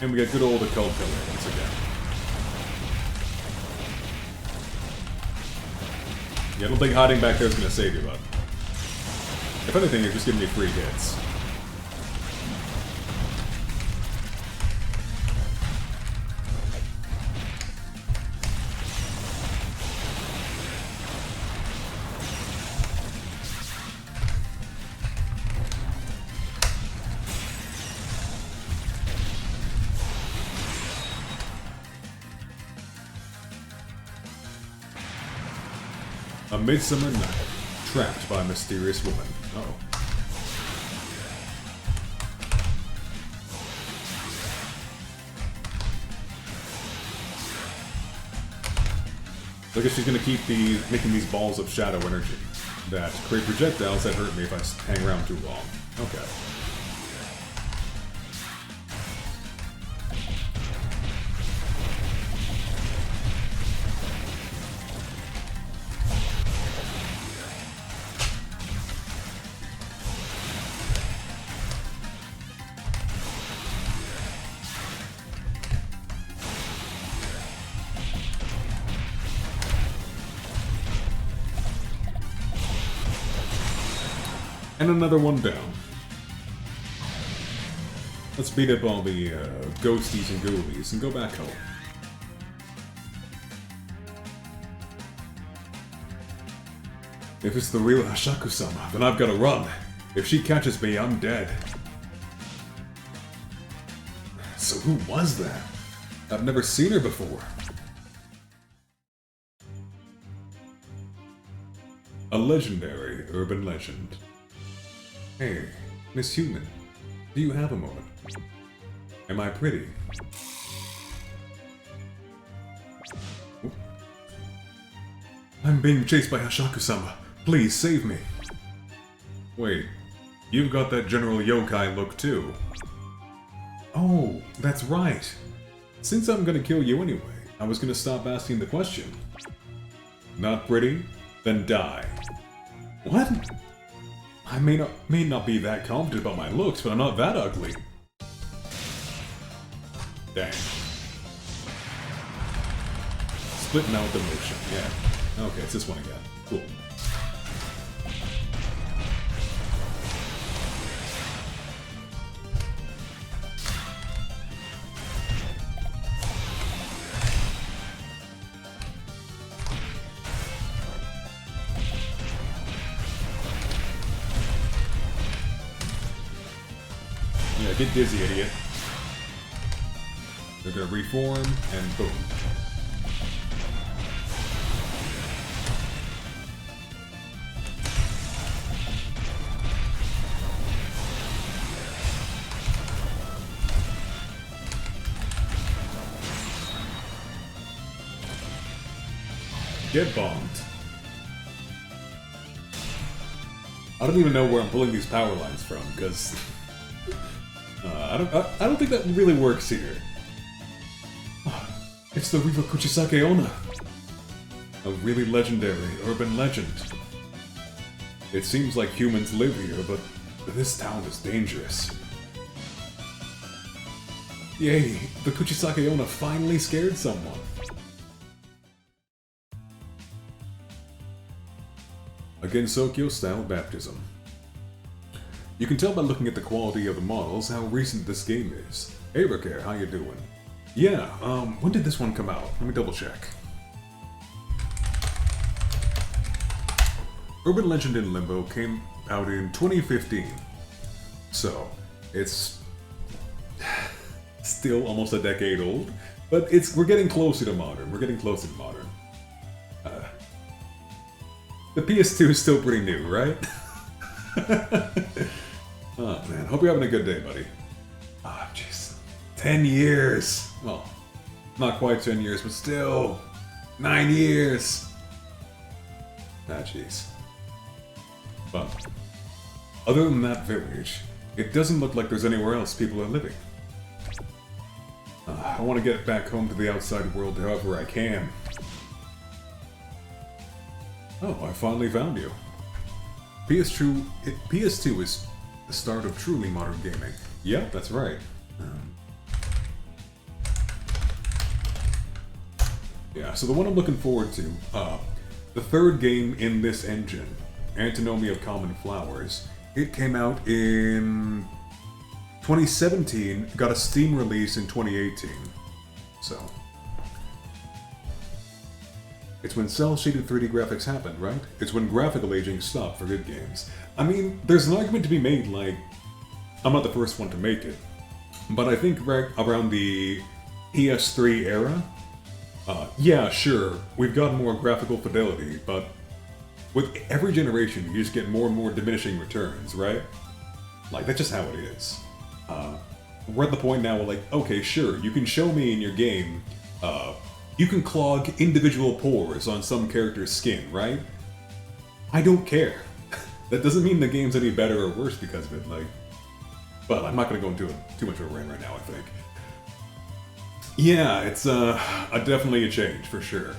And we get good old occult pillar once again. Yeah, I don't think hiding back there is going to save you, bud. If anything, you're just giving me free hits. A midsummer night. Trapped by a mysterious woman. Oh. I guess she's gonna keep making these balls of shadow energy that create projectiles that hurt me if I hang around too long. Okay. And another one down. Let's beat up all the ghosties and ghoulies and go back home. If it's the real Hashaku-sama, then I've gotta run. If she catches me, I'm dead. So who was that? I've never seen her before. A legendary urban legend. Hey, Miss Human, do you have a moment? Am I pretty? Oop. I'm being chased by Hashaku-sama. Please save me. Wait, you've got that general yokai look too. Oh, that's right. Since I'm gonna kill you anyway, I was gonna stop asking the question. Not pretty? Then die. What? I may not be that confident about my looks, but I'm not that ugly. Dang. Splitting out the motion, yeah. Okay, it's this one again. Cool. Yeah, get dizzy, idiot. They're gonna reform, and boom. Get bombed. I don't even know where I'm pulling these power lines from, because I don't think that really works here. It's the Riva Kuchisake Onna, a really legendary urban legend. It seems like humans live here, but this town is dangerous. Yay, the Kuchisake Onna finally scared someone. A Gensokyo-style baptism. You can tell by looking at the quality of the models how recent this game is. Hey Ricker, how you doing? Yeah, when did this one come out? Let me double check. Urban Legend in Limbo came out in 2015. So, it's still almost a decade old, but we're getting closer to modern. We're getting closer to modern. The PS2 is still pretty new, right? Oh man, hope you're having a good day, buddy. Ah, jeez. 10 years! Well, not quite 10 years, but still 9 years! Ah, jeez. But, other than that village, it doesn't look like there's anywhere else people are living. I want to get back home to the outside world however I can. Oh, I finally found you. PS2 is the start of truly modern gaming. Yep, that's right. Yeah, so the one I'm looking forward to, the third game in this engine, Antinomy of Common Flowers, it came out in 2017, got a Steam release in 2018. So, it's when cel-shaded 3D graphics happened, right? It's when graphical aging stopped for good games. I mean, there's an argument to be made, like, I'm not the first one to make it, but I think right around the PS3 era, yeah, sure, we've got more graphical fidelity, but with every generation, you just get more and more diminishing returns, right? Like, that's just how it is. We're at the point now where, like, okay, sure, you can show me in your game, you can clog individual pores on some character's skin, right? I don't care. That doesn't mean the game's any better or worse because of it, like... But I'm not gonna go into too much of a rant right now, I think. Yeah, it's definitely a change, for sure.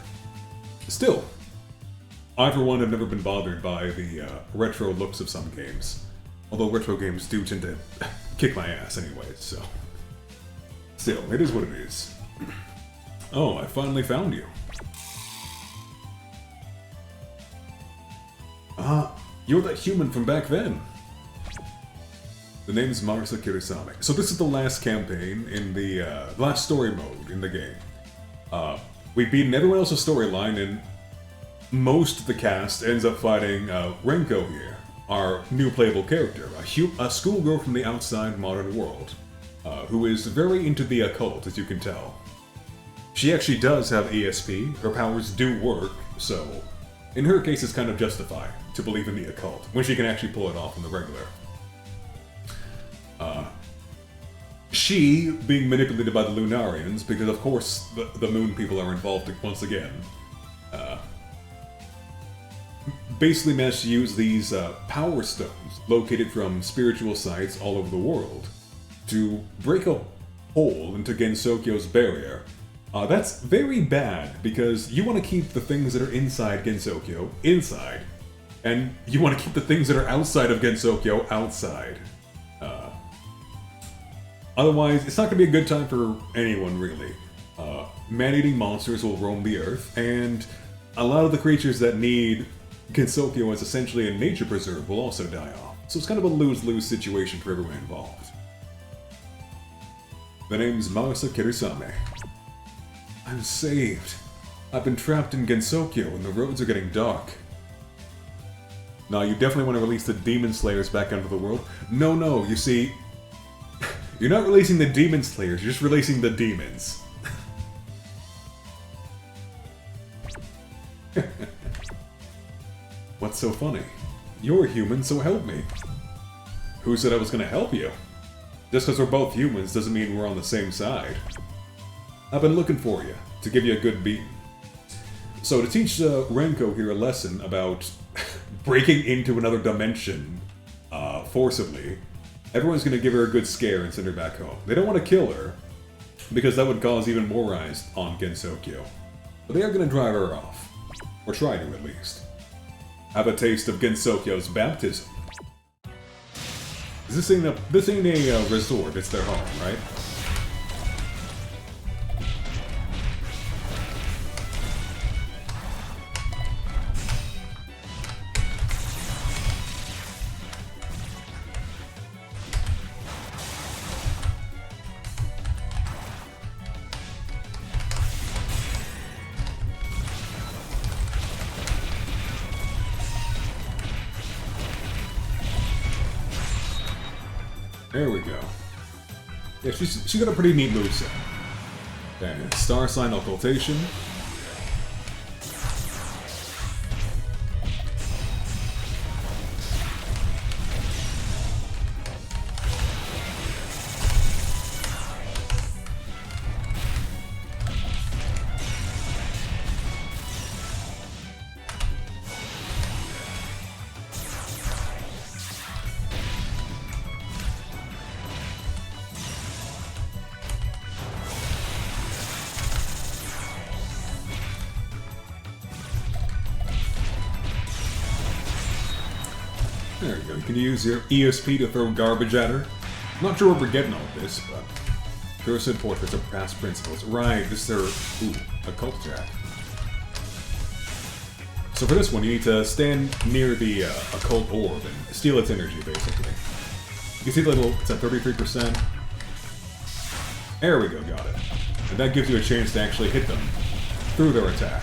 Still, I for one have never been bothered by the retro looks of some games. Although retro games do tend to kick my ass anyways, so... Still, it is what it is. Oh, I finally found you. You're that human from back then. The name is Marisa Kirisame. So this is the last campaign in the last story mode in the game. We've beaten everyone else's storyline, and most of the cast ends up fighting Renko here, our new playable character, a schoolgirl from the outside modern world, who is very into the occult, as you can tell. She actually does have ESP, her powers do work, so in her case it's kind of justified to believe in the occult, when she can actually pull it off in the regular. She being manipulated by the Lunarians, because of course the moon people are involved once again, basically managed to use these power stones located from spiritual sites all over the world to break a hole into Gensokyo's barrier. That's very bad, because you want to keep the things that are inside Gensokyo inside, and you want to keep the things that are outside of Gensokyo outside. Otherwise, it's not going to be a good time for anyone, really. Man-eating monsters will roam the earth, and a lot of the creatures that need Gensokyo as essentially a nature preserve will also die off. So it's kind of a lose-lose situation for everyone involved. The name's Marisa Kirisame. I'm saved. I've been trapped in Gensokyo and the roads are getting dark. Now, you definitely want to release the Demon Slayers back into the world. No, you see... You're not releasing the Demon Slayers, you're just releasing the demons. What's so funny? You're human, so help me. Who said I was gonna help you? Just because we're both humans doesn't mean we're on the same side. I've been looking for you, to give you a good beat. So to teach Renko here a lesson about breaking into another dimension forcibly, everyone's going to give her a good scare and send her back home. They don't want to kill her, because that would cause even more eyes on Gensokyo. But they are going to drive her off. Or try to, at least. Have a taste of Gensokyo's baptism. This ain't a resort, it's their home, right? There we go. Yeah, she's got a pretty neat moveset. Then Star Sign Occultation. There you go. You can use your ESP to throw garbage at her. I'm not sure what we're getting all this, but... Cursed Portraits of Past Principles. Right, this is their... Ooh, occult attack. So for this one, you need to stand near the occult orb and steal its energy, basically. You can see the little... It's at 33%. There we go, got it. And that gives you a chance to actually hit them through their attack.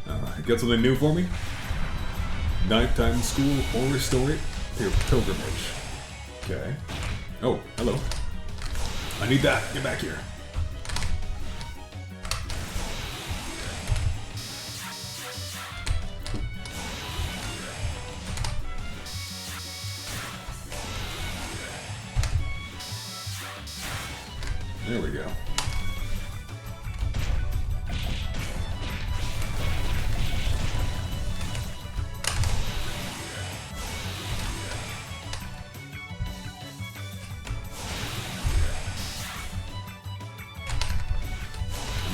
Got something new for me? Nighttime school horror story? Pilgrimage. Okay. Oh, hello. I need that. Get back here. There we go.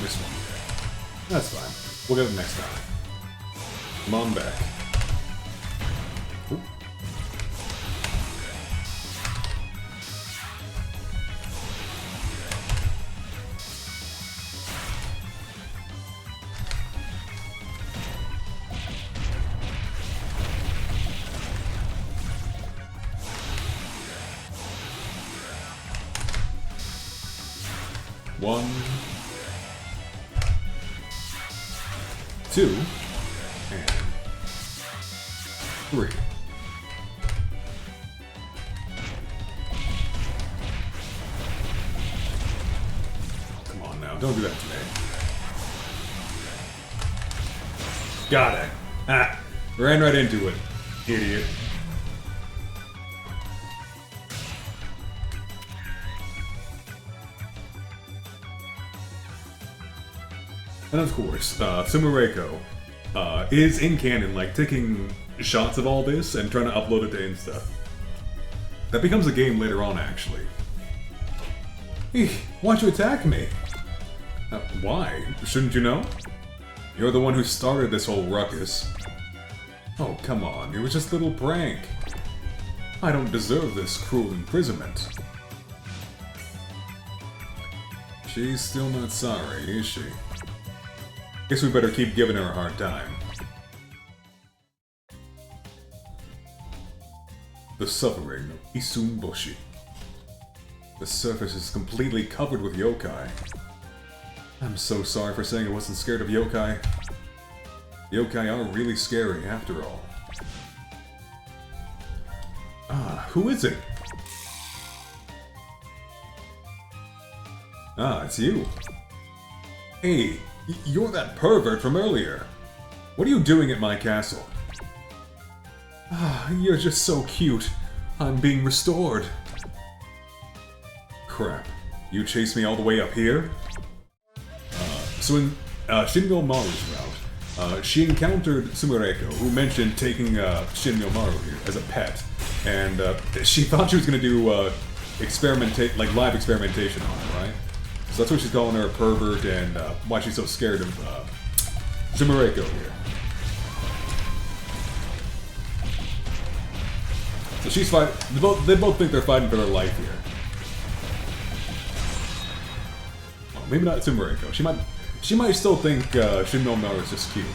This one. That's fine. We'll get it next time. Come on back. Ooh. One, 2, and 3. Come on now, don't do that to me. Got it. Ah, ran right into it, idiot. And of course, Sumereko is in canon, like, taking shots of all this and trying to upload it to Insta. That becomes a game later on, actually. Eek, why'd you attack me? Why? Shouldn't you know? You're the one who started this whole ruckus. Oh, come on, it was just a little prank. I don't deserve this cruel imprisonment. She's still not sorry, is she? Guess we better keep giving her a hard time. The suffering of Isunboshi. The surface is completely covered with yokai. I'm so sorry for saying I wasn't scared of yokai. Yokai are really scary, after all. Ah, who is it? Ah, it's you. Hey, you're that pervert from earlier. What are you doing at my castle? Ah, you're just so cute. I'm being restored. Crap. You chased me all the way up here? So in Shingo Maru's route, she encountered Sumereko, who mentioned taking Shingo Maru here as a pet. And she thought she was going to do live experimentation on it, right? So that's why she's calling her a pervert and why she's so scared of Sumereko here. So she's fighting. They both think they're fighting for their life here. Well, maybe not Sumereko. She might still think Shingo Maru is just cute.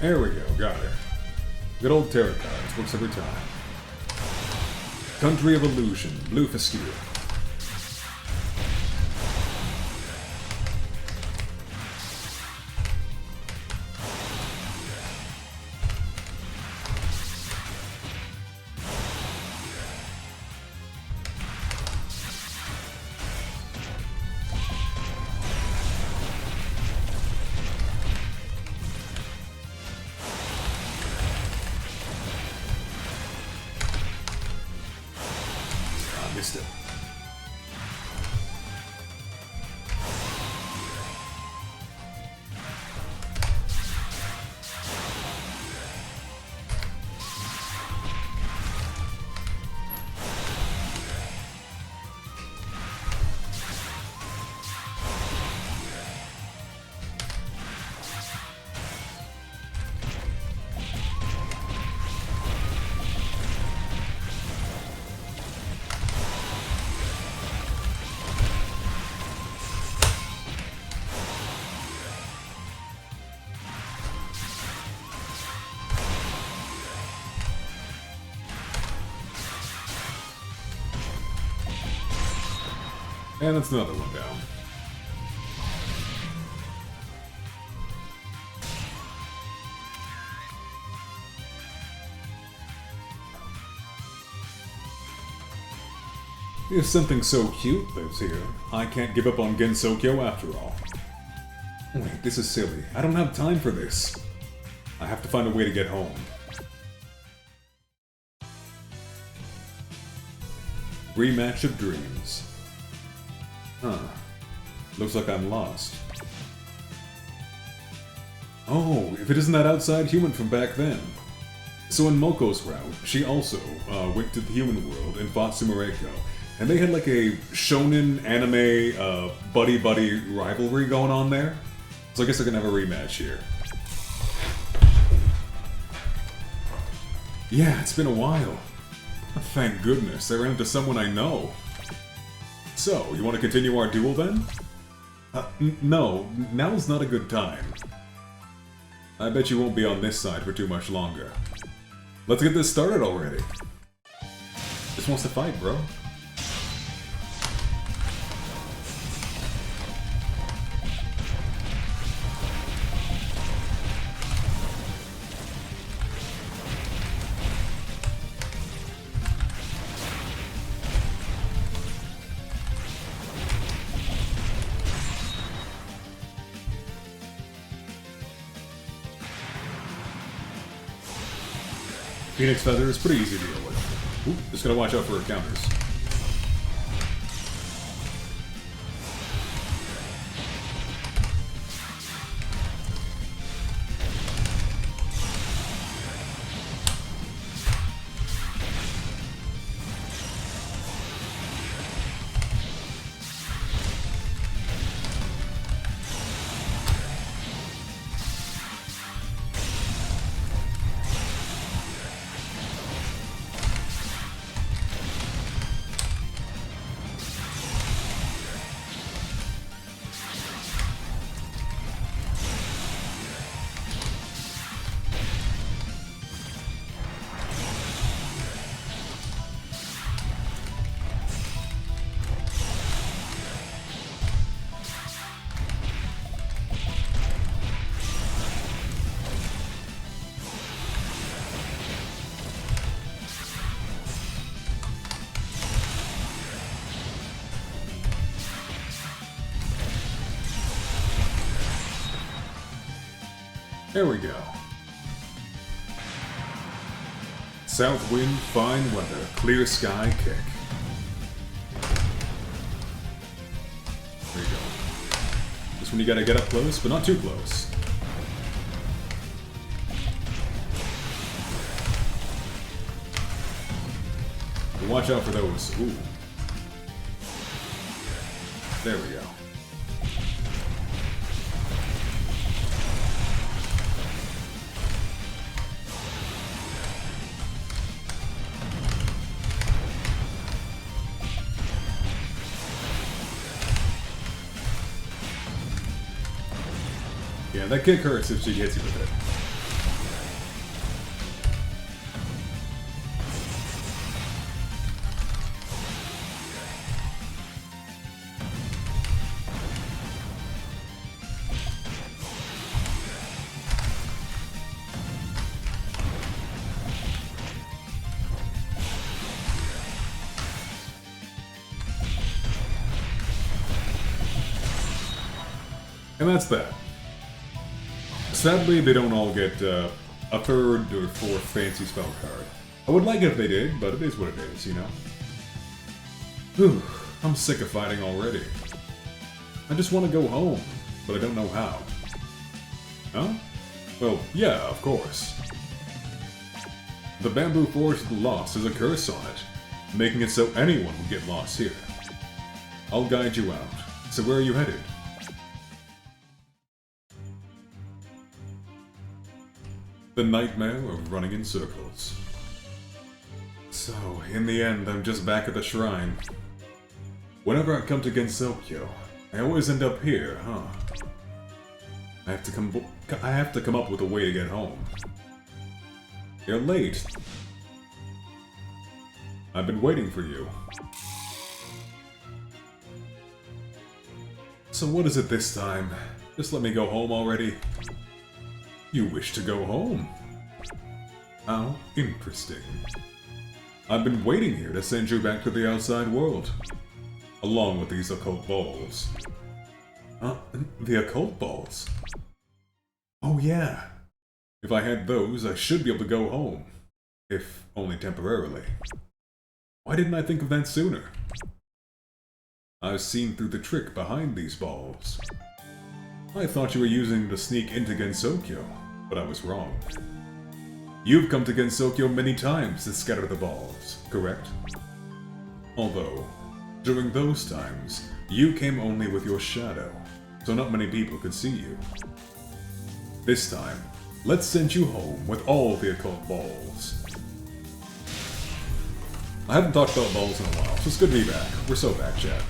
There we go, got her. Good old tarot cards, works every time. Country of Illusion, Blue Fescue. next. And that's another one down. If something so cute lives here, I can't give up on Gensokyo after all. Wait, this is silly. I don't have time for this. I have to find a way to get home. Rematch of dreams. Huh. Looks like I'm lost. Oh, if it isn't that outside human from back then. So in Moko's route, she also went to the human world and fought Sumereko. And they had like a shonen anime buddy-buddy rivalry going on there. So I guess I can have a rematch here. Yeah, it's been a while. Thank goodness, I ran into someone I know. So, you want to continue our duel then? No, now's not a good time. I bet you won't be on this side for too much longer. Let's get this started already. Just wants to fight, bro. Phoenix Feather is pretty easy to deal with. Ooh, just gotta watch out for her counters. There we go. South wind, fine weather, clear sky kick. There you go. This one you gotta get up close, but not too close. Watch out for those. Ooh. There we go. Yeah, that kick hurts if she hits you with it. And that's that. Sadly, they don't all get a third or fourth fancy spell card. I would like it if they did, but it is what it is, you know? Whew, I'm sick of fighting already. I just want to go home, but I don't know how. Huh? Well, yeah, of course. The bamboo forest lost has a curse on it, making it so anyone will get lost here. I'll guide you out. So where are you headed? The nightmare of running in circles. So, in the end, I'm just back at the shrine. Whenever I come to Gensokyo, I always end up here, huh? I have to come up with a way to get home. You're late. I've been waiting for you. So what is it this time? Just let me go home already? You wish to go home? How interesting. I've been waiting here to send you back to the outside world. Along with these occult balls. The occult balls? Oh yeah. If I had those, I should be able to go home. If only temporarily. Why didn't I think of that sooner? I've seen through the trick behind these balls. I thought you were using to sneak into Gensokyo, but I was wrong. You've come to Gensokyo many times to scatter the balls, correct? Although, during those times, you came only with your shadow, so not many people could see you. This time, let's send you home with all the occult balls. I haven't talked about balls in a while, so it's good to be back. We're so back, chat.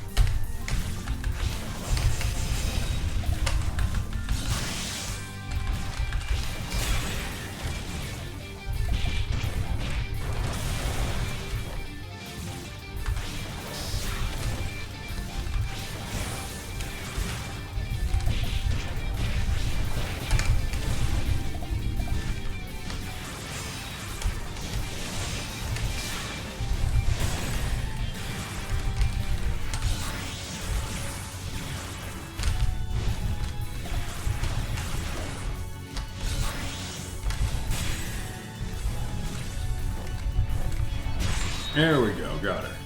There we go, got her.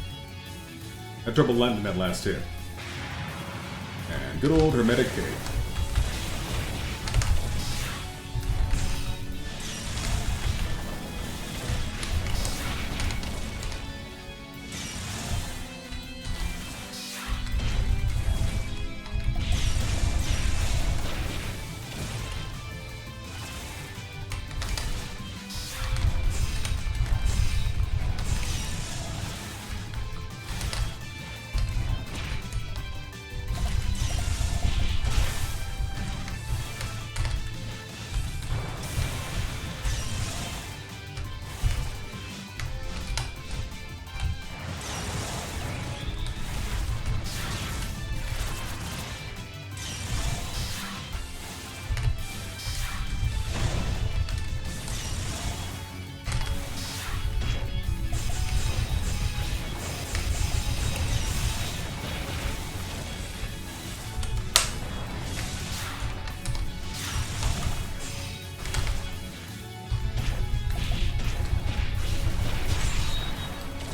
Had trouble landing that last hit. And good old Hermetic Cave.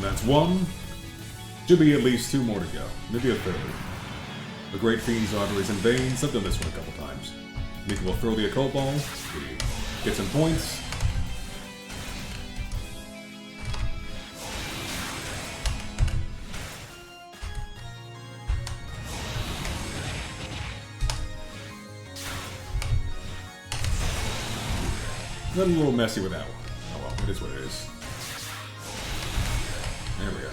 That's one. Should be at least two more to go. Maybe a third. The Great Fiend's arteries and veins. I've done this one a couple times. Mika will throw the occult ball. Get some points. Got a little messy with that one. Oh well, it is what it is. There we go.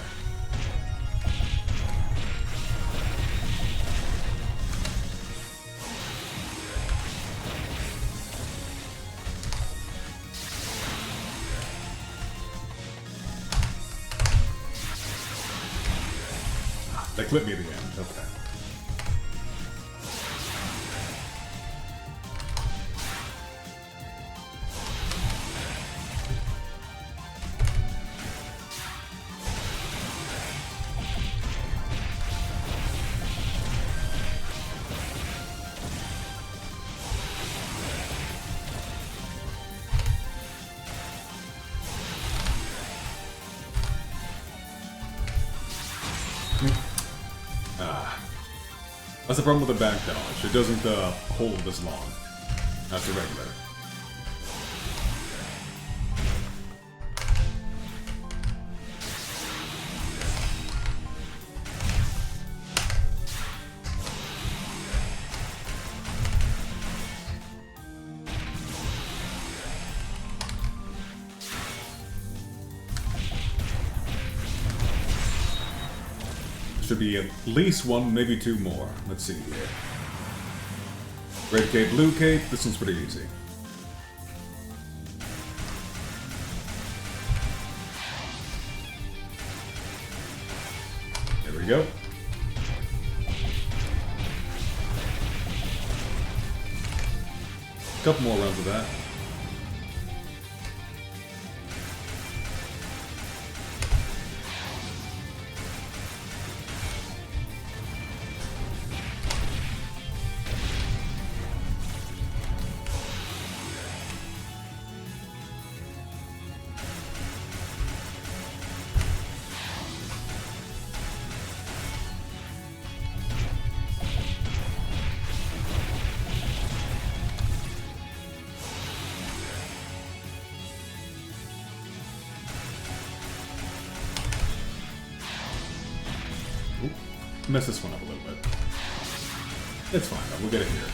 They clipped me at the end. Okay. That's the problem with the back dodge. It doesn't hold as long as the regular. Should be at least one, maybe two more. Let's see here. Red cape, blue cape. This one's pretty easy. There we go. Couple more rounds of that. Mess this one up a little bit. It's fine though, we'll get it here.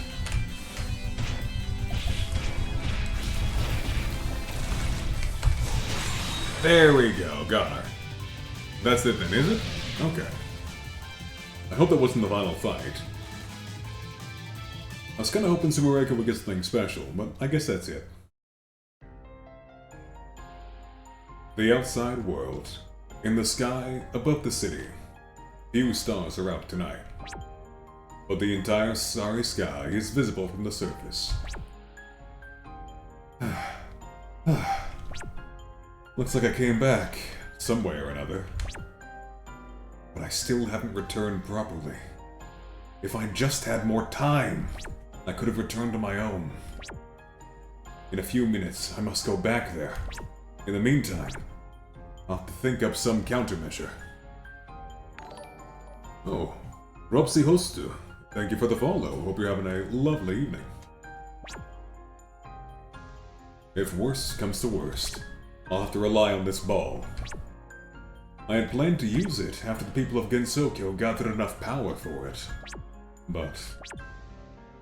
There we go, got her. That's it then, is it? Okay. I hope that wasn't the final fight. I was kinda hoping Sumereka would get something special, but I guess that's it. The outside world. In the sky above the city. Few stars are out tonight, but the entire starry sky is visible from the surface. Looks like I came back, some way or another. But I still haven't returned properly. If I just had more time, I could have returned to my own. In a few minutes, I must go back there. In the meantime, I'll have to think up some countermeasure. Oh, Ropsi Hostu, thank you for the follow. Hope you're having a lovely evening. If worst comes to worst, I'll have to rely on this ball. I had planned to use it after the people of Gensokyo gathered enough power for it. But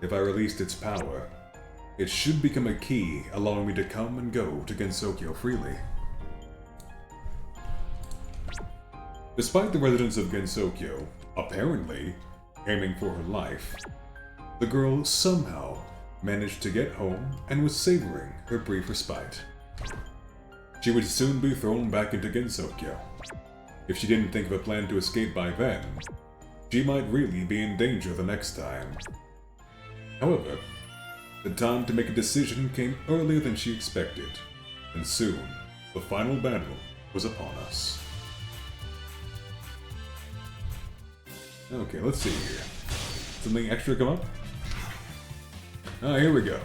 if I released its power, it should become a key allowing me to come and go to Gensokyo freely. Despite the residents of Gensokyo apparently aiming for her life, the girl somehow managed to get home and was savoring her brief respite. She would soon be thrown back into Gensokyo. If she didn't think of a plan to escape by then, she might really be in danger the next time. However, the time to make a decision came earlier than she expected, and soon, the final battle was upon us. Okay, let's see here. Something extra come up? Ah, here we go.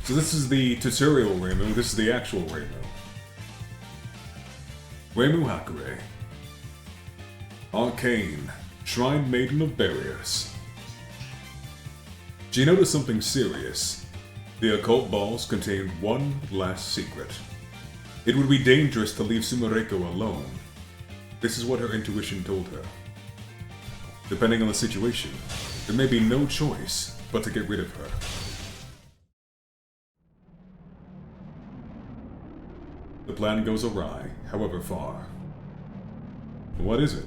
So this is the tutorial Reimu, this is the actual Reimu. Reimu Hakure. Arcane, Shrine Maiden of Barriers. She noticed something serious. The occult balls contained one last secret. It would be dangerous to leave Sumereko alone. This is what her intuition told her. Depending on the situation, there may be no choice but to get rid of her. The plan goes awry, however far. What is it?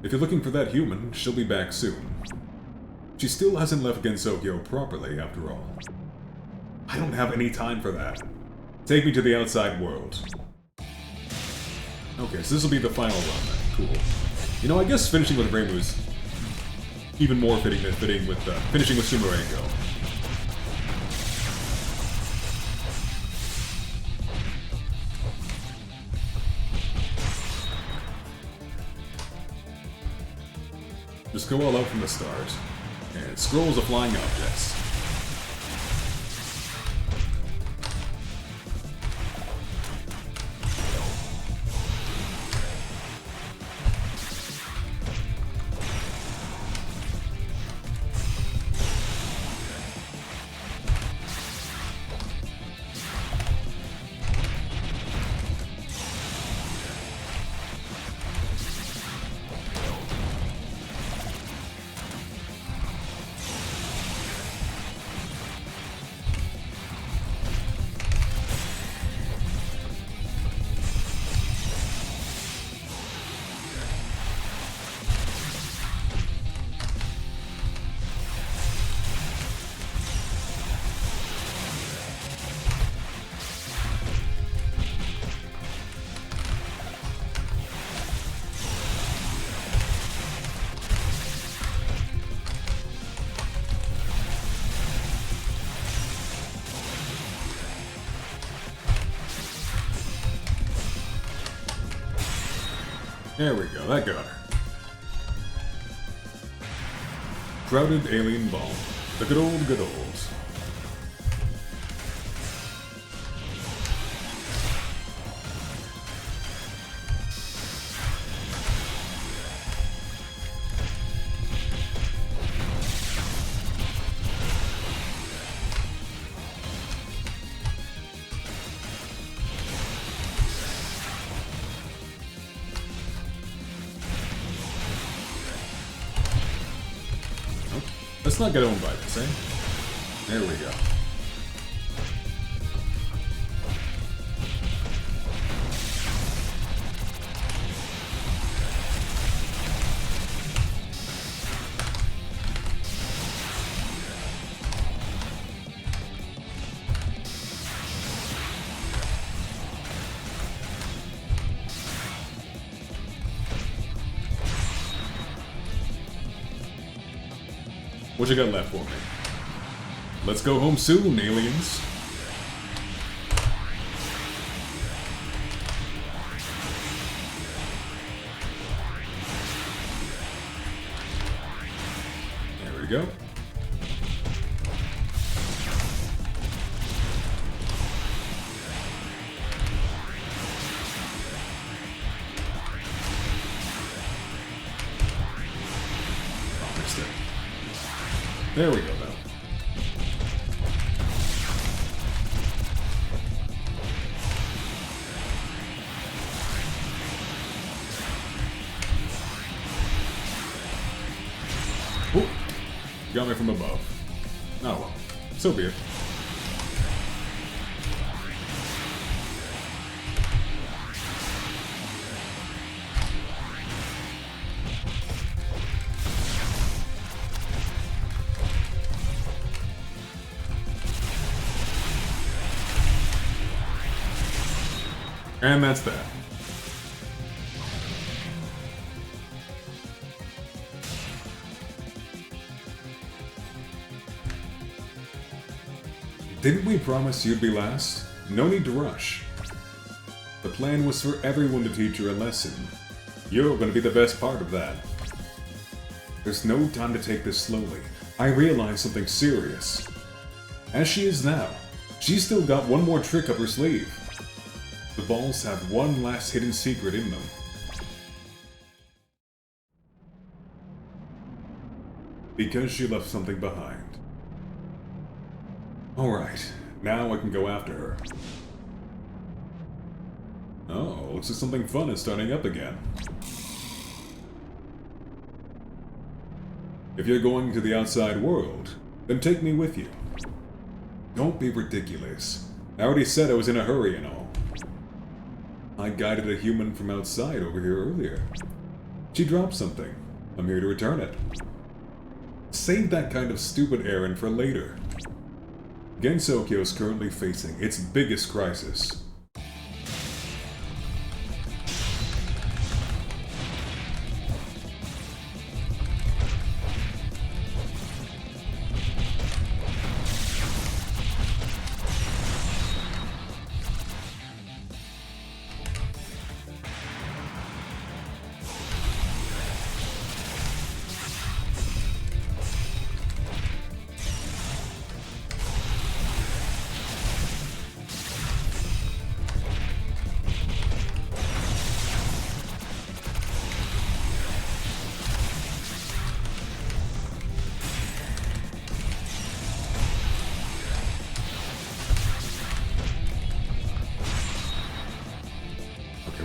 If you're looking for that human, she'll be back soon. She still hasn't left Gensokyo properly, after all. I don't have any time for that. Take me to the outside world. Okay, so this will be the final run then. Cool. You know, I guess finishing with Reimu is even more fitting than finishing with Sumereko. Just go all out from the start. And scrolls of flying objects. There we go, that got her. Crowded alien ball. The good old, good olds. Let's not get owned by this, eh? There we go. What you got left for me? Let's go home soon, aliens. There we go. Oh, missed it. There we go, though. Ooh, got me from above. Oh well, so be it. And that's that. Didn't we promise you'd be last? No need to rush. The plan was for everyone to teach you a lesson. You're gonna be the best part of that. There's no time to take this slowly. I realize something serious. As she is now, she's still got one more trick up her sleeve. The balls have one last hidden secret in them. Because she left something behind. Alright, now I can go after her. Oh, looks like something fun is starting up again. If you're going to the outside world, then take me with you. Don't be ridiculous. I already said I was in a hurry and all. I guided a human from outside over here earlier. She dropped something. I'm here to return it. Save that kind of stupid errand for later. Gensokyo is currently facing its biggest crisis.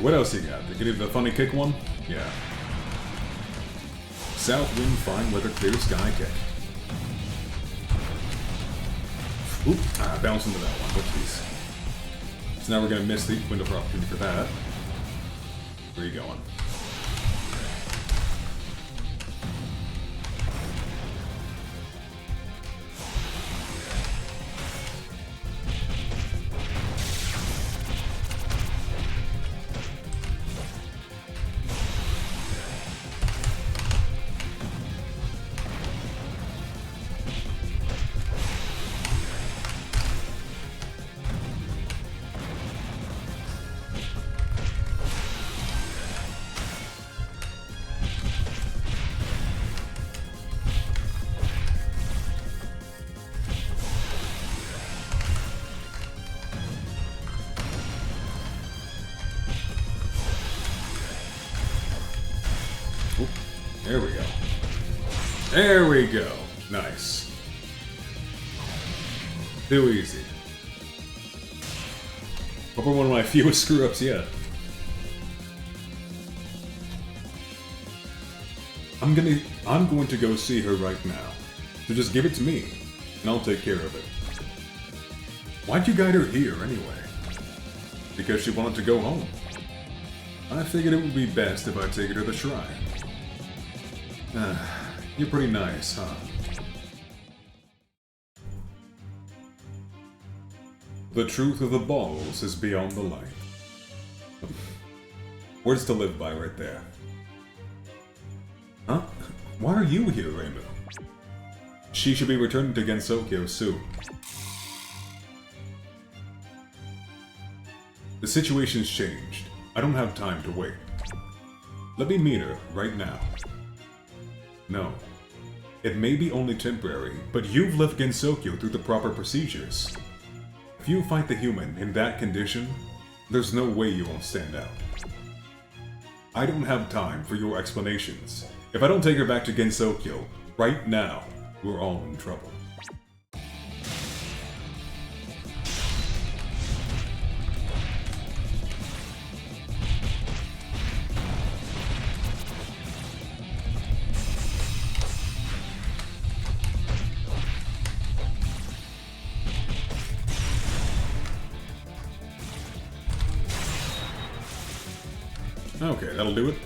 What else you got? Did you get the funny kick one? Yeah. South wind, fine weather, clear sky kick. Oop, bounce into that one. Whoopsies. So now we're gonna miss the window for opportunity for that. Where are you going? There we go. There we go. Nice. Too easy. Probably one of my fewest screw-ups yet. I'm going to go see her right now. So just give it to me, and I'll take care of it. Why'd you guide her here, anyway? Because she wanted to go home. I figured it would be best if I take her to the shrine. You're pretty nice, huh? The truth of the balls is beyond the light. Words to live by right there. Huh? Why are you here, Reimu? She should be returning to Gensokyo soon. The situation's changed. I don't have time to wait. Let me meet her right now. No. It may be only temporary, but you've left Gensokyo through the proper procedures. If you fight the human in that condition, there's no way you won't stand out. I don't have time for your explanations. If I don't take her back to Gensokyo right now, we're all in trouble. Okay, that'll do it.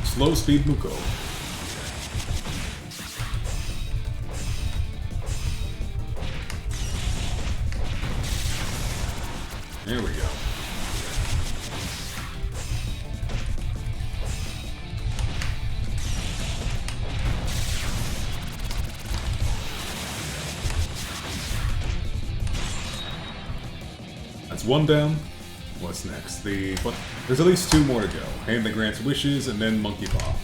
Slow speed Muko. There we go. That's one down. What's next? There's at least two more to go. Hand that grants wishes, and then Monkey Paw.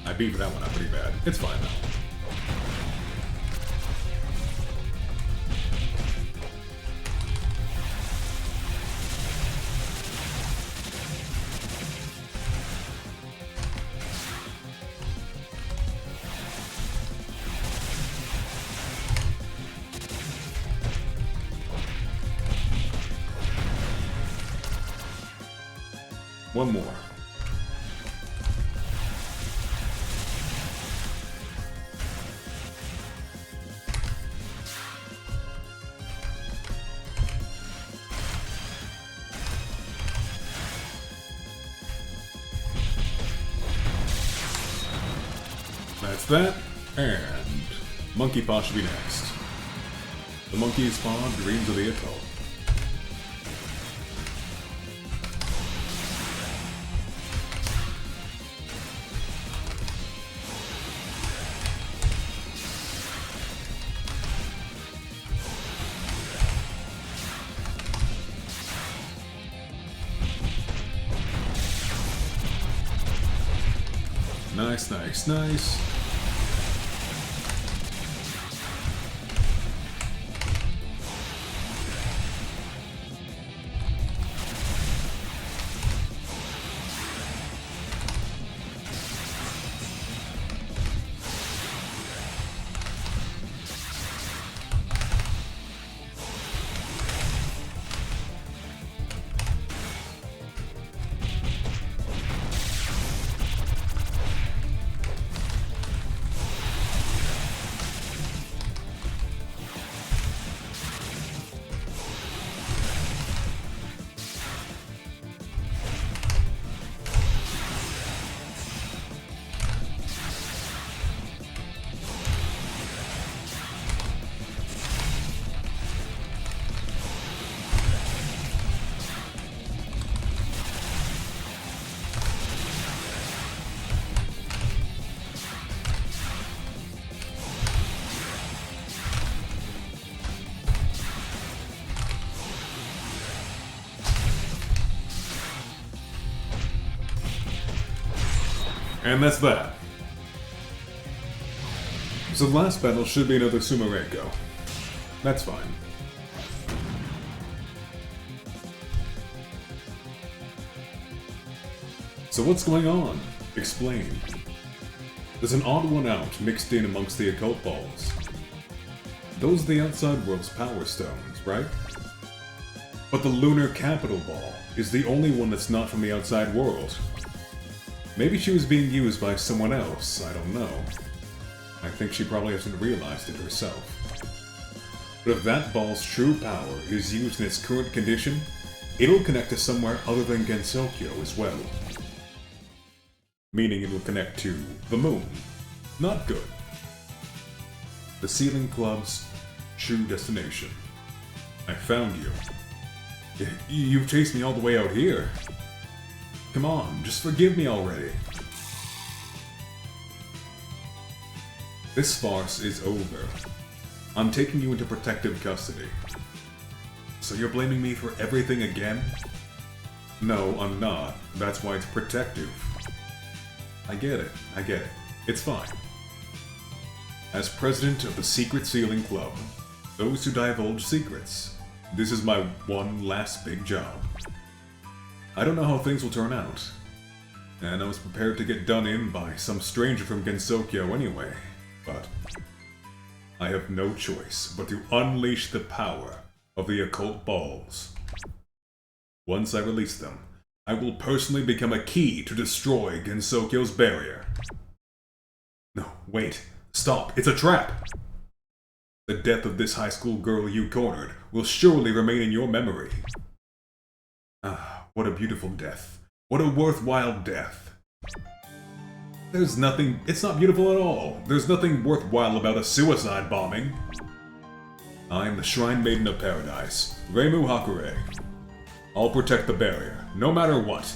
I beat that one up pretty bad. It's fine though. One more. That's that, and Monkey Paw should be next. The monkey's paw dreams of the atoll. Nice, nice, nice. And that's that. So the last battle should be another Sumereko. That's fine. So what's going on? Explain. There's an odd one out mixed in amongst the occult balls. Those are the outside world's power stones, right? But the lunar capital ball is the only one that's not from the outside world. Maybe she was being used by someone else, I don't know. I think she probably hasn't realized it herself. But if that ball's true power is used in its current condition, it'll connect to somewhere other than Gensokyo as well. Meaning it'll connect to the moon. Not good. The Sealing Club's true destination. I found you. You've chased me all the way out here. Come on, just forgive me already. This farce is over. I'm taking you into protective custody. So you're blaming me for everything again? No, I'm not. That's why it's protective. I get it. It's fine. As president of the Secret Sealing Club, those who divulge secrets, this is my one last big job. I don't know how things will turn out, and I was prepared to get done in by some stranger from Gensokyo anyway, but I have no choice but to unleash the power of the occult balls. Once I release them, I will personally become a key to destroy Gensokyo's barrier. No, wait. Stop. It's a trap! The death of this high school girl you cornered will surely remain in your memory. Ah, what a beautiful death. What a worthwhile death. There's nothing... It's not beautiful at all. There's nothing worthwhile about a suicide bombing. I'm the Shrine Maiden of Paradise, Reimu Hakure. I'll protect the barrier, no matter what.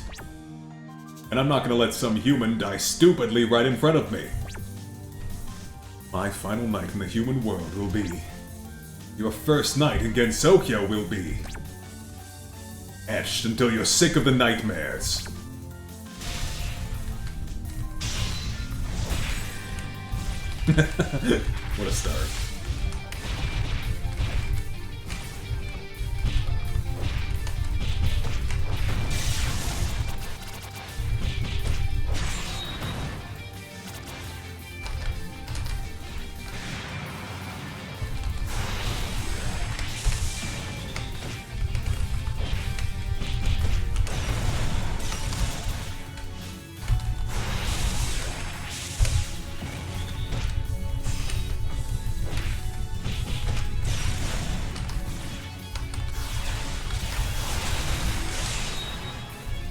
And I'm not gonna let some human die stupidly right in front of me. My final night in the human world will be... Your first night in Gensokyo will be... Etched until you're sick of the nightmares. What a start.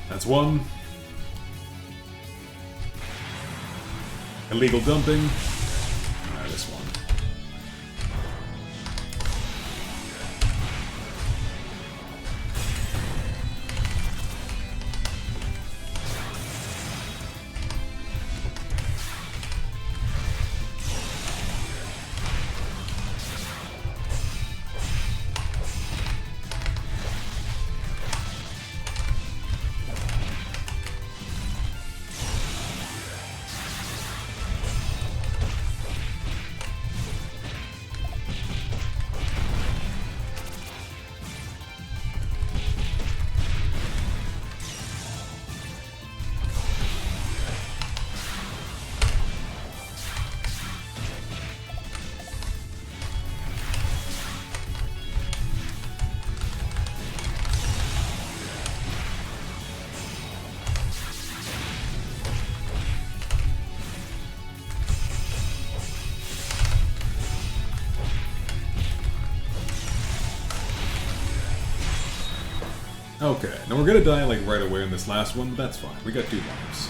That's one. Illegal dumping. This one. Okay, now we're gonna die like right away in this last one, but that's fine. We got 2 lives.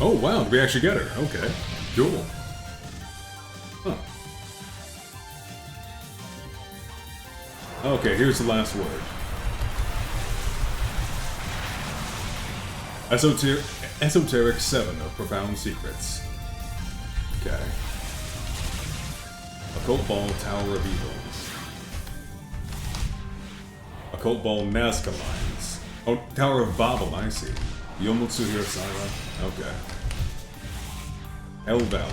Oh wow, did we actually get her? Okay, cool. Huh. Okay, here's the last word. Esoteric 7 of Profound Secrets. Okay. Occult Ball, Tower of Evil. Occult Ball, Nazca Mines. Oh, Tower of Babel, I see. Yomutsu Hirosara. Okay. El Valley.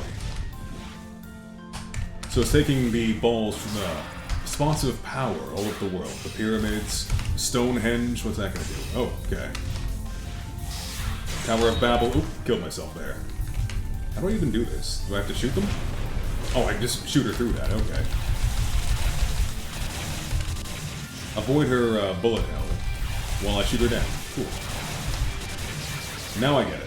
So it's taking the balls from the spots of power all over the world. The pyramids, Stonehenge, what's that gonna do? Oh, okay. Tower of Babel. Oop, killed myself there. How do I even do this? Do I have to shoot them? Oh, I can just shoot her through that, okay. Avoid her bullet hell while I shoot her down. Cool. Now I get it.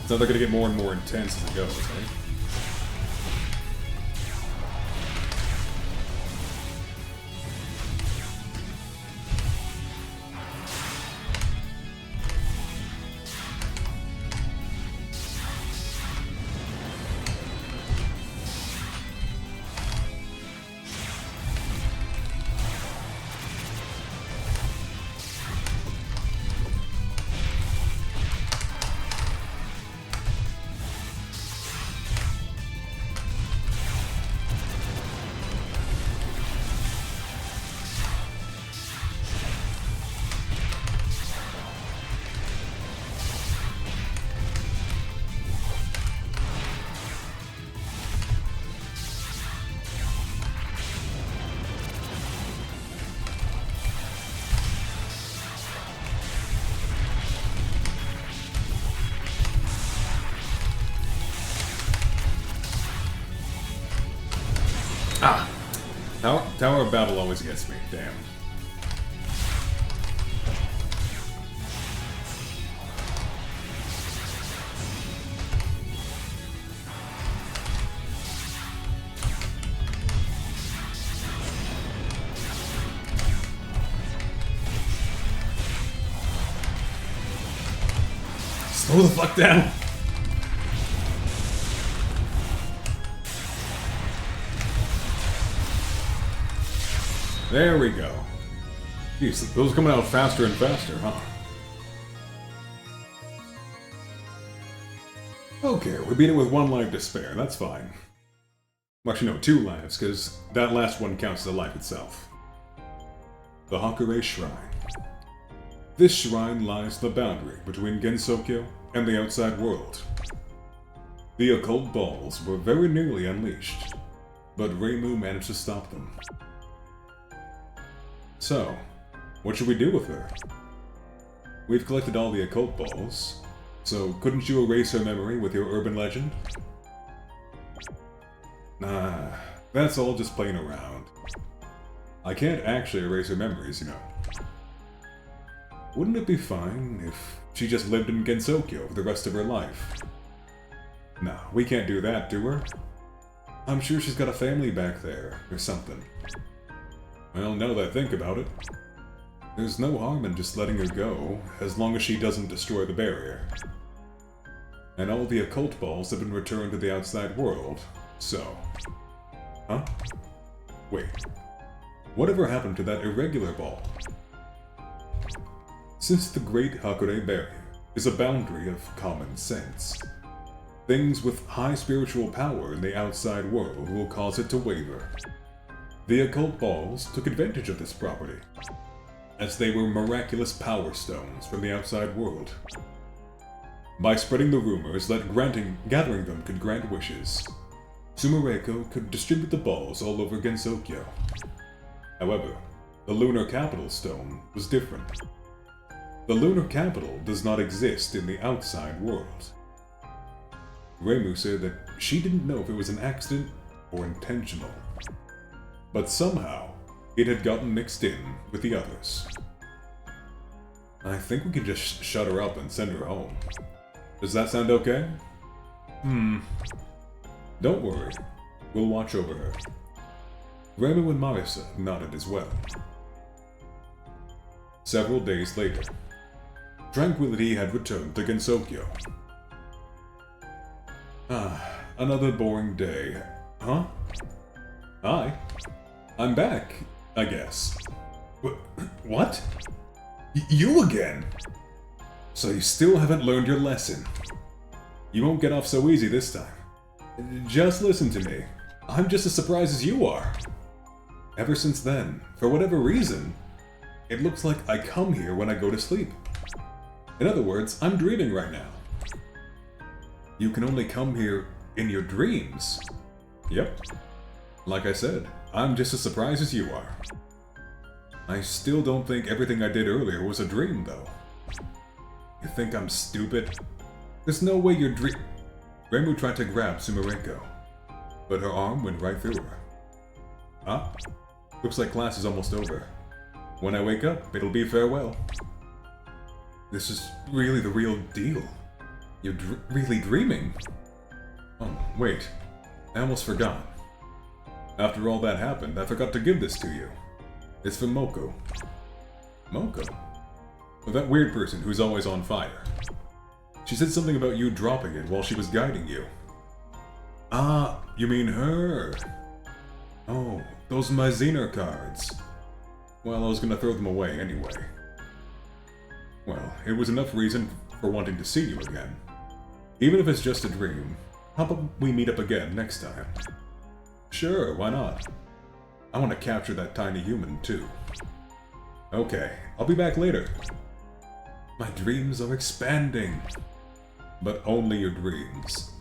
So they're gonna get more and more intense as it goes, right? Ah! Tower of Babel always gets me, damn. Slow the fuck down! There we go. Jeez, those are coming out faster and faster, huh? Okay, we beat it with 1 life to spare, that's fine. Well, actually, no, 2 lives, because that last one counts as a life itself. The Hakure Shrine. This shrine lies the boundary between Gensokyo and the outside world. The occult balls were very nearly unleashed, but Reimu managed to stop them. So, what should we do with her? We've collected all the occult balls, so couldn't you erase her memory with your urban legend? Nah, that's all just playing around. I can't actually erase her memories, you know. Wouldn't it be fine if she just lived in Gensokyo for the rest of her life? Nah, we can't do that to her. I'm sure she's got a family back there, or something. Well, now that I think about it, there's no harm in just letting her go, as long as she doesn't destroy the barrier. And all the occult balls have been returned to the outside world, so... Huh? Wait. Whatever happened to that irregular ball? Since the Great Hakure Barrier is a boundary of common sense, things with high spiritual power in the outside world will cause it to waver. The occult balls took advantage of this property, as they were miraculous power stones from the outside world. By spreading the rumors that gathering them could grant wishes, Sumereko could distribute the balls all over Gensokyo. However, the Lunar Capital Stone was different. The Lunar Capital does not exist in the outside world, Reimu said that she didn't know if it was an accident or intentional, but somehow it had gotten mixed in with the others. I think we can just shut her up and send her home. Does that sound okay? Don't worry, we'll watch over her. Reimu and Marisa nodded as well. Several days later, tranquility had returned to Gensokyo. Another boring day. Huh? Hi. I'm back, I guess. What? You again? So you still haven't learned your lesson. You won't get off so easy this time. Just listen to me. I'm just as surprised as you are. Ever since then, for whatever reason, it looks like I come here when I go to sleep. In other words, I'm dreaming right now. You can only come here in your dreams. Yep. Like I said, I'm just as surprised as you are. I still don't think everything I did earlier was a dream, though. You think I'm stupid? There's no way you're Reimu tried to grab Sumereko, but her arm went right through her. Ah, looks like class is almost over. When I wake up, it'll be farewell. This is really the real deal. You're really dreaming? Oh, wait. I almost forgot. After all that happened, I forgot to give this to you. It's from Moko. Moko? Well, that weird person who's always on fire. She said something about you dropping it while she was guiding you. Ah, you mean her? Oh, those Maiziner cards. Well, I was gonna throw them away anyway. Well, it was enough reason for wanting to see you again. Even if it's just a dream, how about we meet up again next time? Sure, why not? I want to capture that tiny human, too. Okay, I'll be back later. My dreams are expanding. But only your dreams.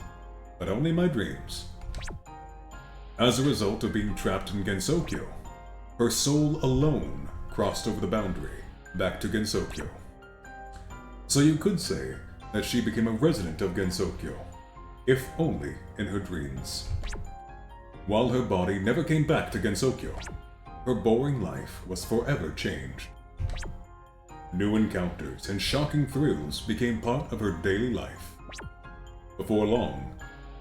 But only my dreams. As a result of being trapped in Gensokyo, her soul alone crossed over the boundary, back to Gensokyo. So you could say that she became a resident of Gensokyo, if only in her dreams. While her body never came back to Gensokyo, her boring life was forever changed. New encounters and shocking thrills became part of her daily life. Before long,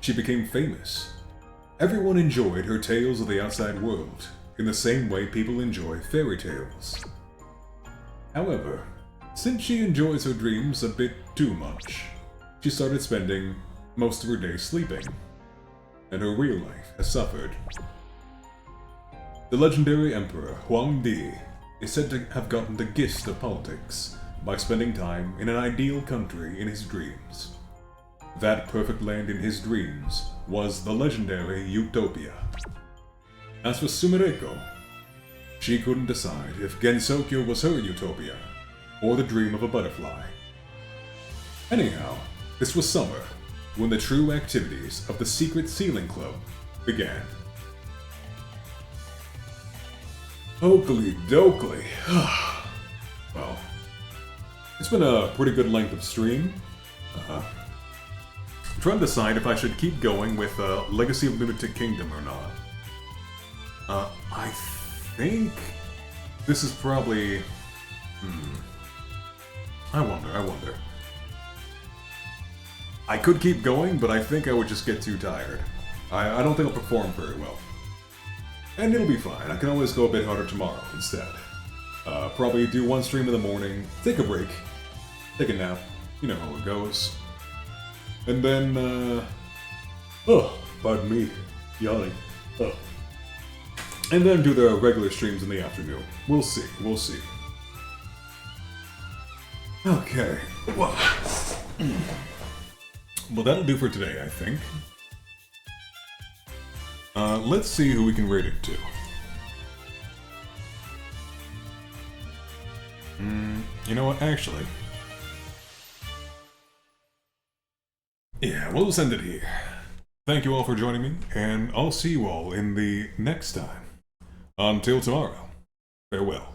she became famous. Everyone enjoyed her tales of the outside world in the same way people enjoy fairy tales. However, since she enjoys her dreams a bit too much, she started spending most of her days sleeping, and her real life has suffered. The legendary emperor Huang Di is said to have gotten the gist of politics by spending time in an ideal country in his dreams. That perfect land in his dreams was the legendary Utopia. As for Sumereko, she couldn't decide if Gensokyo was her utopia or the dream of a butterfly. Anyhow, this was summer, when the true activities of the Secret Sealing Club began. Oakley dokley. Well, it's been a pretty good length of stream. I'm trying to decide if I should keep going with Legacy of Lunatic Kingdom or not. I think this is probably... I wonder. I could keep going, but I think I would just get too tired. I don't think I'll perform very well. And it'll be fine. I can always go a bit harder tomorrow instead. Probably do one stream in the morning, take a break, take a nap, you know how it goes. And then, pardon me, yawning. And then do the regular streams in the afternoon. We'll see. Okay. Well, that'll do for today, I think. Let's see who we can rate it to. You know what, actually... yeah, we'll just end it here. Thank you all for joining me, and I'll see you all in the next time. Until tomorrow, farewell.